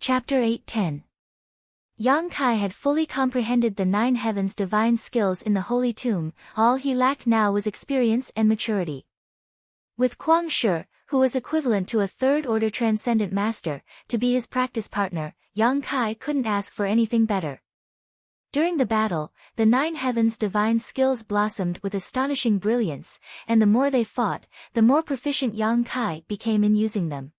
Chapter 8:10. Yang Kai had fully comprehended the 9 heavens' divine skills in the Holy Tomb. All he lacked now was experience and maturity. With Kuang Shi, who was equivalent to a third-order transcendent master, to be his practice partner, Yang Kai couldn't ask for anything better. During the battle, the 9 heavens' divine skills blossomed with astonishing brilliance, and the more they fought, the more proficient Yang Kai became in using them.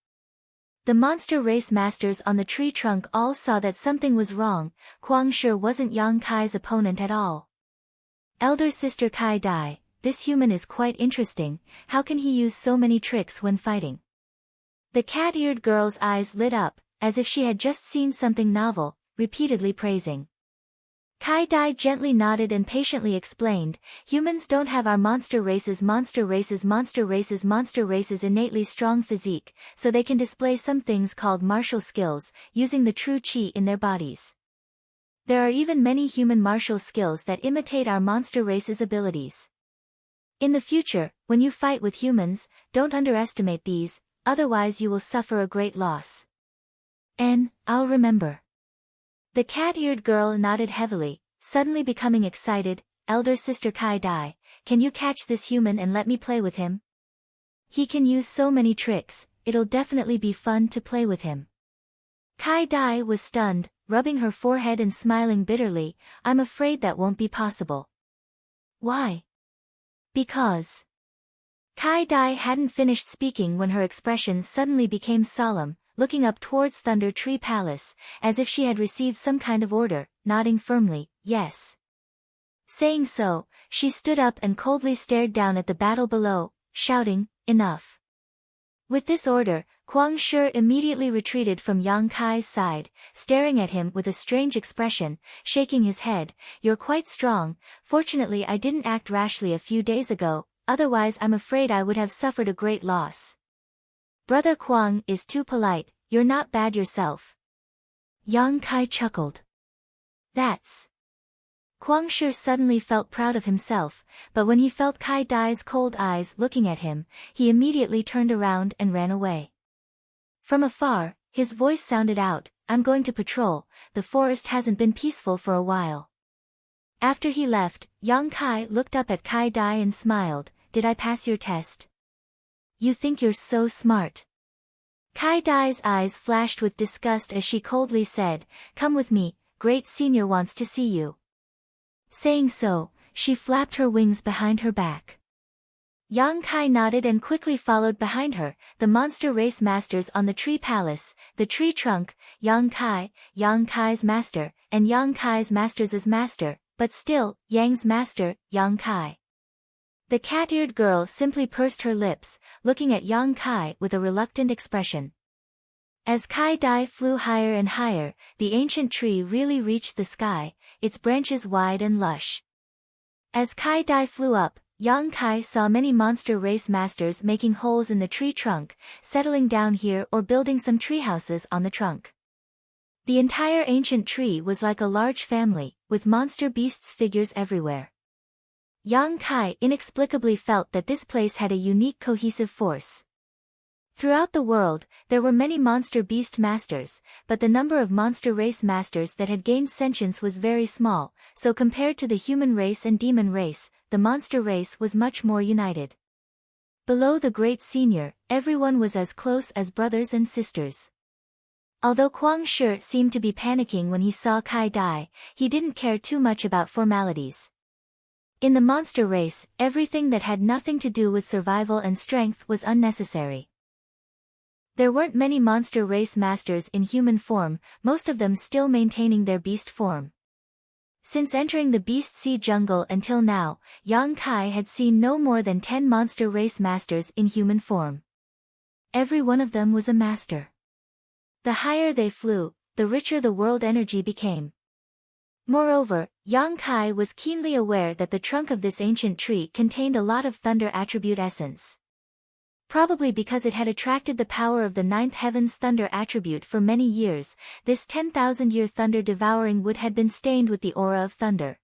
The monster race masters on the tree trunk all saw that something was wrong. Kuang Shi wasn't Yang Kai's opponent at all. Elder sister Kai Dai, this human is quite interesting. How can he use so many tricks when fighting? The cat-eared girl's eyes lit up, as if she had just seen something novel, repeatedly praising. Kai Dai gently nodded and patiently explained, humans don't have our monster race's innately strong physique, so they can display some things called martial skills, using the true chi in their bodies. There are even many human martial skills that imitate our monster race's abilities. In the future, when you fight with humans, don't underestimate these, otherwise you will suffer a great loss. I'll remember. The cat-eared girl nodded heavily, suddenly becoming excited. Elder sister Kai Dai, can you catch this human and let me play with him? He can use so many tricks, it'll definitely be fun to play with him. Kai Dai was stunned, rubbing her forehead and smiling bitterly. I'm afraid that won't be possible. Why? Because. Kai Dai hadn't finished speaking when her expression suddenly became solemn, looking up towards Thunder Tree Palace, as if she had received some kind of order, nodding firmly, yes. Saying so, she stood up and coldly stared down at the battle below, shouting, enough. With this order, Kuang Shi immediately retreated from Yang Kai's side, staring at him with a strange expression, shaking his head. You're quite strong. Fortunately I didn't act rashly a few days ago, otherwise I'm afraid I would have suffered a great loss. Brother Kuang is too polite, you're not bad yourself. Yang Kai chuckled. That's. Kuang Shi suddenly felt proud of himself, but when he felt Kai Dai's cold eyes looking at him, he immediately turned around and ran away. From afar, his voice sounded out, I'm going to patrol, the forest hasn't been peaceful for a while. After he left, Yang Kai looked up at Kai Dai and smiled, did I pass your test? You think you're so smart. Kai Dai's eyes flashed with disgust as she coldly said, come with me, Great Senior wants to see you. Saying so, she flapped her wings behind her back. Yang Kai nodded and quickly followed behind her, the monster race masters on the tree palace, the tree trunk, Yang Kai's master, and Yang Kai's master's master, but still, Yang's master, Yang Kai. The cat-eared girl simply pursed her lips, looking at Yang Kai with a reluctant expression. As Kai Dai flew higher and higher, the ancient tree really reached the sky, its branches wide and lush. As Kai Dai flew up, Yang Kai saw many monster race masters making holes in the tree trunk, settling down here or building some tree houses on the trunk. The entire ancient tree was like a large family, with monster beasts figures everywhere. Yang Kai inexplicably felt that this place had a unique cohesive force. Throughout the world, there were many monster beast masters, but the number of monster race masters that had gained sentience was very small, so compared to the human race and demon race, the monster race was much more united. Below the Great Senior, everyone was as close as brothers and sisters. Although Kuang Shi seemed to be panicking when he saw Kai Dai, he didn't care too much about formalities. In the monster race, everything that had nothing to do with survival and strength was unnecessary. There weren't many monster race masters in human form, most of them still maintaining their beast form. Since entering the Beast Sea jungle until now, Yang Kai had seen no more than 10 monster race masters in human form. Every one of them was a master. The higher they flew, the richer the world energy became. Moreover, Yang Kai was keenly aware that the trunk of this ancient tree contained a lot of thunder attribute essence. Probably because it had attracted the power of the 9th heaven's thunder attribute for many years, this 10,000-year thunder devouring wood had been stained with the aura of thunder.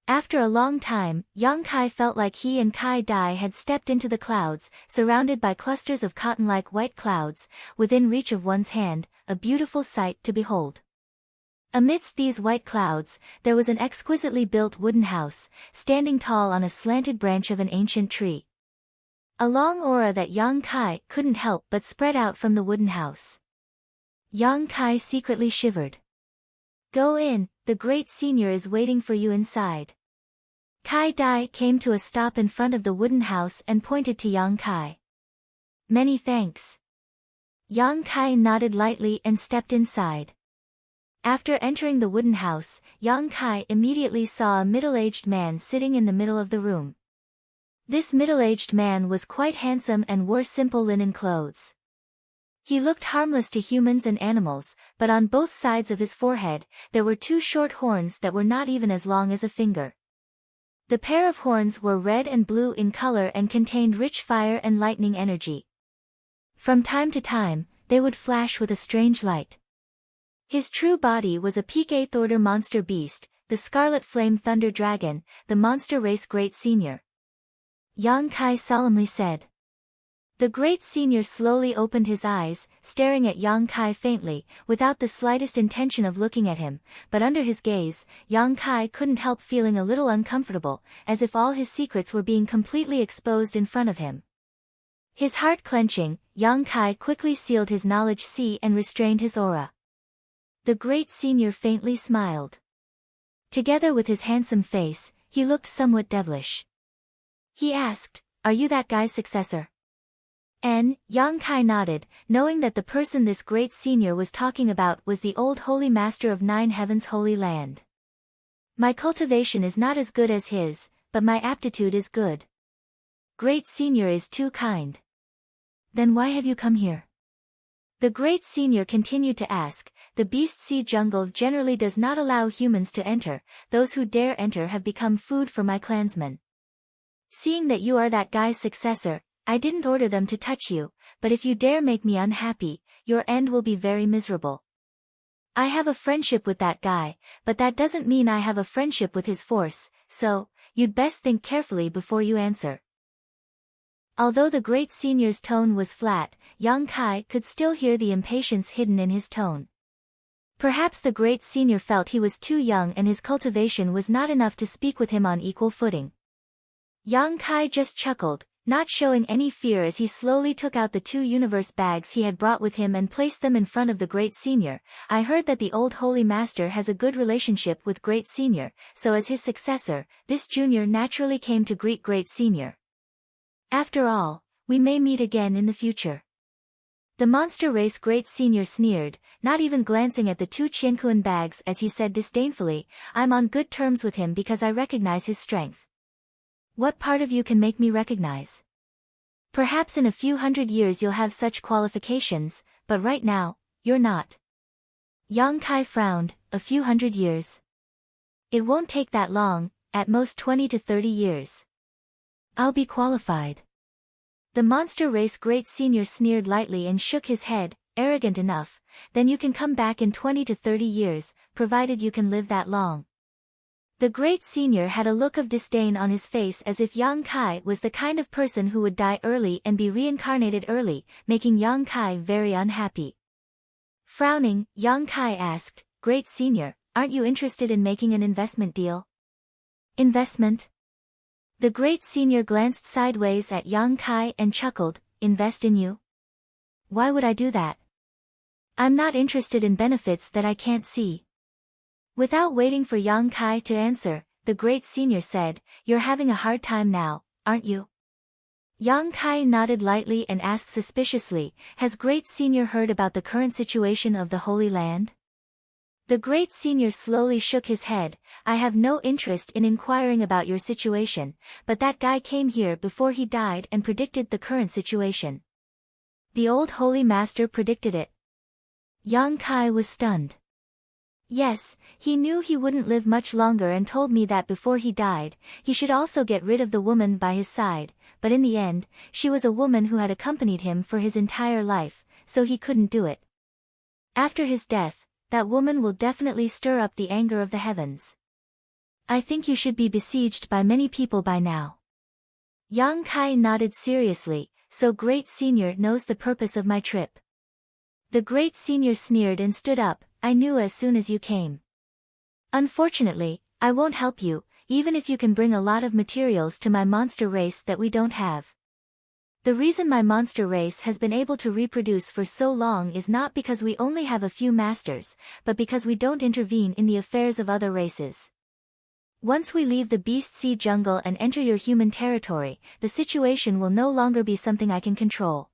After a long time, Yang Kai felt like he and Kai Dai had stepped into the clouds, surrounded by clusters of cotton-like white clouds, within reach of one's hand, a beautiful sight to behold. Amidst these white clouds, there was an exquisitely built wooden house, standing tall on a slanted branch of an ancient tree. A long aura that Yang Kai couldn't help but spread out from the wooden house. Yang Kai secretly shivered. "Go in, the great senior is waiting for you inside." Kai Dai came to a stop in front of the wooden house and pointed to Yang Kai. "Many thanks." Yang Kai nodded lightly and stepped inside. After entering the wooden house, Yang Kai immediately saw a middle-aged man sitting in the middle of the room. This middle-aged man was quite handsome and wore simple linen clothes. He looked harmless to humans and animals, but on both sides of his forehead, there were two short horns that were not even as long as a finger. The pair of horns were red and blue in color and contained rich fire and lightning energy. From time to time, they would flash with a strange light. His true body was a peak 8th order monster beast, the Scarlet Flame Thunder Dragon, the monster race Great Senior. Yang Kai solemnly said. The Great Senior slowly opened his eyes, staring at Yang Kai faintly, without the slightest intention of looking at him, but under his gaze, Yang Kai couldn't help feeling a little uncomfortable, as if all his secrets were being completely exposed in front of him. His heart clenching, Yang Kai quickly sealed his knowledge sea and restrained his aura. The Great Senior faintly smiled. Together with his handsome face, he looked somewhat devilish. He asked, "Are you that guy's successor?" Yang Kai nodded, knowing that the person this Great Senior was talking about was the old Holy Master of Nine Heavens' Holy Land. "My cultivation is not as good as his, but my aptitude is good." "Great Senior is too kind." "Then why have you come here?" The Great Senior continued to ask. "The Beast Sea jungle generally does not allow humans to enter, those who dare enter have become food for my clansmen. Seeing that you are that guy's successor, I didn't order them to touch you, but if you dare make me unhappy, your end will be very miserable. I have a friendship with that guy, but that doesn't mean I have a friendship with his force, so, you'd best think carefully before you answer." Although the Great Senior's tone was flat, Yang Kai could still hear the impatience hidden in his tone. Perhaps the Great Senior felt he was too young and his cultivation was not enough to speak with him on equal footing. Yang Kai just chuckled, not showing any fear as he slowly took out the 2 universe bags he had brought with him and placed them in front of the Great Senior. "I heard that the old Holy Master has a good relationship with Great Senior, so as his successor, this junior naturally came to greet Great Senior. After all, we may meet again in the future." The monster race Great Senior sneered, not even glancing at the 2 Qiankuan bags as he said disdainfully, "I'm on good terms with him because I recognize his strength." "What part of you can make me recognize?" "Perhaps in a few hundred years you'll have such qualifications, but right now, you're not." Yang Kai frowned. "A few hundred years? It won't take that long, at most 20 to 30 years. I'll be qualified." The monster race Great Senior sneered lightly and shook his head, arrogant enough, "Then you can come back in 20 to 30 years, provided you can live that long." The Great Senior had a look of disdain on his face as if Yang Kai was the kind of person who would die early and be reincarnated early, making Yang Kai very unhappy. Frowning, Yang Kai asked, "Great Senior, aren't you interested in making an investment deal?" "Investment?" The Great Senior glanced sideways at Yang Kai and chuckled, "Invest in you? Why would I do that? I'm not interested in benefits that I can't see." Without waiting for Yang Kai to answer, the Great Senior said, "You're having a hard time now, aren't you?" Yang Kai nodded lightly and asked suspiciously, "Has Great Senior heard about the current situation of the Holy Land?" The Great Senior slowly shook his head, "I have no interest in inquiring about your situation, but that guy came here before he died and predicted the current situation." "The old Holy Master predicted it?" Yang Kai was stunned. "Yes, he knew he wouldn't live much longer and told me that before he died, he should also get rid of the woman by his side, but in the end, she was a woman who had accompanied him for his entire life, so he couldn't do it. After his death, that woman will definitely stir up the anger of the heavens." I think you should be besieged by many people by now. Yang Kai nodded seriously, so Great Senior knows the purpose of my trip. The Great Senior sneered and stood up. I knew as soon as you came. Unfortunately, I won't help you, even if you can bring a lot of materials to my monster race that we don't have. The reason my monster race has been able to reproduce for so long is not because we only have a few masters, but because we don't intervene in the affairs of other races. Once we leave the Beast Sea jungle and enter your human territory, the situation will no longer be something I can control.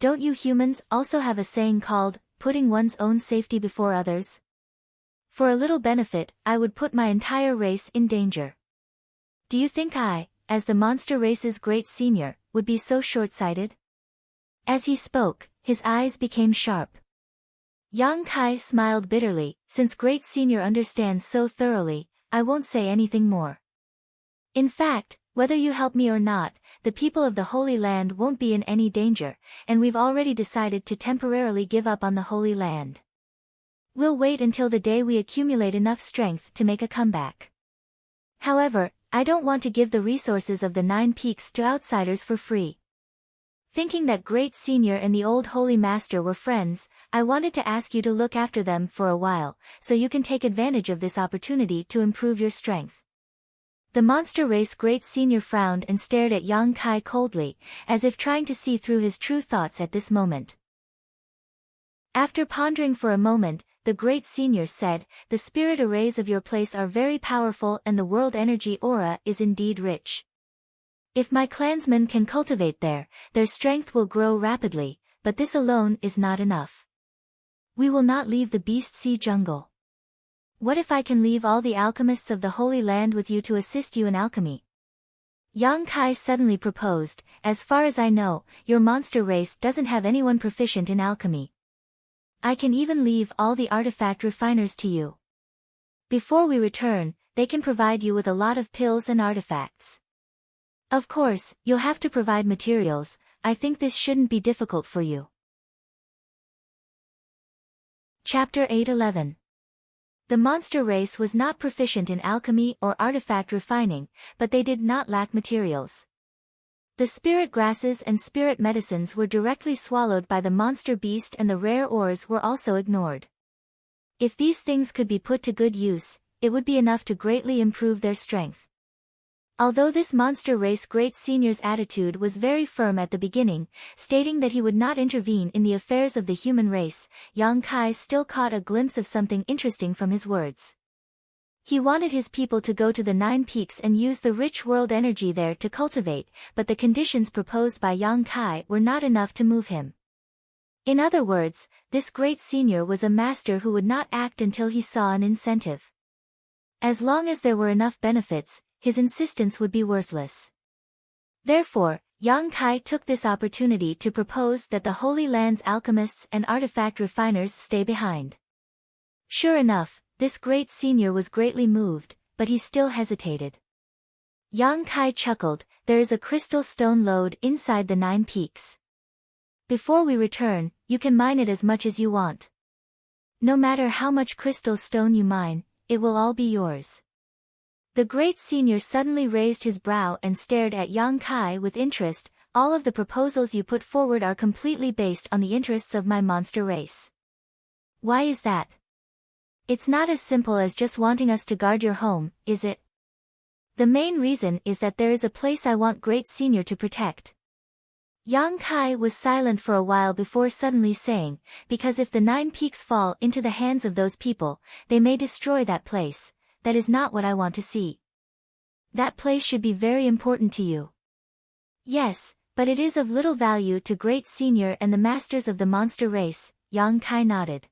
Don't you humans also have a saying called, putting one's own safety before others? For a little benefit, I would put my entire race in danger. Do you think I, as the monster race's Great Senior, would be so short-sighted? As he spoke, his eyes became sharp. Yang Kai smiled bitterly. Since Great Senior understands so thoroughly, I won't say anything more. In fact, whether you help me or not, the people of the Holy Land won't be in any danger, and we've already decided to temporarily give up on the Holy Land. We'll wait until the day we accumulate enough strength to make a comeback. However, I don't want to give the resources of the 9 Peaks to outsiders for free. Thinking that Great Senior and the old Holy Master were friends, I wanted to ask you to look after them for a while, so you can take advantage of this opportunity to improve your strength. The monster race Great Senior frowned and stared at Yang Kai coldly, as if trying to see through his true thoughts at this moment. After pondering for a moment, the Great Senior said, the spirit arrays of your place are very powerful and the world energy aura is indeed rich. If my clansmen can cultivate there, their strength will grow rapidly, but this alone is not enough. We will not leave the Beast Sea jungle. What if I can leave all the alchemists of the Holy Land with you to assist you in alchemy? Yang Kai suddenly proposed. As far as I know, your monster race doesn't have anyone proficient in alchemy. I can even leave all the artifact refiners to you. Before we return, they can provide you with a lot of pills and artifacts. Of course, you'll have to provide materials. I think this shouldn't be difficult for you. Chapter 8:11. The monster race was not proficient in alchemy or artifact refining, but they did not lack materials. The spirit grasses and spirit medicines were directly swallowed by the monster beast and the rare ores were also ignored. If these things could be put to good use, it would be enough to greatly improve their strength. Although this monster race Great Senior's attitude was very firm at the beginning, stating that he would not intervene in the affairs of the human race, Yang Kai still caught a glimpse of something interesting from his words. He wanted his people to go to the 9 Peaks and use the rich world energy there to cultivate, but the conditions proposed by Yang Kai were not enough to move him. In other words, this Great Senior was a master who would not act until he saw an incentive. As long as there were enough benefits, his insistence would be worthless. Therefore, Yang Kai took this opportunity to propose that the Holy Land's alchemists and artifact refiners stay behind. Sure enough, this Great Senior was greatly moved, but he still hesitated. Yang Kai chuckled. There is a crystal stone lode inside the 9 Peaks. Before we return, you can mine it as much as you want. No matter how much crystal stone you mine, it will all be yours. The Great Senior suddenly raised his brow and stared at Yang Kai with interest. All of the proposals you put forward are completely based on the interests of my monster race. Why is that? It's not as simple as just wanting us to guard your home, is it? The main reason is that there is a place I want Great Senior to protect. Yang Kai was silent for a while before suddenly saying, because if the 9 Peaks fall into the hands of those people, they may destroy that place. That is not what I want to see. That place should be very important to you. Yes, but it is of little value to Great Senior and the masters of the monster race. Yang Kai nodded.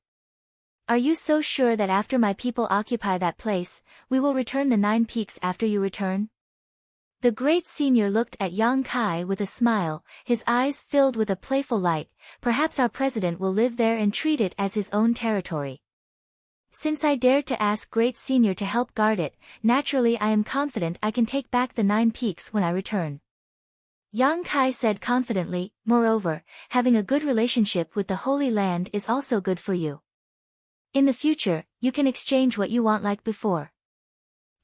Are you so sure that after my people occupy that place, we will return the 9 Peaks after you return? The Great Senior looked at Yang Kai with a smile, his eyes filled with a playful light. Perhaps our president will live there and treat it as his own territory. Since I dared to ask Great Senior to help guard it, naturally I am confident I can take back the 9 Peaks when I return. Yang Kai said confidently. Moreover, having a good relationship with the Holy Land is also good for you. In the future, you can exchange what you want like before.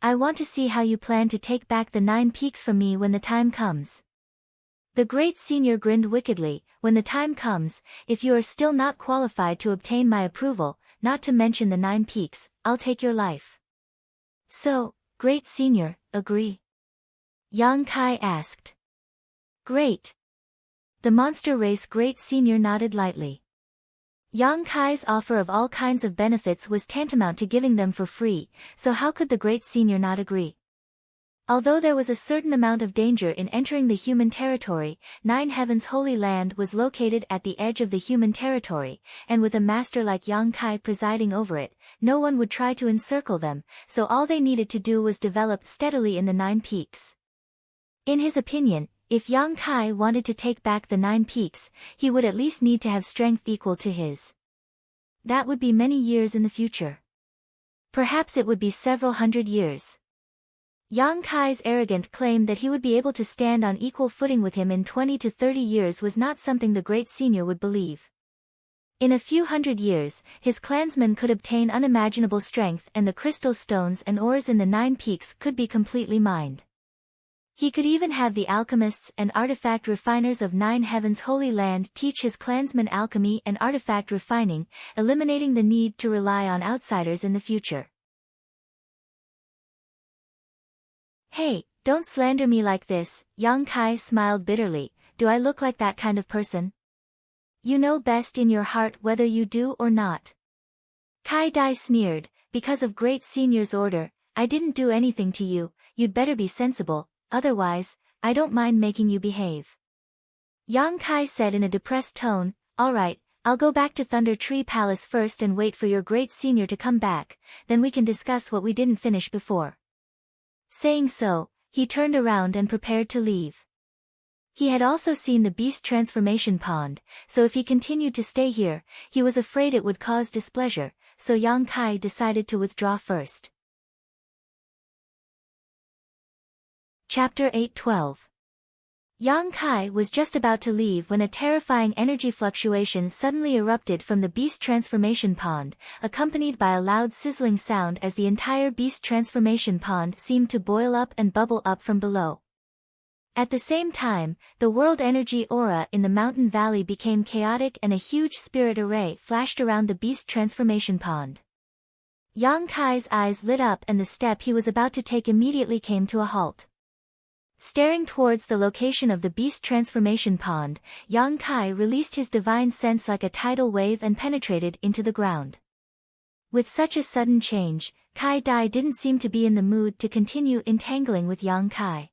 I want to see how you plan to take back the 9 peaks from me when the time comes. The great senior grinned wickedly. When the time comes, if you are still not qualified to obtain my approval, not to mention the 9 peaks, I'll take your life. So, great senior, agree? Yang Kai asked. Great. The monster race great senior nodded lightly. Yang Kai's offer of all kinds of benefits was tantamount to giving them for free, so how could the great senior not agree? Although there was a certain amount of danger in entering the human territory, 9 Heavens Holy Land was located at the edge of the human territory, and with a master like Yang Kai presiding over it, no one would try to encircle them, so all they needed to do was develop steadily in the 9 peaks. In his opinion, if Yang Kai wanted to take back the 9 peaks, he would at least need to have strength equal to his. That would be many years in the future. Perhaps it would be several hundred years. Yang Kai's arrogant claim that he would be able to stand on equal footing with him in 20 to 30 years was not something the great senior would believe. In a few hundred years, his clansmen could obtain unimaginable strength and the crystal stones and ores in the 9 peaks could be completely mined. He could even have the alchemists and artifact refiners of 9 Heavens Holy Land teach his clansmen alchemy and artifact refining, eliminating the need to rely on outsiders in the future. Hey, don't slander me like this, Yang Kai smiled bitterly. Do I look like that kind of person? You know best in your heart whether you do or not. Kai Dai sneered, because of great senior's order, I didn't do anything to you, you'd better be sensible, otherwise, I don't mind making you behave. Yang Kai said in a depressed tone, alright, I'll go back to Thunder Tree Palace first and wait for your great senior to come back, then we can discuss what we didn't finish before. Saying so, he turned around and prepared to leave. He had also seen the beast transformation pond, so if he continued to stay here, he was afraid it would cause displeasure, so Yang Kai decided to withdraw first. Chapter 8:12. Yang Kai was just about to leave when a terrifying energy fluctuation suddenly erupted from the beast transformation pond, accompanied by a loud sizzling sound as the entire beast transformation pond seemed to boil up and bubble up from below. At the same time, the world energy aura in the mountain valley became chaotic and a huge spirit array flashed around the beast transformation pond. Yang Kai's eyes lit up and the step he was about to take immediately came to a halt. Staring towards the location of the beast transformation pond, Yang Kai released his divine sense like a tidal wave and penetrated into the ground. With such a sudden change, Kai Dai didn't seem to be in the mood to continue entangling with Yang Kai.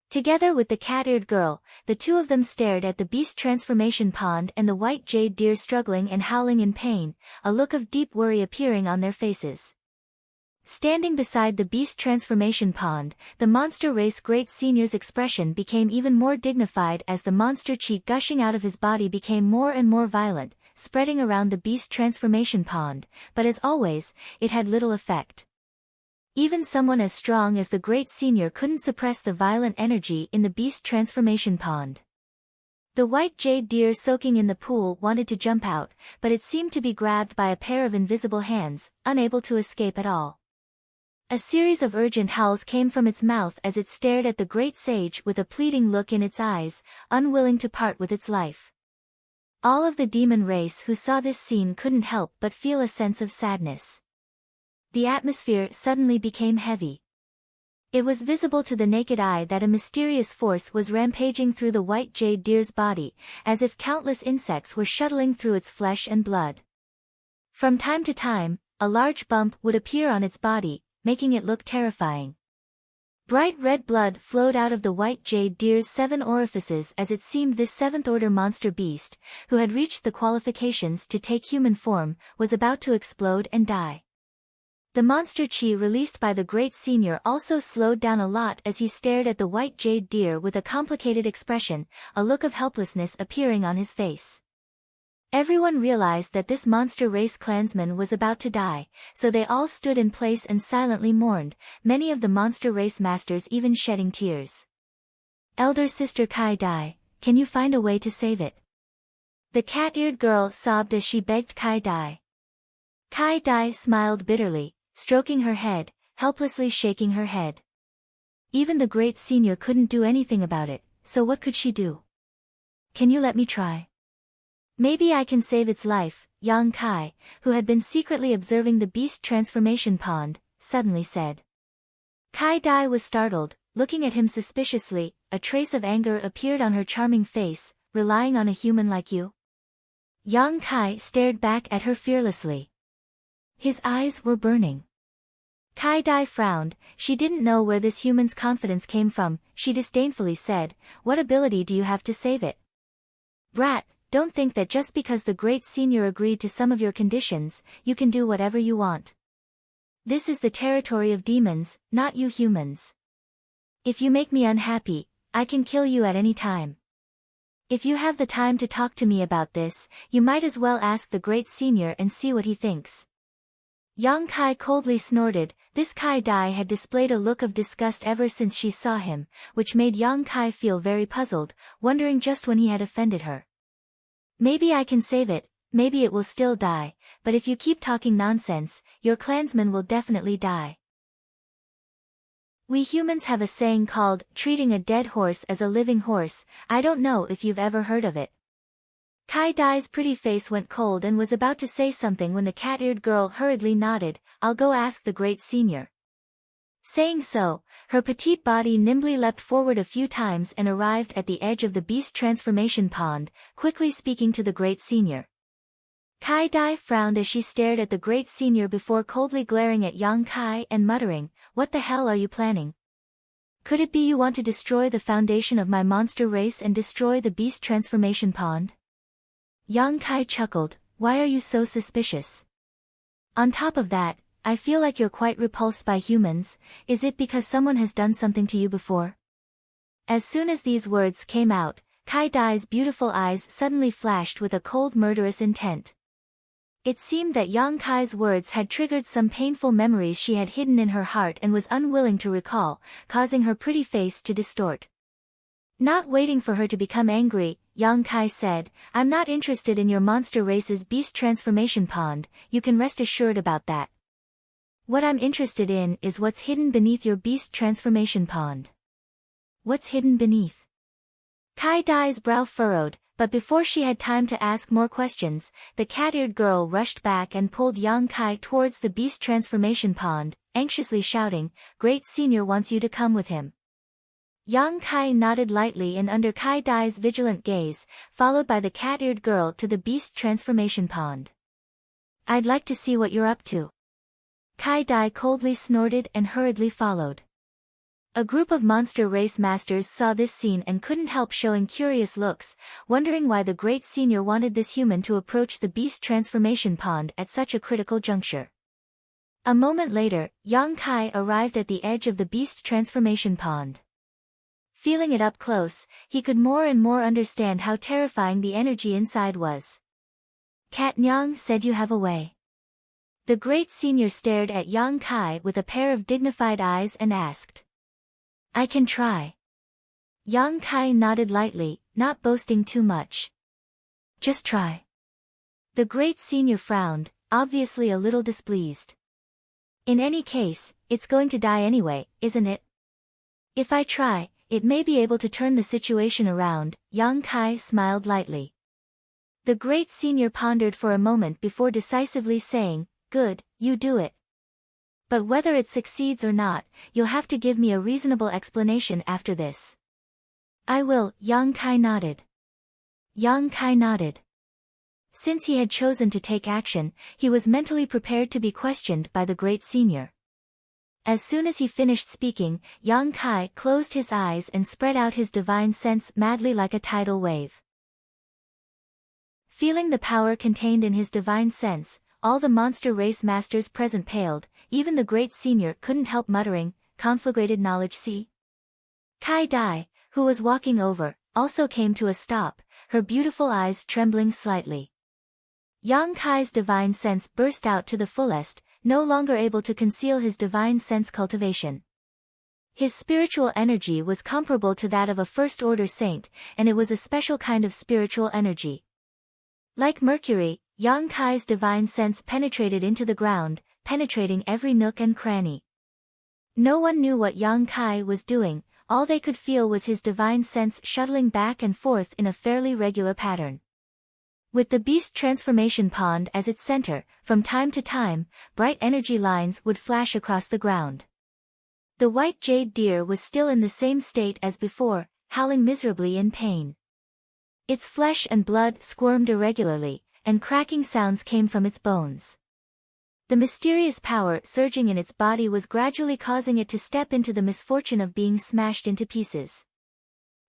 Together with the cat-eared girl, the two of them stared at the beast transformation pond and the white jade deer struggling and howling in pain, a look of deep worry appearing on their faces. Standing beside the beast transformation pond, the monster race great senior's expression became even more dignified as the monster chi gushing out of his body became more and more violent, spreading around the beast transformation pond, but as always, it had little effect. Even someone as strong as the great senior couldn't suppress the violent energy in the beast transformation pond. The white jade deer soaking in the pool wanted to jump out, but it seemed to be grabbed by a pair of invisible hands, unable to escape at all. A series of urgent howls came from its mouth as it stared at the great sage with a pleading look in its eyes, unwilling to part with its life. All of the demon race who saw this scene couldn't help but feel a sense of sadness. The atmosphere suddenly became heavy. It was visible to the naked eye that a mysterious force was rampaging through the white jade deer's body, as if countless insects were shuttling through its flesh and blood. From time to time, a large bump would appear on its body, making it look terrifying. Bright red blood flowed out of the white jade deer's 7 orifices as it seemed this 7th-order monster beast, who had reached the qualifications to take human form, was about to explode and die. The monster chi released by the great senior also slowed down a lot as he stared at the white jade deer with a complicated expression, a look of helplessness appearing on his face. Everyone realized that this monster race clansman was about to die, so they all stood in place and silently mourned, many of the monster race masters even shedding tears. Elder sister Kai Dai, can you find a way to save it? The cat-eared girl sobbed as she begged Kai Dai. Kai Dai smiled bitterly, stroking her head, helplessly shaking her head. Even the great senior couldn't do anything about it, so what could she do? Can you let me try? Maybe I can save its life, Yang Kai, who had been secretly observing the beast transformation pond, suddenly said. Kai Dai was startled, looking at him suspiciously. A trace of anger appeared on her charming face. Relying on a human like you? Yang Kai stared back at her fearlessly. His eyes were burning. Kai Dai frowned. She didn't know where this human's confidence came from. She disdainfully said, "What ability do you have to save it?" Brat, don't think that just because the great senior agreed to some of your conditions, you can do whatever you want. This is the territory of demons, not you humans. If you make me unhappy, I can kill you at any time. If you have the time to talk to me about this, you might as well ask the great senior and see what he thinks. Yang Kai coldly snorted. This Kai Dai had displayed a look of disgust ever since she saw him, which made Yang Kai feel very puzzled, wondering just when he had offended her. Maybe I can save it, maybe it will still die, but if you keep talking nonsense, your clansmen will definitely die. We humans have a saying called, treating a dead horse as a living horse. I don't know if you've ever heard of it. Kai Dai's pretty face went cold and was about to say something when the cat-eared girl hurriedly nodded. I'll go ask the great senior. Saying so, her petite body nimbly leapt forward a few times and arrived at the edge of the beast transformation pond, quickly speaking to the great senior. Kai Dai frowned as she stared at the great senior before coldly glaring at Yang Kai and muttering, "What the hell are you planning? Could it be you want to destroy the foundation of my monster race and destroy the beast transformation pond?" Yang Kai chuckled, "Why are you so suspicious? On top of that, I feel like you're quite repulsed by humans. Is it because someone has done something to you before?" As soon as these words came out, Kai Dai's beautiful eyes suddenly flashed with a cold murderous intent. It seemed that Yang Kai's words had triggered some painful memories she had hidden in her heart and was unwilling to recall, causing her pretty face to distort. Not waiting for her to become angry, Yang Kai said, "I'm not interested in your monster race's beast transformation pond, you can rest assured about that. What I'm interested in is what's hidden beneath your beast transformation pond." What's hidden beneath? Kai Dai's brow furrowed, but before she had time to ask more questions, the cat-eared girl rushed back and pulled Yang Kai towards the beast transformation pond, anxiously shouting, "Great Senior wants you to come with him." Yang Kai nodded lightly and under Kai Dai's vigilant gaze, followed by the cat-eared girl to the beast transformation pond. "I'd like to see what you're up to." Kai Dai coldly snorted and hurriedly followed. A group of monster race masters saw this scene and couldn't help showing curious looks, wondering why the great senior wanted this human to approach the beast transformation pond at such a critical juncture. A moment later, Yang Kai arrived at the edge of the beast transformation pond. Feeling it up close, he could more and more understand how terrifying the energy inside was. "Cat Nyang said you have a way." The great senior stared at Yang Kai with a pair of dignified eyes and asked. "I can try." Yang Kai nodded lightly, not boasting too much. "Just try." The great senior frowned, obviously a little displeased. "In any case, it's going to die anyway, isn't it? If I try, it may be able to turn the situation around." Yang Kai smiled lightly. The great senior pondered for a moment before decisively saying, "Good, you do it. But whether it succeeds or not, you'll have to give me a reasonable explanation after this." "I will." Yang Kai nodded. Yang Kai nodded. Since he had chosen to take action, he was mentally prepared to be questioned by the great senior. As soon as he finished speaking, Yang Kai closed his eyes and spread out his divine sense madly like a tidal wave. Feeling the power contained in his divine sense, all the monster race masters present paled. Even the great senior couldn't help muttering, "Conflagrated knowledge see?" Kai Dai, who was walking over, also came to a stop, her beautiful eyes trembling slightly. Yang Kai's divine sense burst out to the fullest, no longer able to conceal his divine sense cultivation. His spiritual energy was comparable to that of a first-order saint, and it was a special kind of spiritual energy. Like Mercury, Yang Kai's divine sense penetrated into the ground, penetrating every nook and cranny. No one knew what Yang Kai was doing, all they could feel was his divine sense shuttling back and forth in a fairly regular pattern. With the beast transformation pond as its center, from time to time, bright energy lines would flash across the ground. The white jade deer was still in the same state as before, howling miserably in pain. Its flesh and blood squirmed irregularly, and cracking sounds came from its bones. The mysterious power surging in its body was gradually causing it to step into the misfortune of being smashed into pieces.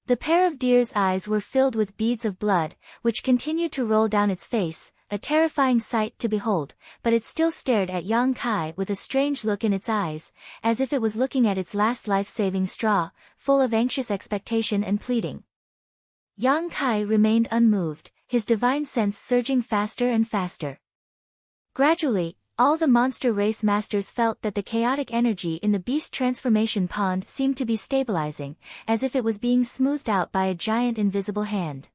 The pair of deer's eyes were filled with beads of blood, which continued to roll down its face, a terrifying sight to behold, but it still stared at Yang Kai with a strange look in its eyes, as if it was looking at its last life-saving straw, full of anxious expectation and pleading. Yang Kai remained unmoved, his divine sense surging faster and faster. Gradually, all the monster race masters felt that the chaotic energy in the beast transformation pond seemed to be stabilizing, as if it was being smoothed out by a giant invisible hand.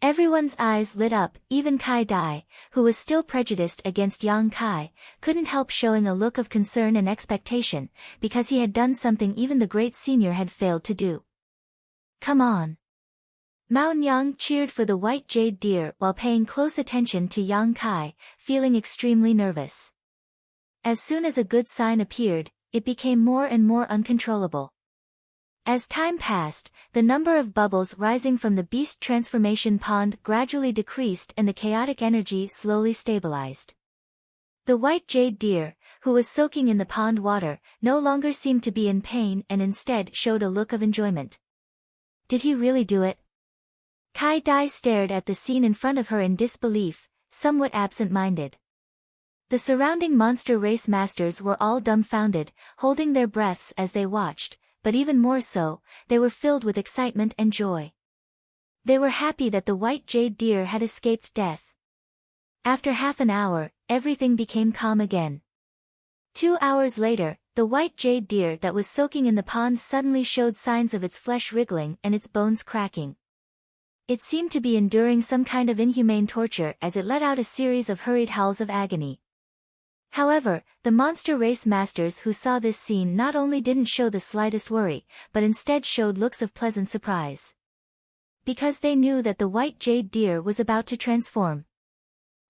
Everyone's eyes lit up, even Kai Dai, who was still prejudiced against Yang Kai, couldn't help showing a look of concern and expectation, because he had done something even the great senior had failed to do. "Come on!" Mao Nyang cheered for the white jade deer while paying close attention to Yang Kai, feeling extremely nervous. As soon as a good sign appeared, it became more and more uncontrollable. As time passed, the number of bubbles rising from the beast transformation pond gradually decreased and the chaotic energy slowly stabilized. The white jade deer, who was soaking in the pond water, no longer seemed to be in pain and instead showed a look of enjoyment. Did he really do it? Kai Dai stared at the scene in front of her in disbelief, somewhat absent-minded. The surrounding monster race masters were all dumbfounded, holding their breaths as they watched, but even more so, they were filled with excitement and joy. They were happy that the white jade deer had escaped death. After half an hour, everything became calm again. 2 hours later, the white jade deer that was soaking in the pond suddenly showed signs of its flesh wriggling and its bones cracking. It seemed to be enduring some kind of inhumane torture as it let out a series of hurried howls of agony. However, the monster race masters who saw this scene not only didn't show the slightest worry, but instead showed looks of pleasant surprise. Because they knew that the white jade deer was about to transform.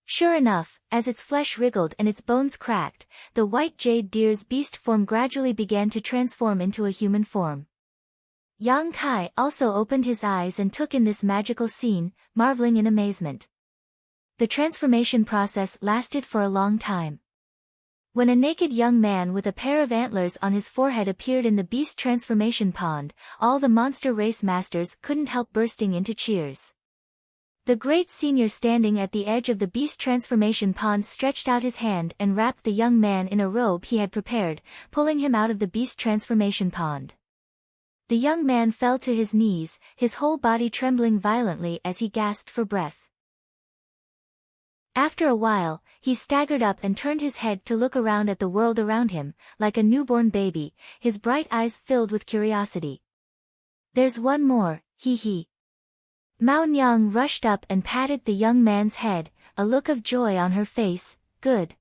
Sure enough, as its flesh wriggled and its bones cracked, the white jade deer's beast form gradually began to transform into a human form. Yang Kai also opened his eyes and took in this magical scene, marveling in amazement. The transformation process lasted for a long time. When a naked young man with a pair of antlers on his forehead appeared in the beast transformation pond, all the monster race masters couldn't help bursting into cheers. The great senior standing at the edge of the beast transformation pond stretched out his hand and wrapped the young man in a robe he had prepared, pulling him out of the beast transformation pond. The young man fell to his knees, his whole body trembling violently as he gasped for breath. After a while, he staggered up and turned his head to look around at the world around him, like a newborn baby, his bright eyes filled with curiosity. "There's one more, he." Mao Nyang rushed up and patted the young man's head, a look of joy on her face. "Good."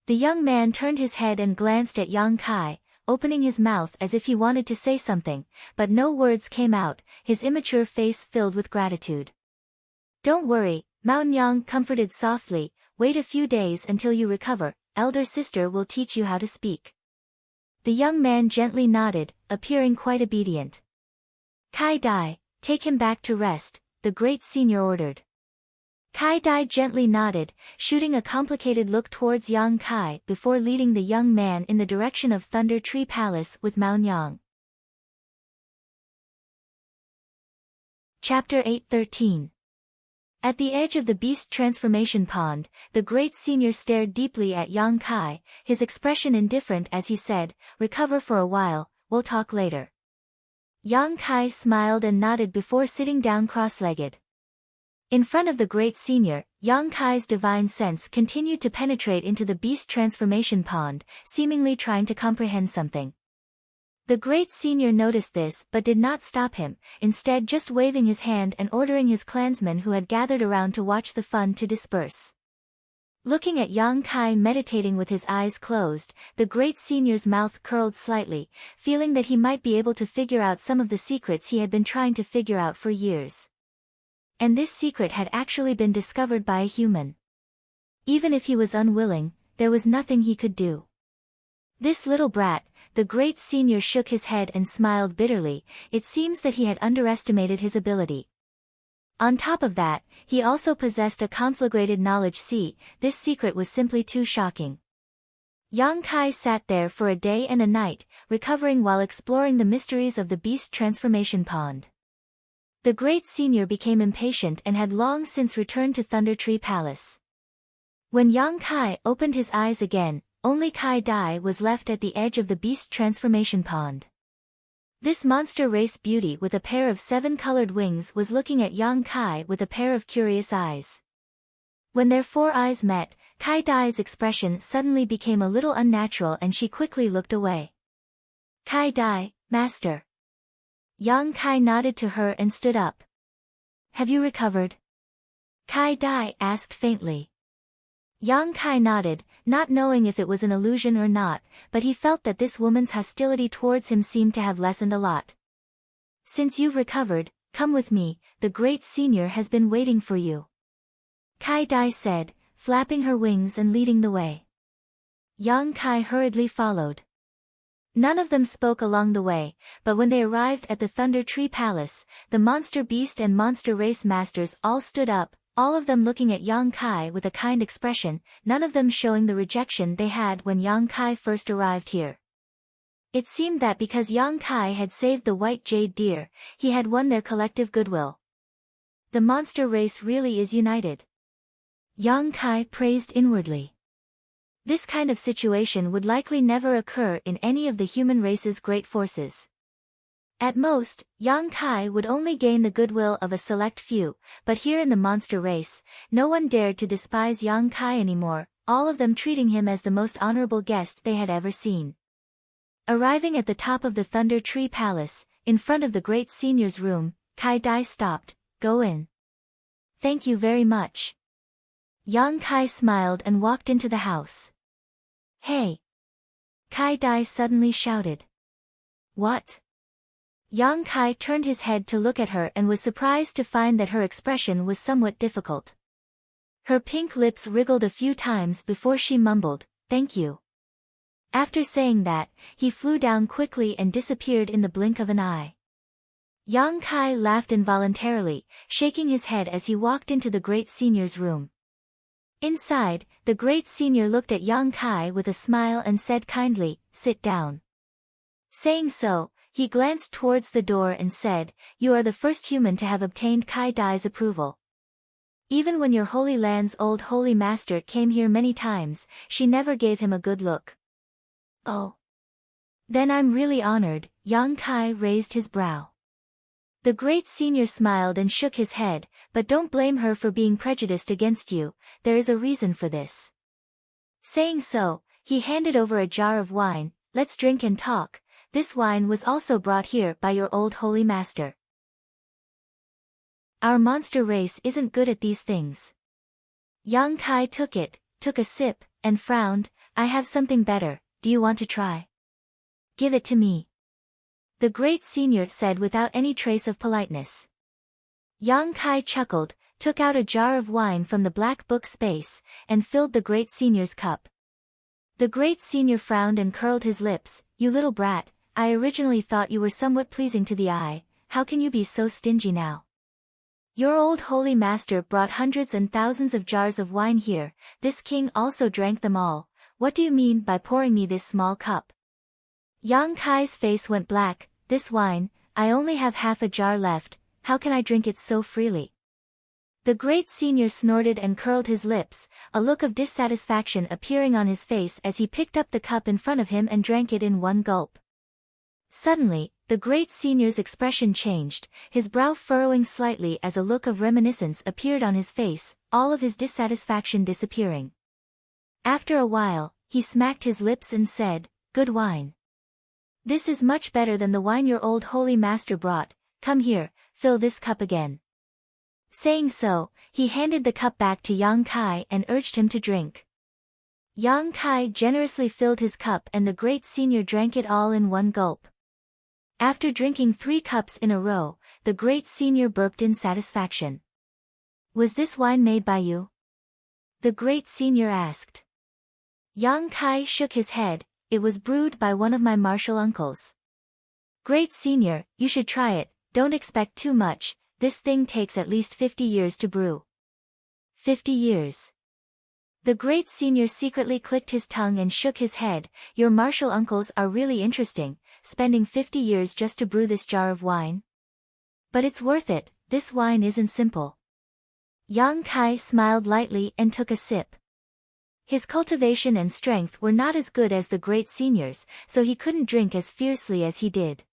The young man turned his head and glanced at Yang Kai, opening his mouth as if he wanted to say something, but no words came out, his immature face filled with gratitude. "Don't worry," Mao Nyang comforted softly, "wait a few days until you recover, elder sister will teach you how to speak." The young man gently nodded, appearing quite obedient. "Kai Dai, take him back to rest," the great senior ordered. Kai Dai gently nodded, shooting a complicated look towards Yang Kai before leading the young man in the direction of Thunder Tree Palace with Mao Nyang. Chapter 8:13. At the edge of the beast transformation pond, the great senior stared deeply at Yang Kai, his expression indifferent as he said, "Recover for a while, we'll talk later." Yang Kai smiled and nodded before sitting down cross-legged. In front of the great senior, Yang Kai's divine sense continued to penetrate into the beast transformation pond, seemingly trying to comprehend something. The great senior noticed this but did not stop him, instead just waving his hand and ordering his clansmen who had gathered around to watch the fun to disperse. Looking at Yang Kai meditating with his eyes closed, the great senior's mouth curled slightly, feeling that he might be able to figure out some of the secrets he had been trying to figure out for years. And this secret had actually been discovered by a human. Even if he was unwilling, there was nothing he could do. This little brat, the great senior shook his head and smiled bitterly. It seems that he had underestimated his ability. On top of that, he also possessed a conflagrated knowledge. See, this secret was simply too shocking. Yang Kai sat there for a day and a night, recovering while exploring the mysteries of the beast transformation pond. The great senior became impatient and had long since returned to Thunder Tree Palace. When Yang Kai opened his eyes again, only Kai Dai was left at the edge of the beast transformation pond. This monster race beauty with a pair of 7-colored wings was looking at Yang Kai with a pair of curious eyes. When their 4 eyes met, Kai Dai's expression suddenly became a little unnatural and she quickly looked away. Kai Dai, master. Yang Kai nodded to her and stood up. Have you recovered? Kai Dai asked faintly. Yang Kai nodded, not knowing if it was an illusion or not, but he felt that this woman's hostility towards him seemed to have lessened a lot. Since you've recovered, come with me, the great senior has been waiting for you. Kai Dai said, flapping her wings and leading the way. Yang Kai hurriedly followed. None of them spoke along the way, but when they arrived at the Thunder Tree Palace, the monster beast and monster race masters all stood up, all of them looking at Yang Kai with a kind expression, none of them showing the rejection they had when Yang Kai first arrived here. It seemed that because Yang Kai had saved the white jade deer, he had won their collective goodwill. The monster race really is united. Yang Kai praised inwardly. This kind of situation would likely never occur in any of the human race's great forces. At most, Yang Kai would only gain the goodwill of a select few, but here in the monster race, no one dared to despise Yang Kai anymore, all of them treating him as the most honorable guest they had ever seen. Arriving at the top of the Thunder Tree Palace, in front of the great senior's room, Kai Dai stopped. Go in. Thank you very much. Yang Kai smiled and walked into the house. Hey! Kai Dai suddenly shouted. What? Yang Kai turned his head to look at her and was surprised to find that her expression was somewhat difficult. Her pink lips wriggled a few times before she mumbled, thank you. After saying that, he flew down quickly and disappeared in the blink of an eye. Yang Kai laughed involuntarily, shaking his head as he walked into the great senior's room. Inside, the great senior looked at Yang Kai with a smile and said kindly, sit down. Saying so, he glanced towards the door and said, you are the first human to have obtained Kai Dai's approval. Even when your Holy Land's old Holy Master came here many times, she never gave him a good look. Oh. Then I'm really honored. Yang Kai raised his brow. The great senior smiled and shook his head, but don't blame her for being prejudiced against you, there is a reason for this. Saying so, he handed over a jar of wine, let's drink and talk. This wine was also brought here by your old holy master. Our monster race isn't good at these things. Yang Kai took it, took a sip, and frowned, I have something better, do you want to try? Give it to me. The great senior said without any trace of politeness. Yang Kai chuckled, took out a jar of wine from the black book space, and filled the great senior's cup. The great senior frowned and curled his lips, you little brat, I originally thought you were somewhat pleasing to the eye, how can you be so stingy now? Your old holy master brought hundreds and thousands of jars of wine here, this king also drank them all, what do you mean by pouring me this small cup? Yang Kai's face went black, this wine, I only have half a jar left, how can I drink it so freely? The great senior snorted and curled his lips, a look of dissatisfaction appearing on his face as he picked up the cup in front of him and drank it in one gulp. Suddenly, the great senior's expression changed, his brow furrowing slightly as a look of reminiscence appeared on his face, all of his dissatisfaction disappearing. After a while, he smacked his lips and said, good wine. This is much better than the wine your old holy master brought, come here, fill this cup again. Saying so, he handed the cup back to Yang Kai and urged him to drink. Yang Kai generously filled his cup and the great senior drank it all in one gulp. After drinking 3 cups in a row, the great senior burped in satisfaction. "Was this wine made by you?" the great senior asked. Yang Kai shook his head. "It was brewed by one of my martial uncles." "Great senior, you should try it, don't expect too much, this thing takes at least 50 years to brew." 50 years. The great senior secretly clicked his tongue and shook his head. "Your martial uncles are really interesting, spending 50 years just to brew this jar of wine. But it's worth it, this wine isn't simple." Yang Kai smiled lightly and took a sip. His cultivation and strength were not as good as the great senior's, so he couldn't drink as fiercely as he did.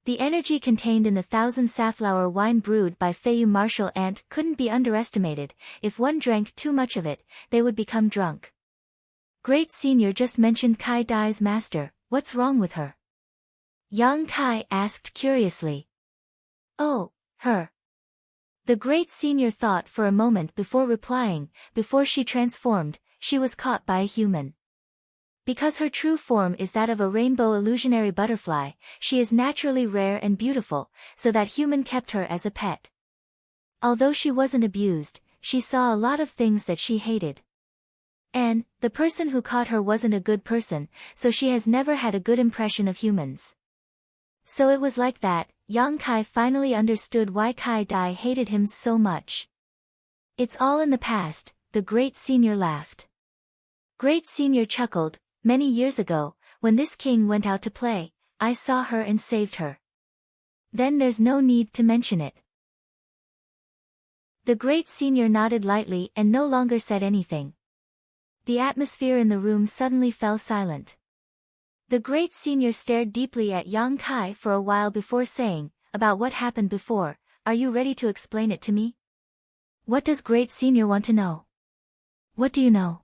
The energy contained in the 1,000 safflower wine brewed by Feiyu martial ant couldn't be underestimated. If one drank too much of it, they would become drunk. "Great senior just mentioned Kai Dai's master, what's wrong with her?" Yang Kai asked curiously. "Oh, her." The great senior thought for a moment before replying. Before she transformed, she was caught by a human. Because her true form is that of a rainbow illusionary butterfly, she is naturally rare and beautiful, so that human kept her as a pet. Although she wasn't abused, she saw a lot of things that she hated. And, the person who caught her wasn't a good person, so she has never had a good impression of humans. So it was like that, Yang Kai finally understood why Kai Dai hated him so much. "It's all in the past," the great senior laughed. Great senior chuckled. "Many years ago, when this king went out to play, I saw her and saved her. Then there's no need to mention it." The great senior nodded lightly and no longer said anything. The atmosphere in the room suddenly fell silent. The great senior stared deeply at Yang Kai for a while before saying, "About what happened before, are you ready to explain it to me?" "What does great senior want to know?" "What do you know?"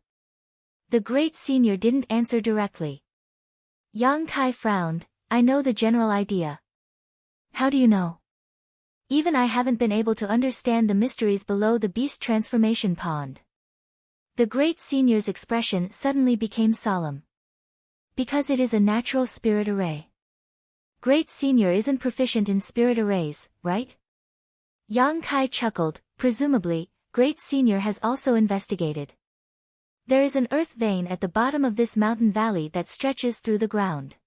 The great senior didn't answer directly. Yang Kai frowned. "I know the general idea." "How do you know?" "Even I haven't been able to understand the mysteries below the beast transformation pond." The great senior's expression suddenly became solemn. "Because it is a natural spirit array." "Great senior isn't proficient in spirit arrays, right?" Yang Kai chuckled. "Presumably, great senior has also investigated. There is an earth vein at the bottom of this mountain valley that stretches through the ground.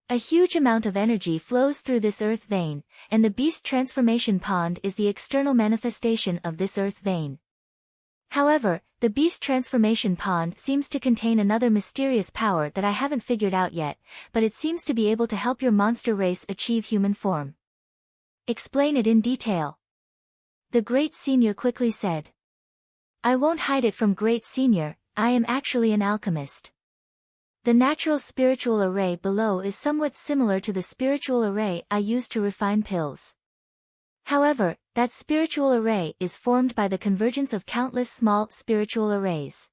A huge amount of energy flows through this earth vein, and the beast transformation pond is the external manifestation of this earth vein. However, the beast transformation pond seems to contain another mysterious power that I haven't figured out yet, but it seems to be able to help your monster race achieve human form." "Explain it in detail," the great senior quickly said. "I won't hide it from great senior, I am actually an alchemist. The natural spiritual array below is somewhat similar to the spiritual array I use to refine pills. However, that spiritual array is formed by the convergence of countless small spiritual arrays.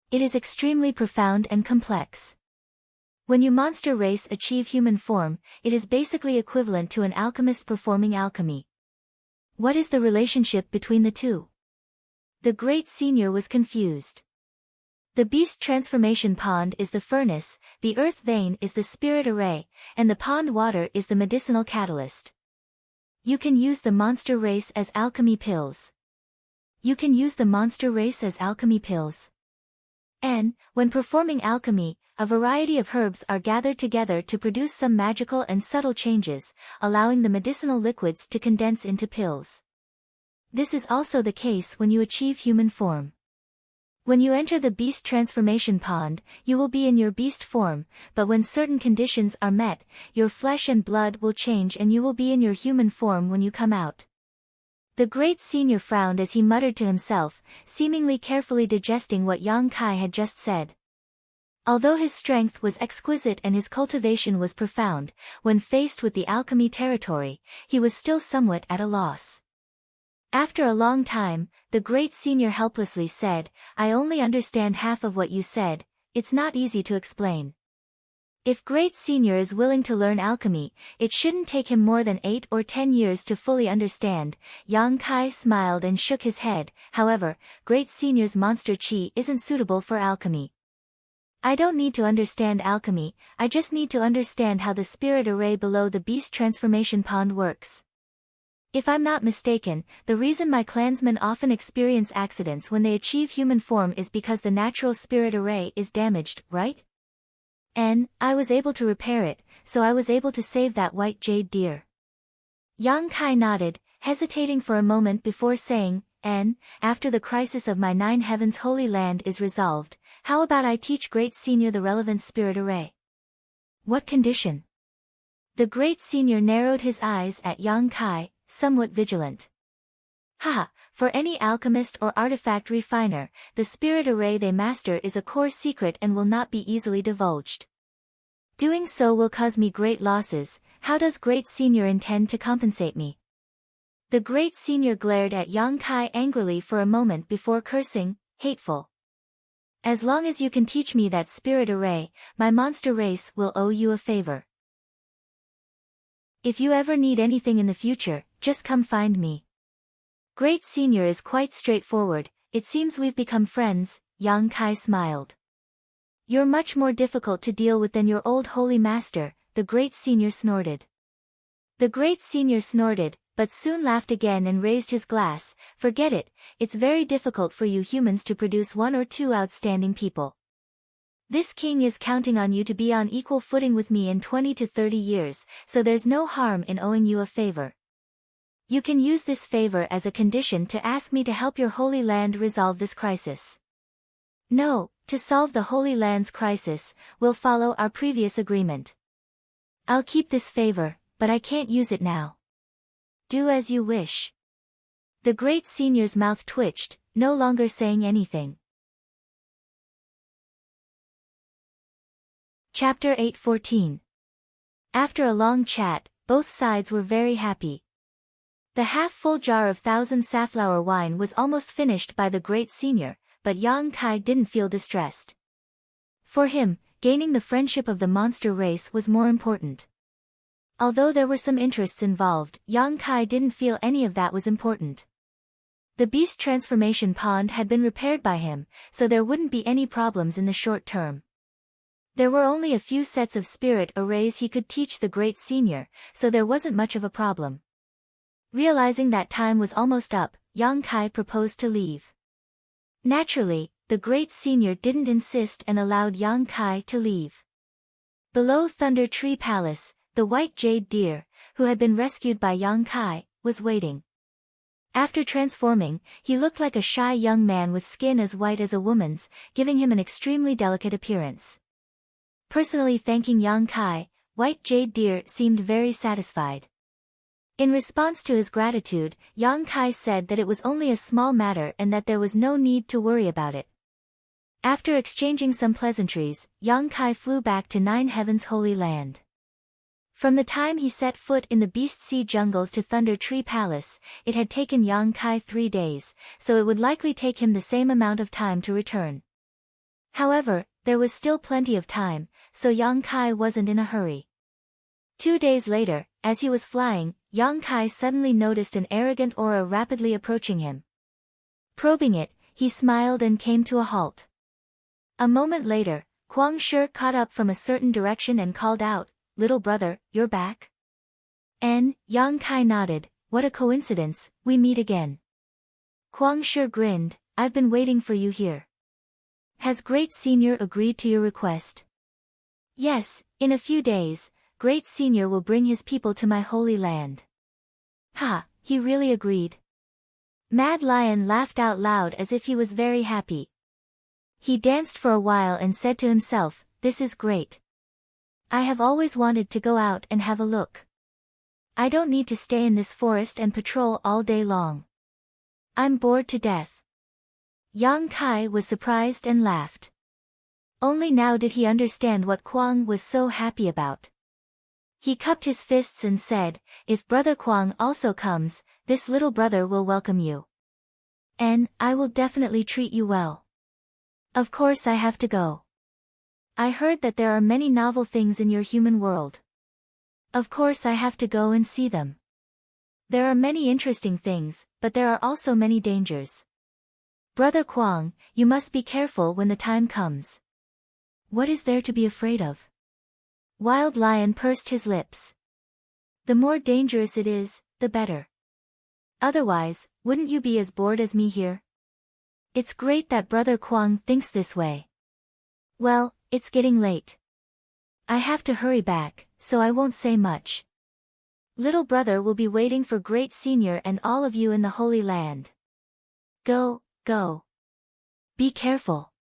It is extremely profound and complex. When your monster race achieve human form, it is basically equivalent to an alchemist performing alchemy." "What is the relationship between the two?" The great senior was confused. "The beast transformation pond is the furnace, the earth vein is the spirit array, and the pond water is the medicinal catalyst. You can use the monster race as alchemy pills." "You can use the monster race as alchemy pills." "And, when performing alchemy, a variety of herbs are gathered together to produce some magical and subtle changes, allowing the medicinal liquids to condense into pills. This is also the case when you achieve human form. When you enter the beast transformation pond, you will be in your beast form, but when certain conditions are met, your flesh and blood will change and you will be in your human form when you come out." The great senior frowned as he muttered to himself, seemingly carefully digesting what Yang Kai had just said. Although his strength was exquisite and his cultivation was profound, when faced with the alchemy territory, he was still somewhat at a loss. After a long time, the great senior helplessly said, "I only understand half of what you said, it's not easy to explain." If Great Senior is willing to learn alchemy, it shouldn't take him more than 8 or 10 years to fully understand. Yang Kai smiled and shook his head. However, Great Senior's monster chi isn't suitable for alchemy. I don't need to understand alchemy, I just need to understand how the spirit array below the beast transformation pond works. If I'm not mistaken, the reason my clansmen often experience accidents when they achieve human form is because the natural spirit array is damaged, right? And I was able to repair it, so I was able to save that white jade deer. Yang Kai nodded, hesitating for a moment before saying, and, after the crisis of my 9 heavens holy land is resolved, how about I teach Great Senior the relevant spirit array? What condition? The Great Senior narrowed his eyes at Yang Kai, somewhat vigilant. Haha, for any alchemist or artifact refiner, the spirit array they master is a core secret and will not be easily divulged. Doing so will cause me great losses. How does Great Senior intend to compensate me? The Great Senior glared at Yang Kai angrily for a moment before cursing, hateful. As long as you can teach me that spirit array, my monster race will owe you a favor. If you ever need anything in the future, just come find me. Great Senior is quite straightforward, it seems we've become friends. Yang Kai smiled. You're much more difficult to deal with than your old holy master, the Great Senior snorted. The Great Senior snorted, but soon laughed again and raised his glass. Forget it, it's very difficult for you humans to produce 1 or 2 outstanding people. This king is counting on you to be on equal footing with me in 20 to 30 years, so there's no harm in owing you a favor. You can use this favor as a condition to ask me to help your Holy Land resolve this crisis. No, to solve the Holy Land's crisis, we'll follow our previous agreement. I'll keep this favor, but I can't use it now. Do as you wish. The Great Senior's mouth twitched, no longer saying anything. Chapter 8:14. After a long chat, both sides were very happy. The half-full jar of 1000 safflower wine was almost finished by the Great Senior, but Yang Kai didn't feel distressed. For him, gaining the friendship of the monster race was more important. Although there were some interests involved, Yang Kai didn't feel any of that was important. The beast transformation pond had been repaired by him, so there wouldn't be any problems in the short term. There were only a few sets of spirit arrays he could teach the Great Senior, so there wasn't much of a problem. Realizing that time was almost up, Yang Kai proposed to leave. Naturally, the Great Senior didn't insist and allowed Yang Kai to leave. Below Thunder Tree Palace, the white jade deer, who had been rescued by Yang Kai, was waiting. After transforming, he looked like a shy young man with skin as white as a woman's, giving him an extremely delicate appearance. Personally thanking Yang Kai, white jade deer seemed very satisfied. In response to his gratitude, Yang Kai said that it was only a small matter and that there was no need to worry about it. After exchanging some pleasantries, Yang Kai flew back to 9 Heavens Holy Land. From the time he set foot in the Beast Sea Jungle to Thunder Tree Palace, it had taken Yang Kai 3 days, so it would likely take him the same amount of time to return. However, there was still plenty of time, so Yang Kai wasn't in a hurry. 2 days later, as he was flying, Yang Kai suddenly noticed an arrogant aura rapidly approaching him. Probing it, he smiled and came to a halt. A moment later, Kuang Shi caught up from a certain direction and called out, "Little brother, you're back?" And Yang Kai nodded, "What a coincidence, we meet again." Kuang Shi grinned, "I've been waiting for you here. Has Great Senior agreed to your request?" "Yes, in a few days, Great Senior will bring his people to my holy land." "Ha, he really agreed?" Mad Lion laughed out loud as if he was very happy. He danced for a while and said to himself, "This is great. I have always wanted to go out and have a look. I don't need to stay in this forest and patrol all day long. I'm bored to death." Yang Kai was surprised and laughed. Only now did he understand what Kuang was so happy about. He cupped his fists and said, "If Brother Kuang also comes, this little brother will welcome you. And I will definitely treat you well. Of course I have to go." I heard that there are many novel things in your human world. Of course I have to go and see them. There are many interesting things, but there are also many dangers. Brother Kwang, you must be careful when the time comes. What is there to be afraid of? Wild Lion pursed his lips. The more dangerous it is, the better. Otherwise, wouldn't you be as bored as me here? It's great that Brother Kwang thinks this way. Well, it's getting late. I have to hurry back, so I won't say much. Little brother will be waiting for Great Senior and all of you in the Holy Land. Go, go. Be careful.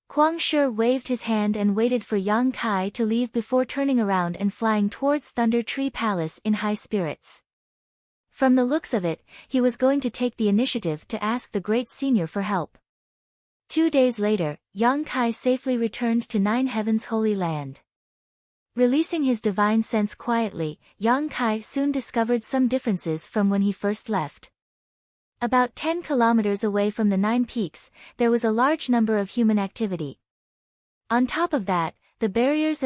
Kwang Shi waved his hand and waited for Yang Kai to leave before turning around and flying towards Thunder Tree Palace in high spirits. From the looks of it, he was going to take the initiative to ask the Great Senior for help. 2 days later, Yang Kai safely returned to Nine Heaven's Holy Land. Releasing his divine sense quietly, Yang Kai soon discovered some differences from when he first left. About 10 kilometers away from the Nine Peaks, there was a large number of human activity. On top of that, the barriers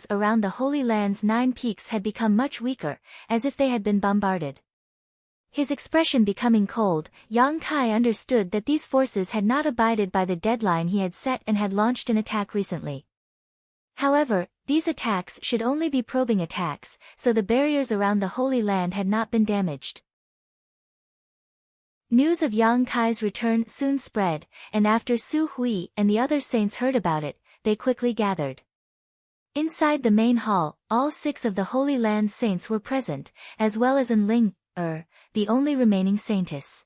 around the Holy Land's 9 peaks had become much weaker, as if they had been bombarded. His expression becoming cold, Yang Kai understood that these forces had not abided by the deadline he had set and had launched an attack recently. However, these attacks should only be probing attacks, so the barriers around the Holy Land had not been damaged. News of Yang Kai's return soon spread, and after Su Hui and the other saints heard about it, they quickly gathered. Inside the main hall, all 6 of the Holy Land saints were present, as well as Enling, the only remaining saintess.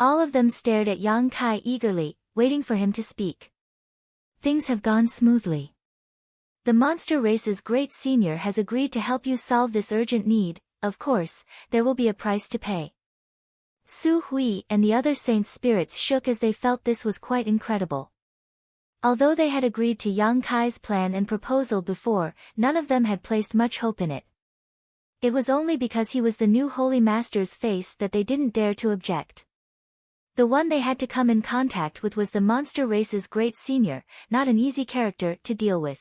All of them stared at Yang Kai eagerly, waiting for him to speak. Things have gone smoothly. The monster race's Great Senior has agreed to help you solve this urgent need. Of course, there will be a price to pay. Su Hui and the other saints' spirits shook as they felt this was quite incredible. Although they had agreed to Yang Kai's plan and proposal before, none of them had placed much hope in it. It was only because he was the new Holy Master's face that they didn't dare to object. The one they had to come in contact with was the monster race's Great Senior, not an easy character to deal with.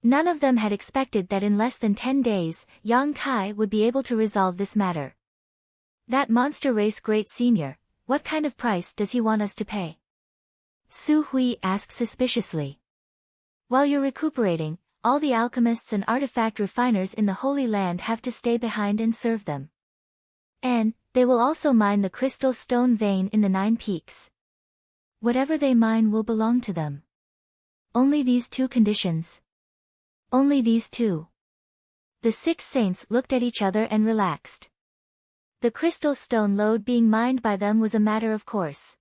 None of them had expected that in less than 10 days, Yang Kai would be able to resolve this matter. That monster race Great Senior, what kind of price does he want us to pay? Su Hui asked suspiciously. While you're recuperating, all the alchemists and artifact refiners in the Holy Land have to stay behind and serve them. And, they will also mine the crystal stone vein in the 9 peaks. Whatever they mine will belong to them. Only these 2 conditions. Only these 2. The 6 saints looked at each other and relaxed. The crystal stone lode being mined by them was a matter of course.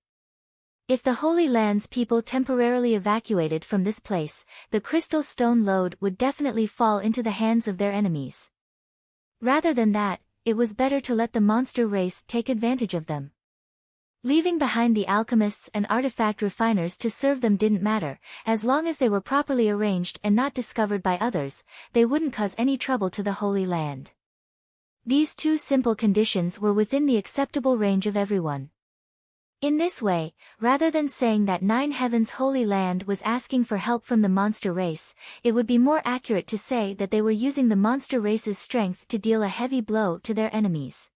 If the Holy Land's people temporarily evacuated from this place, the crystal stone lode would definitely fall into the hands of their enemies. Rather than that, it was better to let the monster race take advantage of them. Leaving behind the alchemists and artifact refiners to serve them didn't matter, as long as they were properly arranged and not discovered by others, they wouldn't cause any trouble to the Holy Land. These 2 simple conditions were within the acceptable range of everyone. In this way, rather than saying that Nine Heaven's Holy Land was asking for help from the monster race, it would be more accurate to say that they were using the monster race's strength to deal a heavy blow to their enemies.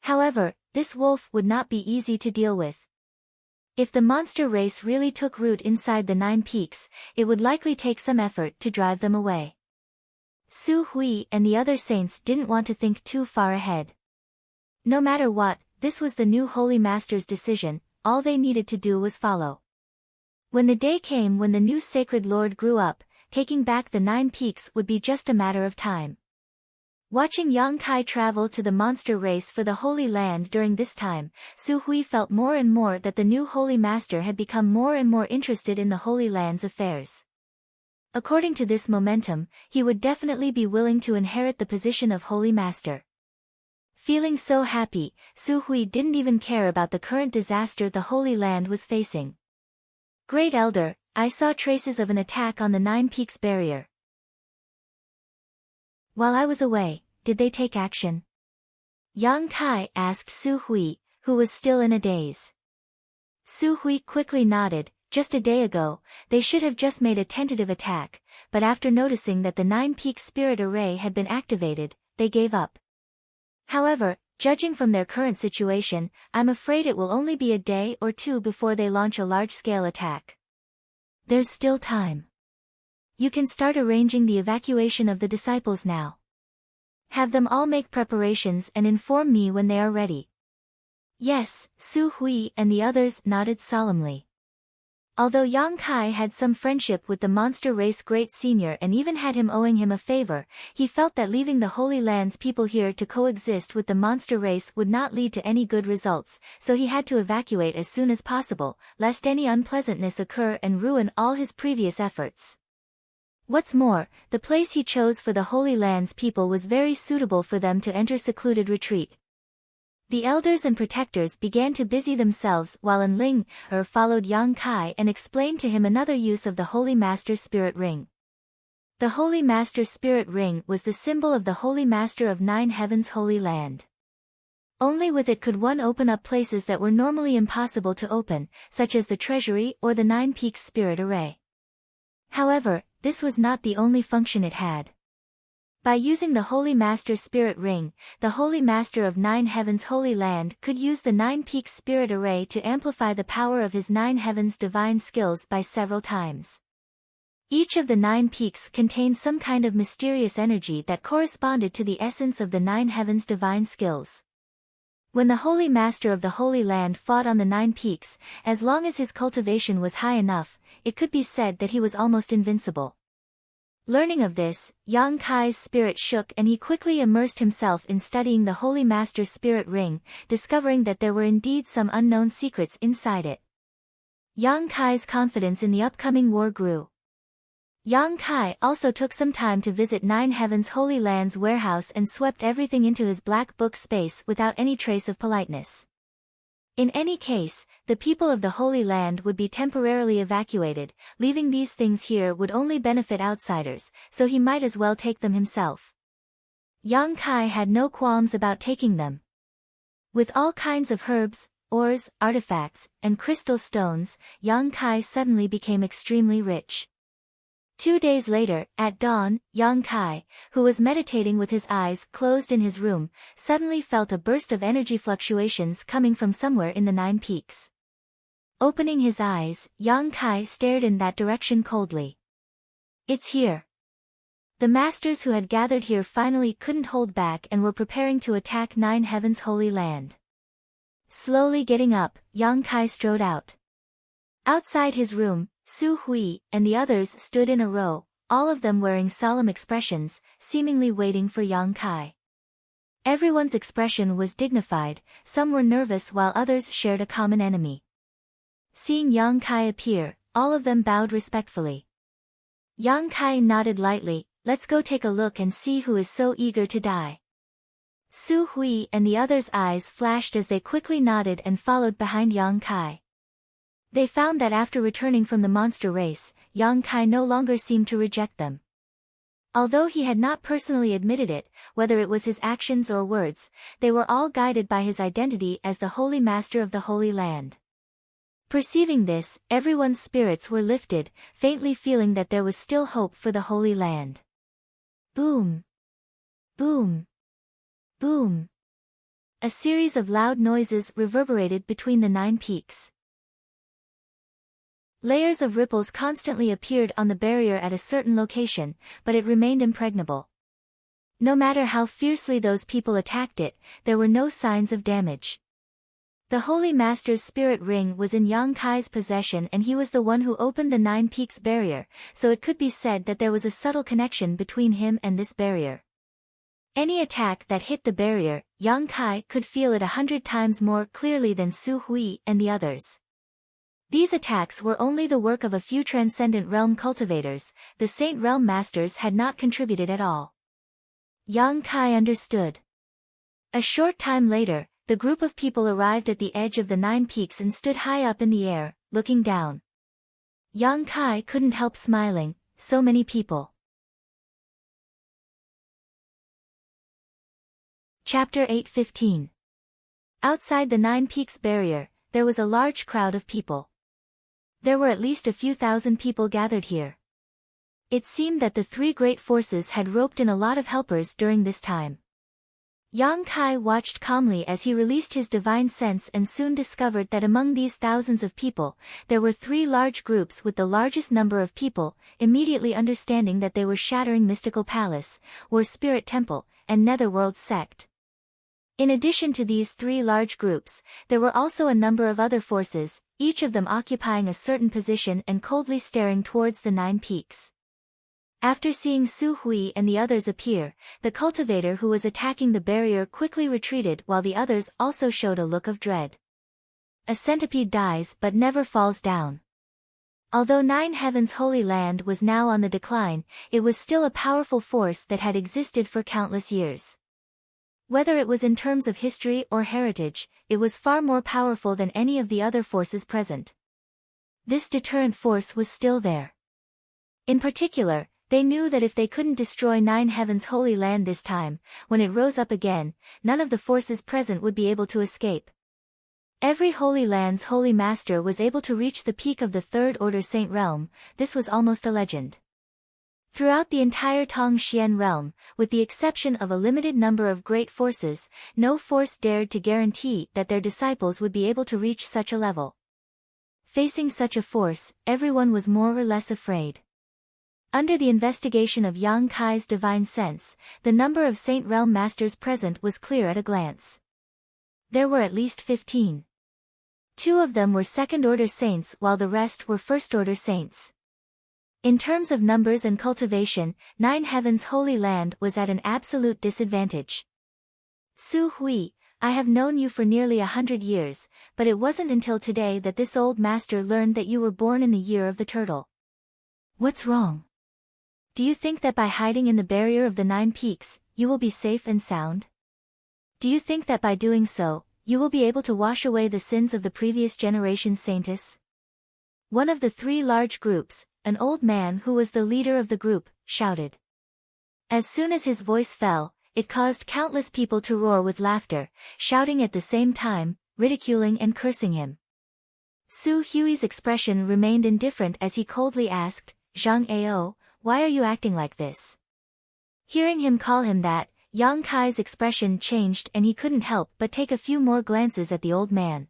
However, this wolf would not be easy to deal with. If the monster race really took root inside the 9 peaks, it would likely take some effort to drive them away. Su Hui and the other saints didn't want to think too far ahead. No matter what, this was the new Holy Master's decision, all they needed to do was follow. When the day came when the new Sacred Lord grew up, taking back the 9 peaks would be just a matter of time. Watching Yang Kai travel to the monster race for the Holy Land during this time, Su Hui felt more and more that the new Holy Master had become more and more interested in the Holy Land's affairs. According to this momentum, he would definitely be willing to inherit the position of Holy Master. Feeling so happy, Su Hui didn't even care about the current disaster the Holy Land was facing. Great Elder, I saw traces of an attack on the 9 Peaks barrier. While I was away, did they take action? Yang Kai asked Su Hui, who was still in a daze. Su Hui quickly nodded, just a day ago, they should have just made a tentative attack, but after noticing that the 9-peak spirit array had been activated, they gave up. However, judging from their current situation, I'm afraid it will only be a day or two before they launch a large-scale attack. There's still time. You can start arranging the evacuation of the disciples now. Have them all make preparations and inform me when they are ready. Yes, Su Hui and the others nodded solemnly. Although Yang Kai had some friendship with the monster race great senior and even had him owing him a favor, he felt that leaving the Holy Land's people here to coexist with the monster race would not lead to any good results, so he had to evacuate as soon as possible, lest any unpleasantness occur and ruin all his previous efforts. What's more, the place he chose for the Holy Land's people was very suitable for them to enter secluded retreat. The elders and protectors began to busy themselves while Ling followed Yang Kai and explained to him another use of the Holy Master Spirit Ring. The Holy Master Spirit Ring was the symbol of the Holy Master of 9 Heavens' Holy Land. Only with it could one open up places that were normally impossible to open, such as the Treasury or the 9 Peaks Spirit Array. However, this was not the only function it had. By using the Holy Master Spirit Ring, the Holy Master of 9 Heavens' Holy Land could use the 9 Peaks Spirit Array to amplify the power of his 9 Heavens' divine skills by several times. Each of the 9 peaks contained some kind of mysterious energy that corresponded to the essence of the 9 Heavens' divine skills. When the Holy Master of the Holy Land fought on the 9 peaks, as long as his cultivation was high enough, it could be said that he was almost invincible. Learning of this, Yang Kai's spirit shook and he quickly immersed himself in studying the Holy Master Spirit Ring, discovering that there were indeed some unknown secrets inside it. Yang Kai's confidence in the upcoming war grew. Yang Kai also took some time to visit 9 Heavens' Holy Land's warehouse and swept everything into his black book space without any trace of politeness. In any case, the people of the Holy Land would be temporarily evacuated, leaving these things here would only benefit outsiders, so he might as well take them himself. Yang Kai had no qualms about taking them. With all kinds of herbs, ores, artifacts, and crystal stones, Yang Kai suddenly became extremely rich. 2 days later, at dawn, Yang Kai, who was meditating with his eyes closed in his room, suddenly felt a burst of energy fluctuations coming from somewhere in the 9 peaks. Opening his eyes, Yang Kai stared in that direction coldly. It's here. The masters who had gathered here finally couldn't hold back and were preparing to attack 9 Heavens' Holy Land. Slowly getting up, Yang Kai strode out. Outside his room, Su Hui and the others stood in a row, all of them wearing solemn expressions, seemingly waiting for Yang Kai. Everyone's expression was dignified, some were nervous while others shared a common enemy. Seeing Yang Kai appear, all of them bowed respectfully. Yang Kai nodded lightly, let's go take a look and see who is so eager to die. Su Hui and the others' eyes flashed as they quickly nodded and followed behind Yang Kai. They found that after returning from the monster race, Yang Kai no longer seemed to reject them. Although he had not personally admitted it, whether it was his actions or words, they were all guided by his identity as the Holy Master of the Holy Land. Perceiving this, everyone's spirits were lifted, faintly feeling that there was still hope for the Holy Land. Boom! Boom! Boom! A series of loud noises reverberated between the 9 peaks. Layers of ripples constantly appeared on the barrier at a certain location, but it remained impregnable. No matter how fiercely those people attacked it, there were no signs of damage. The Holy Master's Spirit Ring was in Yang Kai's possession and he was the one who opened the 9 peaks barrier, so it could be said that there was a subtle connection between him and this barrier. Any attack that hit the barrier, Yang Kai could feel it 100 times more clearly than Su Hui and the others. These attacks were only the work of a few transcendent realm cultivators, the Saint Realm Masters had not contributed at all. Yang Kai understood. A short time later, the group of people arrived at the edge of the 9 peaks and stood high up in the air, looking down. Yang Kai couldn't help smiling, so many people. Chapter 8:15. Outside the 9 peaks barrier, there was a large crowd of people. There were at least a few thousand people gathered here. It seemed that the three great forces had roped in a lot of helpers during this time. Yang Kai watched calmly as he released his divine sense and soon discovered that among these thousands of people, there were three large groups with the largest number of people, immediately understanding that they were Shattering Mystical Palace, War Spirit Temple, and Netherworld Sect. In addition to these three large groups, there were also a number of other forces, each of them occupying a certain position and coldly staring towards the 9 peaks. After seeing Su Hui and the others appear, the cultivator who was attacking the barrier quickly retreated while the others also showed a look of dread. A centipede dies but never falls down. Although 9 Heaven's Holy Land was now on the decline, it was still a powerful force that had existed for countless years. Whether it was in terms of history or heritage, it was far more powerful than any of the other forces present. This deterrent force was still there. In particular, they knew that if they couldn't destroy 9 Heaven's Holy Land this time, when it rose up again, none of the forces present would be able to escape. Every Holy Land's Holy Master was able to reach the peak of the Third Order Saint Realm. This was almost a legend. Throughout the entire Tongxian realm, with the exception of a limited number of great forces, no force dared to guarantee that their disciples would be able to reach such a level. Facing such a force, everyone was more or less afraid. Under the investigation of Yang Kai's divine sense, the number of Saint Realm Masters present was clear at a glance. There were at least 15. 2 of them were second-order saints while the rest were first-order saints. In terms of numbers and cultivation, 9 Heaven's Holy Land was at an absolute disadvantage. Su Hui, I have known you for nearly 100 years, but it wasn't until today that this old master learned that you were born in the year of the turtle. What's wrong? Do you think that by hiding in the barrier of the 9 peaks, you will be safe and sound? Do you think that by doing so, you will be able to wash away the sins of the previous generation's saintess? One of the 3 large groups, an old man who was the leader of the group, shouted. As soon as his voice fell, it caused countless people to roar with laughter, shouting at the same time, ridiculing and cursing him. Su Hui's expression remained indifferent as he coldly asked, Zhang Ao, why are you acting like this? Hearing him call him that, Yang Kai's expression changed and he couldn't help but take a few more glances at the old man.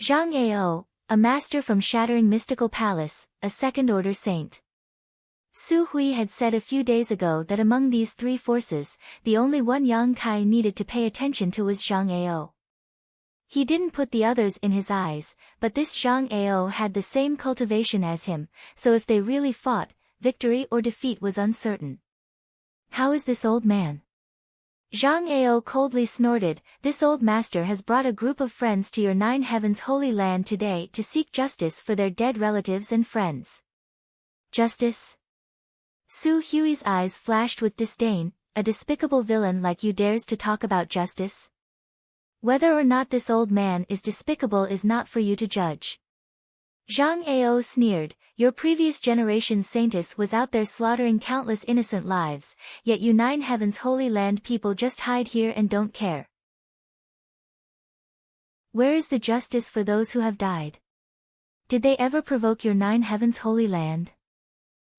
Zhang Ao, a master from Shattering Mystical Palace, a second-order saint. Su Hui had said a few days ago that among these 3 forces, the only one Yang Kai needed to pay attention to was Zhang Ao. He didn't put the others in his eyes, but this Zhang Ao had the same cultivation as him, so if they really fought, victory or defeat was uncertain. How is this old man? Zhang Ao coldly snorted, this old master has brought a group of friends to your 9 Heaven's Holy Land today to seek justice for their dead relatives and friends. Justice? Su Hui's eyes flashed with disdain, a despicable villain like you dares to talk about justice? Whether or not this old man is despicable is not for you to judge. Zhang Ao sneered, your previous generation's saintess was out there slaughtering countless innocent lives, yet you 9 Heaven's Holy Land people just hide here and don't care. Where is the justice for those who have died? Did they ever provoke your 9 Heaven's Holy Land?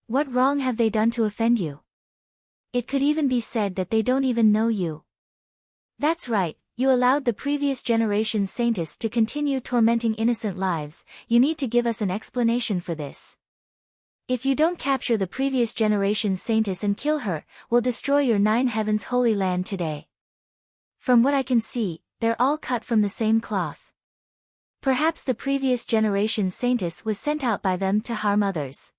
What wrong have they done to offend you? It could even be said that they don't even know you. That's right. You allowed the previous generation's saintess to continue tormenting innocent lives, you need to give us an explanation for this. If you don't capture the previous generation's saintess and kill her, we'll destroy your 9 Heaven's Holy Land today. From what I can see, they're all cut from the same cloth. Perhaps the previous generation's saintess was sent out by them to harm others.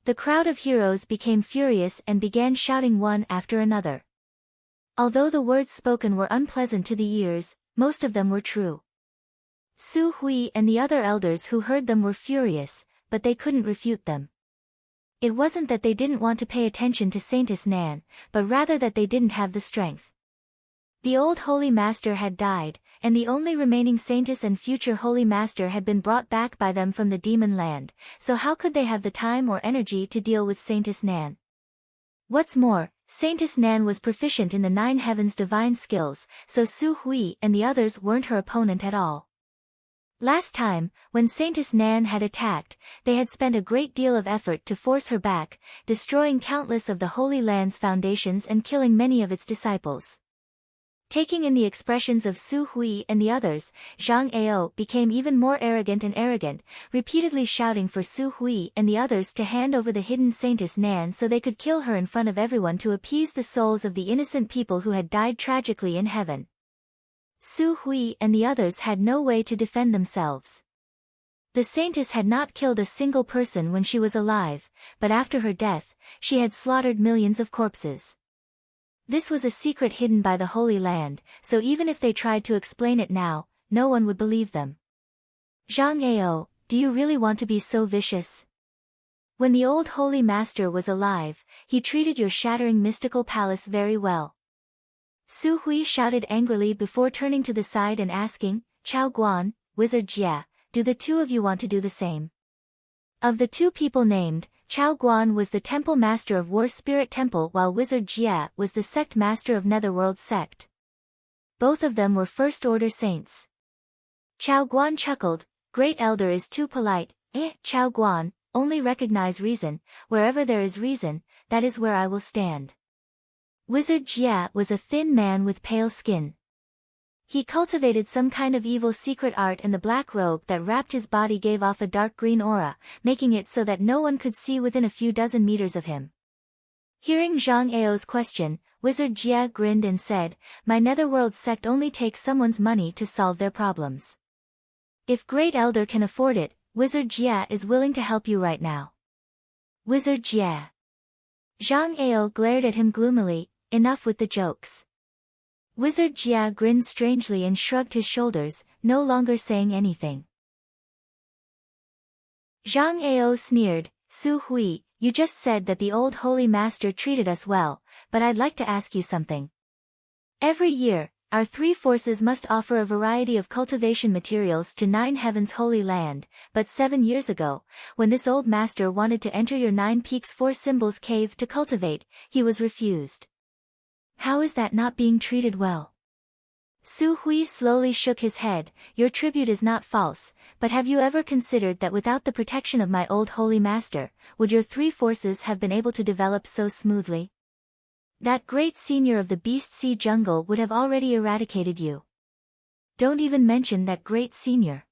The crowd of heroes became furious and began shouting one after another. Although the words spoken were unpleasant to the ears, most of them were true. Su Hui and the other elders who heard them were furious, but they couldn't refute them. It wasn't that they didn't want to pay attention to Saintess Nan, but rather that they didn't have the strength. The old Holy Master had died, and the only remaining Saintess and future Holy Master had been brought back by them from the Demon Land, so how could they have the time or energy to deal with Saintess Nan? What's more, Saintess Nan was proficient in the 9 Heavens divine skills, so Su Hui and the others weren't her opponent at all. Last time, when Saintess Nan had attacked, they had spent a great deal of effort to force her back, destroying countless of the Holy Land's foundations and killing many of its disciples. Taking in the expressions of Su Hui and the others, Zhang Ao became even more arrogant and arrogant, repeatedly shouting for Su Hui and the others to hand over the hidden Saintess Nan so they could kill her in front of everyone to appease the souls of the innocent people who had died tragically in heaven. Su Hui and the others had no way to defend themselves. The Saintess had not killed a single person when she was alive, but after her death, she had slaughtered millions of corpses. This was a secret hidden by the Holy Land, so even if they tried to explain it now, no one would believe them. Zhang Ao, do you really want to be so vicious? When the old Holy Master was alive, he treated your shattering mystical palace very well. Su Hui shouted angrily before turning to the side and asking, Chao Guan, Wizard Jia, do the two of you want to do the same? Of the two people named, Chao Guan was the temple master of War Spirit Temple while Wizard Jia was the sect master of Netherworld Sect. Both of them were first-order saints. Chao Guan chuckled, Great Elder is too polite, Chao Guan, only recognize reason, wherever there is reason, that is where I will stand. Wizard Jia was a thin man with pale skin. He cultivated some kind of evil secret art and the black robe that wrapped his body gave off a dark green aura, making it so that no one could see within a few dozen meters of him. Hearing Zhang Ao's question, Wizard Jia grinned and said, My Netherworld sect only takes someone's money to solve their problems. If Great Elder can afford it, Wizard Jia is willing to help you right now. Wizard Jia. Zhang Ao glared at him gloomily, enough with the jokes. Wizard Jia grinned strangely and shrugged his shoulders, no longer saying anything. Zhang Ao sneered, Su Hui, you just said that the old Holy Master treated us well, but I'd like to ask you something. Every year, our three forces must offer a variety of cultivation materials to 9 Heavens Holy Land, but 7 years ago, when this old master wanted to enter your 9 Peaks 4 Symbols cave to cultivate, he was refused. How is that not being treated well? Su Hui slowly shook his head, Your tribute is not false, but have you ever considered that without the protection of my old Holy Master, would your three forces have been able to develop so smoothly? That great senior of the Beast Sea Jungle would have already eradicated you. Don't even mention that great senior.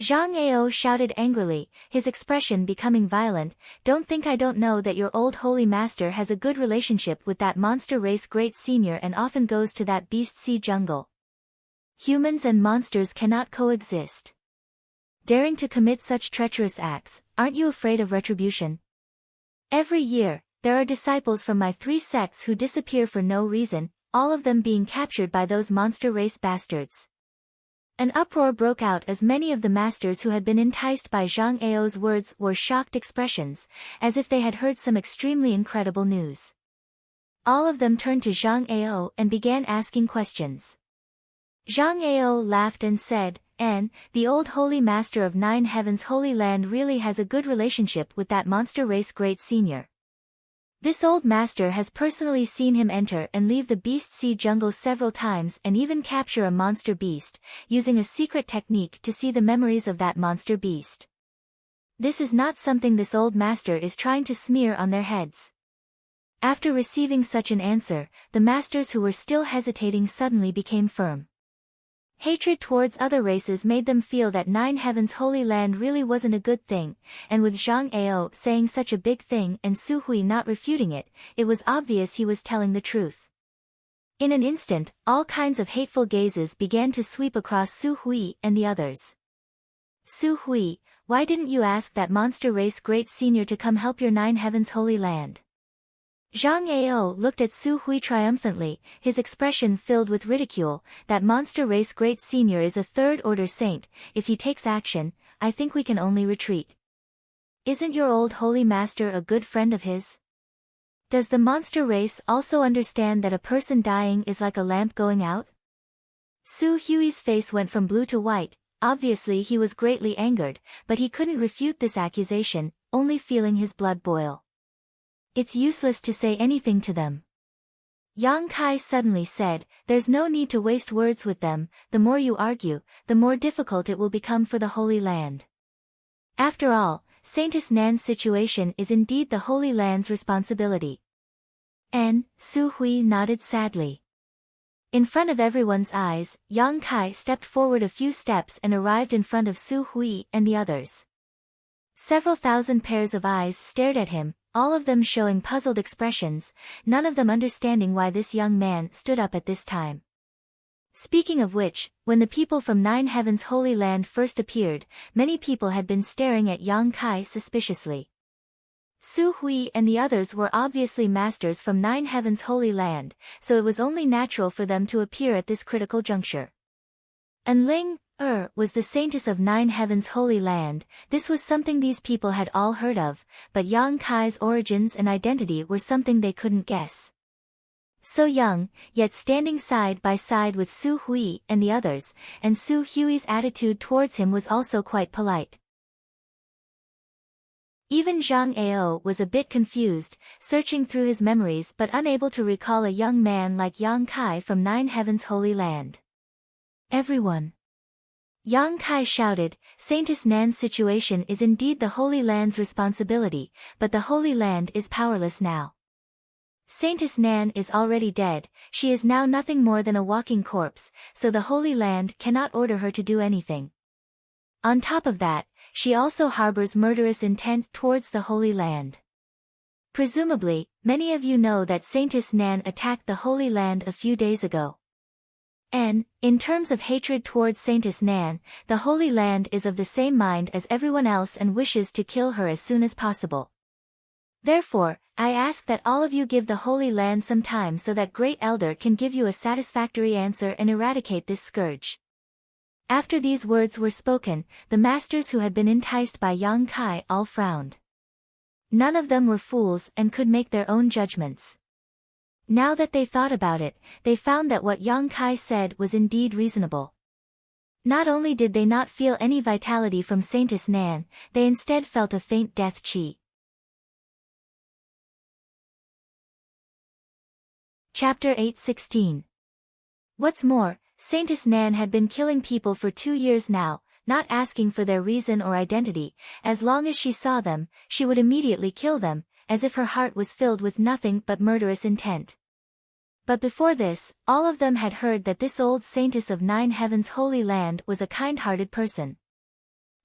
Zhang Ao shouted angrily, his expression becoming violent, Don't think I don't know that your old Holy Master has a good relationship with that monster race great senior and often goes to that Beast Sea Jungle. Humans and monsters cannot coexist. Daring to commit such treacherous acts, aren't you afraid of retribution? Every year, there are disciples from my 3 sects who disappear for no reason, all of them being captured by those monster race bastards. An uproar broke out as many of the masters who had been enticed by Zhang Ao's words wore shocked expressions, as if they had heard some extremely incredible news. All of them turned to Zhang Ao and began asking questions. Zhang Ao laughed and said, the old Holy Master of 9 Heavens Holy Land really has a good relationship with that monster race great senior. This old master has personally seen him enter and leave the Beast Sea Jungle several times and even capture a monster beast, using a secret technique to see the memories of that monster beast. This is not something this old master is trying to smear on their heads. After receiving such an answer, the masters who were still hesitating suddenly became firm. Hatred towards other races made them feel that 9 Heavens Holy Land really wasn't a good thing, and with Zhang Ao saying such a big thing and Su Hui not refuting it, it was obvious he was telling the truth. In an instant, all kinds of hateful gazes began to sweep across Su Hui and the others. Su Hui, why didn't you ask that monster race great senior to come help your 9 Heavens Holy Land? Zhang Ao looked at Su Hui triumphantly, his expression filled with ridicule. That monster race great senior is a third-order saint, if he takes action, I think we can only retreat. Isn't your old Holy Master a good friend of his? Does the monster race also understand that a person dying is like a lamp going out? Su Hui's face went from blue to white, obviously he was greatly angered, but he couldn't refute this accusation, only feeling his blood boil. It's useless to say anything to them. Yang Kai suddenly said, "There's no need to waste words with them, the more you argue, the more difficult it will become for the Holy Land. After all, Saintess Nan's situation is indeed the Holy Land's responsibility." Su Hui nodded sadly. In front of everyone's eyes, Yang Kai stepped forward a few steps and arrived in front of Su Hui and the others. Several thousand pairs of eyes stared at him, all of them showing puzzled expressions, none of them understanding why this young man stood up at this time. Speaking of which, when the people from Nine Heavens Holy Land first appeared, many people had been staring at Yang Kai suspiciously. Su Hui and the others were obviously masters from Nine Heavens Holy Land, so it was only natural for them to appear at this critical juncture. Ling was the saintess of Nine Heavens Holy Land. This was something these people had all heard of, but Yang Kai's origins and identity were something they couldn't guess. So young, yet standing side by side with Su Hui and the others, and Su Hui's attitude towards him was also quite polite. Even Zhang Ao was a bit confused, searching through his memories but unable to recall a young man like Yang Kai from Nine Heavens Holy Land. "Everyone!" Yang Kai shouted, "Saintess Nan's situation is indeed the Holy Land's responsibility, but the Holy Land is powerless now. Saintess Nan is already dead, she is now nothing more than a walking corpse, so the Holy Land cannot order her to do anything. On top of that, she also harbors murderous intent towards the Holy Land. Presumably, many of you know that Saintess Nan attacked the Holy Land a few days ago. In terms of hatred towards Saintess Nan, the Holy Land is of the same mind as everyone else and wishes to kill her as soon as possible. Therefore, I ask that all of you give the Holy Land some time so that Great Elder can give you a satisfactory answer and eradicate this scourge." After these words were spoken, the masters who had been enticed by Yang Kai all frowned. None of them were fools and could make their own judgments. Now that they thought about it, they found that what Yang Kai said was indeed reasonable. Not only did they not feel any vitality from Saintess Nan, they instead felt a faint death chi. Chapter 8:16. What's more, Saintess Nan had been killing people for 2 years now, not asking for their reason or identity. As long as she saw them, she would immediately kill them, as if her heart was filled with nothing but murderous intent. But before this, all of them had heard that this old saintess of Nine Heavens Holy Land was a kind-hearted person.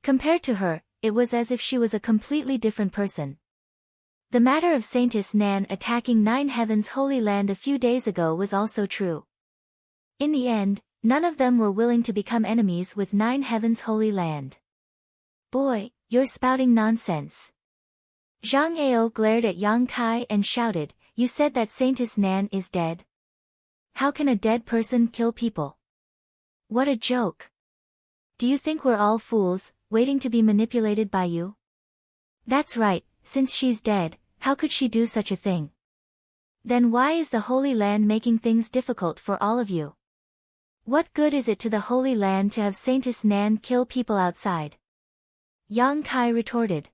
Compared to her, it was as if she was a completely different person. The matter of Saintess Nan attacking Nine Heavens Holy Land a few days ago was also true. In the end, none of them were willing to become enemies with Nine Heavens Holy Land. "Boy, you're spouting nonsense." Zhang Ao glared at Yang Kai and shouted, "You said that Saintess Nan is dead? How can a dead person kill people? What a joke. Do you think we're all fools, waiting to be manipulated by you? That's right, since she's dead, how could she do such a thing? Then why is the Holy Land making things difficult for all of you? What good is it to the Holy Land to have Saintess Nan kill people outside?" Yang Kai retorted.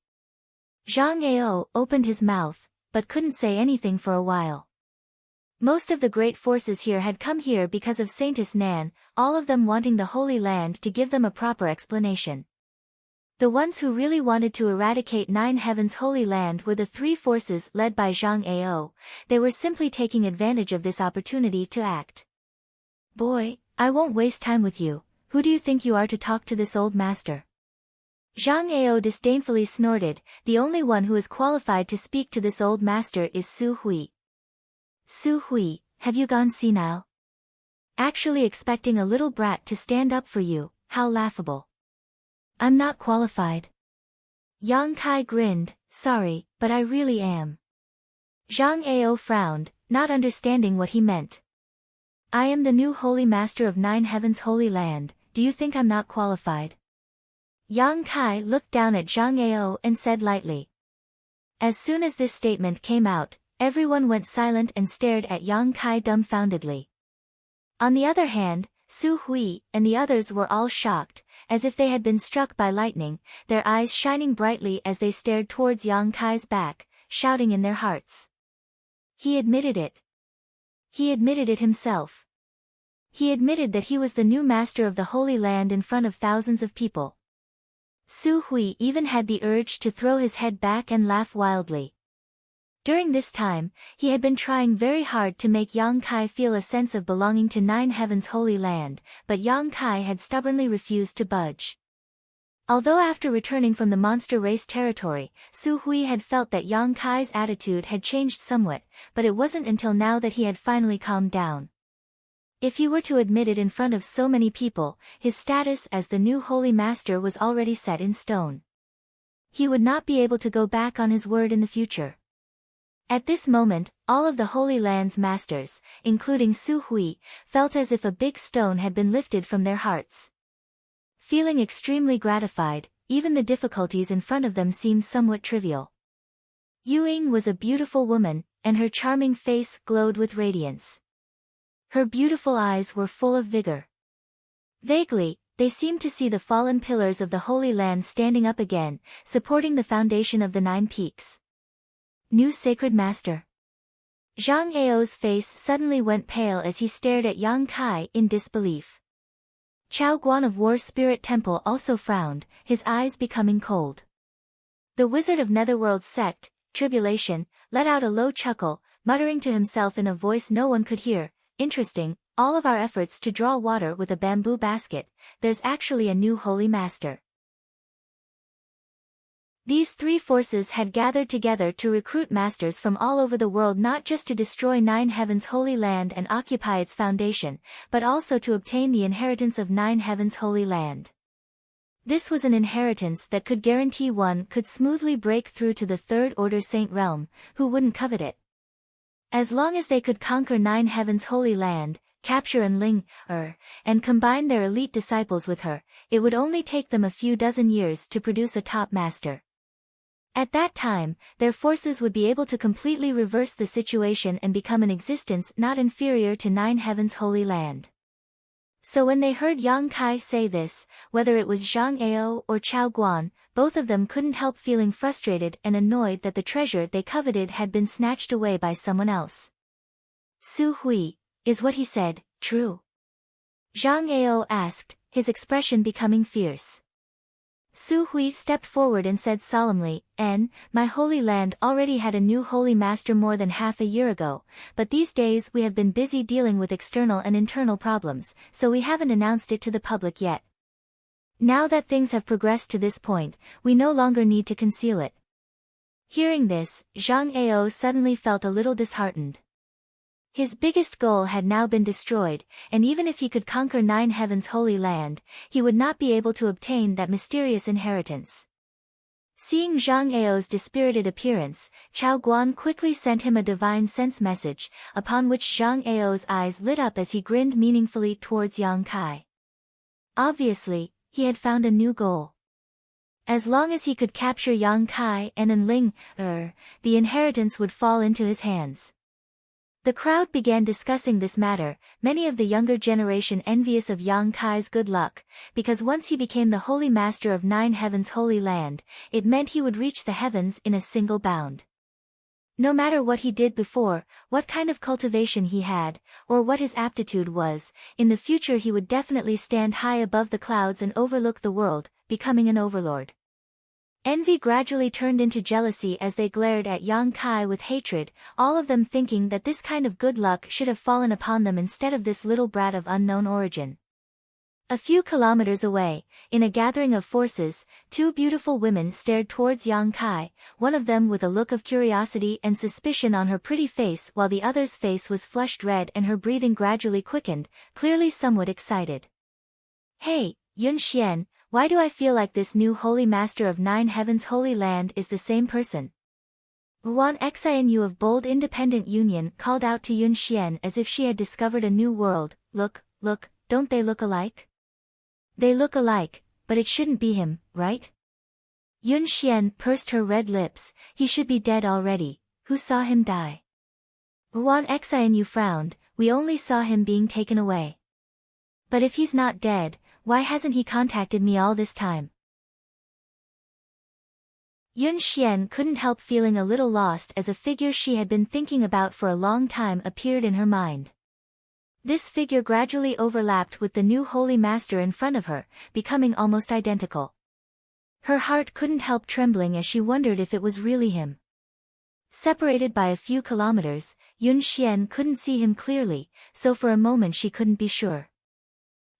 Zhang Ao opened his mouth, but couldn't say anything for a while. Most of the great forces here had come here because of Saintess Nan, all of them wanting the Holy Land to give them a proper explanation. The ones who really wanted to eradicate Nine Heavens Holy Land were the 3 forces led by Zhang Ao. They were simply taking advantage of this opportunity to act. "Boy, I won't waste time with you. Who do you think you are to talk to this old master?" Zhang Ao disdainfully snorted. "The only one who is qualified to speak to this old master is Su Hui." "Su Hui, have you gone senile? Actually expecting a little brat to stand up for you, how laughable. I'm not qualified." Yang Kai grinned, "Sorry, but I really am." Zhang Ao frowned, not understanding what he meant. "I am the new Holy Master of Nine Heavens Holy Land, do you think I'm not qualified?" Yang Kai looked down at Zhang Ao and said lightly. As soon as this statement came out, everyone went silent and stared at Yang Kai dumbfoundedly. On the other hand, Su Hui and the others were all shocked, as if they had been struck by lightning, their eyes shining brightly as they stared towards Yang Kai's back, shouting in their hearts. He admitted it. He admitted it himself. He admitted that he was the new master of the Holy Land in front of thousands of people. Su Hui even had the urge to throw his head back and laugh wildly. During this time, he had been trying very hard to make Yang Kai feel a sense of belonging to Nine Heavens' Holy Land, but Yang Kai had stubbornly refused to budge. Although after returning from the monster race territory, Su Hui had felt that Yang Kai's attitude had changed somewhat, but it wasn't until now that he had finally calmed down. If he were to admit it in front of so many people, his status as the new Holy Master was already set in stone. He would not be able to go back on his word in the future. At this moment, all of the Holy Land's masters, including Su Hui, felt as if a big stone had been lifted from their hearts. Feeling extremely gratified, even the difficulties in front of them seemed somewhat trivial. Ying was a beautiful woman, and her charming face glowed with radiance. Her beautiful eyes were full of vigor. Vaguely, they seemed to see the fallen pillars of the Holy Land standing up again, supporting the foundation of the 9 peaks. New Sacred Master. Zhang Ao's face suddenly went pale as he stared at Yang Kai in disbelief. Chao Guan of War Spirit Temple also frowned, his eyes becoming cold. The Wizard of Netherworld's sect, Tribulation, let out a low chuckle, muttering to himself in a voice no one could hear, "Interesting, all of our efforts to draw water with a bamboo basket, there's actually a new Holy Master." These 3 forces had gathered together to recruit masters from all over the world, not just to destroy Nine Heavens' Holy Land and occupy its foundation, but also to obtain the inheritance of Nine Heavens' Holy Land. This was an inheritance that could guarantee one could smoothly break through to the Third Order Saint Realm, who wouldn't covet it. As long as they could conquer Nine Heavens' Holy Land, capture Enling, and combine their elite disciples with her, it would only take them a few dozen years to produce a top master. At that time, their forces would be able to completely reverse the situation and become an existence not inferior to Nine Heavens' Holy Land. So when they heard Yang Kai say this, whether it was Zhang Ao or Chao Guan, both of them couldn't help feeling frustrated and annoyed that the treasure they coveted had been snatched away by someone else. Su Hui, is what he said true? Zhang Ao asked, his expression becoming fierce. Su Hui stepped forward and said solemnly, "My Holy Land already had a new Holy Master more than half a year ago, but these days we have been busy dealing with external and internal problems, so we haven't announced it to the public yet. Now that things have progressed to this point, we no longer need to conceal it." Hearing this, Zhang Ao suddenly felt a little disheartened. His biggest goal had now been destroyed, and even if he could conquer Nine Heavens' Holy Land, he would not be able to obtain that mysterious inheritance. Seeing Zhang Ao's dispirited appearance, Chao Guan quickly sent him a divine sense message, upon which Zhang Ao's eyes lit up as he grinned meaningfully towards Yang Kai. Obviously, he had found a new goal. As long as he could capture Yang Kai and Enling, the inheritance would fall into his hands. The crowd began discussing this matter, many of the younger generation envious of Yang Kai's good luck, because once he became the Holy Master of Nine Heavens' Holy Land, it meant he would reach the heavens in a single bound. No matter what he did before, what kind of cultivation he had, or what his aptitude was, in the future he would definitely stand high above the clouds and overlook the world, becoming an overlord. Envy gradually turned into jealousy as they glared at Yang Kai with hatred, all of them thinking that this kind of good luck should have fallen upon them instead of this little brat of unknown origin. A few kilometers away, in a gathering of forces, 2 beautiful women stared towards Yang Kai, one of them with a look of curiosity and suspicion on her pretty face while the other's face was flushed red and her breathing gradually quickened, clearly somewhat excited. "Hey, Yun Xian, why do I feel like this new Holy Master of Nine Heavens' Holy Land is the same person?" Wan Xianyu of Bold Independent Union called out to Yun Xian as if she had discovered a new world. Look, don't they look alike? They look alike, but it shouldn't be him, right?" Yun Xian pursed her red lips. "He should be dead already. Who saw him die?" Wan Xianyu frowned. "We only saw him being taken away. But if he's not dead, why hasn't he contacted me all this time?" Yun Xian couldn't help feeling a little lost as a figure she had been thinking about for a long time appeared in her mind. This figure gradually overlapped with the new holy master in front of her, becoming almost identical. Her heart couldn't help trembling as she wondered if it was really him. Separated by a few kilometers, Yun Xian couldn't see him clearly, so for a moment she couldn't be sure.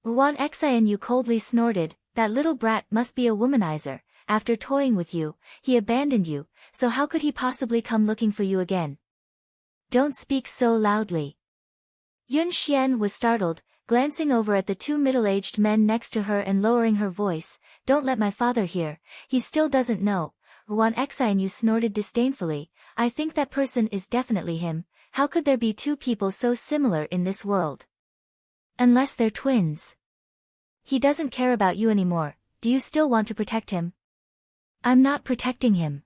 Wan Xianyu coldly snorted, "That little brat must be a womanizer. After toying with you, he abandoned you, so how could he possibly come looking for you again?" "Don't speak so loudly." Yun Xian was startled, glancing over at the two middle-aged men next to her and lowering her voice, "Don't let my father hear, he still doesn't know." Wan Xianyu snorted disdainfully, "I think that person is definitely him. How could there be two people so similar in this world? Unless they're twins. He doesn't care about you anymore, do you still want to protect him?" "I'm not protecting him."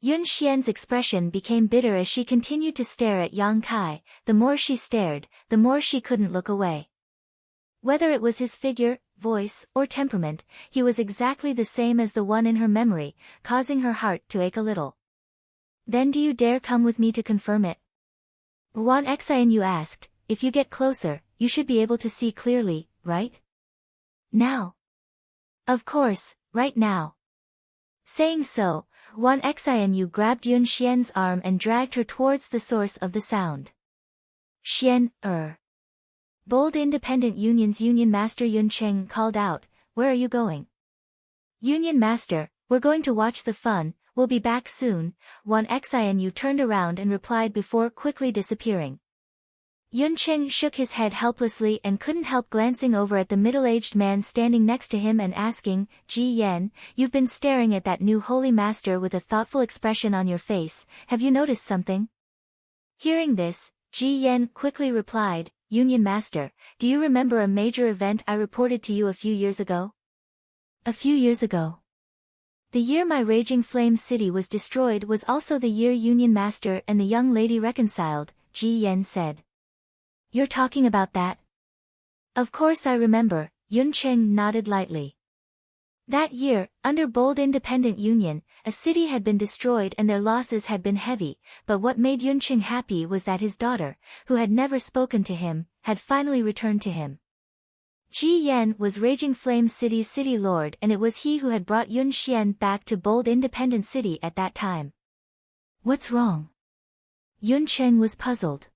Yun Xian's expression became bitter as she continued to stare at Yang Kai. The more she stared, the more she couldn't look away. Whether it was his figure, voice, or temperament, he was exactly the same as the one in her memory, causing her heart to ache a little. "Then do you dare come with me to confirm it?" Wan Xianyu asked. "If you get closer, you should be able to see clearly, right? Now?" "Of course, right now." Saying so, Wan Xianyu grabbed Yun Xian's arm and dragged her towards the source of the sound. "Xian, Bold Independent Union's Union Master Yun Cheng called out, "Where are you going?" "Union Master, we're going to watch the fun, we'll be back soon." Wan Xianyu turned around and replied before quickly disappearing. Yun Cheng shook his head helplessly and couldn't help glancing over at the middle-aged man standing next to him and asking, "Ji Yan, you've been staring at that new holy master with a thoughtful expression on your face, have you noticed something?" Hearing this, Ji Yan quickly replied, "Union Master, do you remember a major event I reported to you a few years ago?" "A few years ago?" "The year my raging flame city was destroyed was also the year Union Master and the young lady reconciled," Ji Yan said. "You're talking about that?" "Of course I remember," Yun Cheng nodded lightly. That year, under Bold Independent Union, a city had been destroyed and their losses had been heavy, but what made Yun Cheng happy was that his daughter, who had never spoken to him, had finally returned to him. Ji Yan was Raging Flame City's city lord and it was he who had brought Yun Xian back to Bold Independent City at that time. "What's wrong?" Yun Cheng was puzzled.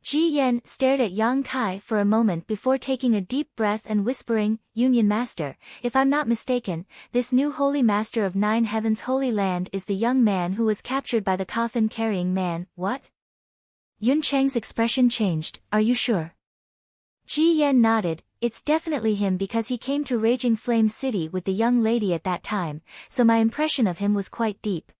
Ji Yan stared at Yang Kai for a moment before taking a deep breath and whispering, "Union Master, if I'm not mistaken, this new holy master of 9 Heavens Holy Land is the young man who was captured by the coffin-carrying man, what?" Yun Cheng's expression changed, "Are you sure?" Ji Yan nodded, "It's definitely him because he came to Raging Flame City with the young lady at that time, so my impression of him was quite deep.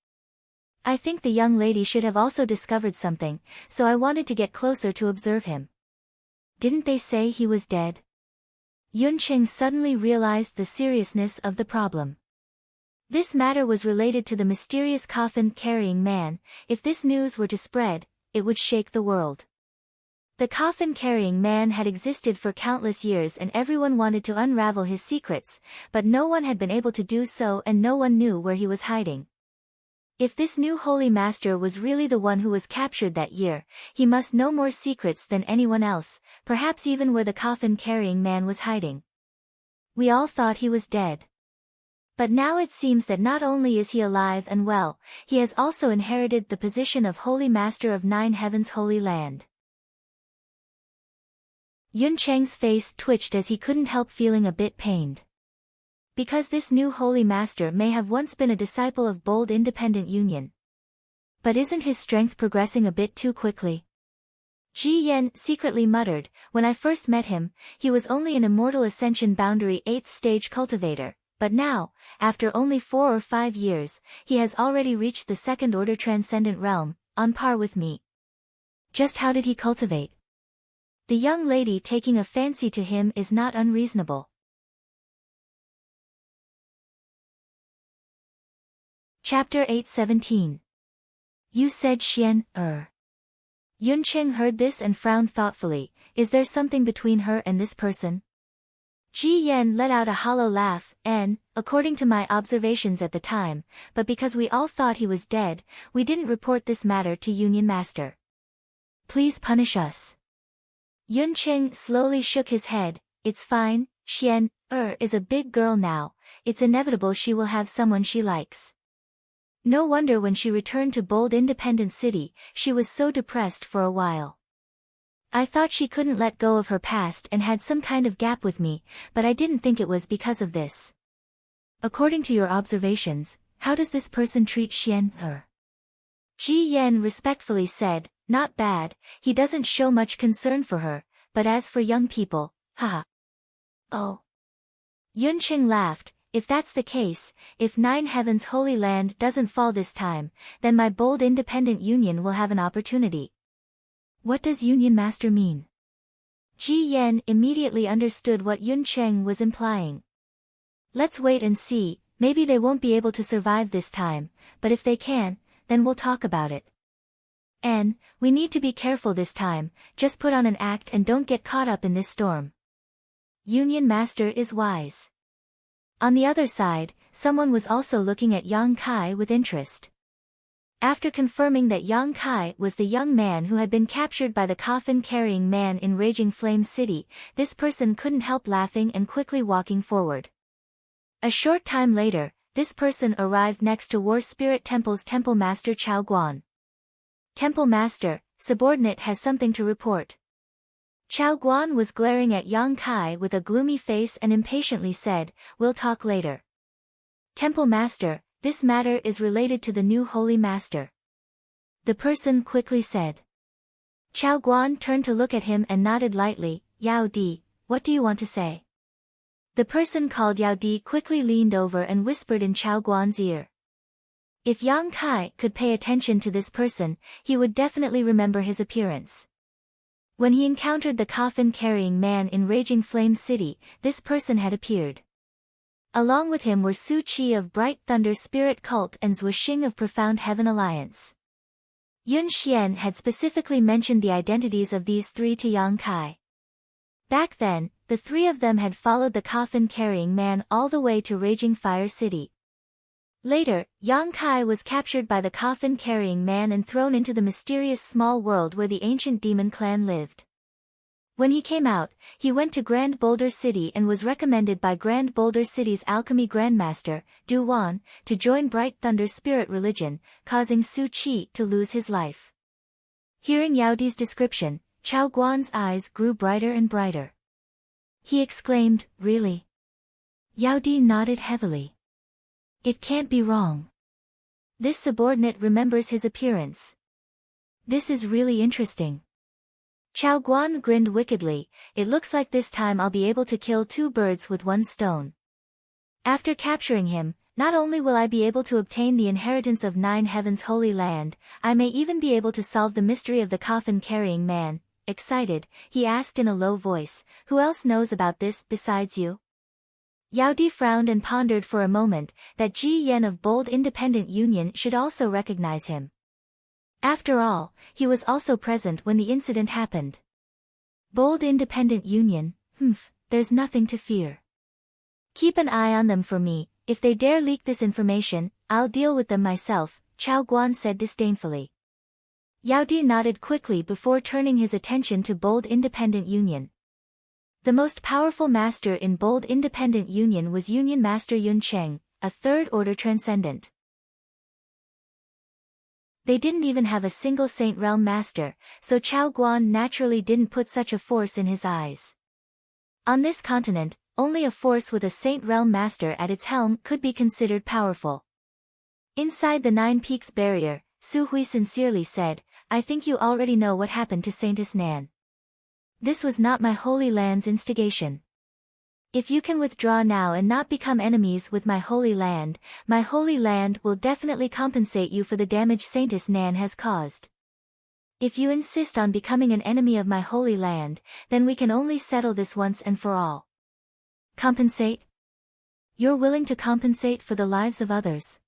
I think the young lady should have also discovered something, so I wanted to get closer to observe him." "Didn't they say he was dead?" Yun Cheng suddenly realized the seriousness of the problem. This matter was related to the mysterious coffin-carrying man. If this news were to spread, it would shake the world. The coffin-carrying man had existed for countless years and everyone wanted to unravel his secrets, but no one had been able to do so and no one knew where he was hiding. If this new holy master was really the one who was captured that year, he must know more secrets than anyone else, perhaps even where the coffin-carrying man was hiding. We all thought he was dead. But now it seems that not only is he alive and well, he has also inherited the position of Holy Master of 9 Heavens Holy Land. Yun Cheng's face twitched as he couldn't help feeling a bit pained. Because this new holy master may have once been a disciple of Bold Independent Union. But isn't his strength progressing a bit too quickly? Ji Yan secretly muttered, "When I first met him, he was only an Immortal Ascension Boundary 8th stage cultivator, but now, after only 4 or 5 years, he has already reached the second order transcendent realm, on par with me." "Just how did he cultivate?" "The young lady taking a fancy to him is not unreasonable." Chapter 8:17. You said Xian, Yun Cheng heard this and frowned thoughtfully. Is there something between her and this person? Ji Yan let out a hollow laugh, And, according to my observations at the time, but because we all thought he was dead, we didn't report this matter to Union Master. Please punish us. Yun Cheng slowly shook his head. It's fine, Xian is a big girl now, it's inevitable she will have someone she likes. No wonder when she returned to bold independent city, she was so depressed for a while. I thought she couldn't let go of her past and had some kind of gap with me, but I didn't think it was because of this. According to your observations, how does this person treat Xian Ji Yan respectfully said, not bad, he doesn't show much concern for her, but as for young people, haha. Oh. Yun Cheng laughed, if that's the case, if Nine Heavens Holy Land doesn't fall this time, then my bold independent union will have an opportunity. What does Union Master mean? Ji Yan immediately understood what Yun Cheng was implying. Let's wait and see, maybe they won't be able to survive this time, but if they can, then we'll talk about it. And, we need to be careful this time, just put on an act and don't get caught up in this storm. Union Master is wise. On the other side, someone was also looking at Yang Kai with interest. After confirming that Yang Kai was the young man who had been captured by the coffin-carrying man in Raging Flame City, this person couldn't help laughing and quickly walking forward. A short time later, this person arrived next to War Spirit Temple's Temple Master Chao Guan. Temple Master, subordinate has something to report. Chao Guan was glaring at Yang Kai with a gloomy face and impatiently said, we'll talk later. Temple Master, this matter is related to the new Holy Master. The person quickly said. Chao Guan turned to look at him and nodded lightly, Yao Di, what do you want to say? The person called Yao Di quickly leaned over and whispered in Chao Guan's ear. If Yang Kai could pay attention to this person, he would definitely remember his appearance. When he encountered the coffin-carrying man in Raging Flame City, this person had appeared. Along with him were Su Qi of Bright Thunder Spirit Cult and Zhui Xing of Profound Heaven Alliance. Yun Xian had specifically mentioned the identities of these three to Yang Kai. Back then, the three of them had followed the coffin-carrying man all the way to Raging Fire City. Later, Yang Kai was captured by the coffin-carrying man and thrown into the mysterious small world where the ancient demon clan lived. When he came out, he went to Grand Boulder City and was recommended by Grand Boulder City's alchemy grandmaster, Du Wan, to join Bright Thunder Spirit religion, causing Su Qi to lose his life. Hearing Yao Di's description, Chao Guan's eyes grew brighter and brighter. He exclaimed, really? Yao Di nodded heavily. It can't be wrong. This subordinate remembers his appearance. This is really interesting. Chao Guan grinned wickedly, it looks like this time I'll be able to kill two birds with one stone. After capturing him, not only will I be able to obtain the inheritance of Nine Heavens Holy Land, I may even be able to solve the mystery of the coffin-carrying man. Excited, he asked in a low voice, who else knows about this besides you? Yao Di frowned and pondered for a moment, that Ji Yan of Bold Independent Union should also recognize him. After all, he was also present when the incident happened. Bold Independent Union, there's nothing to fear. Keep an eye on them for me, if they dare leak this information, I'll deal with them myself, Chao Guan said disdainfully. Yao Di nodded quickly before turning his attention to Bold Independent Union. The most powerful master in Bold Independent Union was Union Master Yun Cheng, a third-order transcendent. They didn't even have a single Saint Realm master, so Chao Guan naturally didn't put such a force in his eyes. On this continent, only a force with a Saint Realm master at its helm could be considered powerful. Inside the Nine Peaks barrier, Su Hui sincerely said, I think you already know what happened to Saintess Nan. This was not my Holy Land's instigation. If you can withdraw now and not become enemies with my Holy Land will definitely compensate you for the damage Saintess Nan has caused. If you insist on becoming an enemy of my Holy Land, then we can only settle this once and for all. Compensate? You're willing to compensate for the lives of others.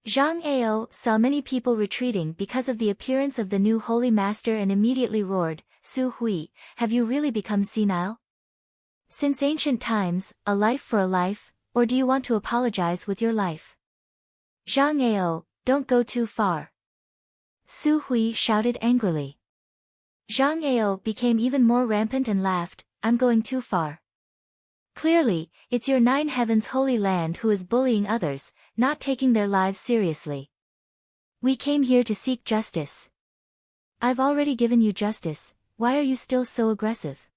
Zhang Ao saw many people retreating because of the appearance of the new Holy Master and immediately roared, Su Hui, have you really become senile? Since ancient times, a life for a life, Or do you want to apologize with your life? Zhang Ao, don't go too far. Su Hui shouted angrily. Zhang Ao became even more rampant and laughed, I'm going too far. Clearly, it's your nine heavens holy land who is bullying others, not taking their lives seriously. We came here to seek justice. I've already given you justice, why are you still so aggressive?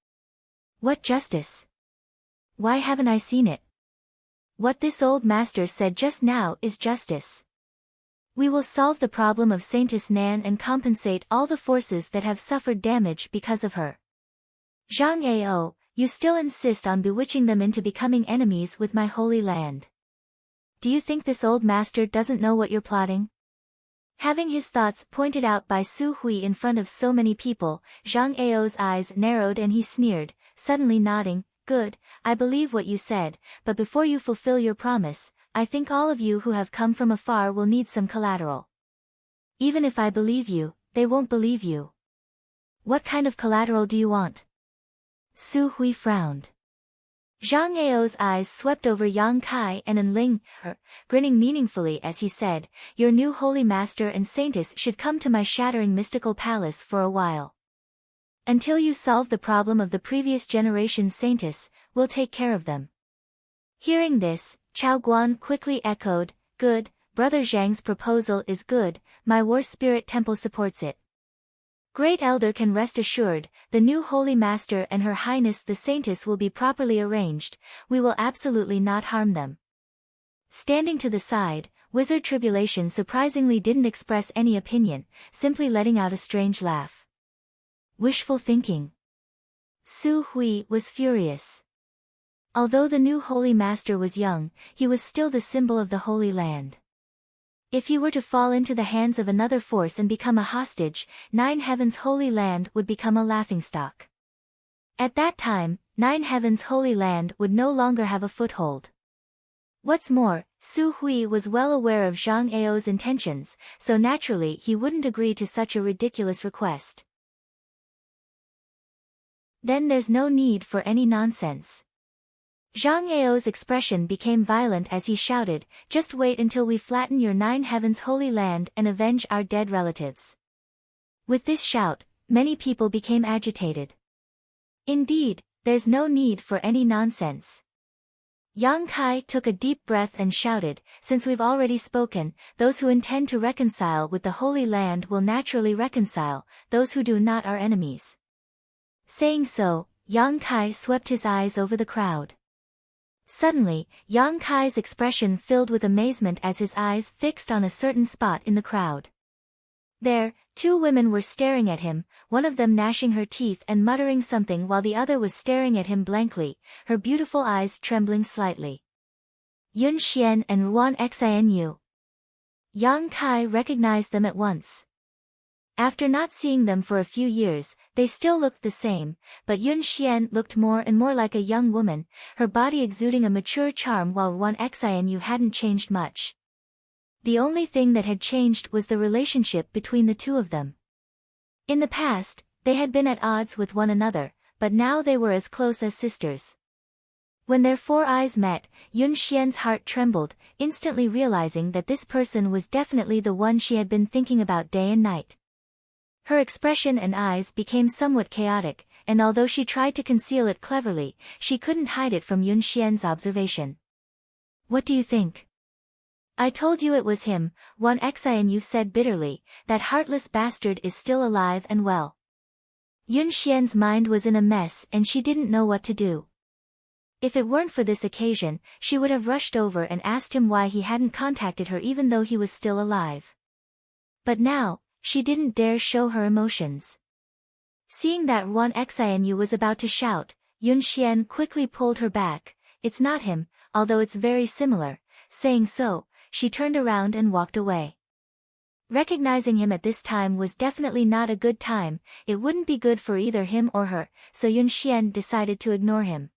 What justice? Why haven't I seen it? What this old master said just now is justice. We will solve the problem of Saintess Nan and compensate all the forces that have suffered damage because of her. Zhang Ao, you still insist on bewitching them into becoming enemies with my holy land. Do you think this old master doesn't know what you're plotting? Having his thoughts pointed out by Su Hui in front of so many people, Zhang Ao's eyes narrowed and he sneered, suddenly nodding, good, I believe what you said, but before you fulfill your promise, I think all of you who have come from afar will need some collateral. Even if I believe you, they won't believe you. What kind of collateral do you want? Su Hui frowned. Zhang Ao's eyes swept over Yang Kai and Enling, grinning meaningfully as he said, your new holy master and saintess should come to my shattering mystical palace for a while. Until you solve the problem of the previous generation's saintess, we'll take care of them. Hearing this, Chao Guan quickly echoed, good, Brother Zhang's proposal is good, my war spirit temple supports it. Great Elder can rest assured, the new Holy Master and Her Highness the Saintess will be properly arranged, we will absolutely not harm them. Standing to the side, Wizard Tribulation surprisingly didn't express any opinion, simply letting out a strange laugh. Wishful thinking. Su Hui was furious. Although the new Holy Master was young, he was still the symbol of the Holy Land. If he were to fall into the hands of another force and become a hostage, Nine Heavens Holy Land would become a laughingstock. At that time, Nine Heavens Holy Land would no longer have a foothold. What's more, Su Hui was well aware of Zhang Ao's intentions, so naturally he wouldn't agree to such a ridiculous request. Then there's no need for any nonsense. Zhang Ao's expression became violent as he shouted, just wait until we flatten your Nine Heavens Holy Land and avenge our dead relatives. With this shout, many people became agitated. Indeed, there's no need for any nonsense. Yang Kai took a deep breath and shouted, since we've already spoken, those who intend to reconcile with the Holy Land will naturally reconcile, those who do not are enemies. Saying so, Yang Kai swept his eyes over the crowd. Suddenly, Yang Kai's expression filled with amazement as his eyes fixed on a certain spot in the crowd. There, two women were staring at him, one of them gnashing her teeth and muttering something while the other was staring at him blankly, her beautiful eyes trembling slightly. Yun Xian and Ruan Xianyu. Yang Kai recognized them at once. After not seeing them for a few years, they still looked the same, but Yun Xian looked more and more like a young woman, her body exuding a mature charm while Ruan Xianyu hadn't changed much. The only thing that had changed was the relationship between the two of them. In the past, they had been at odds with one another, but now they were as close as sisters. When their four eyes met, Yun Xian's heart trembled, instantly realizing that this person was definitely the one she had been thinking about day and night. Her expression and eyes became somewhat chaotic, and although she tried to conceal it cleverly, she couldn't hide it from Yun Xian's observation. What do you think? I told you it was him, Ruan Xianyu said bitterly, that heartless bastard is still alive and well. Yun Xian's mind was in a mess and she didn't know what to do. If it weren't for this occasion, she would have rushed over and asked him why he hadn't contacted her even though he was still alive. But now, she didn't dare show her emotions. Seeing that Ruan Xianyu was about to shout, Yun Xian quickly pulled her back, it's not him, although it's very similar, saying so, she turned around and walked away. Recognizing him at this time was definitely not a good time, it wouldn't be good for either him or her, so Yun Xian decided to ignore him.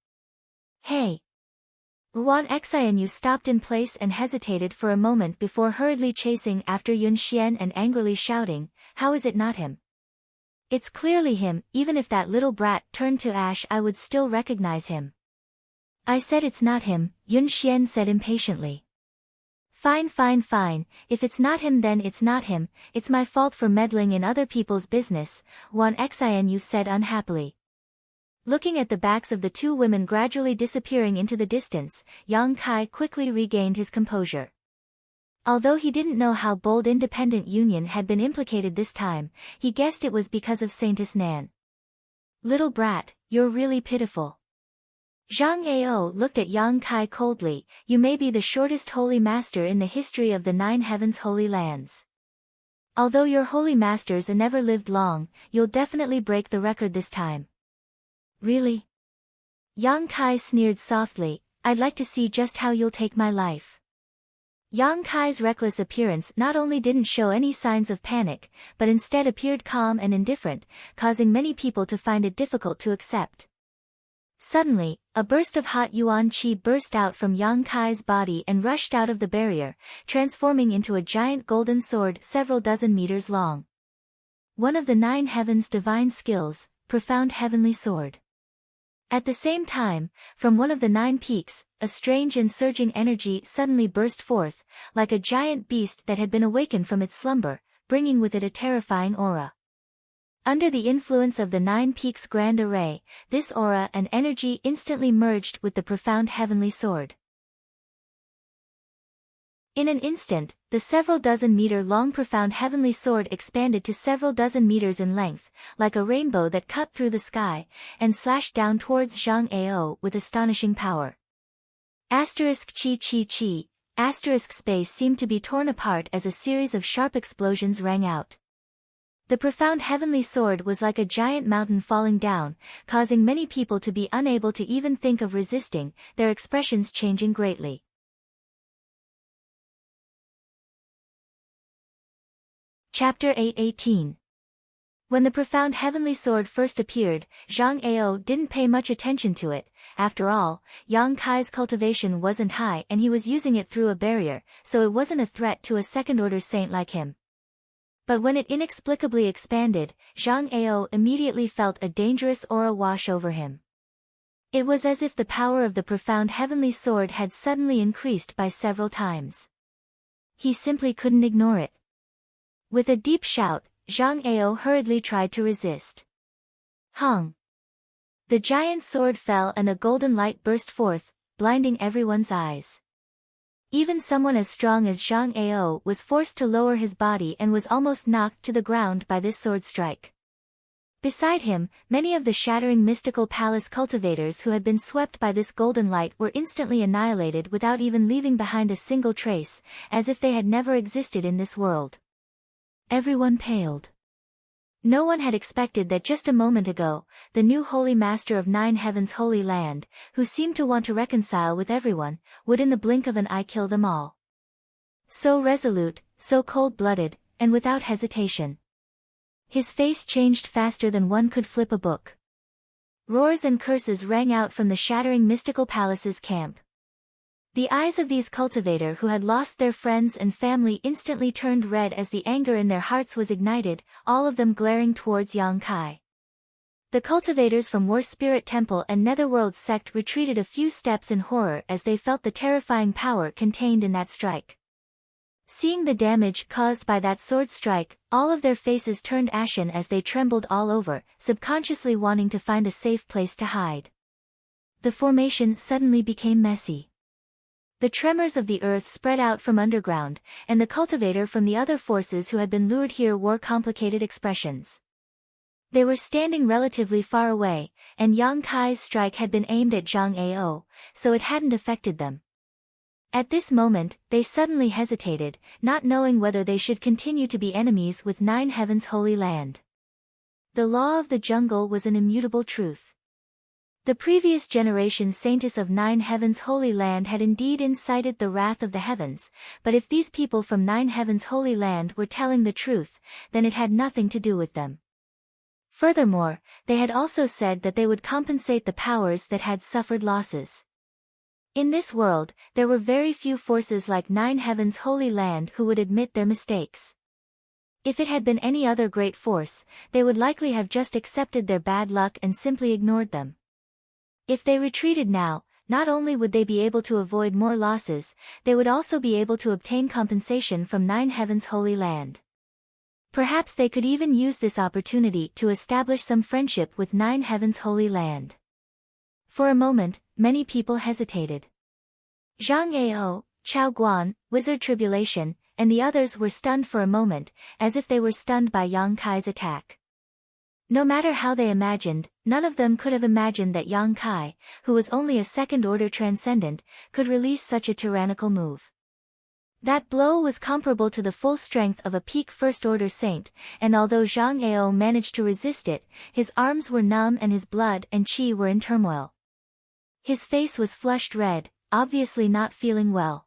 Hey! Ruan Xianyu stopped in place and hesitated for a moment before hurriedly chasing after Yun Xian and angrily shouting, how is it not him? It's clearly him, even if that little brat turned to ash I would still recognize him. I said it's not him, Yun Xian said impatiently. Fine, fine, fine, if it's not him then it's not him, it's my fault for meddling in other people's business, Wan Xianyu said unhappily. Looking at the backs of the two women gradually disappearing into the distance, Yang Kai quickly regained his composure. Although he didn't know how bold independent union had been implicated this time, he guessed it was because of Saintess Nan. Little brat, you're really pitiful. Zhang Ao looked at Yang Kai coldly, you may be the shortest holy master in the history of the 9 heavens holy lands. Although your holy masters never lived long, you'll definitely break the record this time. Really? Yang Kai sneered softly, I'd like to see just how you'll take my life. Yang Kai's reckless appearance not only didn't show any signs of panic, but instead appeared calm and indifferent, causing many people to find it difficult to accept. Suddenly, a burst of hot yuan qi burst out from Yang Kai's body and rushed out of the barrier, transforming into a giant golden sword several dozen meters long. One of the 9 heavens' divine skills, profound heavenly sword. At the same time, from one of the 9 peaks, a strange and surging energy suddenly burst forth, like a giant beast that had been awakened from its slumber, bringing with it a terrifying aura. Under the influence of the 9 peaks grand array, this aura and energy instantly merged with the profound heavenly sword. In an instant, the several dozen meter long profound heavenly sword expanded to several dozen meters in length, like a rainbow that cut through the sky, and slashed down towards Zhang Ao with astonishing power. Asterisk chi chi chi, asterisk space seemed to be torn apart as a series of sharp explosions rang out. The profound heavenly sword was like a giant mountain falling down, causing many people to be unable to even think of resisting, their expressions changing greatly. Chapter 8:18. When the profound heavenly sword first appeared, Zhang Ao didn't pay much attention to it. After all, Yang Kai's cultivation wasn't high and he was using it through a barrier, so it wasn't a threat to a second-order saint like him. But when it inexplicably expanded, Zhang Ao immediately felt a dangerous aura wash over him. It was as if the power of the profound heavenly sword had suddenly increased by several times. He simply couldn't ignore it. With a deep shout, Zhang Ao hurriedly tried to resist. Hung! The giant sword fell and a golden light burst forth, blinding everyone's eyes. Even someone as strong as Zhang Ao was forced to lower his body and was almost knocked to the ground by this sword strike. Beside him, many of the shattering mystical palace cultivators who had been swept by this golden light were instantly annihilated without even leaving behind a single trace, as if they had never existed in this world. Everyone paled. No one had expected that just a moment ago, the new holy master of 9 heavens holy land, who seemed to want to reconcile with everyone, would in the blink of an eye kill them all. So resolute, so cold-blooded, and without hesitation. His face changed faster than one could flip a book. Roars and curses rang out from the shattering mystical palace's camp. The eyes of these cultivators who had lost their friends and family instantly turned red as the anger in their hearts was ignited, all of them glaring towards Yang Kai. The cultivators from War Spirit Temple and Netherworld sect retreated a few steps in horror as they felt the terrifying power contained in that strike. Seeing the damage caused by that sword strike, all of their faces turned ashen as they trembled all over, subconsciously wanting to find a safe place to hide. The formation suddenly became messy. The tremors of the earth spread out from underground, and the cultivator from the other forces who had been lured here wore complicated expressions. They were standing relatively far away, and Yang Kai's strike had been aimed at Zhang Ao, so it hadn't affected them. At this moment, they suddenly hesitated, not knowing whether they should continue to be enemies with 9 heavens holy land. The law of the jungle was an immutable truth. The previous generation saintess of 9 heavens holy land had indeed incited the wrath of the heavens, but if these people from 9 heavens holy land were telling the truth, then it had nothing to do with them. Furthermore, they had also said that they would compensate the powers that had suffered losses. In this world, there were very few forces like 9 heavens holy land who would admit their mistakes. If it had been any other great force, they would likely have just accepted their bad luck and simply ignored them. If they retreated now, not only would they be able to avoid more losses, they would also be able to obtain compensation from Nine Heavens' Holy Land. Perhaps they could even use this opportunity to establish some friendship with Nine Heavens' Holy Land. For a moment, many people hesitated. Zhang Ao, Chao Guan, Wizard Tribulation, and the others were stunned for a moment, as if they were stunned by Yang Kai's attack. No matter how they imagined, none of them could have imagined that Yang Kai, who was only a second-order transcendent, could release such a tyrannical move. That blow was comparable to the full strength of a peak first-order saint, and although Zhang Ao managed to resist it, his arms were numb and his blood and qi were in turmoil. His face was flushed red, obviously not feeling well.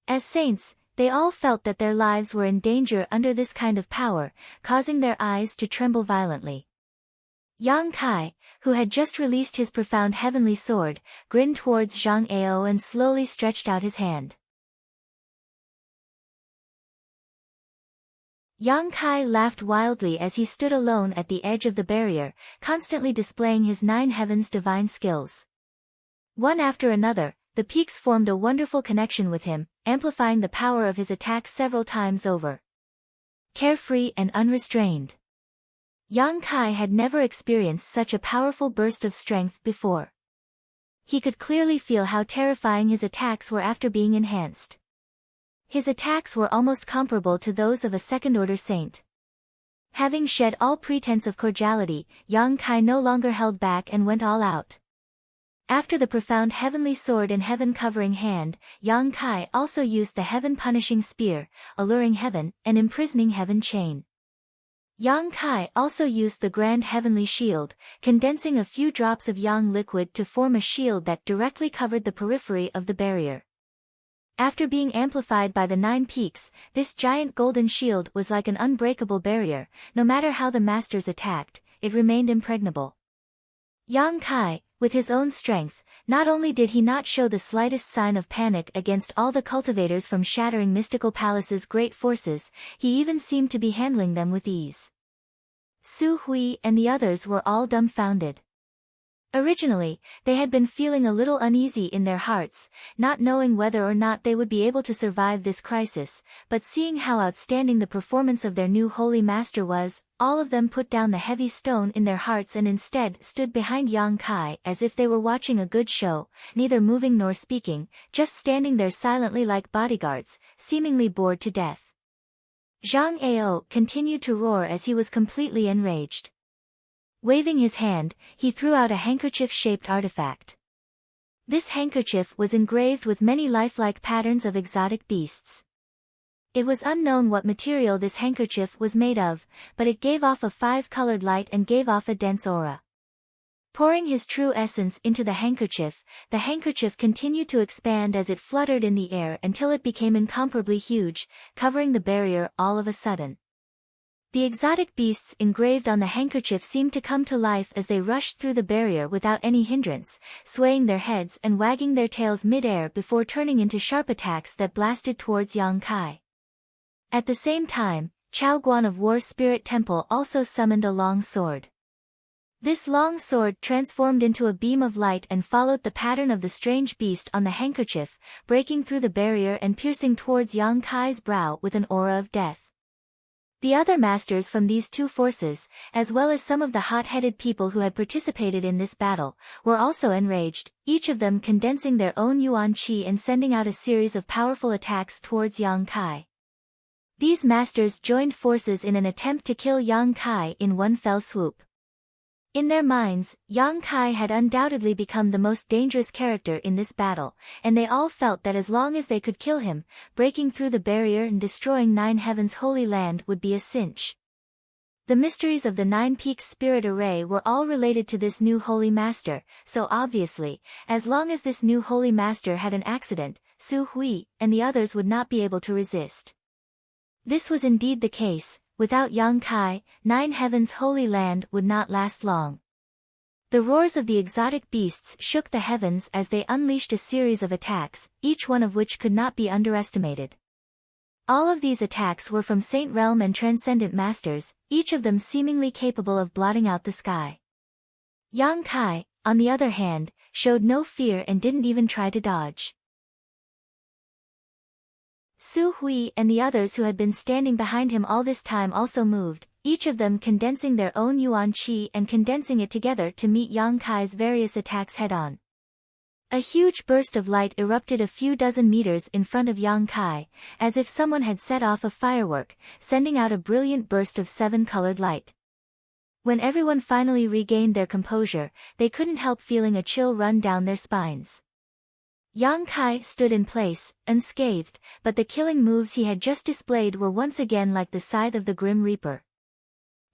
As saints, they all felt that their lives were in danger under this kind of power, causing their eyes to tremble violently. Yang Kai, who had just released his profound heavenly sword, grinned towards Zhang Ao and slowly stretched out his hand. Yang Kai laughed wildly as he stood alone at the edge of the barrier, constantly displaying his Nine Heavens divine skills. One after another, the peaks formed a wonderful connection with him, amplifying the power of his attacks several times over. Carefree and unrestrained. Yang Kai had never experienced such a powerful burst of strength before. He could clearly feel how terrifying his attacks were after being enhanced. His attacks were almost comparable to those of a second-order saint. Having shed all pretense of cordiality, Yang Kai no longer held back and went all out. After the profound heavenly sword and heaven-covering hand, Yang Kai also used the heaven-punishing spear, alluring heaven, and imprisoning heaven chain. Yang Kai also used the grand heavenly shield, condensing a few drops of yang liquid to form a shield that directly covered the periphery of the barrier. After being amplified by the 9 peaks, this giant golden shield was like an unbreakable barrier. No matter how the masters attacked, it remained impregnable. Yang Kai, with his own strength, not only did he not show the slightest sign of panic against all the cultivators from shattering Mystical Palace's great forces, he even seemed to be handling them with ease. Su Hui and the others were all dumbfounded. Originally, they had been feeling a little uneasy in their hearts, not knowing whether or not they would be able to survive this crisis, but seeing how outstanding the performance of their new holy master was, all of them put down the heavy stone in their hearts and instead stood behind Yang Kai as if they were watching a good show, neither moving nor speaking, just standing there silently like bodyguards, seemingly bored to death. Zhang Ao continued to roar as he was completely enraged. Waving his hand, he threw out a handkerchief-shaped artifact. This handkerchief was engraved with many lifelike patterns of exotic beasts. It was unknown what material this handkerchief was made of, but it gave off a 5-colored light and gave off a dense aura. Pouring his true essence into the handkerchief continued to expand as it fluttered in the air until it became incomparably huge, covering the barrier all of a sudden. The exotic beasts engraved on the handkerchief seemed to come to life as they rushed through the barrier without any hindrance, swaying their heads and wagging their tails mid-air before turning into sharp attacks that blasted towards Yang Kai. At the same time, Chao Guan of War Spirit Temple also summoned a long sword. This long sword transformed into a beam of light and followed the pattern of the strange beast on the handkerchief, breaking through the barrier and piercing towards Yang Kai's brow with an aura of death. The other masters from these two forces, as well as some of the hot-headed people who had participated in this battle, were also enraged, each of them condensing their own yuan qi and sending out a series of powerful attacks towards Yang Kai. These masters joined forces in an attempt to kill Yang Kai in one fell swoop. In their minds, Yang Kai had undoubtedly become the most dangerous character in this battle, and they all felt that as long as they could kill him, breaking through the barrier and destroying Nine Heavens' Holy Land would be a cinch. The mysteries of the 9 Peaks Spirit Array were all related to this new Holy Master, so obviously, as long as this new Holy Master had an accident, Su Hui and the others would not be able to resist. This was indeed the case. Without Yang Kai, Nine Heavens' Holy Land would not last long. The roars of the exotic beasts shook the heavens as they unleashed a series of attacks, each one of which could not be underestimated. All of these attacks were from Saint Realm and Transcendent Masters, each of them seemingly capable of blotting out the sky. Yang Kai, on the other hand, showed no fear and didn't even try to dodge. Su Hui and the others who had been standing behind him all this time also moved, each of them condensing their own yuan qi and condensing it together to meet Yang Kai's various attacks head-on. A huge burst of light erupted a few dozen meters in front of Yang Kai, as if someone had set off a firework, sending out a brilliant burst of 7-colored light. When everyone finally regained their composure, they couldn't help feeling a chill run down their spines. Yang Kai stood in place, unscathed, but the killing moves he had just displayed were once again like the scythe of the Grim Reaper.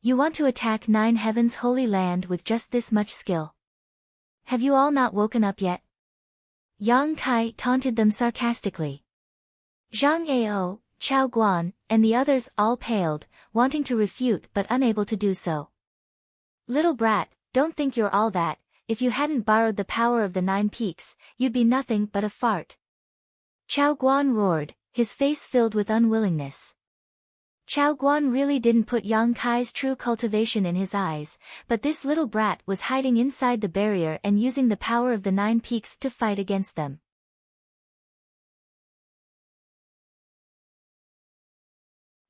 You want to attack 9 Heavens Holy Land with just this much skill? Have you all not woken up yet? Yang Kai taunted them sarcastically. Zhang Ao, Chao Guan, and the others all paled, wanting to refute but unable to do so. Little brat, don't think you're all that. If you hadn't borrowed the power of the 9 peaks, you'd be nothing but a fart. Chao Guan roared, his face filled with unwillingness. Chao Guan really didn't put Yang Kai's true cultivation in his eyes, but this little brat was hiding inside the barrier and using the power of the 9 peaks to fight against them.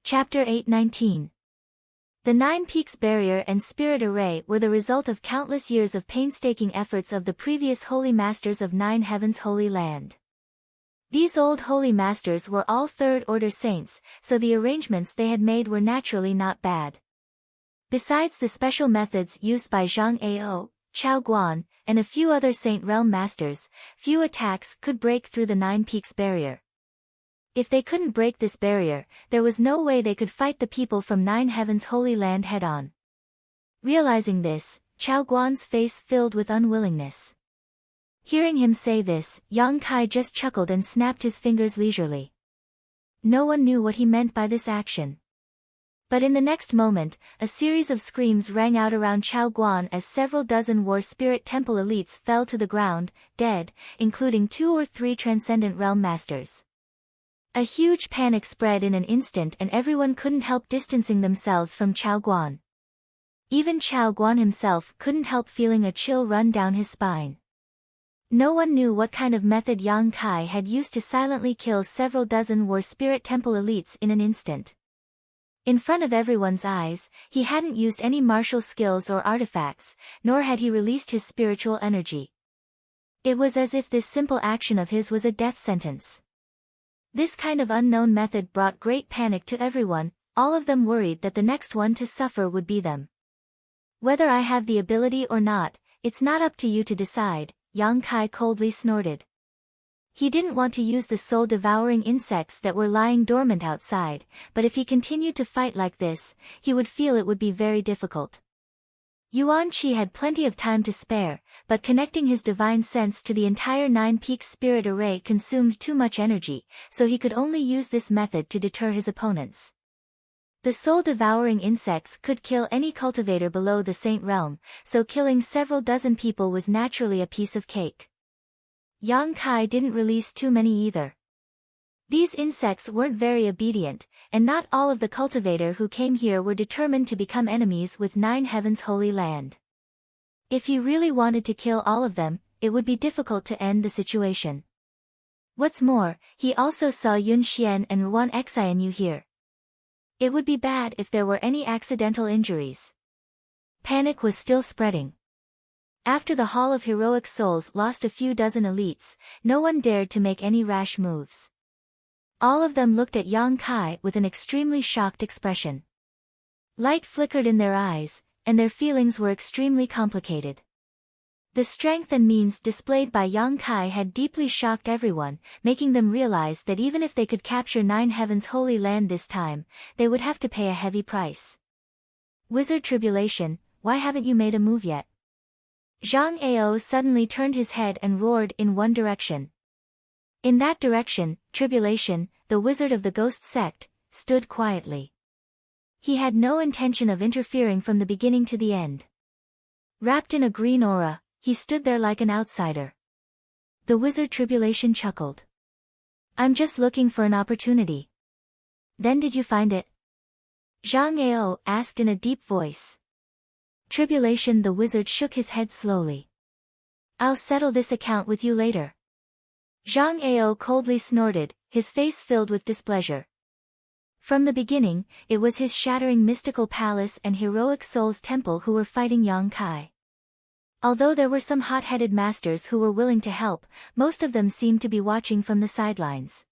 Chapter 8:19. The 9 Peaks Barrier and Spirit Array were the result of countless years of painstaking efforts of the previous Holy Masters of 9 Heavens Holy Land. These old Holy Masters were all third-order saints, so the arrangements they had made were naturally not bad. Besides the special methods used by Zhang Ao, Chao Guan, and a few other Saint Realm Masters, few attacks could break through the 9 Peaks Barrier. If they couldn't break this barrier, there was no way they could fight the people from 9 Heavens Holy Land head-on. Realizing this, Chao Guan's face filled with unwillingness. Hearing him say this, Yang Kai just chuckled and snapped his fingers leisurely. No one knew what he meant by this action. But in the next moment, a series of screams rang out around Chao Guan as several dozen War Spirit Temple elites fell to the ground, dead, including 2 or 3 Transcendent Realm Masters. A huge panic spread in an instant and everyone couldn't help distancing themselves from Chao Guan. Even Chao Guan himself couldn't help feeling a chill run down his spine. No one knew what kind of method Yang Kai had used to silently kill several dozen War Spirit Temple elites in an instant. In front of everyone's eyes, he hadn't used any martial skills or artifacts, nor had he released his spiritual energy. It was as if this simple action of his was a death sentence. This kind of unknown method brought great panic to everyone, all of them worried that the next one to suffer would be them. Whether I have the ability or not, it's not up to you to decide, Yang Kai coldly snorted. He didn't want to use the soul-devouring insects that were lying dormant outside, but if he continued to fight like this, he would feel it would be very difficult. Yuan Qi had plenty of time to spare, but connecting his divine sense to the entire 9 Peaks Spirit Array consumed too much energy, so he could only use this method to deter his opponents. The soul-devouring insects could kill any cultivator below the Saint Realm, so killing several dozen people was naturally a piece of cake. Yang Kai didn't release too many either. These insects weren't very obedient, and not all of the cultivator who came here were determined to become enemies with 9 Heavens Holy Land. If he really wanted to kill all of them, it would be difficult to end the situation. What's more, he also saw Yun Xian and Ruan Xianyu here. It would be bad if there were any accidental injuries. Panic was still spreading. After the Hall of Heroic Souls lost a few dozen elites, no one dared to make any rash moves. All of them looked at Yang Kai with an extremely shocked expression. Light flickered in their eyes, and their feelings were extremely complicated. The strength and means displayed by Yang Kai had deeply shocked everyone, making them realize that even if they could capture 9 Heavens Holy Land this time, they would have to pay a heavy price. Wizard Tribulation, why haven't you made a move yet? Zhang Ao suddenly turned his head and roared in one direction. In that direction, Tribulation, the wizard of the Ghost Sect, stood quietly. He had no intention of interfering from the beginning to the end. Wrapped in a green aura, he stood there like an outsider. The wizard Tribulation chuckled. I'm just looking for an opportunity. Then did you find it? Zhang Ao asked in a deep voice. Tribulation the wizard shook his head slowly. I'll settle this account with you later. Zhang Ao coldly snorted, his face filled with displeasure. From the beginning, it was his shattering mystical palace and heroic soul's temple who were fighting Yang Kai. Although there were some hot-headed masters who were willing to help, most of them seemed to be watching from the sidelines.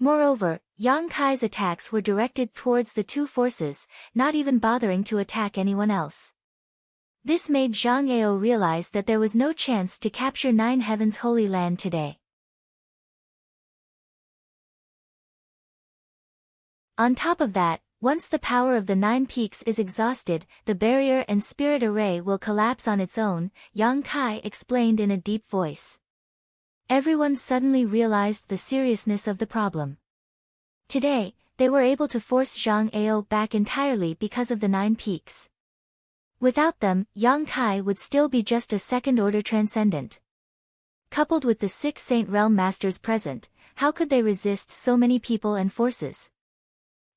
Moreover, Yang Kai's attacks were directed towards the two forces, not even bothering to attack anyone else. This made Zhang Ao realize that there was no chance to capture Nine Heavens' Holy Land today. On top of that, once the power of the Nine Peaks is exhausted, the barrier and spirit array will collapse on its own, Yang Kai explained in a deep voice. Everyone suddenly realized the seriousness of the problem. Today, they were able to force Zhang Ao back entirely because of the Nine Peaks. Without them, Yang Kai would still be just a second-order transcendent. Coupled with the 6 Saint Realm Masters present, how could they resist so many people and forces?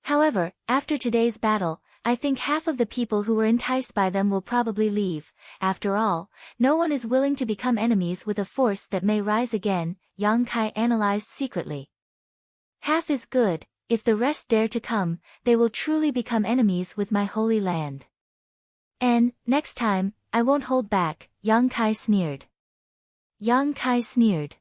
However, after today's battle, I think half of the people who were enticed by them will probably leave. After all, no one is willing to become enemies with a force that may rise again, Yang Kai analyzed secretly. Half is good, if the rest dare to come, they will truly become enemies with my holy land. And, next time, I won't hold back, Yang Kai sneered. Yang Kai sneered.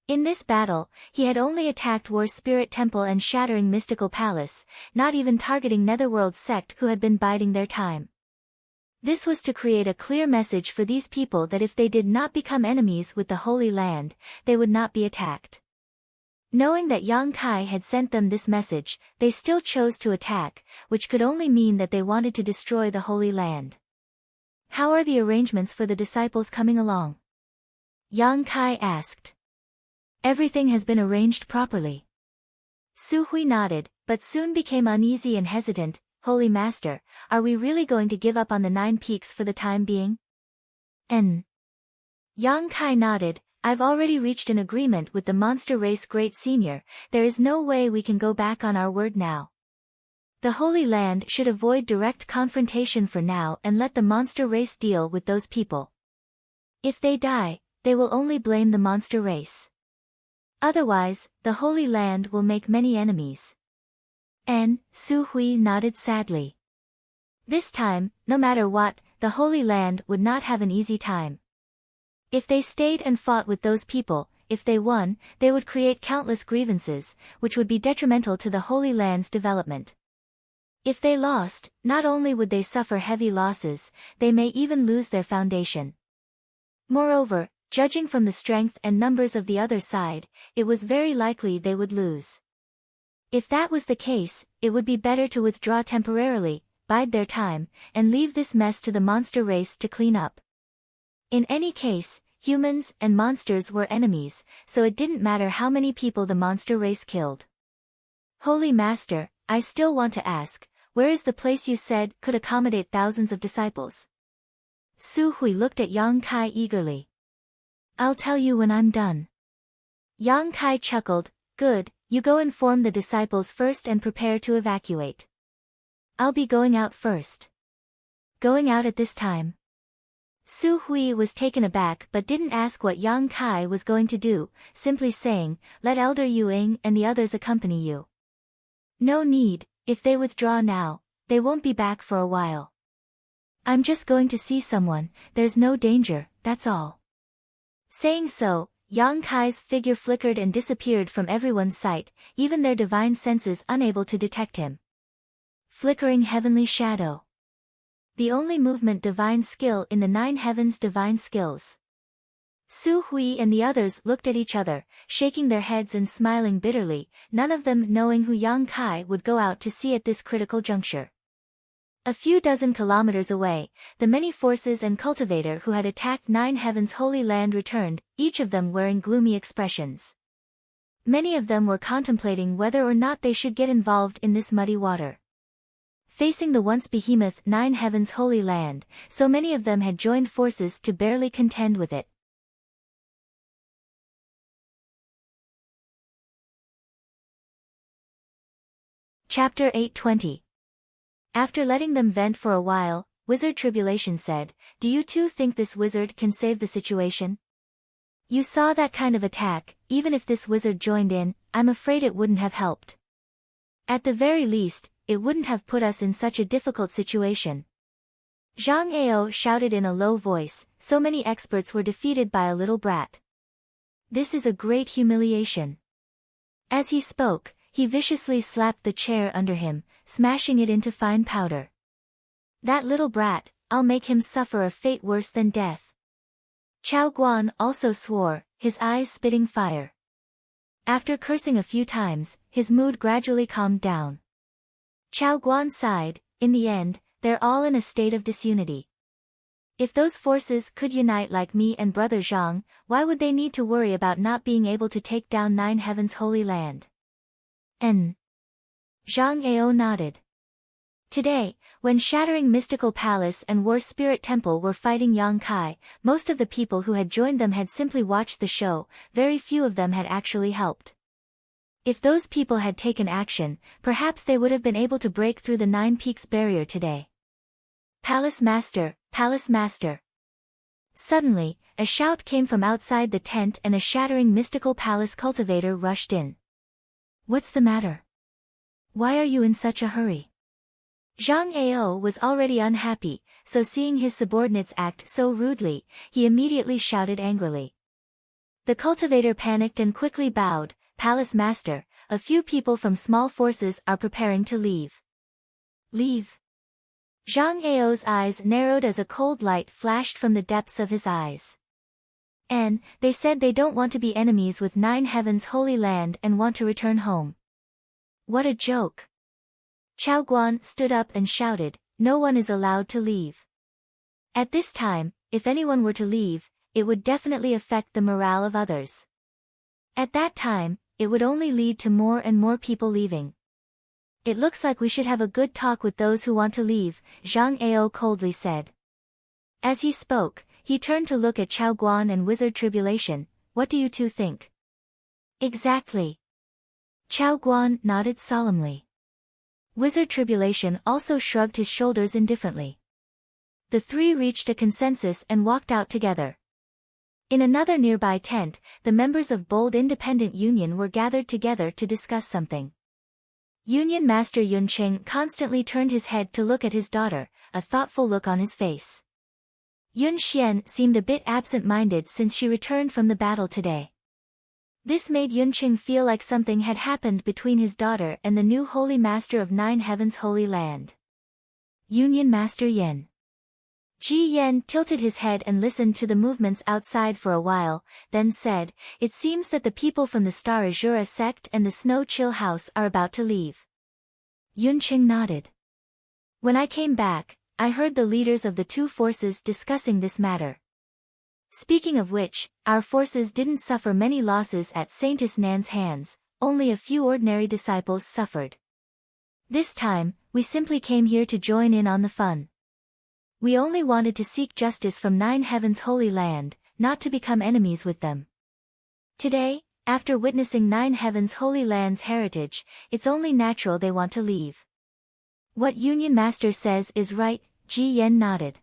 In this battle, he had only attacked War Spirit Temple and Shattering Mystical Palace, not even targeting Netherworld sect who had been biding their time. This was to create a clear message for these people that if they did not become enemies with the Holy Land, they would not be attacked. Knowing that Yang Kai had sent them this message, they still chose to attack, which could only mean that they wanted to destroy the Holy Land. How are the arrangements for the disciples coming along? Yang Kai asked. Everything has been arranged properly. Su Hui nodded, but soon became uneasy and hesitant. Holy Master, are we really going to give up on the 9 Peaks for the time being? Yang Kai nodded. I've already reached an agreement with the monster race Great Senior, there is no way we can go back on our word now. The Holy Land should avoid direct confrontation for now and let the monster race deal with those people. If they die, they will only blame the monster race. Otherwise, the Holy Land will make many enemies. Su Hui nodded sadly. This time, no matter what, the Holy Land would not have an easy time. If they stayed and fought with those people, if they won, they would create countless grievances, which would be detrimental to the Holy Land's development. If they lost, not only would they suffer heavy losses, they may even lose their foundation. Moreover, judging from the strength and numbers of the other side, it was very likely they would lose. If that was the case, it would be better to withdraw temporarily, bide their time, and leave this mess to the monster race to clean up. In any case, humans and monsters were enemies, so it didn't matter how many people the monster race killed. Holy Master, I still want to ask, where is the place you said could accommodate thousands of disciples? Su Hui looked at Yang Kai eagerly. I'll tell you when I'm done. Yang Kai chuckled, good, you go inform the disciples first and prepare to evacuate. I'll be going out first. Going out at this time? Su Hui was taken aback but didn't ask what Yang Kai was going to do, simply saying, let Elder Yuing and the others accompany you. No need, if they withdraw now, they won't be back for a while. I'm just going to see someone, there's no danger, that's all. Saying so, Yang Kai's figure flickered and disappeared from everyone's sight, even their divine senses unable to detect him. Flickering heavenly shadow. The only movement divine skill in the 9 heavens divine skills. Su Hui and the others looked at each other, shaking their heads and smiling bitterly, none of them knowing who Yang Kai would go out to see at this critical juncture. A few dozen kilometers away, the many forces and cultivator who had attacked 9 Heavens' Holy Land returned, each of them wearing gloomy expressions. Many of them were contemplating whether or not they should get involved in this muddy water. Facing the once behemoth 9 Heavens' Holy Land, so many of them had joined forces to barely contend with it. Chapter 820. After letting them vent for a while, Wizard Tribulation said, "Do you two think this wizard can save the situation? You saw that kind of attack, even if this wizard joined in, I'm afraid it wouldn't have helped. At the very least, it wouldn't have put us in such a difficult situation." Zhang Ao shouted in a low voice, "So many experts were defeated by a little brat. This is a great humiliation." As he spoke, he viciously slapped the chair under him, smashing it into fine powder. "That little brat, I'll make him suffer a fate worse than death." Chao Guan also swore, his eyes spitting fire. After cursing a few times, his mood gradually calmed down. Chao Guan sighed, "In the end, they're all in a state of disunity. If those forces could unite like me and brother Zhang, why would they need to worry about not being able to take down Nine Heavens' Holy Land?" Zhang Ao nodded. Today, when Shattering Mystical Palace and War Spirit Temple were fighting Yang Kai, most of the people who had joined them had simply watched the show, very few of them had actually helped. If those people had taken action, perhaps they would have been able to break through the Nine Peaks barrier today. "Palace Master, Palace Master." Suddenly, a shout came from outside the tent and a Shattering Mystical Palace cultivator rushed in. "What's the matter? Why are you in such a hurry?" Zhang Ao was already unhappy, so seeing his subordinates act so rudely, he immediately shouted angrily. The cultivator panicked and quickly bowed, "Palace Master, a few people from small forces are preparing to leave." "Leave?" Zhang Ao's eyes narrowed as a cold light flashed from the depths of his eyes. "And they said they don't want to be enemies with Nine Heavens' Holy Land and want to return home." What a joke! Chao Guan stood up and shouted, "No one is allowed to leave." At this time, if anyone were to leave, it would definitely affect the morale of others. At that time, it would only lead to more and more people leaving. "It looks like we should have a good talk with those who want to leave," Zhang Ao coldly said. As he spoke, he turned to look at Chao Guan and Wizard Tribulation. "What do you two think?" "Exactly." Chao Guan nodded solemnly. Wizard Tribulation also shrugged his shoulders indifferently. The three reached a consensus and walked out together. In another nearby tent, the members of Bold Independent Union were gathered together to discuss something. Union Master Yunqing constantly turned his head to look at his daughter, a thoughtful look on his face. Yun Xian seemed a bit absent-minded since she returned from the battle today. This made Yunqing feel like something had happened between his daughter and the new Holy Master of Nine Heavens' Holy Land. Union Master Yen. Ji Yen tilted his head and listened to the movements outside for a while, then said, "It seems that the people from the Star Azura sect and the Snow Chill House are about to leave." Yunqing nodded. "When I came back, I heard the leaders of the two forces discussing this matter. Speaking of which, our forces didn't suffer many losses at Saintess Nan's hands, only a few ordinary disciples suffered. This time, we simply came here to join in on the fun. We only wanted to seek justice from Nine Heavens' Holy Land, not to become enemies with them. Today, after witnessing Nine Heavens' Holy Land's heritage, it's only natural they want to leave." "What Union Master says is right," Ji Yen nodded.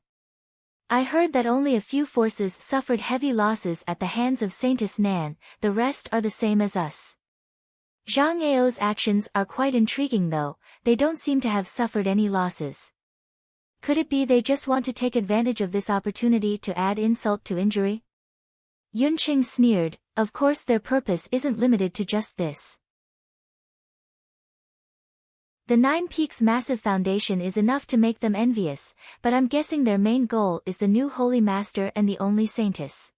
"I heard that only a few forces suffered heavy losses at the hands of Saintess Nan, the rest are the same as us. Zhang Ao's actions are quite intriguing though, they don't seem to have suffered any losses. Could it be they just want to take advantage of this opportunity to add insult to injury?" Yunqing sneered, "Of course their purpose isn't limited to just this. The Nine Peaks massive foundation is enough to make them envious, but I'm guessing their main goal is the new Holy Master and the only Saintess.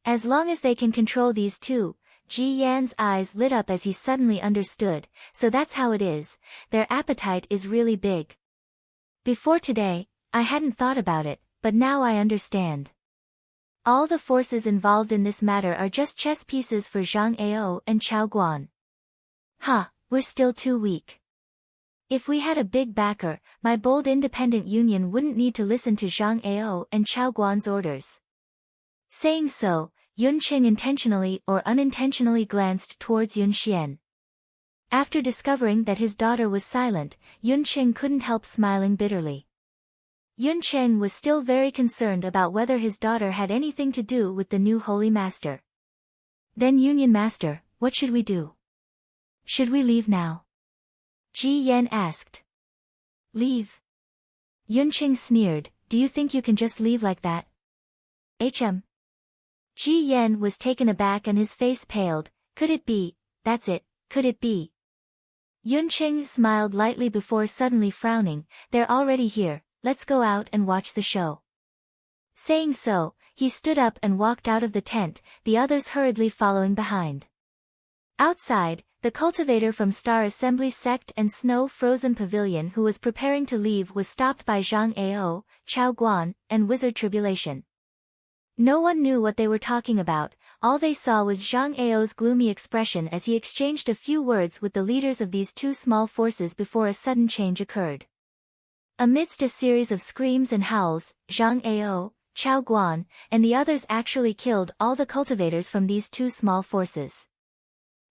As long as they can control these two," Ji Yan's eyes lit up as he suddenly understood, "so that's how it is, their appetite is really big. Before today, I hadn't thought about it, but now I understand. All the forces involved in this matter are just chess pieces for Zhang Ao and Chao Guan. We're still too weak. If we had a big backer, my Bold Independent Union wouldn't need to listen to Zhang Ao and Chao Guan's orders." Saying so, Yunqing intentionally or unintentionally glanced towards Yun Xian. After discovering that his daughter was silent, Yunqing couldn't help smiling bitterly. Yun Cheng was still very concerned about whether his daughter had anything to do with the new holy master. Then Union Master, what should we do? Should we leave now? Ji Yan asked. Leave? Yun Cheng sneered, do you think you can just leave like that? Ji Yan was taken aback and his face paled. Could it be? That's it, could it be? Yun Cheng smiled lightly before suddenly frowning. They're already here, let's go out and watch the show. Saying so, he stood up and walked out of the tent, the others hurriedly following behind. Outside, the cultivator from Star Assembly Sect and Snow Frozen Pavilion who was preparing to leave was stopped by Zhang Ao, Chao Guan, and Wizard Tribulation. No one knew what they were talking about, all they saw was Zhang Ao's gloomy expression as he exchanged a few words with the leaders of these two small forces before a sudden change occurred. Amidst a series of screams and howls, Zhang Ao, Chao Guan, and the others actually killed all the cultivators from these two small forces.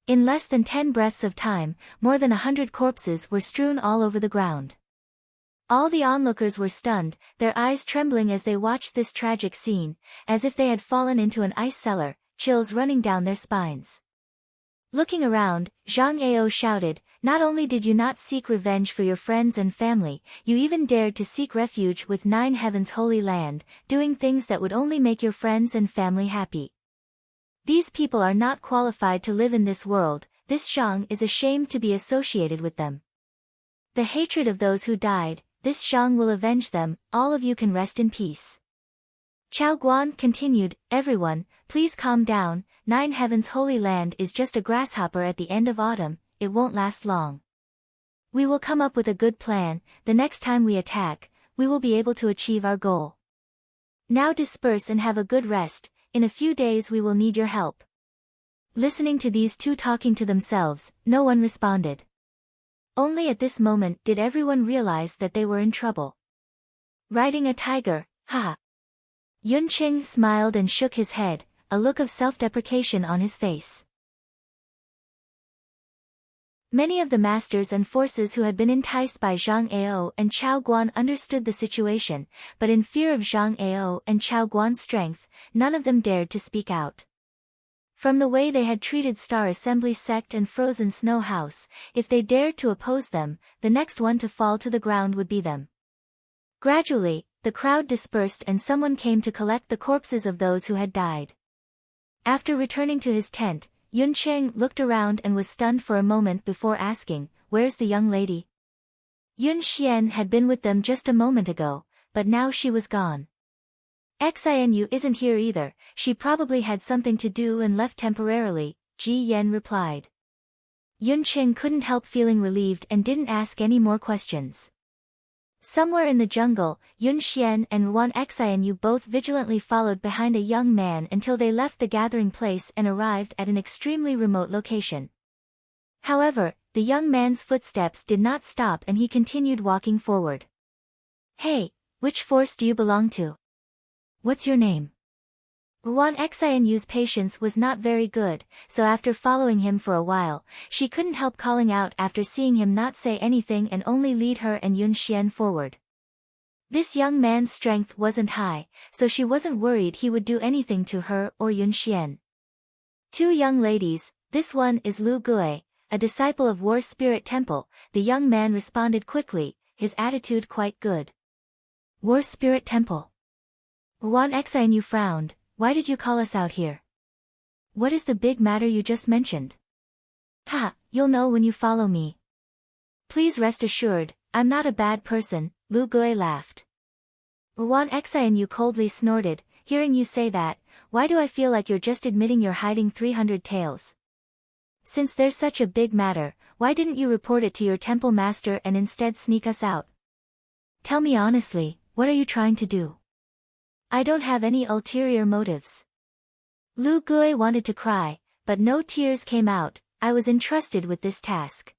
In less than 10 breaths of time, more than 100 corpses were strewn all over the ground. All the onlookers were stunned, their eyes trembling as they watched this tragic scene, as if they had fallen into an ice cellar, chills running down their spines. Looking around, Zhang Ao shouted, not only did you not seek revenge for your friends and family, you even dared to seek refuge with 9 Heavens Holy Land, doing things that would only make your friends and family happy. These people are not qualified to live in this world, this Zhang is ashamed to be associated with them. The hatred of those who died, this Zhang will avenge them, all of you can rest in peace. Chao Guan continued, everyone, please calm down, 9 Heavens Holy Land is just a grasshopper at the end of autumn, it won't last long. We will come up with a good plan, the next time we attack, we will be able to achieve our goal. Now disperse and have a good rest, in a few days we will need your help. Listening to these two talking to themselves, no one responded. Only at this moment did everyone realize that they were in trouble. Riding a tiger, haha. Yun Cheng smiled and shook his head, a look of self-deprecation on his face. Many of the masters and forces who had been enticed by Zhang Ao and Chao Guan understood the situation, but in fear of Zhang Ao and Chao Guan's strength, none of them dared to speak out. From the way they had treated Star Assembly Sect and Frozen Snow House, if they dared to oppose them, the next one to fall to the ground would be them. Gradually, the crowd dispersed and someone came to collect the corpses of those who had died. After returning to his tent, Yun Cheng looked around and was stunned for a moment before asking, where's the young lady? Yun Xian had been with them just a moment ago, but now she was gone. Xinu isn't here either, she probably had something to do and left temporarily, Ji Yan replied. Yun Cheng couldn't help feeling relieved and didn't ask any more questions. Somewhere in the jungle, Yun Xian and Wan Xinu both vigilantly followed behind a young man until they left the gathering place and arrived at an extremely remote location. However, the young man's footsteps did not stop and he continued walking forward. Hey, which force do you belong to? What's your name? Wan Xinu's patience was not very good, so after following him for a while, she couldn't help calling out after seeing him not say anything and only lead her and Yun Xian forward. This young man's strength wasn't high, so she wasn't worried he would do anything to her or Yun Xian. 2 young ladies, this one is Lu Gui, a disciple of War Spirit Temple, the young man responded quickly, his attitude quite good. War Spirit Temple. Wan Xinu frowned. Why did you call us out here? What is the big matter you just mentioned? Ha, you'll know when you follow me. Please rest assured, I'm not a bad person, Lu Gui laughed. Wan Xinu coldly snorted, hearing you say that, why do I feel like you're just admitting you're hiding 300 taels? Since there's such a big matter, why didn't you report it to your temple master and instead sneak us out? Tell me honestly, what are you trying to do? I don't have any ulterior motives. Lu Gui wanted to cry, but no tears came out, I was entrusted with this task.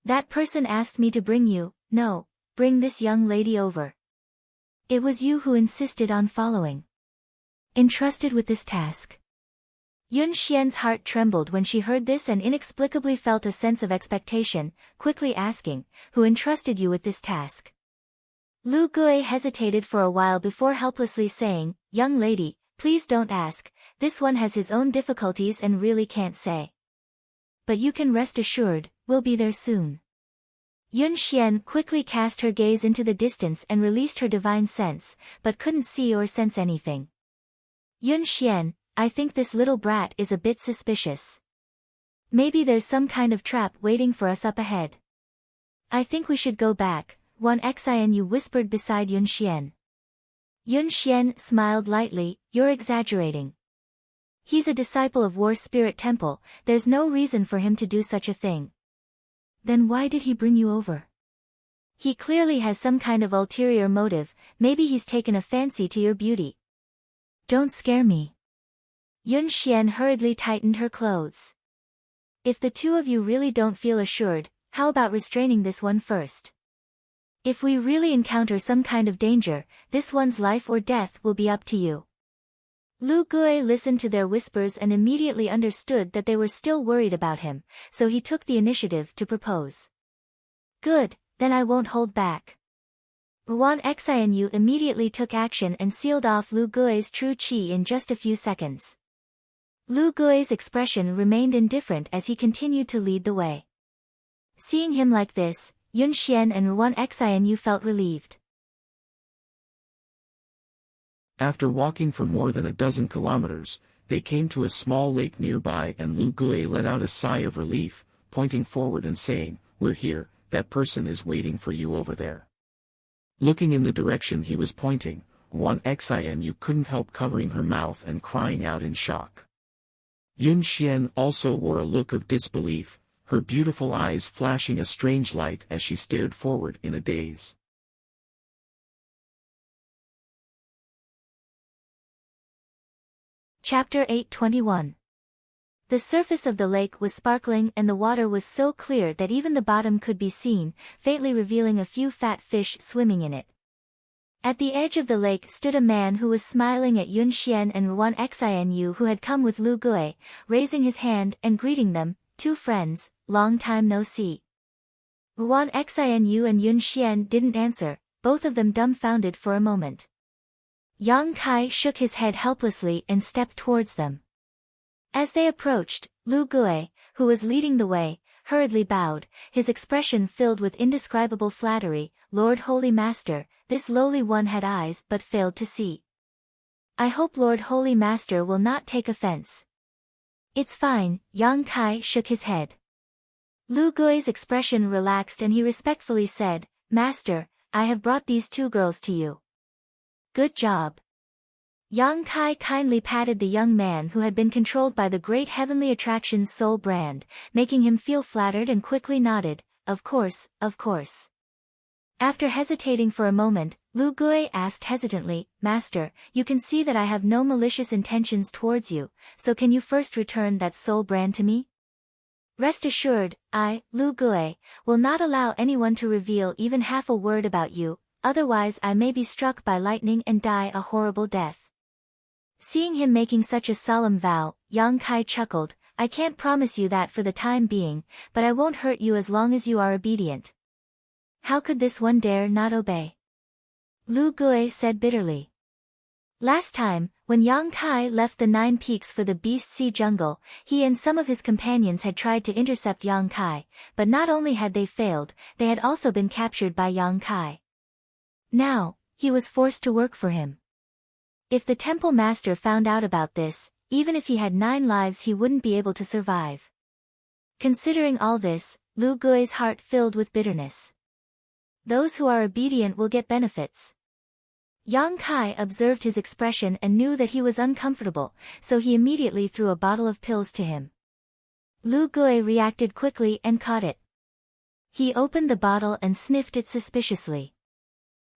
That person asked me to bring this young lady over. It was you who insisted on following. Entrusted with this task. Yun Xian's heart trembled when she heard this and inexplicably felt a sense of expectation, quickly asking, who entrusted you with this task? Lu Gui hesitated for a while before helplessly saying, "Young lady, please don't ask, this one has his own difficulties and really can't say. But you can rest assured, we'll be there soon." Yun Xian quickly cast her gaze into the distance and released her divine sense, but couldn't see or sense anything. "Yun Xian, I think this little brat is a bit suspicious. Maybe there's some kind of trap waiting for us up ahead. I think we should go back," Wan Xianyu whispered beside Yun Xian. Yun Xian smiled lightly, "You're exaggerating. He's a disciple of War Spirit Temple, there's no reason for him to do such a thing." "Then why did he bring you over?" "He clearly has some kind of ulterior motive, maybe he's taken a fancy to your beauty." "Don't scare me." Yun Xian hurriedly tightened her clothes. "If the two of you really don't feel assured, how about restraining this one first? If we really encounter some kind of danger, this one's life or death will be up to you." Lu Gui listened to their whispers and immediately understood that they were still worried about him, so he took the initiative to propose. "Good, then I won't hold back." Wan Xianyu immediately took action and sealed off Lu Gui's true qi in just a few seconds. Lu Gui's expression remained indifferent as he continued to lead the way. Seeing him like this, Yun Xian and Wan Xianyu felt relieved. After walking for more than a dozen kilometers, they came to a small lake nearby and Lu Gui let out a sigh of relief, pointing forward and saying, "We're here, that person is waiting for you over there." Looking in the direction he was pointing, Wan Xianyu couldn't help covering her mouth and crying out in shock. Yun Xian also wore a look of disbelief, her beautiful eyes flashing a strange light as she stared forward in a daze. Chapter 821. The surface of the lake was sparkling and the water was so clear that even the bottom could be seen, faintly revealing a few fat fish swimming in it. At the edge of the lake stood a man who was smiling at Yun Xian and Wan Xianyu who had come with Lu Gui, raising his hand and greeting them, "Two friends, long time no see." Wan Xianyu and Yun Xian didn't answer, both of them dumbfounded for a moment. Yang Kai shook his head helplessly and stepped towards them. As they approached, Lu Gui, who was leading the way, hurriedly bowed, his expression filled with indescribable flattery. "Lord Holy Master, this lowly one had eyes but failed to see. I hope Lord Holy Master will not take offense." "It's fine," Yang Kai shook his head. Lu Gui's expression relaxed and he respectfully said, "Master, I have brought these two girls to you." "Good job." Yang Kai kindly patted the young man who had been controlled by the great heavenly attraction's soul brand, making him feel flattered and quickly nodded, "Of course, of course." After hesitating for a moment, Lu Gui asked hesitantly, "Master, you can see that I have no malicious intentions towards you, so can you first return that soul brand to me?" "Rest assured, I, Lu Gui, will not allow anyone to reveal even half a word about you, otherwise I may be struck by lightning and die a horrible death." Seeing him making such a solemn vow, Yang Kai chuckled, "I can't promise you that for the time being, but I won't hurt you as long as you are obedient." "How could this one dare not obey?" Lu Gui said bitterly. Last time, when Yang Kai left the 9 peaks for the Beast Sea Jungle, he and some of his companions had tried to intercept Yang Kai, but not only had they failed, they had also been captured by Yang Kai. Now, he was forced to work for him. If the temple master found out about this, even if he had 9 lives he wouldn't be able to survive. Considering all this, Lu Gui's heart filled with bitterness. Those who are obedient will get benefits. Yang Kai observed his expression and knew that he was uncomfortable, so he immediately threw a bottle of pills to him. Lu Gui reacted quickly and caught it. He opened the bottle and sniffed it suspiciously.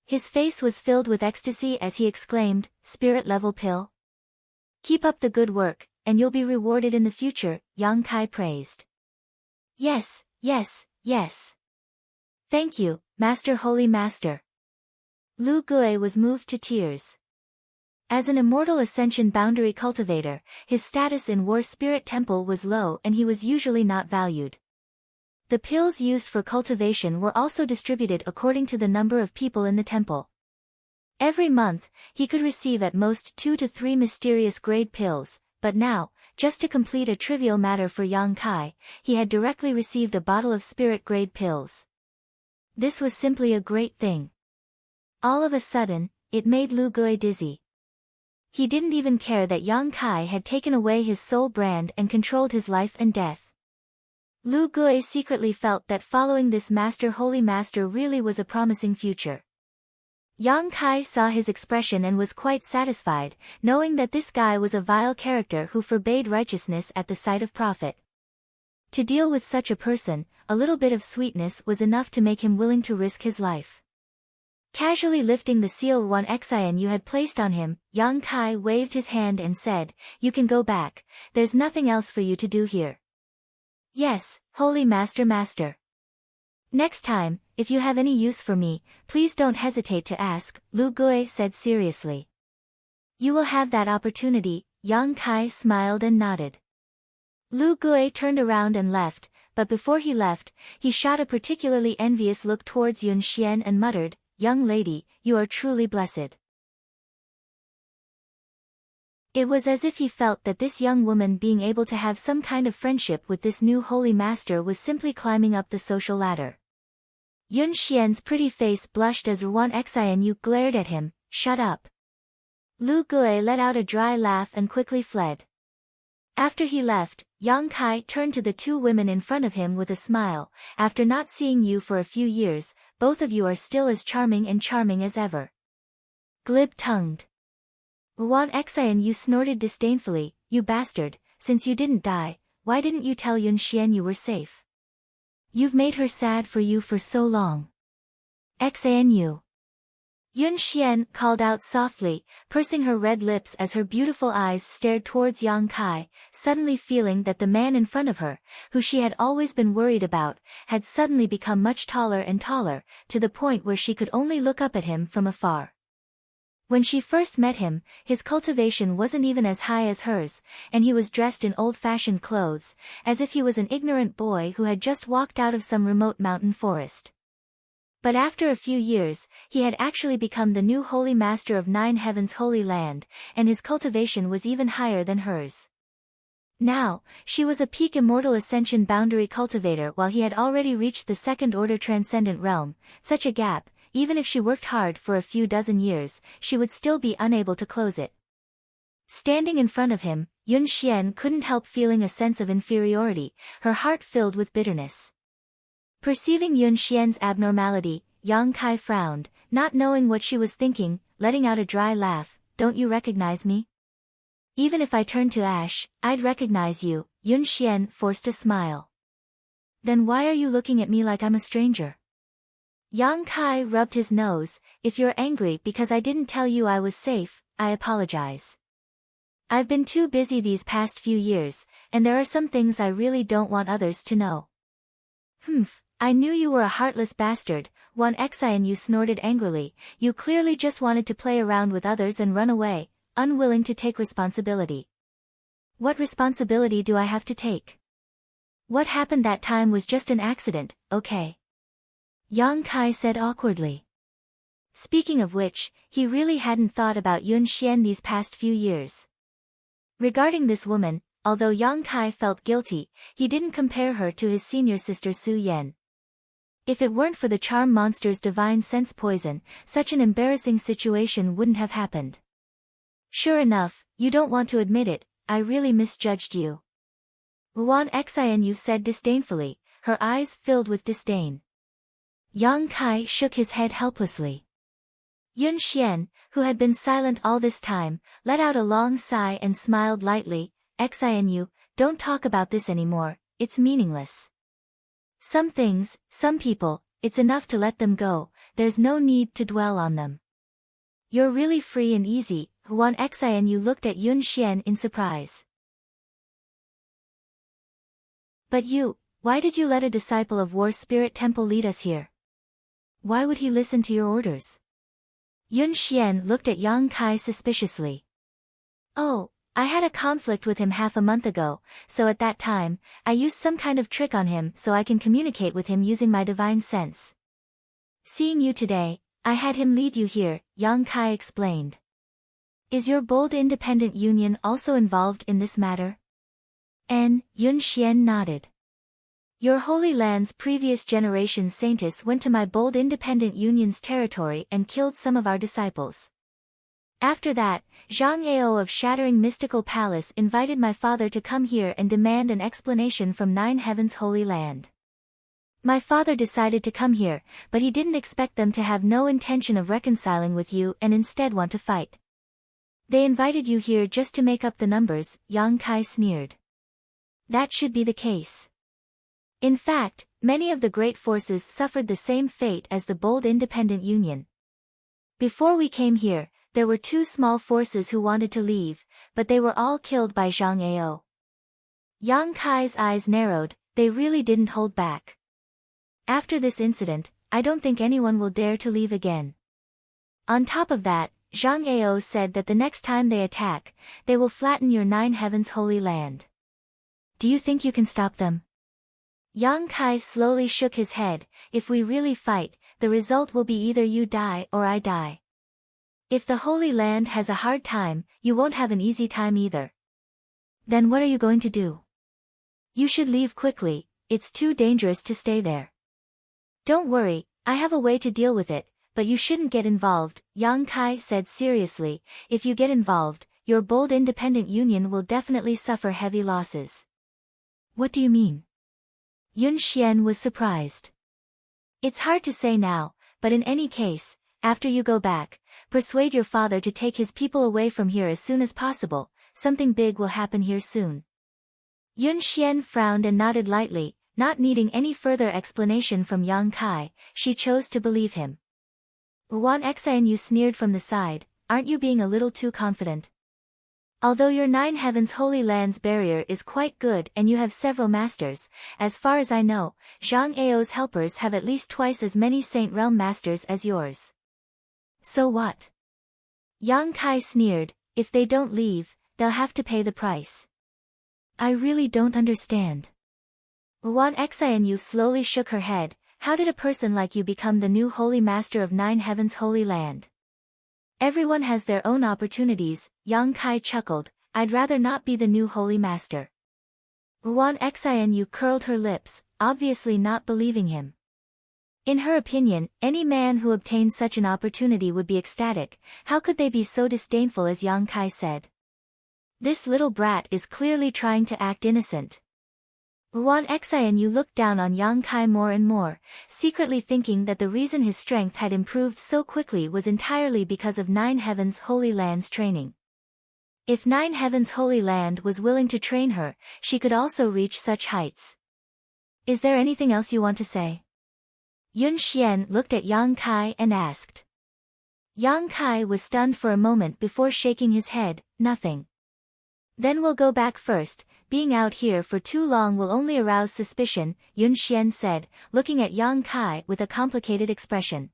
His face was filled with ecstasy as he exclaimed, "Spirit-level pill? Keep up the good work, and you'll be rewarded in the future," Yang Kai praised. "Yes, yes, yes. Thank you, Master Holy Master." Lu Gui was moved to tears. As an immortal ascension boundary cultivator, his status in War Spirit Temple was low and he was usually not valued. The pills used for cultivation were also distributed according to the number of people in the temple. Every month, he could receive at most 2 to 3 mysterious grade pills, but now, just to complete a trivial matter for Yang Kai, he had directly received a bottle of spirit grade pills. This was simply a great thing. All of a sudden, it made Lu Gui dizzy. He didn't even care that Yang Kai had taken away his soul brand and controlled his life and death. Lu Gui secretly felt that following this holy master really was a promising future. Yang Kai saw his expression and was quite satisfied, knowing that this guy was a vile character who forbade righteousness at the sight of profit. To deal with such a person, a little bit of sweetness was enough to make him willing to risk his life. Casually lifting the seal one Xian you had placed on him, Yang Kai waved his hand and said, "You can go back, there's nothing else for you to do here." "Yes, holy master. Next time, if you have any use for me, please don't hesitate to ask," Lu Gui said seriously. "You will have that opportunity," Yang Kai smiled and nodded. Lu Gui turned around and left, but before he left, he shot a particularly envious look towards Yun Xian and muttered, "Young lady, you are truly blessed." It was as if he felt that this young woman being able to have some kind of friendship with this new holy master was simply climbing up the social ladder. Yun Xian's pretty face blushed as Ruan Xian Yu glared at him. "Shut up." Lu Gui let out a dry laugh and quickly fled. After he left, Yang Kai turned to the 2 women in front of him with a smile. "After not seeing you for a few years, both of you are still as charming as ever." Glib-tongued. Ruan Xian Yu snorted disdainfully, "You bastard, since you didn't die, why didn't you tell Yun Xian you were safe? You've made her sad for you for so long." "Xian Yu." Yun Xian called out softly, pursing her red lips as her beautiful eyes stared towards Yang Kai, suddenly feeling that the man in front of her, who she had always been worried about, had suddenly become much taller and taller, to the point where she could only look up at him from afar. When she first met him, his cultivation wasn't even as high as hers, and he was dressed in old-fashioned clothes, as if he was an ignorant boy who had just walked out of some remote mountain forest. But after a few years, he had actually become the new holy master of 9 heavens holy land, and his cultivation was even higher than hers. Now, she was a peak immortal ascension boundary cultivator while he had already reached the second-order transcendent realm. Such a gap, even if she worked hard for a few dozen years, she would still be unable to close it. Standing in front of him, Yun Xian couldn't help feeling a sense of inferiority, her heart filled with bitterness. Perceiving Yun Xian's abnormality, Yang Kai frowned, not knowing what she was thinking, letting out a dry laugh. "Don't you recognize me? Even if I turned to ash, I'd recognize you." Yun Xian forced a smile. "Then why are you looking at me like I'm a stranger?" Yang Kai rubbed his nose. "If you're angry because I didn't tell you I was safe, I apologize. I've been too busy these past few years, and there are some things I really don't want others to know." "Humph. I knew you were a heartless bastard," One Xian Yu snorted angrily. "You clearly just wanted to play around with others and run away, unwilling to take responsibility." "What responsibility do I have to take? What happened that time was just an accident, okay?" Yang Kai said awkwardly. Speaking of which, he really hadn't thought about Yun Xian these past few years. Regarding this woman, although Yang Kai felt guilty, he didn't compare her to his senior sister Su Yan. If it weren't for the charm monster's divine sense poison, such an embarrassing situation wouldn't have happened. "Sure enough, you don't want to admit it, I really misjudged you," Ruan Xian Yu said disdainfully, her eyes filled with disdain. Yang Kai shook his head helplessly. Yun Xian, who had been silent all this time, let out a long sigh and smiled lightly. "Xian Yu, don't talk about this anymore, it's meaningless. Some things, some people, it's enough to let them go, there's no need to dwell on them. You're really free and easy." Ruan Xian Yu looked at Yun Xian in surprise. "But you, why did you let a disciple of War Spirit Temple lead us here? Why would he listen to your orders?" Yun Xian looked at Yang Kai suspiciously. "Oh, I had a conflict with him half a month ago, so at that time, I used some kind of trick on him so I can communicate with him using my divine sense. Seeing you today, I had him lead you here, Yang Kai explained. Is your bold independent union also involved in this matter? Yun Xian nodded. Your Holy Land's previous generation saintess went to my bold independent union's territory and killed some of our disciples. After that, Zhang Ao of Shattering Mystical Palace invited my father to come here and demand an explanation from Nine Heavens Holy Land. My father decided to come here, but he didn't expect them to have no intention of reconciling with you and instead want to fight. They invited you here just to make up the numbers, Yang Kai sneered. That should be the case. In fact, many of the great forces suffered the same fate as the bold independent union. Before we came here, there were 2 small forces who wanted to leave, but they were all killed by Zhang Ao. Yang Kai's eyes narrowed, they really didn't hold back. After this incident, I don't think anyone will dare to leave again. On top of that, Zhang Ao said that the next time they attack, they will flatten your Nine Heavens Holy Land. Do you think you can stop them? Yang Kai slowly shook his head. If we really fight, the result will be either you die or I die. If the Holy Land has a hard time, you won't have an easy time either. Then what are you going to do? You should leave quickly, it's too dangerous to stay there. Don't worry, I have a way to deal with it, but you shouldn't get involved, Yang Kai said seriously. If you get involved, your bold independent union will definitely suffer heavy losses. What do you mean? Yun Xian was surprised. It's hard to say now, but in any case, after you go back, persuade your father to take his people away from here as soon as possible. Something big will happen here soon. Yun Xian frowned and nodded lightly, not needing any further explanation from Yang Kai. She chose to believe him. Wan Xianyu sneered from the side, aren't you being a little too confident? Although your Nine Heavens Holy Land's barrier is quite good and you have several masters, as far as I know, Zhang Ao's helpers have at least twice as many Saint Realm masters as yours. So what? Yang Kai sneered, if they don't leave, they'll have to pay the price. I really don't understand. Wan Xianyu slowly shook her head. How did a person like you become the new Holy Master of Nine Heavens Holy Land? Everyone has their own opportunities, Yang Kai chuckled. I'd rather not be the new Holy Master. Wan Xianyu curled her lips, obviously not believing him. In her opinion, any man who obtained such an opportunity would be ecstatic. How could they be so disdainful as Yang Kai said? This little brat is clearly trying to act innocent. Wan Xianyu looked down on Yang Kai more and more, secretly thinking that the reason his strength had improved so quickly was entirely because of Nine Heavens Holy Land's training. If Nine Heavens Holy Land was willing to train her, she could also reach such heights. Is there anything else you want to say? Yun Xian looked at Yang Kai and asked. Yang Kai was stunned for a moment before shaking his head, nothing. Then we'll go back first. Being out here for too long will only arouse suspicion, Yun Xian said, looking at Yang Kai with a complicated expression.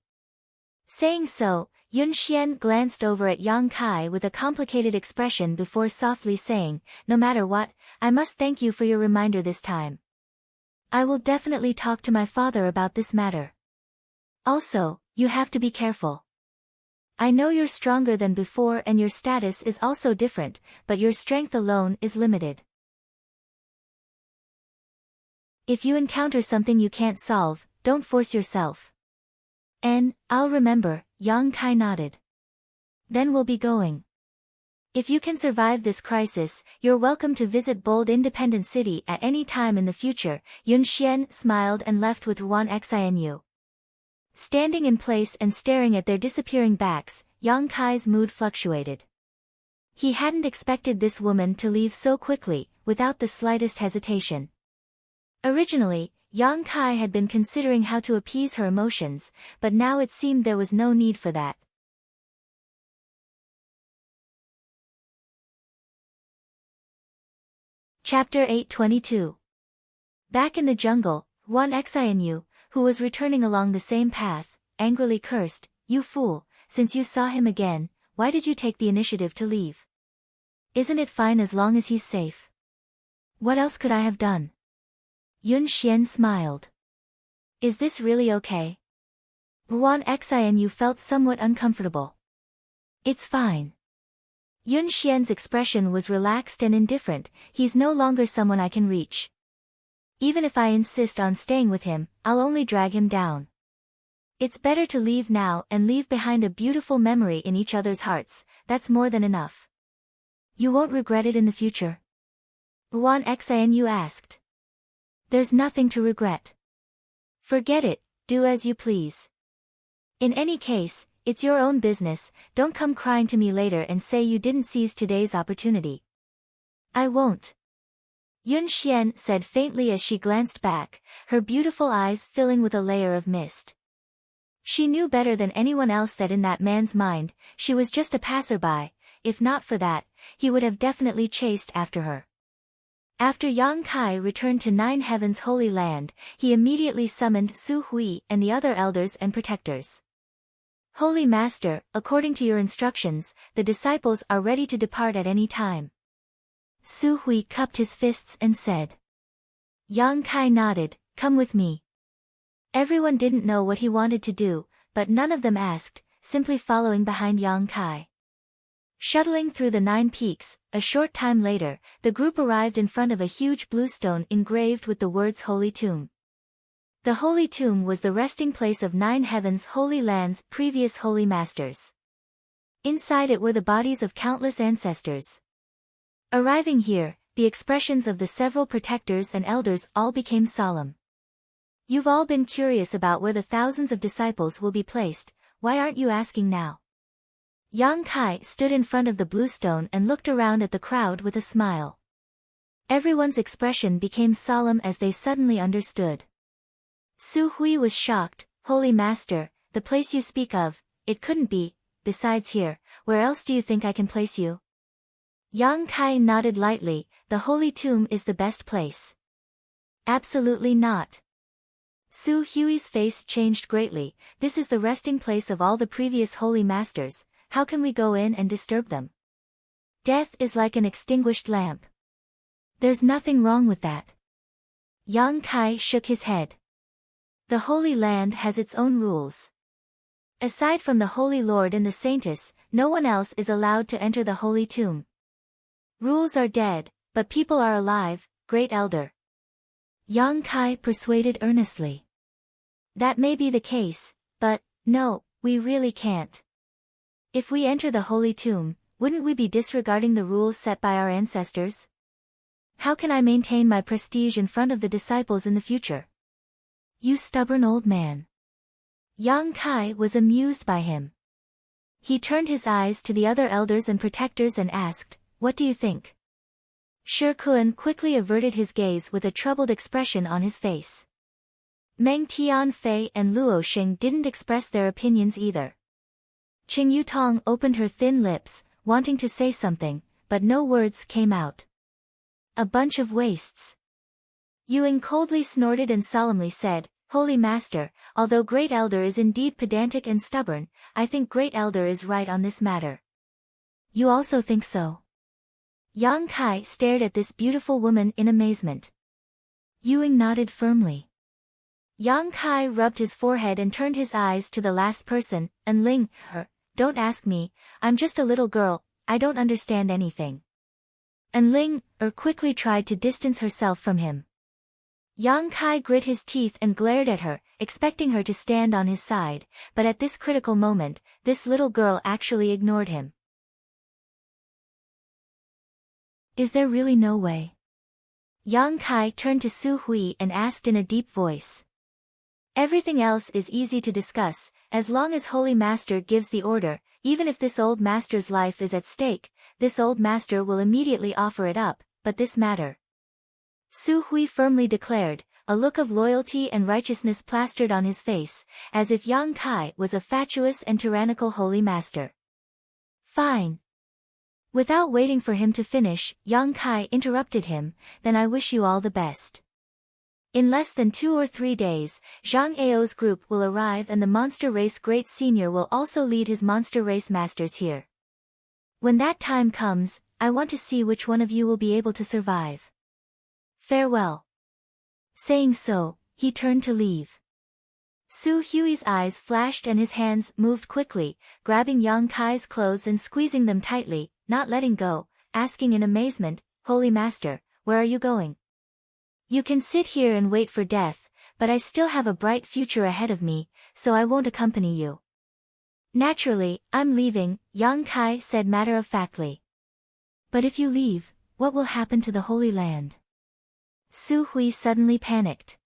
Saying so, Yun Xian glanced over at Yang Kai with a complicated expression before softly saying, no matter what, I must thank you for your reminder this time. I will definitely talk to my father about this matter. Also, you have to be careful. I know you're stronger than before and your status is also different, but your strength alone is limited. If you encounter something you can't solve, don't force yourself. I'll remember, Yang Kai nodded. Then we'll be going. If you can survive this crisis, you're welcome to visit Bold Independent City at any time in the future. Yun Xian smiled and left with Wan Xianyu. Standing in place and staring at their disappearing backs, Yang Kai's mood fluctuated. He hadn't expected this woman to leave so quickly, without the slightest hesitation. Originally, Yang Kai had been considering how to appease her emotions, but now it seemed there was no need for that. Chapter 822. Back in the jungle, Wan Xianyu, who was returning along the same path, angrily cursed, "You fool, since you saw him again, why did you take the initiative to leave?" Isn't it fine as long as he's safe? What else could I have done? Yun Xian smiled. Is this really okay? Ruan Xianyu felt somewhat uncomfortable. It's fine. Yun Xian's expression was relaxed and indifferent. He's no longer someone I can reach. Even if I insist on staying with him, I'll only drag him down. It's better to leave now and leave behind a beautiful memory in each other's hearts. That's more than enough. You won't regret it in the future? Ruan Xianyu asked. There's nothing to regret. Forget it, do as you please. In any case, it's your own business. Don't come crying to me later and say you didn't seize today's opportunity. I won't. Yun Xian said faintly as she glanced back, her beautiful eyes filling with a layer of mist. She knew better than anyone else that in that man's mind, she was just a passerby. If not for that, he would have definitely chased after her. After Yang Kai returned to Nine Heaven's Holy Land, he immediately summoned Su Hui and the other elders and protectors. Holy Master, according to your instructions, the disciples are ready to depart at any time. Su Hui cupped his fists and said. Yang Kai nodded, come with me. Everyone didn't know what he wanted to do, but none of them asked, simply following behind Yang Kai. Shuttling through the 9 peaks, a short time later, the group arrived in front of a huge blue stone engraved with the words Holy Tomb. The Holy Tomb was the resting place of 9 Heaven's Holy Land's previous Holy Masters. Inside it were the bodies of countless ancestors. Arriving here, the expressions of the several protectors and elders all became solemn. You've all been curious about where the thousands of disciples will be placed, why aren't you asking now? Yang Kai stood in front of the blue stone and looked around at the crowd with a smile. Everyone's expression became solemn as they suddenly understood. Su Hui was shocked. Holy Master, the place you speak of, it couldn't be, besides here, where else do you think I can place you? Yang Kai nodded lightly, the Holy Tomb is the best place. Absolutely not. Su Hui's face changed greatly. This is the resting place of all the previous Holy Masters. How can we go in and disturb them? Death is like an extinguished lamp. There's nothing wrong with that. Yang Kai shook his head. The Holy Land has its own rules. Aside from the Holy Lord and the Saintess, no one else is allowed to enter the Holy Tomb. Rules are dead, but people are alive, Great Elder. Yang Kai persuaded earnestly. That may be the case, but, no, we really can't. If we enter the Holy Tomb, wouldn't we be disregarding the rules set by our ancestors? How can I maintain my prestige in front of the disciples in the future? You stubborn old man. Yang Kai was amused by him. He turned his eyes to the other elders and protectors and asked, what do you think? Shi Kun quickly averted his gaze with a troubled expression on his face. Meng Tianfei and Luo Xing didn't express their opinions either. Qing Yutong opened her thin lips, wanting to say something, but no words came out. A bunch of wastes. Yuing coldly snorted and solemnly said, Holy Master, although Great Elder is indeed pedantic and stubborn, I think Great Elder is right on this matter. You also think so? Yang Kai stared at this beautiful woman in amazement. Yuing nodded firmly. Yang Kai rubbed his forehead and turned his eyes to the last person, Enling, her. Don't ask me, I'm just a little girl, I don't understand anything. Enling, quickly tried to distance herself from him. Yang Kai grit his teeth and glared at her, expecting her to stand on his side, but at this critical moment, this little girl actually ignored him. Is there really no way? Yang Kai turned to Su Hui and asked in a deep voice. Everything else is easy to discuss, as long as Holy Master gives the order, even if this old master's life is at stake, this old master will immediately offer it up, but this matter. Su Hui firmly declared, a look of loyalty and righteousness plastered on his face, as if Yang Kai was a fatuous and tyrannical Holy Master. Fine. Without waiting for him to finish, Yang Kai interrupted him, then I wish you all the best. In less than 2 or 3 days, Zhang Ao's group will arrive and the Monster Race Great Senior will also lead his Monster Race Masters here. When that time comes, I want to see which one of you will be able to survive. Farewell. Saying so, he turned to leave. Su Hui's eyes flashed and his hands moved quickly, grabbing Yang Kai's clothes and squeezing them tightly, not letting go, asking in amazement, Holy Master, where are you going? You can sit here and wait for death, but I still have a bright future ahead of me, so I won't accompany you. Naturally, I'm leaving, Yang Kai said matter-of-factly. But if you leave, what will happen to the Holy Land? Su Hui suddenly panicked.